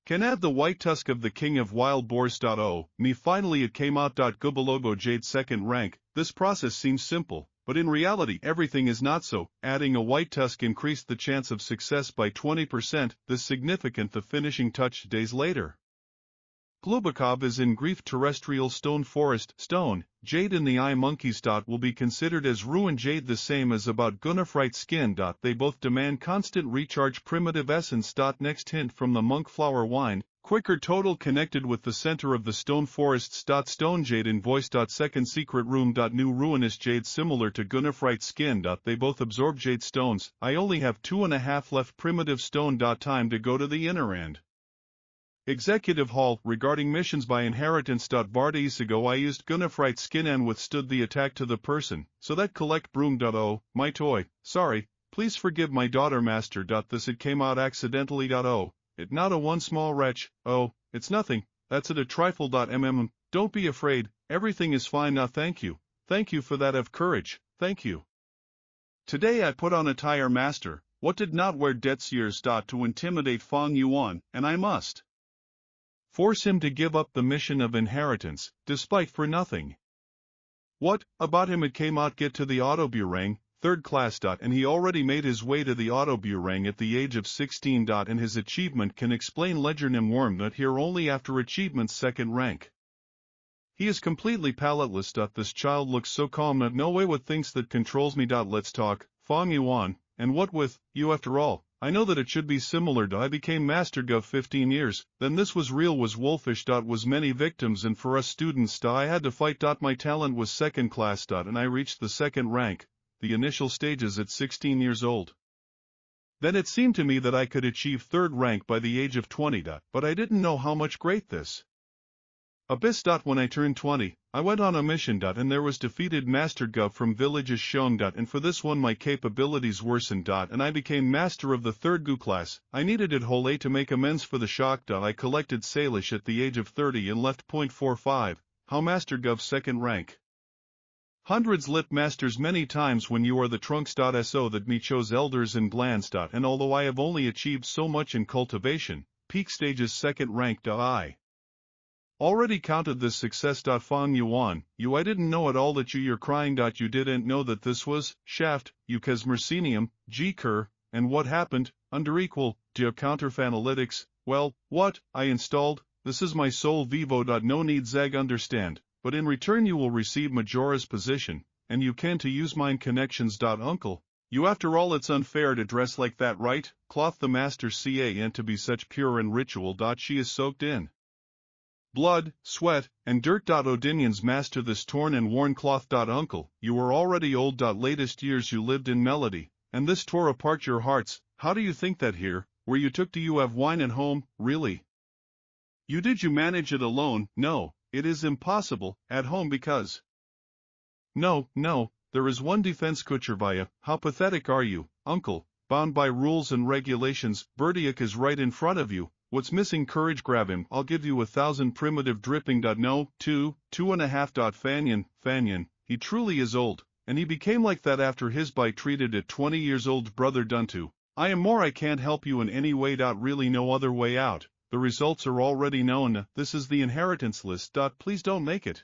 can add the white tusk of the king of wild boars. Oh, me finally it came out. Gubalogo Jade second rank. This process seems simple, but in reality everything is not so. Adding a white tusk increased the chance of success by 20%, this significant the finishing touch days later. Glubakov is in grief. Terrestrial stone forest, stone, jade in the eye monkeys. Will be considered as ruined jade, the same as about Gunnerfrite skin. They both demand constant recharge. Primitive essence. Next hint from the monk flower wine, quicker total connected with the center of the stone forests. Stone jade in voice. Second secret room. New ruinous jade similar to Gunnerfrite skin. They both absorb jade stones. I only have 2.5 left primitive stone. Time to go to the inner end. Executive Hall, regarding missions by inheritance. Days ago I used Gunnerfrite skin and withstood the attack to the person, so that collect broom. Oh, my toy, sorry, please forgive my daughter master. This it came out accidentally. Oh, it not a one small wretch, oh, it's nothing, that's it a trifle. Don't be afraid, everything is fine. Thank you for that. Have courage, thank you. Today I put on attire master, what did not wear debts years. To intimidate Fang Yuan, and I must force him to give up the mission of inheritance, despite for nothing. What, about him it came out get to the Autoburang, third class. And he already made his way to the Autoburang at the age of 16. And his achievement can explain Ledgernim Worm that here only after achievements second rank. He is completely palateless. This child looks so calm that no way what thinks that controls me. Let's talk, Fang Yuan, and what with, you after all. I know that it should be similar. I became Master Gov 15 years, then this was real was wolfish. Was many victims and for us students. I had to fight. My talent was second class. And I reached the second rank, the initial stages at 16 years old. Then it seemed to me that I could achieve third rank by the age of 20. But I didn't know how much great this abyss. When I turned 20, I went on a mission. And there was defeated Master Gov from villages shown. And for this one my capabilities worsened. And I became master of the third Gu class. I needed it whole to make amends for the shock. I collected Salish at the age of 30 and left .45, how Master Gov second rank. Hundreds lit masters many times when you are the trunks. So that me chose elders and glands. And although I have only achieved so much in cultivation, peak stages second rank. I already counted this success. Fang Yuan, I didn't know at all that you're crying. You didn't know that this was shaft, Ukaz Mercenium, G Cur, and what happened, under equal, counterfanalytics, well, what, I installed, this is my soul vivo. No need zeg understand, but in return you will receive Majora's position, and you can to use mine connections. Uncle, you after all it's unfair to dress like that, right? Cloth the master ca and to be such pure and ritual. She is soaked in blood, sweat, and dirt. Odinion's master this torn and worn cloth. Uncle, you are already old. Latest years you lived in melody, and this tore apart your hearts. How do you think that here, where you took, do you have wine at home, really? You did you manage it alone? No, it is impossible, at home because… No, there is one defense Kuchervaya, how pathetic are you, uncle, bound by rules and regulations, Berdiak is right in front of you. What's missing? Courage. Grab him. I'll give you 1,000 primitive dripping. No, 2.5. Fanyan, he truly is old, and he became like that after his bite treated at 20 years old. Brother Duntu, I am more. I can't help you in any way. Really no other way out. The results are already known. This is the inheritance list. Please don't make it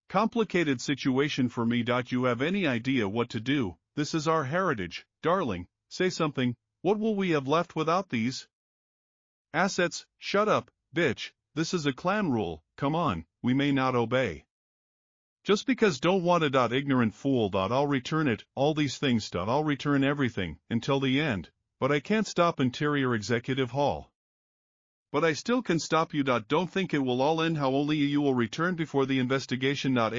complicated situation for me. You have any idea what to do? This is our heritage, darling. Say something. What will we have left without these assets? Shut up, bitch, this is a clan rule, come on, we may not obey. Just because don't want it. Ignorant fool. I'll return it, all these things. I'll return everything, until the end, but I can't stop. Interior Executive Hall. But I still can stop you. Don't think it will all end how only you will return before the investigation. The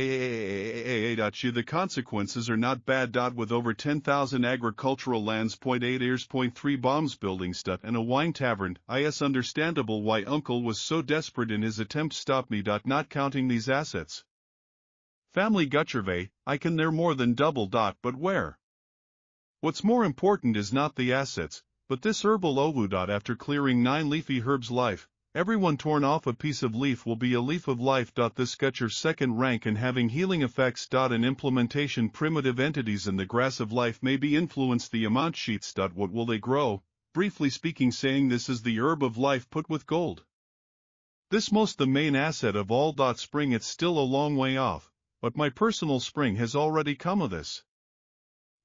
consequences are not bad. With over 10,000 agricultural lands, 0.8 acres, 0.3 bombs buildings, and a wine tavern. It's understandable why Uncle was so desperate in his attempt to stop me. Not counting these assets. Family Gutchervay, I can there more than double. But where? What's more important is not the assets, but this herbal ovu. After clearing 9 leafy herbs life, everyone torn off a piece of leaf will be a leaf of life. This Gutcher second rank and having healing effects. And implementation primitive entities in the grass of life may be influenced the amount sheets. What will they grow? Briefly speaking, saying this is the herb of life put with gold. This most the main asset of all. Spring it's still a long way off, but my personal spring has already come of this.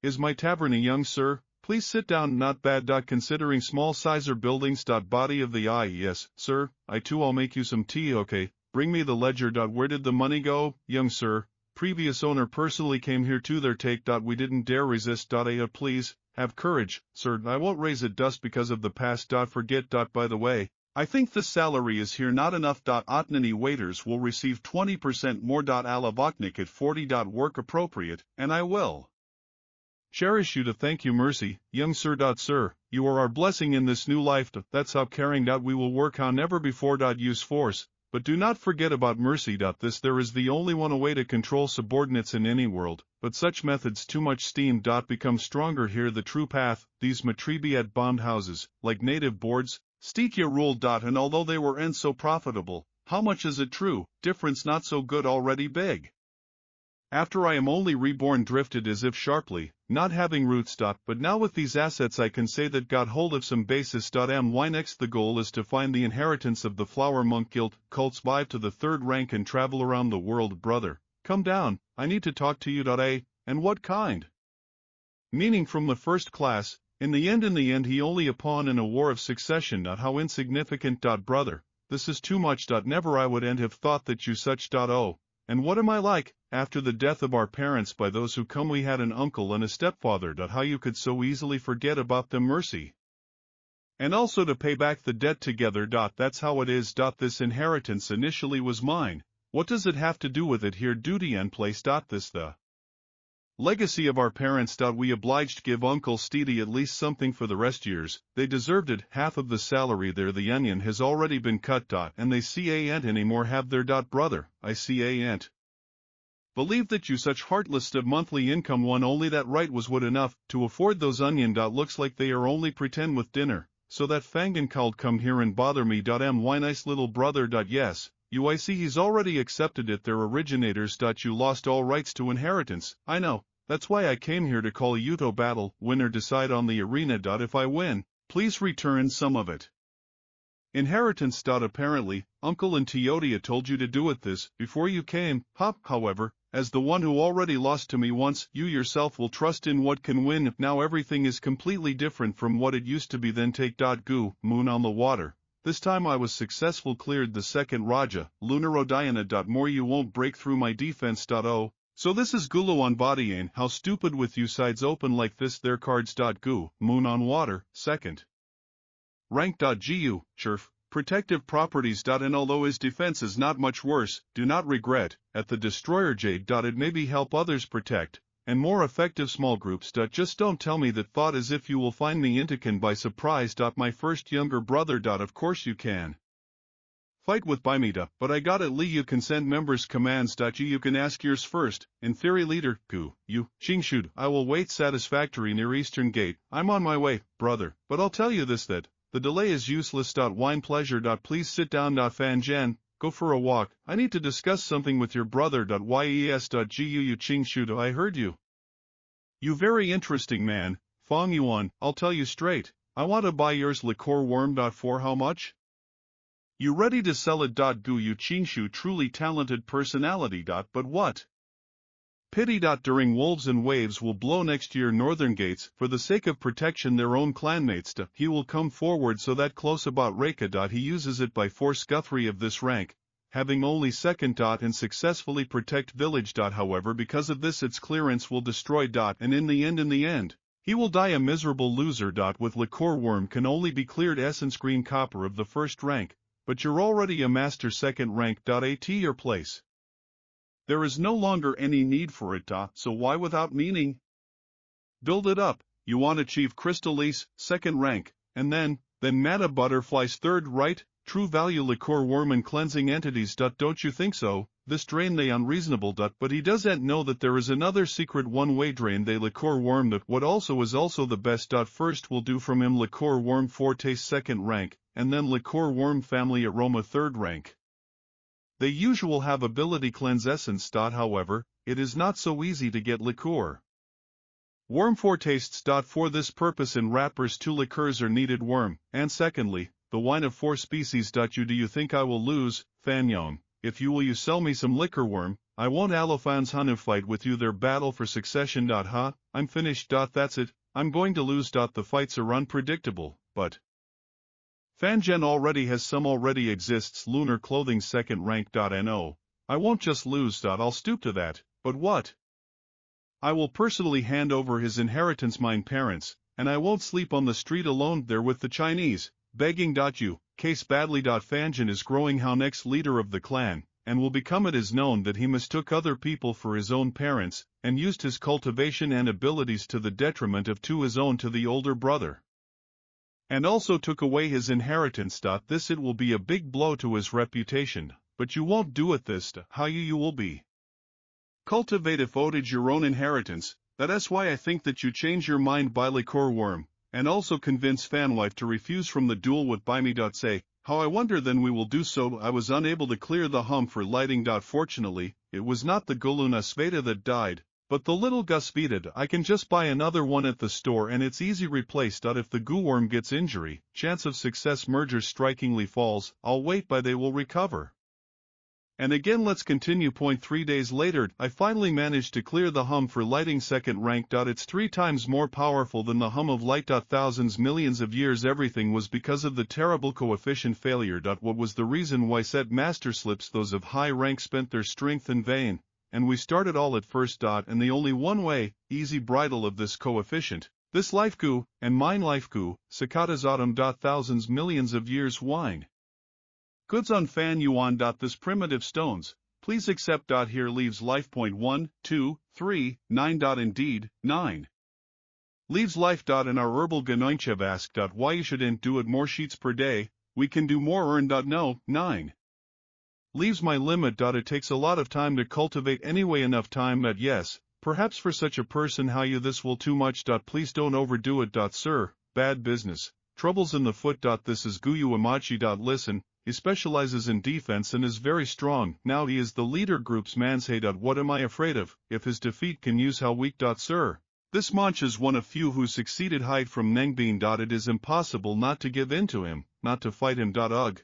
Is my tavern a young sir? Please sit down. Not bad. Considering small sizer buildings. Body of the eye. Yes, sir, I too. I'll make you some tea. Okay, bring me the ledger. Where did the money go, young sir? Previous owner personally came here to their take. We didn't dare resist. Please, have courage, sir. I won't raise a dust because of the past. Forget. By the way, I think the salary is here not enough. Otnani waiters will receive 20% more. Alavoknik at 40. Work appropriate, and I will cherish you. To thank you, mercy, young sir. Sir, you are our blessing in this new life. That's how caring. We will work how never before. Use force, but do not forget about mercy. This there is the only one way to control subordinates in any world, but such methods too much steam. Become stronger here. The true path, these matribiat bombed houses, like native boards, Stikia ruled. And although they were and so profitable, how much is it true? Difference not so good already big. After I am only reborn drifted as if sharply, not having roots. But now with these assets I can say that got hold of some basis. Why next the goal is to find the inheritance of the flower monk guild, cults 5 to the 3rd rank and travel around the world. Brother, come down, I need to talk to you. And what kind? Meaning from the first class, in the end he only a pawn in a war of succession. How insignificant. Brother, this is too much. Never I would and have thought that you such. Oh. And what am I like? After the death of our parents by those who come, we had an uncle and a stepfather. How you could so easily forget about them, mercy. And also to pay back the debt together. That's how it is. This inheritance initially was mine. What does it have to do with it here? Duty and place. This the legacy of our parents. We obliged give Uncle Steedy at least something for the rest years. They deserved it. Half of the salary there. The onion has already been cut. And they ain't anymore have their. Brother, I ain't believe that you such heartless of monthly income. One only that right was wood enough to afford those onion. Looks like they are only pretend with dinner, so that Fangan called come here and bother me. Why nice little brother. Yes, you I see he's already accepted it. Their originators. You lost all rights to inheritance. I know, that's why I came here to call you to battle, winner decide on the arena. If I win, please return some of it. Inheritance. Apparently, Uncle and Teodia told you to do it this before you came. However, as the one who already lost to me once, you yourself will trust in what can win. Now everything is completely different from what it used to be. Then take. Goo, moon on the water. This time I was successful. Cleared the second Raja, Lunar Odayana. More you won't break through my defense. Oh. So this is Gulu on Badiane. How stupid with you sides open like this. Their cards. Goo, moon on water, second rank. Gu, churf, protective properties. And although his defense is not much worse, do not regret, at the destroyer jade. It maybe help others protect, and more effective small groups. Just don't tell me that thought as if you will find me Intican by surprise. My first younger brother. Of course you can fight with by me. But I got it. Lee you can send members commands. You can ask yours first, in theory leader, Gu, you, Qingshud, I will wait satisfactory near Eastern Gate. I'm on my way, brother, but I'll tell you this that the delay is useless. Wine pleasure. Please sit down. Fan Jan, go for a walk. I need to discuss something with your brother. Yes. Gu you Qingshud, I heard you. You very interesting man, Fong Yuan, I'll tell you straight. I want to buy yours liqueur worm. For how much? You ready to sell it? Gu you Qingshu truly talented personality. But what? Pity. During wolves and waves will blow next year northern gates, for the sake of protection their own clanmates. He will come forward so that close about Reka. He uses it by force. Guthrie of this rank, having only second. And successfully protect village. However because of this its clearance will destroy. And in the end, He will die a miserable loser. With liqueur worm can only be cleared essence green copper of the first rank, but you're already a master second rank. At your place. There is no longer any need for it. So why without meaning? Build it up. You want achieve crystal ace, second rank, and then Mata Butterfly's third, right? True value liqueur worm and cleansing entities. Don't you think so? This drain they unreasonable. But he doesn't know that there is another secret one-way drain they liqueur worm that what also is also the best. First we'll do from him liqueur worm forte second rank, and then liqueur worm family aroma third rank. They usual have ability cleanse essence. However, it is not so easy to get liqueur worm foretastes. For this purpose in wrappers 2 liqueurs are needed worm, and secondly, the wine of 4 species. Do you think I will lose, Fanyong? If you will you sell me some liquor worm, I won't Alophan's Hunu fight with you their battle for succession. I'm finished. That's it, I'm going to lose. The fights are unpredictable, but Fangen already exists lunar clothing second rank. No, I won't just lose. I'll stoop to that, but what? I will personally hand over his inheritance mine parents, and I won't sleep on the street alone there with the Chinese, begging. You, case badly. Fangen is growing how next leader of the clan, and will become it is known that he mistook other people for his own parents, and used his cultivation and abilities to the detriment of his own to the older brother. And also took away his inheritance. This it will be a big blow to his reputation, but you won't do it this how you will be. Cultivate if owed your own inheritance, that's why I think that you change your mind by liqueur worm, and also convince Fanwife to refuse from the duel with by me. Say, how I wonder then we will do so. I was unable to clear the hum for lighting. Fortunately, it was not the Goluna Sveta that died, but the little Guspita. I can just buy another one at the store and it's easy replaced. If the goo worm gets injury, chance of success merger strikingly falls. I'll wait by they will recover. And again let's continue. 3 days later, I finally managed to clear the hum for lighting second rank. It's 3 times more powerful than the hum of light. Thousands millions of years everything was because of the terrible coefficient failure. What was the reason why said master slips those of high rank spent their strength in vain, and we started all at first. And the only one way, easy bridle of this coefficient, this life goo, and mine life goo, cicadas autumn. Thousands millions of years wine. Goods on Fan Yuan. This primitive stones, please accept. Here leaves life. 1, 2, 3, 9. Indeed, 9. Leaves life. In our herbal Ganoinchev asked. Why you shouldn't do it more sheets per day, we can do more earn. No, 9. Leaves my limit. It takes a lot of time to cultivate anyway enough time. Yes, perhaps for such a person how you this will too much. Please don't overdo it. Sir, bad business, troubles in the foot. This is Guyu Amachi. Listen. He specializes in defense and is very strong. Now he is the leader group's man. Say. What am I afraid of, if his defeat can use how weak. Sir, this Manch is one of few who succeeded hide from Nengbin. It is impossible not to give in to him, not to fight him. Ugh.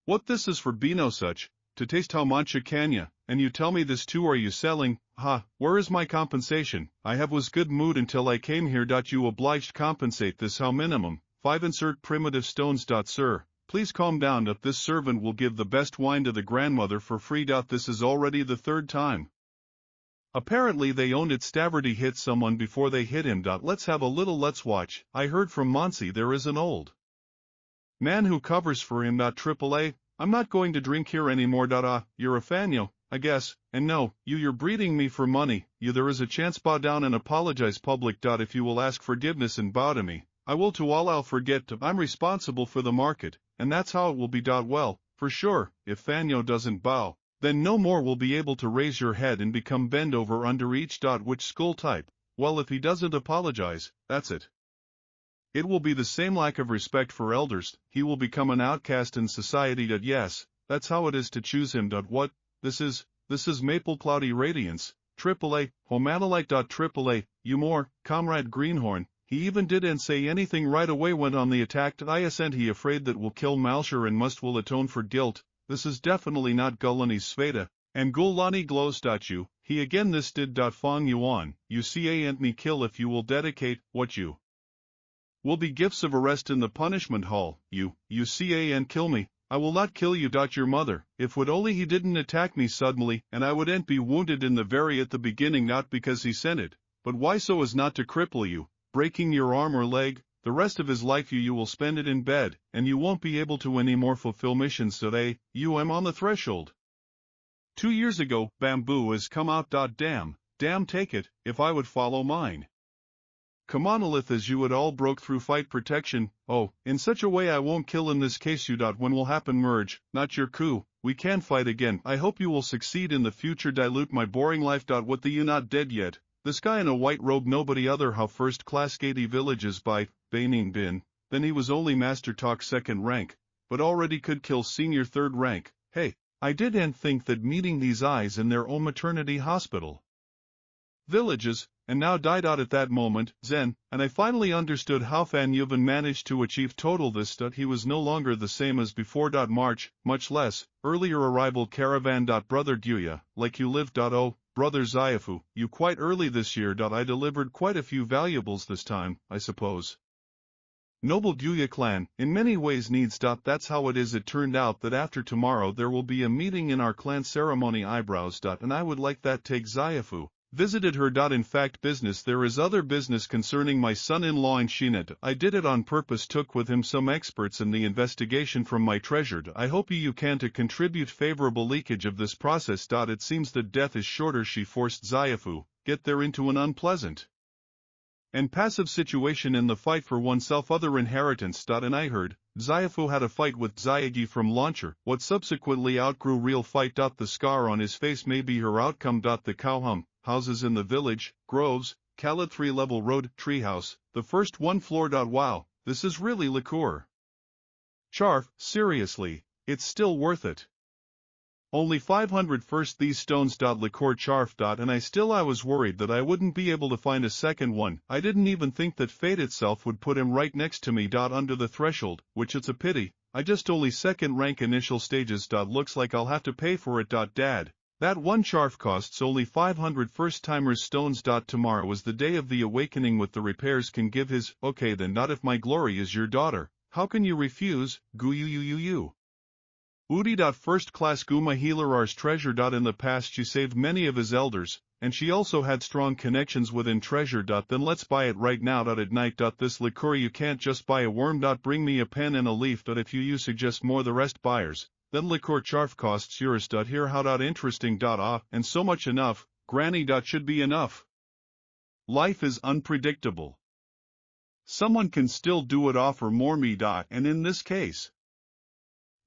What this is for Bino such, to taste how Mancha Kanya, and you tell me this too. Are you selling? Ha, where is my compensation? I have was good mood until I came here. You obliged compensate this how minimum, 5 insert primitive stones. Sir, please calm down. This servant will give the best wine to the grandmother for free. This is already the 3rd time. Apparently they owned it. Staverty hit someone before they hit him. Let's have a little. Let's watch. I heard from Monsi there is an old man who covers for him. AAA, I'm not going to drink here anymore. You're a fanyo, I guess, and no, you're breeding me for money. There is a chance. Bow down and apologize public. If you will ask forgiveness and bow to me, I will to all. I'll forget I'm responsible for the market, and that's how it will be. Well, for sure, if Fanyo doesn't bow, then no more will be able to raise your head and become bend over under each. Which skull type? Well, if he doesn't apologize, that's it. It will be the same lack of respect for elders, he will become an outcast in society. Yes, that's how it is to choose him. What? This is Maple Cloudy Radiance, AAA, Homatolite. AAA, you more, Comrade Greenhorn, he even didn't say anything right away went on the attack. Isn't he afraid that will kill Malshur and will atone for guilt? This is definitely not Gulani's Sveta, and Gulani glows. You, he again this did. Fong Yuan, you can't me kill if you will dedicate, what you will be gifts of arrest in the punishment hall. You can't kill me, I will not kill you. Your mother, if would only he didn't attack me suddenly, and I wouldn't be wounded in the very at the beginning. Not because he sent it, but why so as not to cripple you. breaking your arm or leg, the rest of his life you will spend it in bed, and you won't be able to anymore fulfill missions today, you am on the threshold. 2 years ago, bamboo has come out. Damn take it, if I would follow mine. Commonolith as you would all broke through fight protection, oh, in such a way I won't kill in this case you. When will happen merge, not your coup, we can fight again. I hope you will succeed in the future. Dilute my boring life. What the you not dead yet, this guy in a white robe nobody other how first class Gaiety villages by, Baining bin, then he was only master talk second rank, but already could kill senior third rank. Hey, I didn't think that meeting these eyes in their own maternity hospital villages, and now died out at that moment, Zen, and I finally understood how Fan Yuvan managed to achieve total this. He was no longer the same as before. March, much less, earlier arrival caravan. Brother Duya, like you lived. Oh, brother Zayafu, you quite early this year. I delivered quite a few valuables this time, I suppose. Noble Duya clan, in many ways needs. That's how it is. It turned out that after tomorrow there will be a meeting in our clan ceremony eyebrows. And I would like that take Zayafu. Visited her. In fact business there is other business concerning my son-in-law in Shinet. I did it on purpose. Took with him some experts in the investigation from my treasured. I hope you can to contribute favorable leakage of this process. It seems that death is shorter. She forced Zayafu, get there into an unpleasant and passive situation in the fight for oneself other inheritance. And I heard, Zayafu had a fight with Zayagi from Launcher, what subsequently outgrew real fight. The scar on his face may be her outcome. The cow houses in the village, groves, Khalid 3-level road, treehouse, the first one floor. Wow, this is really liqueur. Charf, seriously, it's still worth it. Only 500 first these stones. Liqueur charf. And I was worried that I wouldn't be able to find a second one. I didn't even think that fate itself would put him right next to me. Under the threshold, which it's a pity, I just only second rank initial stages. Looks like I'll have to pay for it. Dad. That one charf costs only 500 first-timers stones. Tomorrow is the day of the awakening with the repairs can give his, okay then. Not if my glory is your daughter, how can you refuse, Udi. First-class Guma healer's treasure. In the past she saved many of his elders, and she also had strong connections within treasure. Then let's buy it right now. At night. This liqueur you can't just buy a worm. Bring me a pen and a leaf. If you suggest more the rest buyers. Then liqueur charf costs yours. Here how. Interesting. And so much enough, granny. Should be enough. Life is unpredictable. Someone can still do it. Offer more me. And in this case,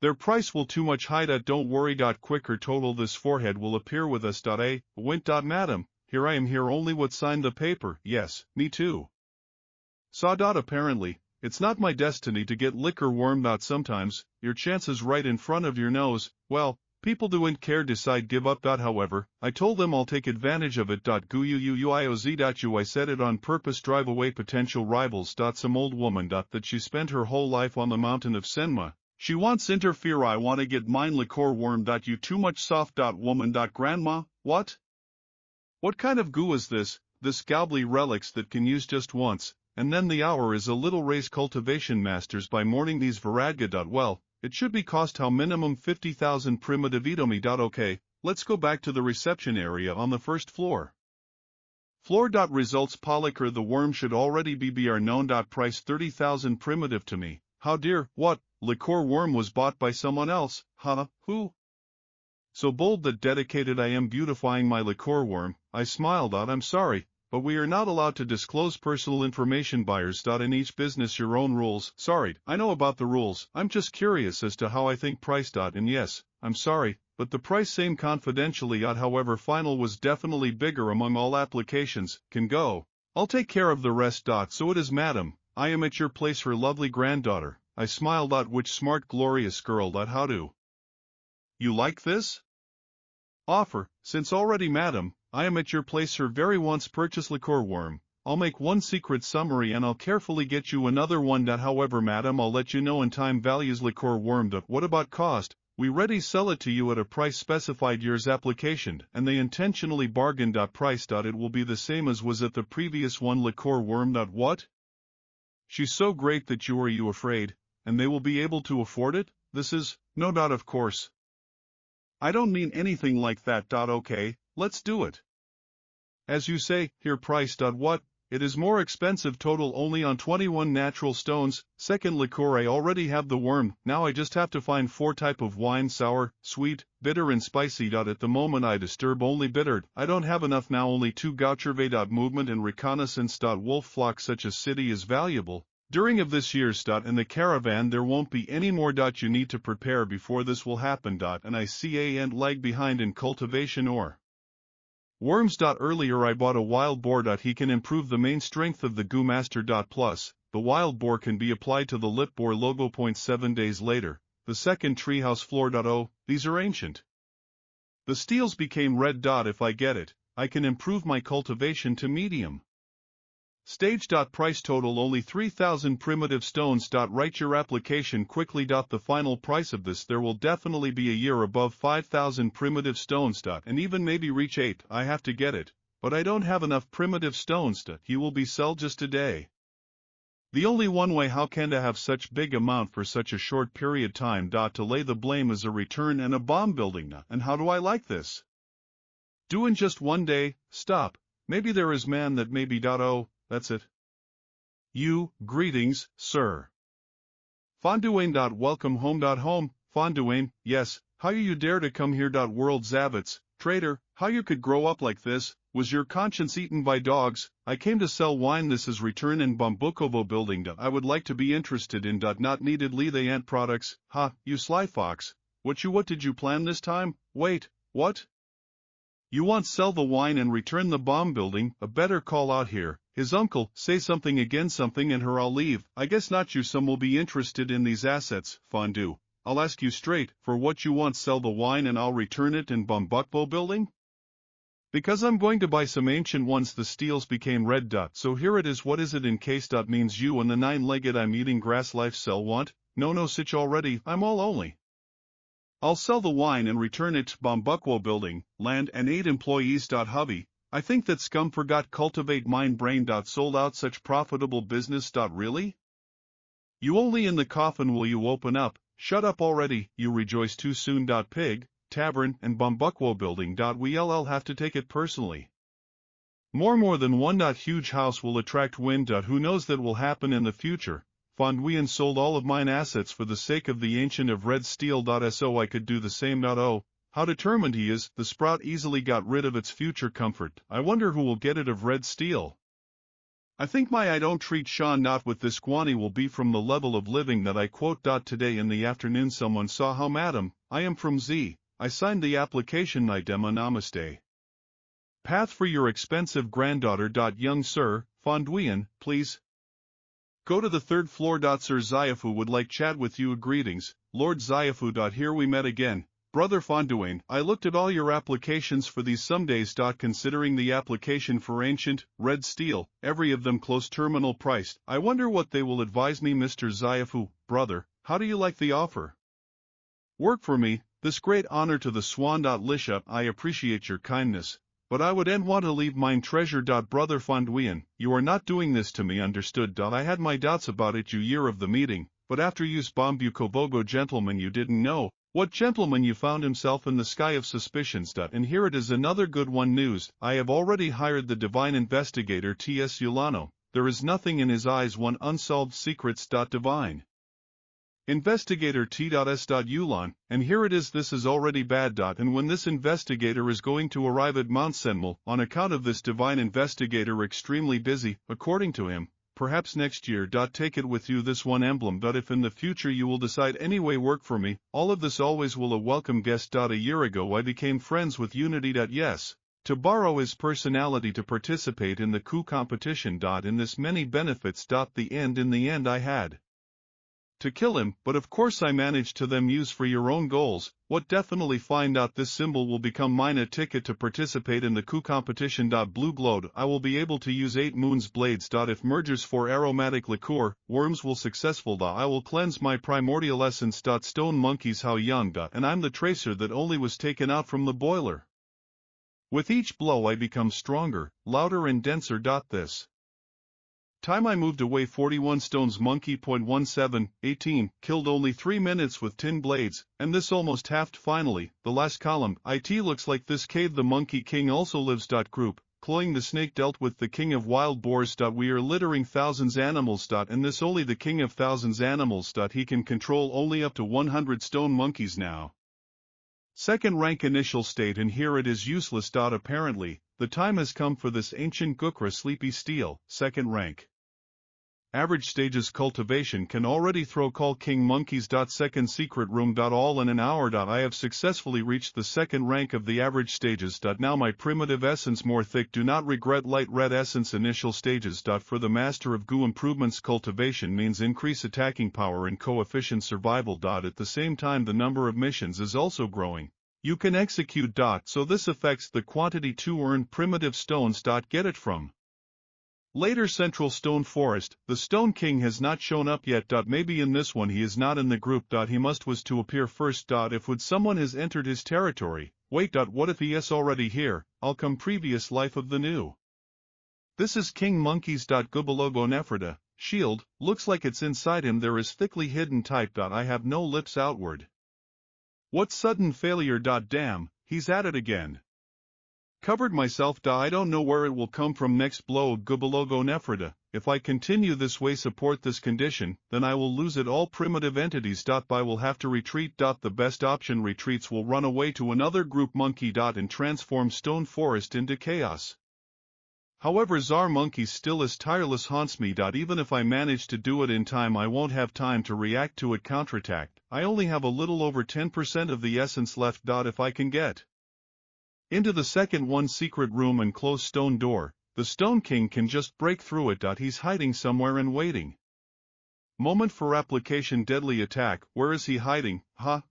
their price will too much high. Don't worry. Quicker total this forehead will appear with us. A went. Madam, here I am here only what signed the paper. Yes, me too. Saw. Apparently. It's not my destiny to get liquor wormed out sometimes, your chances right in front of your nose, well, people don't care decide give up. However, I told them I'll take advantage of it. Guiooz. I said it on purpose drive away potential rivals. Some old woman. That she spent her whole life on the mountain of Senma, she wants interfere. I want to get mine liqueur wormed. You too much soft. Woman. Grandma, what? What kind of goo is this? This gobbly relics that can use just once. And then the hour is a little raise cultivation masters by morning these Varadga. Well, it should be cost how minimum 50,000 primitive itomi. Okay, let's go back to the reception area on the first floor. Floor. Results Polycur the worm should already be br known. Price 30,000 primitive to me. How dear, what, liqueur worm was bought by someone else, huh, who? So bold that dedicated I am beautifying my liqueur worm, I smiled. I'm sorry. But we are not allowed to disclose personal information. Buyers. In each business your own rules. Sorry, I know about the rules. I'm just curious as to how I think price. And yes, I'm sorry, but the price same confidentially. However, final was definitely bigger among all applications. Can go. I'll take care of the rest. So it is, madam. I am at your place, her lovely granddaughter. I smiled. Which smart glorious girl. How do you like this offer? Since already, madam, I am at your place, her very once purchased liqueur worm. I'll make one secret summary and I'll carefully get you another one. However, madam, I'll let you know in time. Values liqueur worm. What about cost? We ready sell it to you at a price specified year's application, and they intentionally bargained. Price. It will be the same as was at the previous one. Liqueur worm. What? She's so great that you are you afraid, and they will be able to afford it? This is, no doubt, of course. I don't mean anything like that. Okay. Let's do it. As you say, here price. What? It is more expensive total only on 21 natural stones. Second liqueur I already have the worm, now I just have to find 4 type of wine sour, sweet, bitter and spicy. At the moment I disturb only bitter, I don't have enough now only 2 gaucherve. Movement and reconnaissance. Wolf flock such a city is valuable. During of this year's. In the caravan there won't be any more. You need to prepare before this will happen. And I see a ant lag behind in cultivation or worms. Earlier I bought a wild boar. He can improve the main strength of the goo master. Plus, the wild boar can be applied to the lip boar logo. 7 days later, the second treehouse floor. Oh, these are ancient. The steels became red. If I get it, I can improve my cultivation to medium stage. Price total only 3,000 primitive stones. Write your application quickly. The final price of this there will definitely be a year above 5,000 primitive stones. And even maybe reach 8. I have to get it, but I don't have enough primitive stones. He will be sell just today. The only one way how can I have such big amount for such a short period time. To lay the blame is a return and a bomb building. And how do I like this? Do in just one day, stop, maybe there is man that maybe. Oh, that's it. Greetings, sir. Fonduane. Welcome home. Home, Fonduane, yes, how you dare to come here. World Zavitz, traitor, how you could grow up like this, was your conscience eaten by dogs? I came to sell wine. This is return in Bambukovo building. I would like to be interested in. Not neededly the ant products. Ha, you sly fox, what did you plan this time? Wait, what? You want sell the wine and return the bomb building? A better call out here. His uncle, say something again something and her I'll leave. I guess not you some will be interested in these assets, Fondue. I'll ask you straight, for what you want sell the wine and I'll return it in Bambukbo building? Because I'm going to buy some ancient ones. The steels became red. So here it is. What is it in case. Means you and the 9-legged I'm eating grass life sell want? No sitch already, I'm all only. I'll sell the wine and return it to Bambukwo building, land and 8 employees. Hubby, I think that scum forgot cultivate mind brain. Sold out such profitable business. Really? You only in the coffin will you open up, shut up already, you rejoice too soon. Pig, tavern and Bambukwo building. We'll have to take it personally. More than one. Huge house will attract wind. Who knows that will happen in the future. Fonduien sold all of mine assets for the sake of the ancient of red steel. So I could do the same. Oh, how determined he is. The sprout easily got rid of its future comfort. I wonder who will get it of red steel. I think my I don't treat Sean not with this guani will be from the level of living that I quote. Today in the afternoon someone saw how madam, I am from Z. I signed the application. Nidema namaste. Path for your expensive granddaughter. Young sir, Fonduien, please. Go to the 3rd floor. Sir Zayafu would like chat with you. Greetings, Lord Zayafu. Here we met again. Brother Fonduane, I looked at all your applications for these some days. Considering the application for ancient, red steel, every of them close terminal priced, I wonder what they will advise me. Mr. Zayafu, brother, how do you like the offer? Work for me, this great honor to the Swan. Lisha, I appreciate your kindness, but I would want to leave mine treasure. Brother Fonduien, you are not doing this to me, understood. I had my doubts about it you year of the meeting, but after you's Bombukovogo gentleman you didn't know, what gentleman you found himself in the sky of suspicions. And here it is another good one news, I have already hired the divine investigator T.S. Ulano, there is nothing in his eyes one unsolved secrets. Divine Investigator T.S. Ulan, and here it is this is already bad. And when this investigator is going to arrive at Mount Senmel, on account of this divine investigator extremely busy, according to him, perhaps next year. Take it with you this one emblem. If in the future you will decide anyway work for me, all of this always will a welcome guest. A year ago I became friends with Unity. Yes. To borrow his personality to participate in the coup competition. In this many benefits. In the end I had to kill him, but of course I managed to them use for your own goals, what definitely find out this symbol will become mine a ticket to participate in the coup competition. Blue glowed, I will be able to use 8 moons blades. If mergers for aromatic liqueur, worms will successful. I will cleanse my primordial essence. Stone monkeys how young. And I'm the tracer that only was taken out from the boiler. With each blow I become stronger, louder and denser. This time I moved away 41 stones. Monkey. 17, killed only 3 minutes with 10 blades, and this almost halved finally. The last column, it looks like this cave the Monkey King also lives. Group, cloying the snake dealt with the king of wild boars. We are littering thousands animals. And this only the king of thousands animals. He can control only up to 100 stone monkeys now. Second rank initial state, and here it is useless. Apparently, the time has come for this ancient Gukra sleepy steel, second rank. Average stages cultivation can already throw call king monkeys. Second secret room. All in an hour. I have successfully reached the second rank of the average stages. Now my primitive essence more thick. Do not regret light red essence initial stages. For the master of goo improvements, cultivation means increase attacking power and coefficient survival. At the same time the number of missions is also growing. You can execute. So this affects the quantity to earn primitive stones. Get it from later Central Stone Forest. The Stone King has not shown up yet. Maybe in this one he is not in the group. He must was to appear first. If would someone has entered his territory. Wait. What if he is already here? I'll come previous life of the new. This is King Monkeys. Gubalogo Nephrida, shield, looks like it's inside him. There is thickly hidden type. I have no lips outward. What sudden failure. Damn, he's at it again. Covered myself. I don't know where it will come from next blow. Gubalogo Nephrida, if I continue this way support this condition, then I will lose it all primitive entities. I will have to retreat. The best option retreats will run away to another group monkey. And transform Stone Forest into chaos. However Tsar Monkey still as tireless haunts me. Even if I manage to do it in time I won't have time to react to it counterattack. I only have a little over 10% of the essence left. If I can get into the second one secret room and close stone door, the Stone King can just break through it. He's hiding somewhere and waiting. Moment for application deadly attack. Where is he hiding?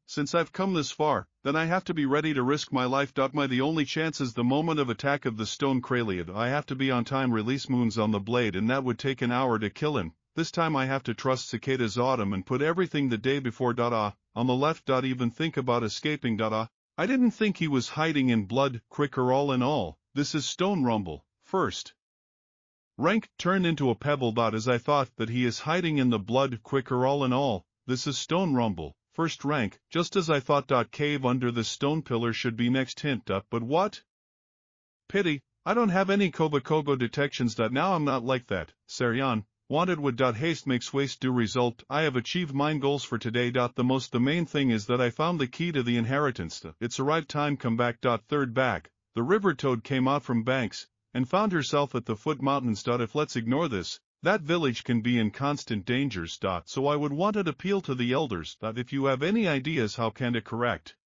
Since I've come this far, then I have to be ready to risk my life. The only chance is the moment of attack of the Stone Kraliad. I have to be on time. Release moons on the blade and that would take an hour to kill him. This time I have to trust Cicada's autumn and put everything the day before. On the left. Even think about escaping. I didn't think he was hiding in blood. Quicker. All in all, this is Stone Rumble, first rank, turned into a pebble. As I thought that he is hiding in the blood. Quicker. All in all, this is Stone Rumble, first rank, just as I thought. Cave under the stone pillar should be next hint. But what? Pity, I don't have any Kobakogo detections. Now I'm not like that. Saryan, wanted would. Haste makes waste do result. I have achieved mine goals for today. The main thing is that I found the key to the inheritance. It's arrived time come back. Third back, the river toad came out from banks, and found herself at the foot mountains. If let's ignore this, that village can be in constant dangers. So I would want to appeal to the elders. If you have any ideas how can to correct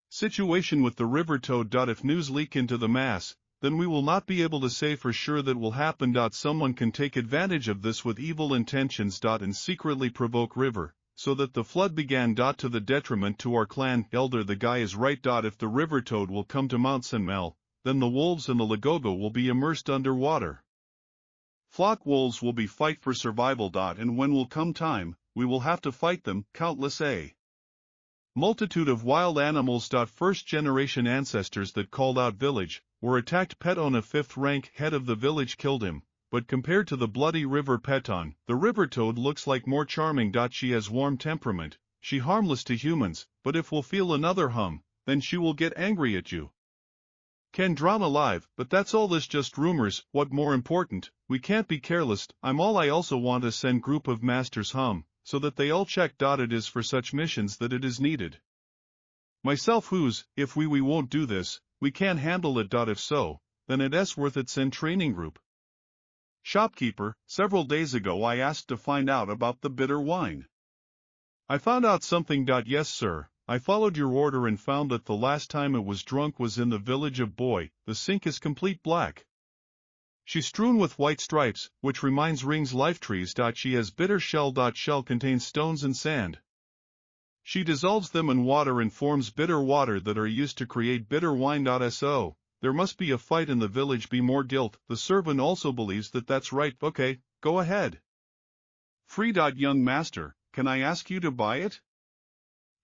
situation with the river toad. If news leak into the mass, then we will not be able to say for sure that will happen. Someone can take advantage of this with evil intentions. And secretly provoke river, so that the flood began. To the detriment to our clan. Elder, the guy is right. If the river toad will come to Mount Senmel, then the wolves and the Lagogo will be immersed under water. Flock wolves will be fight for survival. And when will come time, we will have to fight them. Countless a multitude of wild animals. First generation ancestors that called out village were attacked. Peton, a 5th rank head of the village, killed him, but compared to the bloody river Peton, the river toad looks like more charming. She has warm temperament, she harmless to humans, but if we'll feel another hum, then she will get angry at you. Can drown alive, but that's all this just rumors. What more important, we can't be careless. I also want to send group of masters hum, so that they all check. It is for such missions that it is needed. Myself who's, if we won't do this, we can't handle it. If so, then it's worth it. Send training group. Shopkeeper, several days ago I asked to find out about the bitter wine. I found out something. Yes sir, I followed your order and found that the last time it was drunk was in the village of Boy. The sink is complete black. She's strewn with white stripes, which reminds rings life trees. She has bitter shell. Shell contains stones and sand. She dissolves them in water and forms bitter water that are used to create bitter wine. So, there must be a fight in the village. Be more guilt. The servant also believes that that's right. Okay, go ahead. Free. Young master, can I ask you to buy it?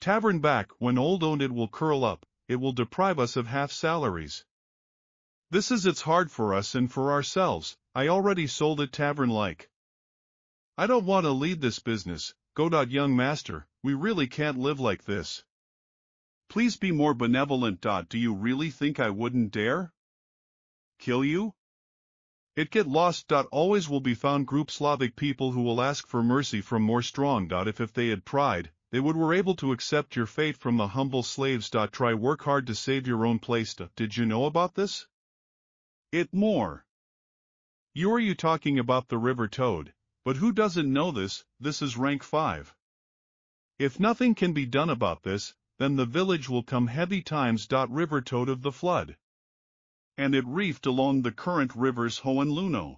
Tavern back. When old owned it will curl up, it will deprive us of half salaries. This is it's hard for us and for ourselves. I already sold it. Tavern like. I don't want to lead this business. Go. Young master, we really can't live like this. Please be more benevolent. Do you really think I wouldn't dare? Kill you? It get lost. Always will be found group Slavic people who will ask for mercy from more strong. If they had pride, they were able to accept your fate from the humble slaves. Try work hard to save your own place. Did you know about this? It more. You talking about the river toad, but who doesn't know this? This is rank 5. If nothing can be done about this, then the village will come heavy times. River toad of the flood. And it reefed along the current rivers Ho and Luno.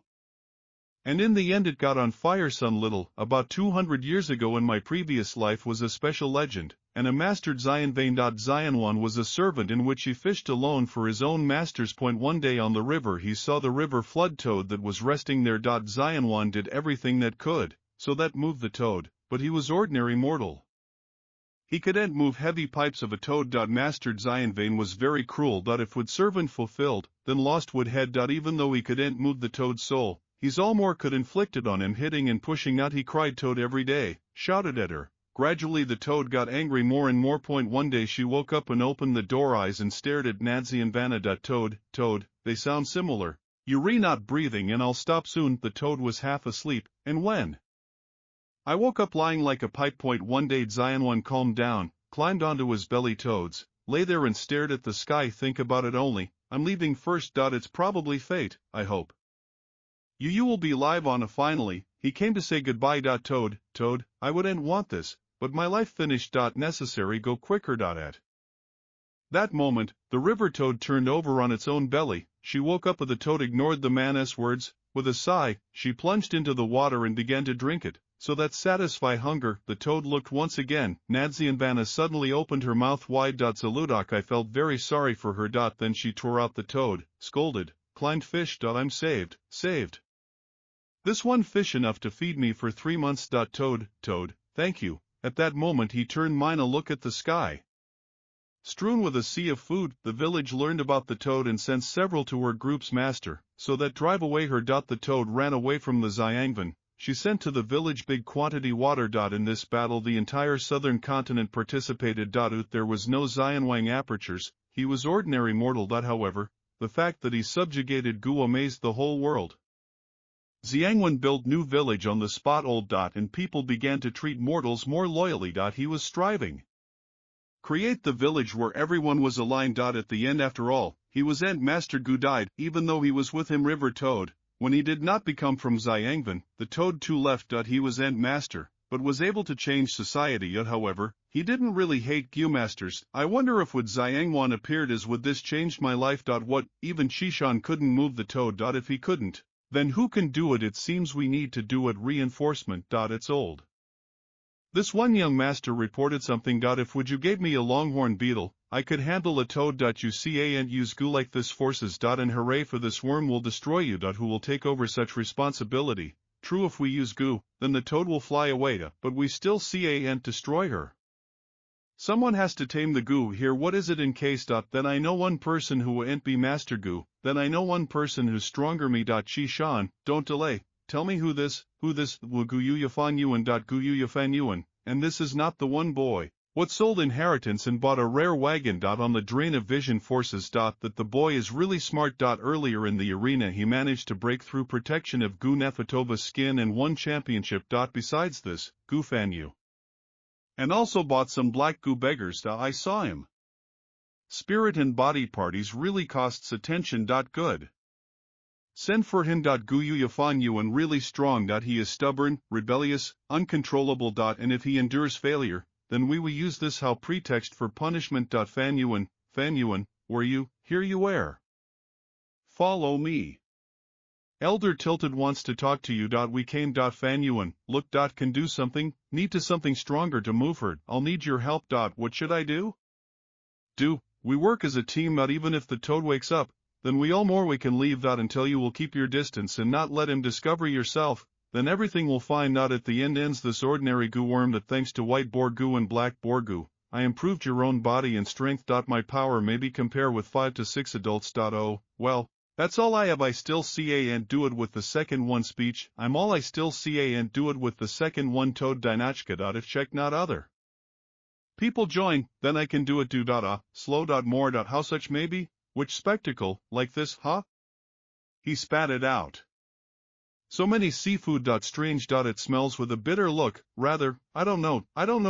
And in the end it got on fire. Some little, about 200 years ago in my previous life was a special legend, and a mastered Zionvain. Zionwan was a servant in which he fished alone for his own master's point. One day on the river he saw the river flood toad that was resting there. Zionwan did everything that could, so that moved the toad, but he was ordinary mortal. He couldn't move heavy pipes of a toad. Mastered Zionvain was very cruel. If would servant fulfilled, then lost would head. Even though he couldn't move the toad's soul, he's all more could inflicted on him, hitting and pushing out. He cried toad every day, shouted at her. Gradually the toad got angry more and more. One day she woke up and opened the door eyes and stared at Nadsy and Vanna. Toad, they sound similar. You're not breathing and I'll stop soon. The toad was half asleep, and when I woke up lying like a pipe. One day Zionwan calmed down, climbed onto his belly. Toads lay there and stared at the sky. Think about it only, I'm leaving first. It's probably fate, I hope. You will be live on a finally, he came to say goodbye. Toad, I wouldn't want this, but my life finished. Necessary go quicker. At that moment, the river toad turned over on its own belly. She woke up, but the toad ignored the man's words. With a sigh, she plunged into the water and began to drink it, so that satisfy hunger. The toad looked once again. Nadsy and Vanna suddenly opened her mouth wide. Zaludok, I felt very sorry for her. Then she tore out the toad, scolded, climbed fish. I'm saved. This one fish enough to feed me for 3 months. Toad, thank you. At that moment he turned mine a look at the sky. Strewn with a sea of food, the village learned about the toad and sent several to her group's master, so that drive away her. The toad ran away from the Zyangvan. She sent to the village big quantity water. In this battle the entire southern continent participated. There was no Zionwang apertures, he was ordinary mortal. However, the fact that he subjugated Gu amazed the whole world. Xiangwan built new village on the spot. And people began to treat mortals more loyally. He was striving create the village where everyone was aligned. At the end, after all, he was End Master Gu died, even though he was with him River Toad. When he did not become from Xiangvan, the Toad too left. He was End Master, but was able to change society. However, he didn't really hate Gu Masters. I wonder if would Xiangwan appeared as would this changed my life. What, even Shishan couldn't move the Toad. If he couldn't, then who can do it? It seems we need to do it. Reinforcement. It's old. This one young master reported something. If would you gave me a longhorn beetle, I could handle a toad. You can't use Gu like this forces. And hooray for this worm will destroy you. Who will take over such responsibility? True, if we use Gu, then the toad will fly away. But we still can't destroy her. Someone has to tame the Gu here. What is it in case? Then I know one person who won't be Master Gu. Then I know one person who's stronger me. Shan, don't delay. Tell me who this, Gu Yufan Yuan. Gu Yufan Yuan, and this is not the one boy. What sold inheritance and bought a rare wagon. On the drain of vision forces. That the boy is really smart. Earlier in the arena he managed to break through protection of Gu Nefatova's skin and won championship. Besides this, Gu Fan Yu. And also bought some black Gu beggars. I saw him. Spirit and body parties really costs attention. Good. Send for him. Gu Yufan Yuan really strong. He is stubborn, rebellious, uncontrollable. And if he endures failure, then we will use this how pretext for punishment. Fan Yuan, were you, here you where? Follow me. Elder Tilted wants to talk to you. We came. Fan Yuan, look. Can do something, need to something stronger to move her. I'll need your help. What should I do? We work as a team. Even if the toad wakes up, then we can leave. Until you will keep your distance and not let him discover yourself, then everything will fine. At the end ends this ordinary Gu worm that thanks to white boar Gu and black boar Gu, I improved your own body and strength. My power maybe compare with 5 to 6 adults. Oh, well, that's all I have. I still can't do it with the second one speech. I'm all I still can't do it with the second one toad Dynachka. If check not other people join, then I can do it. Slow. More. How such maybe? Which spectacle, like this, huh? he spat it out. So many seafood. Strange. It smells with a bitter look, rather, I don't know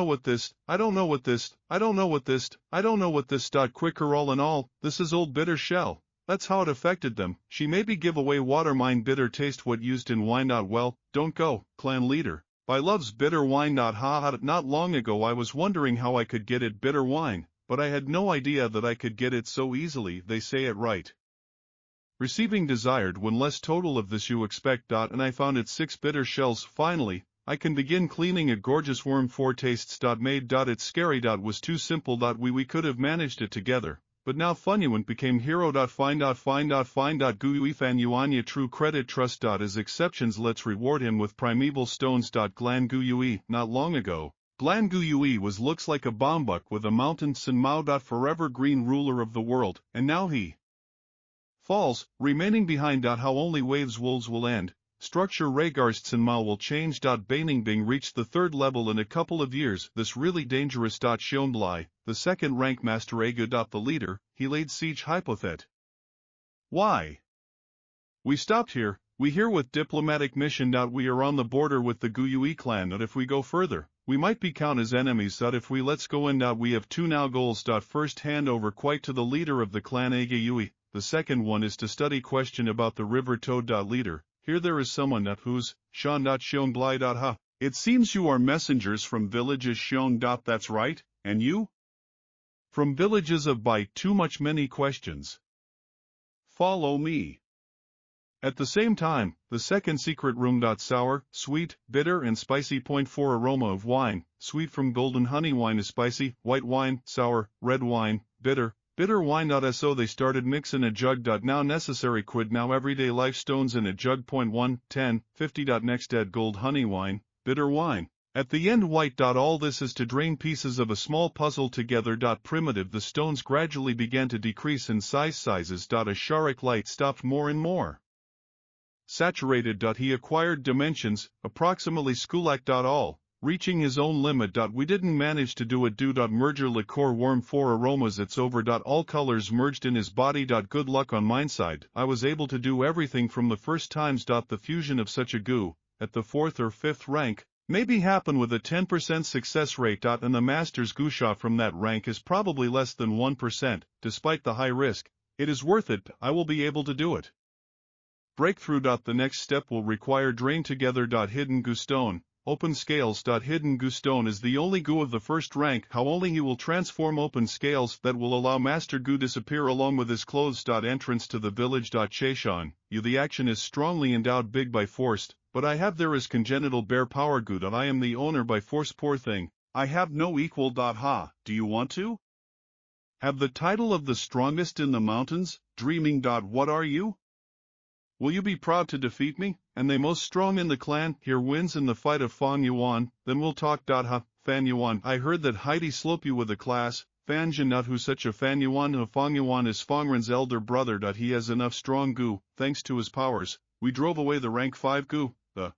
what this, I don't know what this, I don't know what this, I don't know what this. Quicker all in all, this is old bitter shell. That's how it affected them. She maybe give away water mine bitter taste what used in wine. Well, don't go, clan leader. By loves bitter wine. Not long ago I was wondering how I could get it bitter wine, but I had no idea that I could get it so easily. They say it right. Receiving desired when less total of this you expect. And I found it 6 bitter shells. Finally, I can begin cleaning a gorgeous worm 4 tastes. Made. It's scary. Was too simple. We could have managed it together, but now Funyuan became hero. Find. Gui fan yuanya true credit trust. As exceptions let's reward him with primeval stones. Glan Guyui, not long ago, Glan Guyui was looks like a bombuk with a mountain Sin Mao. Forever green ruler of the world, and now he falls, remaining behind. How only waves wolves will end. Structure Raygarsts and Mao will change. Baining Bing reached the 3rd level in a couple of years. This really dangerous. Xionblai, the 2nd rank Master Egu. The leader, he laid siege hypothet. Why? We stopped here, we here with diplomatic mission. We are on the border with the Guyui clan. If we go further, we might be count as enemies. If we let's go in. We have 2 now goals. First hand over quite to the leader of the clan Agayui. The second one is to study question about the river toad. Leader, here there is someone who's Shan. Xionblai. Ha. It seems you are messengers from villages Xiong. That's right, and you? From villages of Bai. Too much many questions. Follow me. At the same time, the second secret room. Sour, sweet, bitter and spicy. Point 4 aroma of wine, sweet from golden honey wine is spicy, white wine, sour, red wine, bitter wine. So they started mixing a jug. Now necessary quid now everyday life stones in a jug. Point 1, 10, 50. Next dead gold honey wine, bitter wine. At the end white. All this is to drain pieces of a small puzzle together. Primitive. The stones gradually began to decrease in sizes. A Sharik light stopped more and more saturated. He acquired dimensions, approximately Skulak. All reaching his own limit. We didn't manage to do it. Merger liqueur worm 4 aromas. It's over. All colors merged in his body. Good luck on mine side. I was able to do everything from the first times. The fusion of such a goo, at the 4th or 5th rank, maybe happen with a 10% success rate. And the master's gusha from that rank is probably less than 1%. Despite the high risk, it is worth it. I will be able to do it. Breakthrough. The next step will require drain together. Hidden goo stone, open scales. Hidden goo stone is the only goo of the first rank. How only he will transform open scales that will allow Master Goo disappear along with his clothes. Entrance to the village. Cheshan, you the action is strongly endowed big by forced, but I have there is congenital bear power goo. I am the owner by force. Poor thing, I have no equal. Ha, do you want to have the title of the strongest in the mountains? Dreaming. What are you? Will you be proud to defeat me, and they most strong in the clan, here wins in the fight of Fang Yuan, then we'll talk. Ha, Fan Yuan, I heard that Heidi slope you with a class, Fan Janut who such a Fan Yuan. Fang Yuan is Fangren's elder brother. He has enough strong goo, thanks to his powers, we drove away the rank 5 goo, the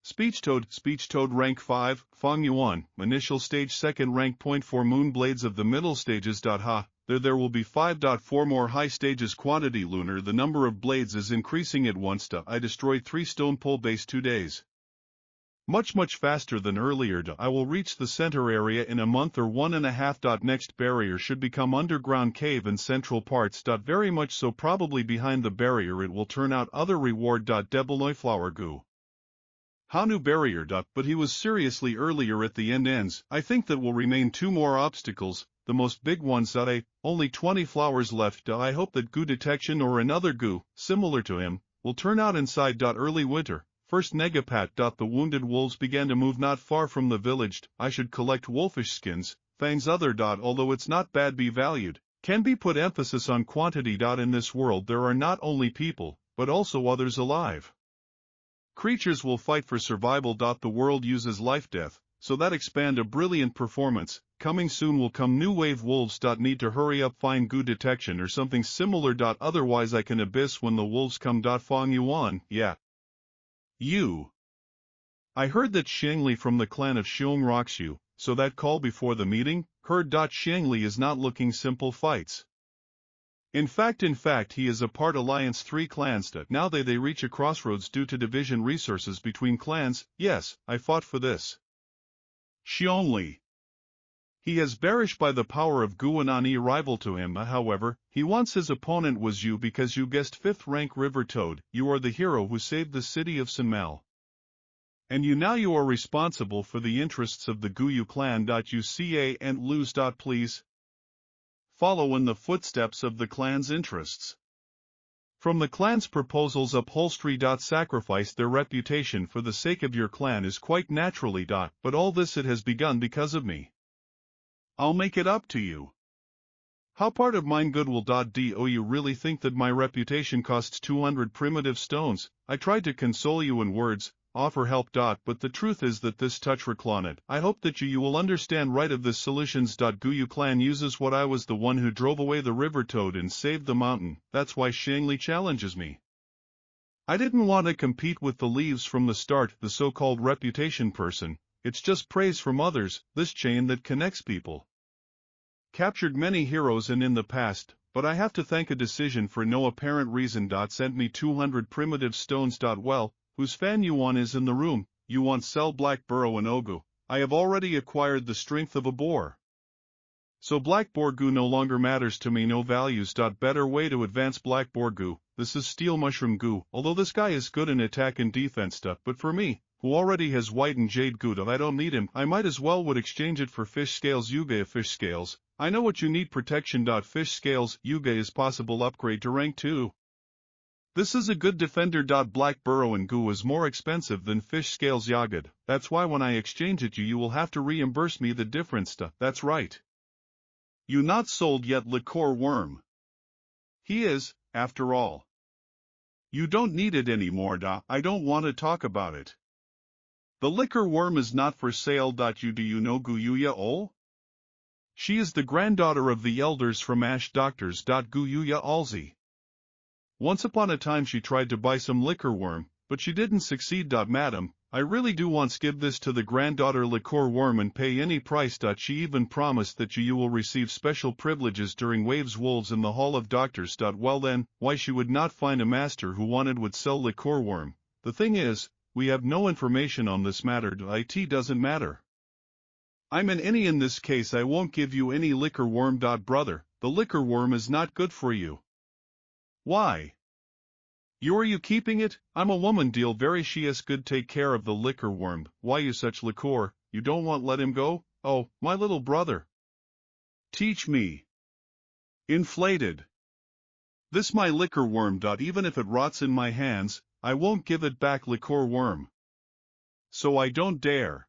Speech Toad rank 5, Fang Yuan, initial stage 2nd rank. Point 4 moon blades of the middle stages. Ha. There will be 5.4 more high stages. Quantity lunar. The number of blades is increasing at once. I destroyed 3 stone pole base 2 days. Much faster than earlier. I will reach the center area in a month or 1.5. Next barrier should become underground cave and central parts. Very much so probably behind the barrier it will turn out other reward. Debeloy flower goo. How new barrier. But he was seriously earlier at the ends. I think that will remain 2 more obstacles. The most big ones. Only 20 flowers left. I hope that goo detection or another goo, similar to him, will turn out inside. Early winter, first negapat. The wounded wolves began to move not far from the village. I should collect wolfish skins, fangs other. Although it's not bad be valued, can be put emphasis on quantity. In this world there are not only people, but also others alive. Creatures will fight for survival. The world uses life-death, so that expand a brilliant performance. Coming soon will come new wave wolves. Need to hurry up find goo detection or something similar. Otherwise I can abyss when the wolves come. Fang Yuan, yeah. You. I heard that Xiangli from the clan of Xiong rocks you, so that call before the meeting, heard. Xiangli is not looking simple fights. In fact he is a part alliance 3 clans that now they reach a crossroads due to division resources between clans. Yes, I fought for this. She only. He is bearish by the power of Gu and Ani rival to him. However, he wants his opponent was you because you guessed 5th rank River Toad. You are the hero who saved the city of Sinmal. And you are responsible for the interests of the Guyu clan. You ca and lose. Please follow in the footsteps of the clan's interests. From the clan's proposals upholstery. Sacrifice their reputation for the sake of your clan is quite naturally. But all this it has begun because of me. I'll make it up to you. How part of mine goodwill. Do you really think that my reputation costs 200 primitive stones? I tried to console you in words, offer help. But the truth is that this touch recloned. I hope that you will understand right of this solutions. Guyu clan uses what I was the one who drove away the river toad and saved the mountain. That's why Shangli challenges me. I didn't want to compete with the leaves from the start, the so-called reputation person. It's just praise from others, this chain that connects people. Captured many heroes in the past, but I have to thank a decision for no apparent reason. Sent me 200 primitive stones. Well, whose fan Yuan is in the room? Yuan sell Black Burrow and Ogu. I have already acquired the strength of a boar. So Black Boar Gu no longer matters to me. No values. Better way to advance Black Boar Gu. This is Steel Mushroom Gu. Although this guy is good in attack and defense. But for me, who already has white and jade Gu, I don't need him. I might as well would exchange it for fish scales. Yuga fish scales. I know what you need. Protection. Fish scales. Yuga is possible upgrade to rank 2. This is a good defender. Black Burrow and Gu is more expensive than fish scales Yagad. That's why when I exchange it you will have to reimburse me the difference. That's right. You not sold yet liqueur worm. He is, after all. You don't need it anymore. I don't want to talk about it. The liquor worm is not for sale. Do you know Guyuya Ol? She is the granddaughter of the elders from Ash Doctors. Guyuya Alzi. Once upon a time she tried to buy some liquor worm, but she didn't succeed. Madam, I really do want to give this to the granddaughter liqueur worm and pay any price. She even promised that you will receive special privileges during Waves Wolves in the Hall of Doctors. Well then, why she would not find a master who would sell liqueur worm? The thing is, we have no information on this matter. It doesn't matter. I'm an any in this case. I won't give you any liquor worm. Brother, the liquor worm is not good for you. Why? Are you keeping it? I'm a woman. Deal very she is good. Take care of the liquor worm. Why you such liqueur? You don't want let him go? Oh, my little brother. Teach me. Inflated. This my liquor worm. Even if it rots in my hands, I won't give it back. Liqueur worm. So I don't dare.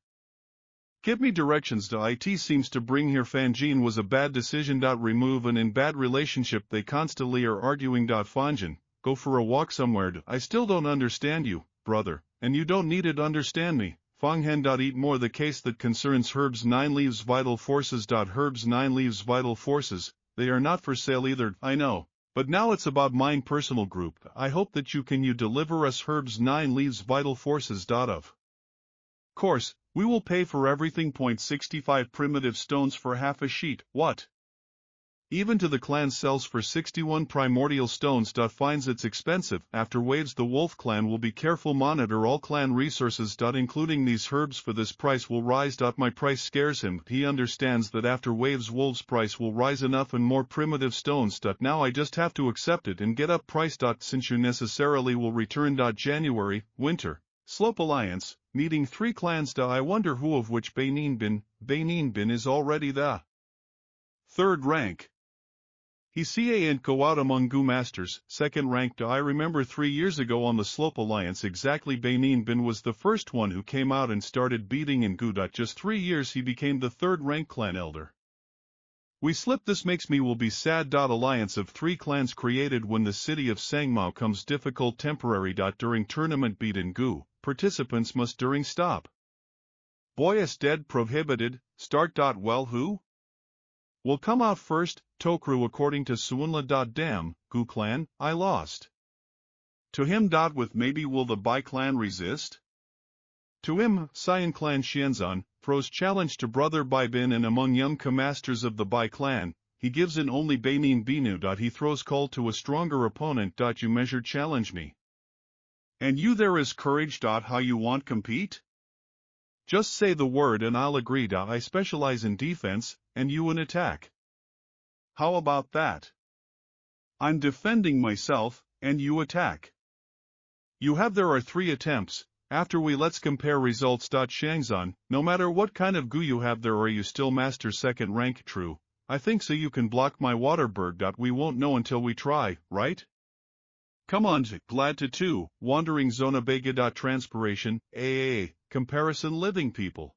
Give me directions. It seems to bring here Fanjin was a bad decision. Remove an in bad relationship. They constantly are arguing. Fanjin, go for a walk somewhere. I still don't understand you, brother, and you don't need it understand me. Fanghen. Eat more. The case that concerns Herb's 9 Leaves Vital Forces. Herb's 9 Leaves Vital Forces, they are not for sale either, I know. But now it's about mine personal group. I hope that you deliver us Herb's 9 Leaves Vital Forces. Of course, we will pay for everything. 65 primitive stones for half a sheet. What? Even to the clan sells for 61 primordial stones. Finds it's expensive. After waves the wolf clan will be careful. Monitor all clan resources. Including these herbs for this price will rise. My price scares him. He understands that after waves wolves price will rise enough and more primitive stones. Now I just have to accept it and get up price. Since you necessarily will return. January, winter, Slope Alliance, meeting 3 clans. I wonder who of which Benin Bin is already the 3rd rank. He ca and go out among Gu masters, 2nd rank. I remember 3 years ago on the Slope Alliance exactly Benin Bin was the first one who came out and started beating in Gu. Just 3 years he became the 3rd rank clan elder. We slipped. This makes me will be sad. Alliance of 3 clans created when the city of Sangmao comes difficult temporary. During tournament beat in Gu, participants must during stop. Boyas dead prohibited, start. Well who will come out first? Tokru according to Suunla. Damn, Gu clan, I lost. To him. With maybe will the Bai clan resist? To him, Cyan clan Xianzan, throws challenge to brother Bai Bin and among young masters of the Bai clan, he gives in only Benin Binu. He throws call to a stronger opponent. You measure challenge me. And you there is courage. How you want compete? Just say the word and I'll agree. I specialize in defense, and you in attack. How about that? I'm defending myself, and you attack. You have there are 3 attempts. After we let's compare results. Shangzan, no matter what kind of goo you have there, are you still master second rank? True, I think so. You can block my waterberg. We won't know until we try, right? Come on, glad to too. Wandering zona bega. Transpiration, comparison living people.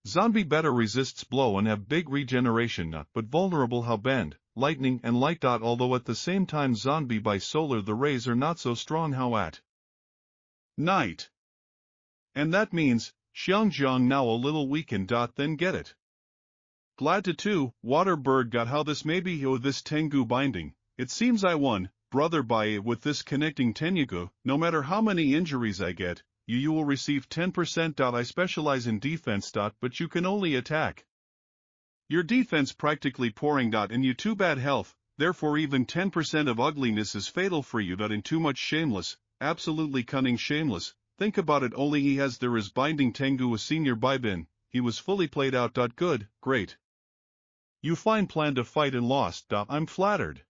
Zombie better resists blow and have big regeneration. But vulnerable how bend, lightning and light. Although at the same time zombie by solar the rays are not so strong how at night. And that means, Xiangjiang now a little weakened. Then get it. Glad to too, Waterbird. How this may be. This Tengu binding, it seems I won, brother, by it with this connecting Tengu. No matter how many injuries I get, you will receive 10%. I specialize in defense. But you can only attack. Your defense practically pouring. And you too bad health, therefore even 10% of ugliness is fatal for you. In too much shameless, absolutely cunning shameless, think about it. Only he has there is binding Tengu a senior Baibin, he was fully played out. Good, great. You fine plan to fight and lost. I'm flattered.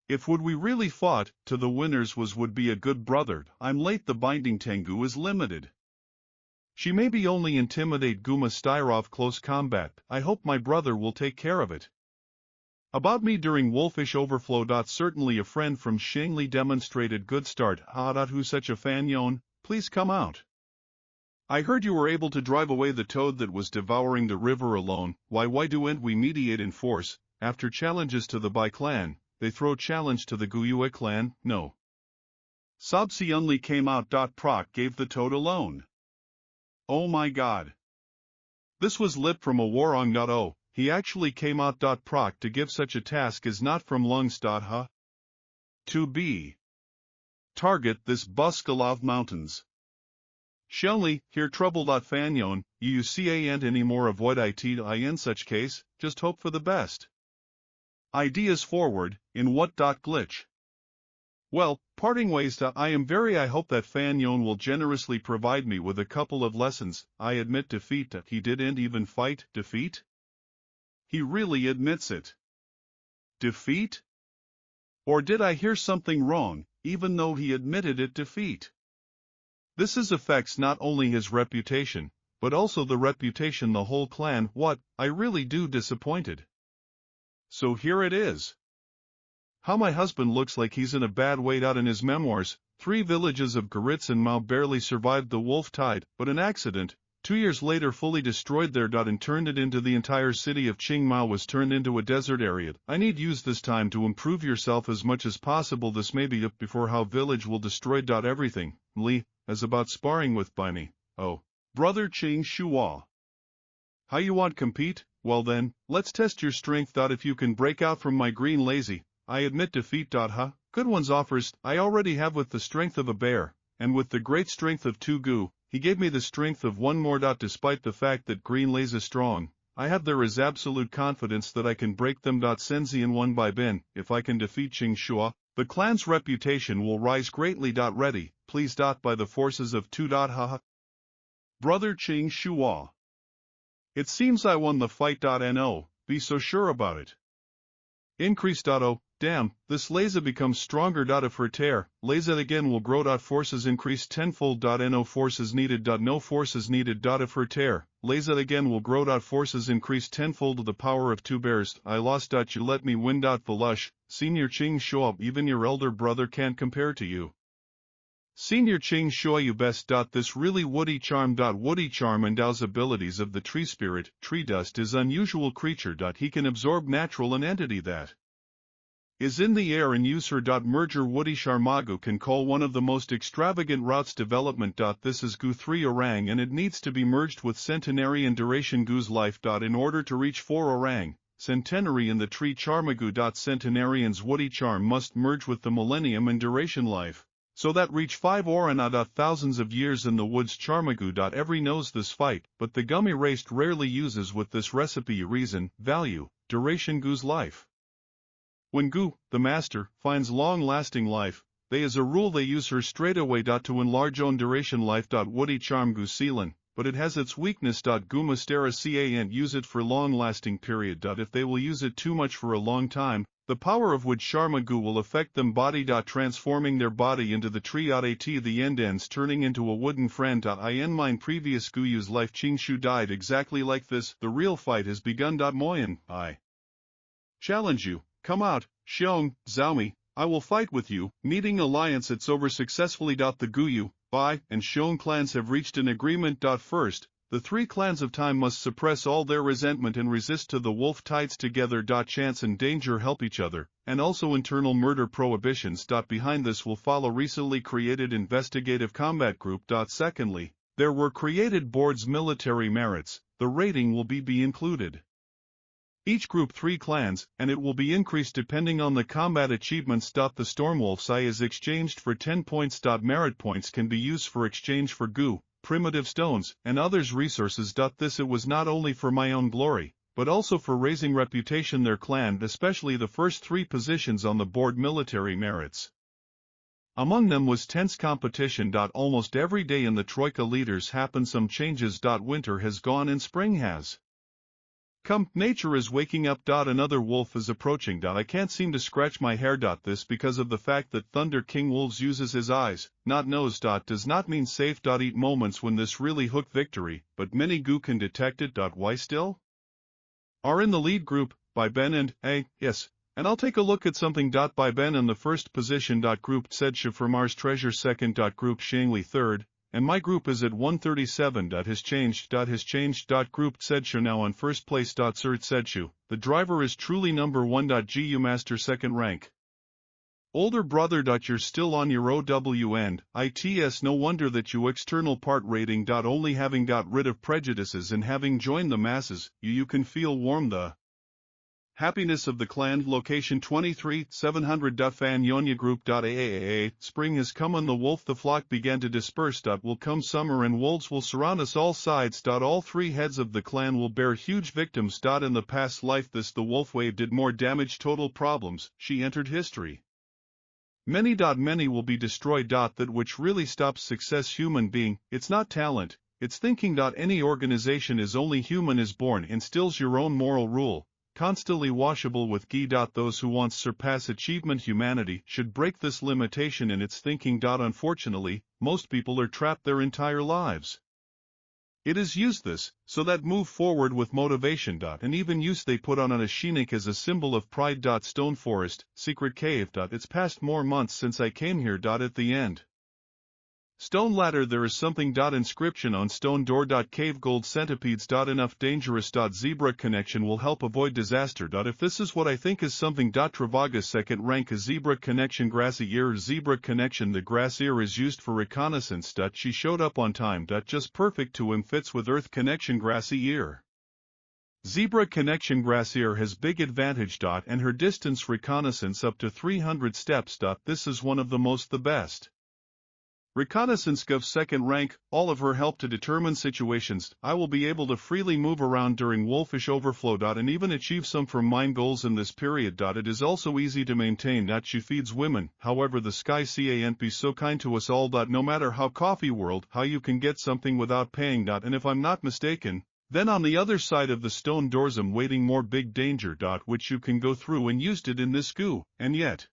If would we really fought, to the winners would be a good brother. I'm late. The binding Tengu is limited. She may be only intimidate Guma Styrov close combat. I hope my brother will take care of it. About me during Wolfish Overflow. Certainly a friend from Shangli demonstrated good start. Who's such a fan Yon, please come out. I heard you were able to drive away the toad that was devouring the river alone. Why don't we mediate in force? After challenges to the Bai clan, they throw challenge to the Guyue clan. No. Sobsi only came out. Proc gave the toad alone. Oh my god. This was lit from a warong. Oh, he actually came out. Proc to give such a task is not from lungs. Huh? To be. Target this Buskalov Mountains. Shelly, here trouble. Fanyon, you can't anymore avoid it. In such case, just hope for the best. Ideas forward, in what? Glitch. Well, parting ways. I hope that Fanyon will generously provide me with a couple of lessons. I admit defeat. He didn't even fight defeat? He really admits it. Defeat? Or did I hear something wrong, even though he admitted it defeat? This affects not only his reputation, but also the reputation the whole clan. What, I really do disappointed. So here it is. How my husband looks like he's in a bad way. In his memoirs, 3 villages of Goritz and Mao barely survived the wolf tide, but an accident, 2 years later fully destroyed their. And turned it into the entire city of Qingmao was turned into a desert area. I need use this time to improve yourself as much as possible. This may be up before how village will destroy. Everything, Li, as about sparring with by me. Oh, brother Qing Shua. How you want compete? Well then, let's test your strength. If you can break out from my green lazy, I admit defeat. Huh? Good ones offers, I already have with the strength of a bear, and with the great strength of 2 gu, he gave me the strength of 1 more. Despite the fact that green lazy strong, I have there is absolute confidence that I can break them. Senzi in 1 by bin, if I can defeat Qing Shua, the clan's reputation will rise greatly. Ready, please. By the forces of 2. Haha. Brother Qing Shua. It seems I won the fight. No, be so sure about it. Increase. Oh, damn, this laser becomes stronger. If her tear, laser again will grow. Forces increase tenfold. No forces needed. No forces needed. If her tear, laser again will grow. Forces increase tenfold to the power of 2 bears. I lost. You let me win. Valush, Senior Qing Shua, even your elder brother can't compare to you. Senior Qing Shua, you best. This really woody charm. Woody charm endows abilities of the tree spirit. Tree dust is unusual creature. He can absorb natural an entity that is in the air and use her. Merger woody Sharmagu can call one of the most extravagant routes development. This is Gu 3 orang and it needs to be merged with centenary and duration Gu's life. In order to reach 4 orang, centenary in the tree Charmagu. Centenarian's woody charm must merge with the millennium and duration life. So that reach 5 Orana. Thousands of years in the woods Charmagu. Every knows this fight, but the gummy raced rarely uses with this recipe reason, value, duration Gu's life. When Gu, the master, finds long-lasting life, they as a rule they use her straight away. To enlarge own duration life. Woody charm Gu Sealan, but it has its weakness. Gu mustera can't use it for long-lasting period. If they will use it too much for a long time, the power of wood Sharma Gu will affect them body. Transforming their body into the tree. At the end ends turning into a wooden friend. In mine previous Guyu's life Chingshu died exactly like this. The real fight has begun. Moyen, I challenge you, come out, Xiong, Xiaomi, I will fight with you. Meeting alliance it's over successfully. The Guyu, Bai, and Xiong clans have reached an agreement. First, the three clans of time must suppress all their resentment and resist to the wolf tides together. Chance and danger help each other, and also internal murder prohibitions. Behind this will follow recently created investigative combat group. Secondly, there were created boards military merits, the rating will be included. Each group 3 clans, and it will be increased depending on the combat achievements. The Stormwolf's Eye is exchanged for 10 points. Merit points can be used for exchange for Gu, primitive stones, and others resources. This it was not only for my own glory, but also for raising reputation their clan, especially the first 3 positions on the board military merits. Among them was tense competition. Almost every day in the Troika leaders happen some changes. Winter has gone and spring has come. Nature is waking up. Another wolf is approaching. I can't seem to scratch my hair. This because of the fact that Thunder King Wolves uses his eyes, not nose. Does not mean safe. Eat moments when this really hook victory, but many Gu can detect it. Why still are in the lead group, by Ben and, yes, and I'll take a look at something. By Ben in the first position. Group Tsedsha for Mars Treasure second. Group Shangli third. And my group is at 137. Has changed. Group Tsedshu now on first place. Sir Tsedshu, the driver is truly number 1. Gu master second rank. Older brother. You're still on your OW end. Its no wonder that you external part rating. Only having got rid of prejudices and having joined the masses, you can feel warm the happiness of the clan. Location 23, 700. Fan Yonya Group. Aaa, spring has come on the wolf. The flock began to disperse. Will come summer and wolves will surround us all sides. All 3 heads of the clan will bear huge victims. In the past life the wolf wave did more damage. Total problems, she entered history. Many will be destroyed. That which really stops success human being, it's not talent, it's thinking. Any organization is only human is born instills your own moral rule. Constantly washable with ghee. Those who want surpass achievement humanity should break this limitation in its thinking. Unfortunately, most people are trapped their entire lives. It is used this, so that move forward with motivation. And even use they put on a shinik as a symbol of pride. Stone Forest, Secret Cave. It's past more months since I came here. At the end stone ladder there is something. Inscription on stone door. Cave gold centipedes. Enough dangerous. Zebra connection will help avoid disaster. If this is what I think is something. Travaga second rank a zebra connection. Grassy ear zebra connection. The grass ear is used for reconnaissance. She showed up on time. Just perfect to him fits with earth connection. Grassy ear zebra connection. Grass ear has big advantage. And her distance reconnaissance up to 300 steps. This is one of the best. Reconnaissance Gov second rank, all of her help to determine situations. I will be able to freely move around during wolfish overflow. And even achieve some from mine goals in this period. It is also easy to maintain. She feeds women, however the sky can't be so kind to us all. No matter how coffee world, how you can get something without paying. And if I'm not mistaken, then on the other side of the stone doors I'm waiting more big danger. Which you can go through and used it in this Gu, and yet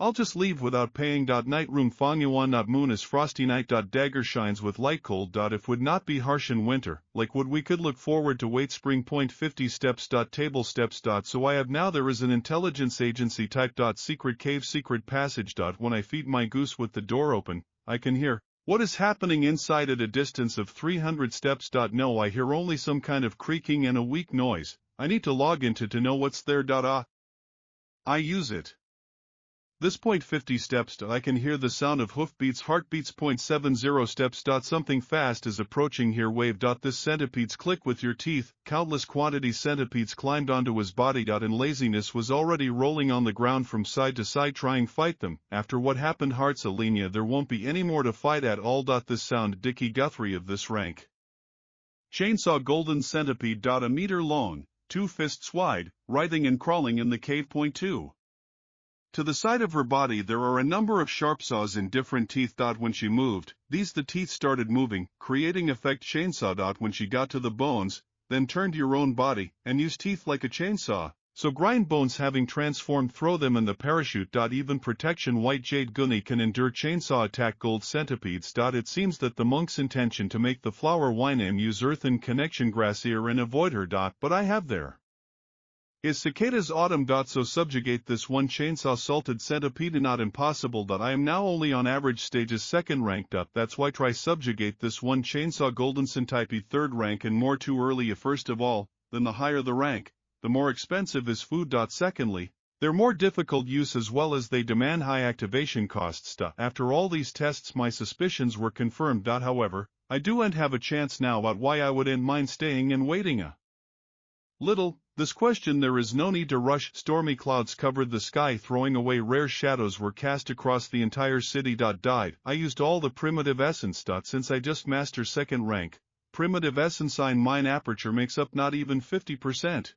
I'll just leave without paying. Night room Fangyuan. Moon is frosty night. Dagger shines with light cold. If would not be harsh in winter, like would we could look forward to wait spring. 50 steps. Table steps. So I have now there is an intelligence agency type. Secret cave secret passage. When I feed my goose with the door open, I can hear what is happening inside at a distance of 300 steps. No, I hear only some kind of creaking and a weak noise. I need to log into to know what's there. I use it. This 50 steps. I can hear the sound of hoofbeats, heartbeats. 70 steps. Something fast is approaching here. Wave. This centipedes click with your teeth. Countless quantities centipedes climbed onto his body. And laziness was already rolling on the ground from side to side trying fight them. After what happened hearts Alenia there won't be any more to fight at all. This sound Dickie Guthrie of this rank. Chainsaw golden centipede. A meter long. 2 fists wide, writhing and crawling in the cave. Point 2. To the side of her body there are a number of sharp saws in different teeth. When she moved, the teeth started moving, creating effect chainsaw. When she got to the bones, then turned your own body, and used teeth like a chainsaw, so grind bones having transformed throw them in the parachute. Even protection white jade guni can endure chainsaw attack gold centipedes. It seems that the monk's intention to make the flower wine use earthen connection grassier and avoid her. But I have there. Is cicadas autumn. So subjugate this one chainsaw salted centipede not impossible. I am now only on average stages 2nd ranked up. That's why try subjugate this one chainsaw golden centipede 3rd rank and more too early. First of all, then the higher the rank, the more expensive is food. Secondly, they're more difficult use as well as they demand high activation costs. After all these tests my suspicions were confirmed. However, I do and have a chance now. Why I wouldn't mind staying and waiting a little. This question there is no need to rush. Stormy clouds covered the sky, throwing away rare shadows were cast across the entire city. I used all the primitive essence. Since I just master 2nd rank, primitive essence in mine aperture makes up not even 50%.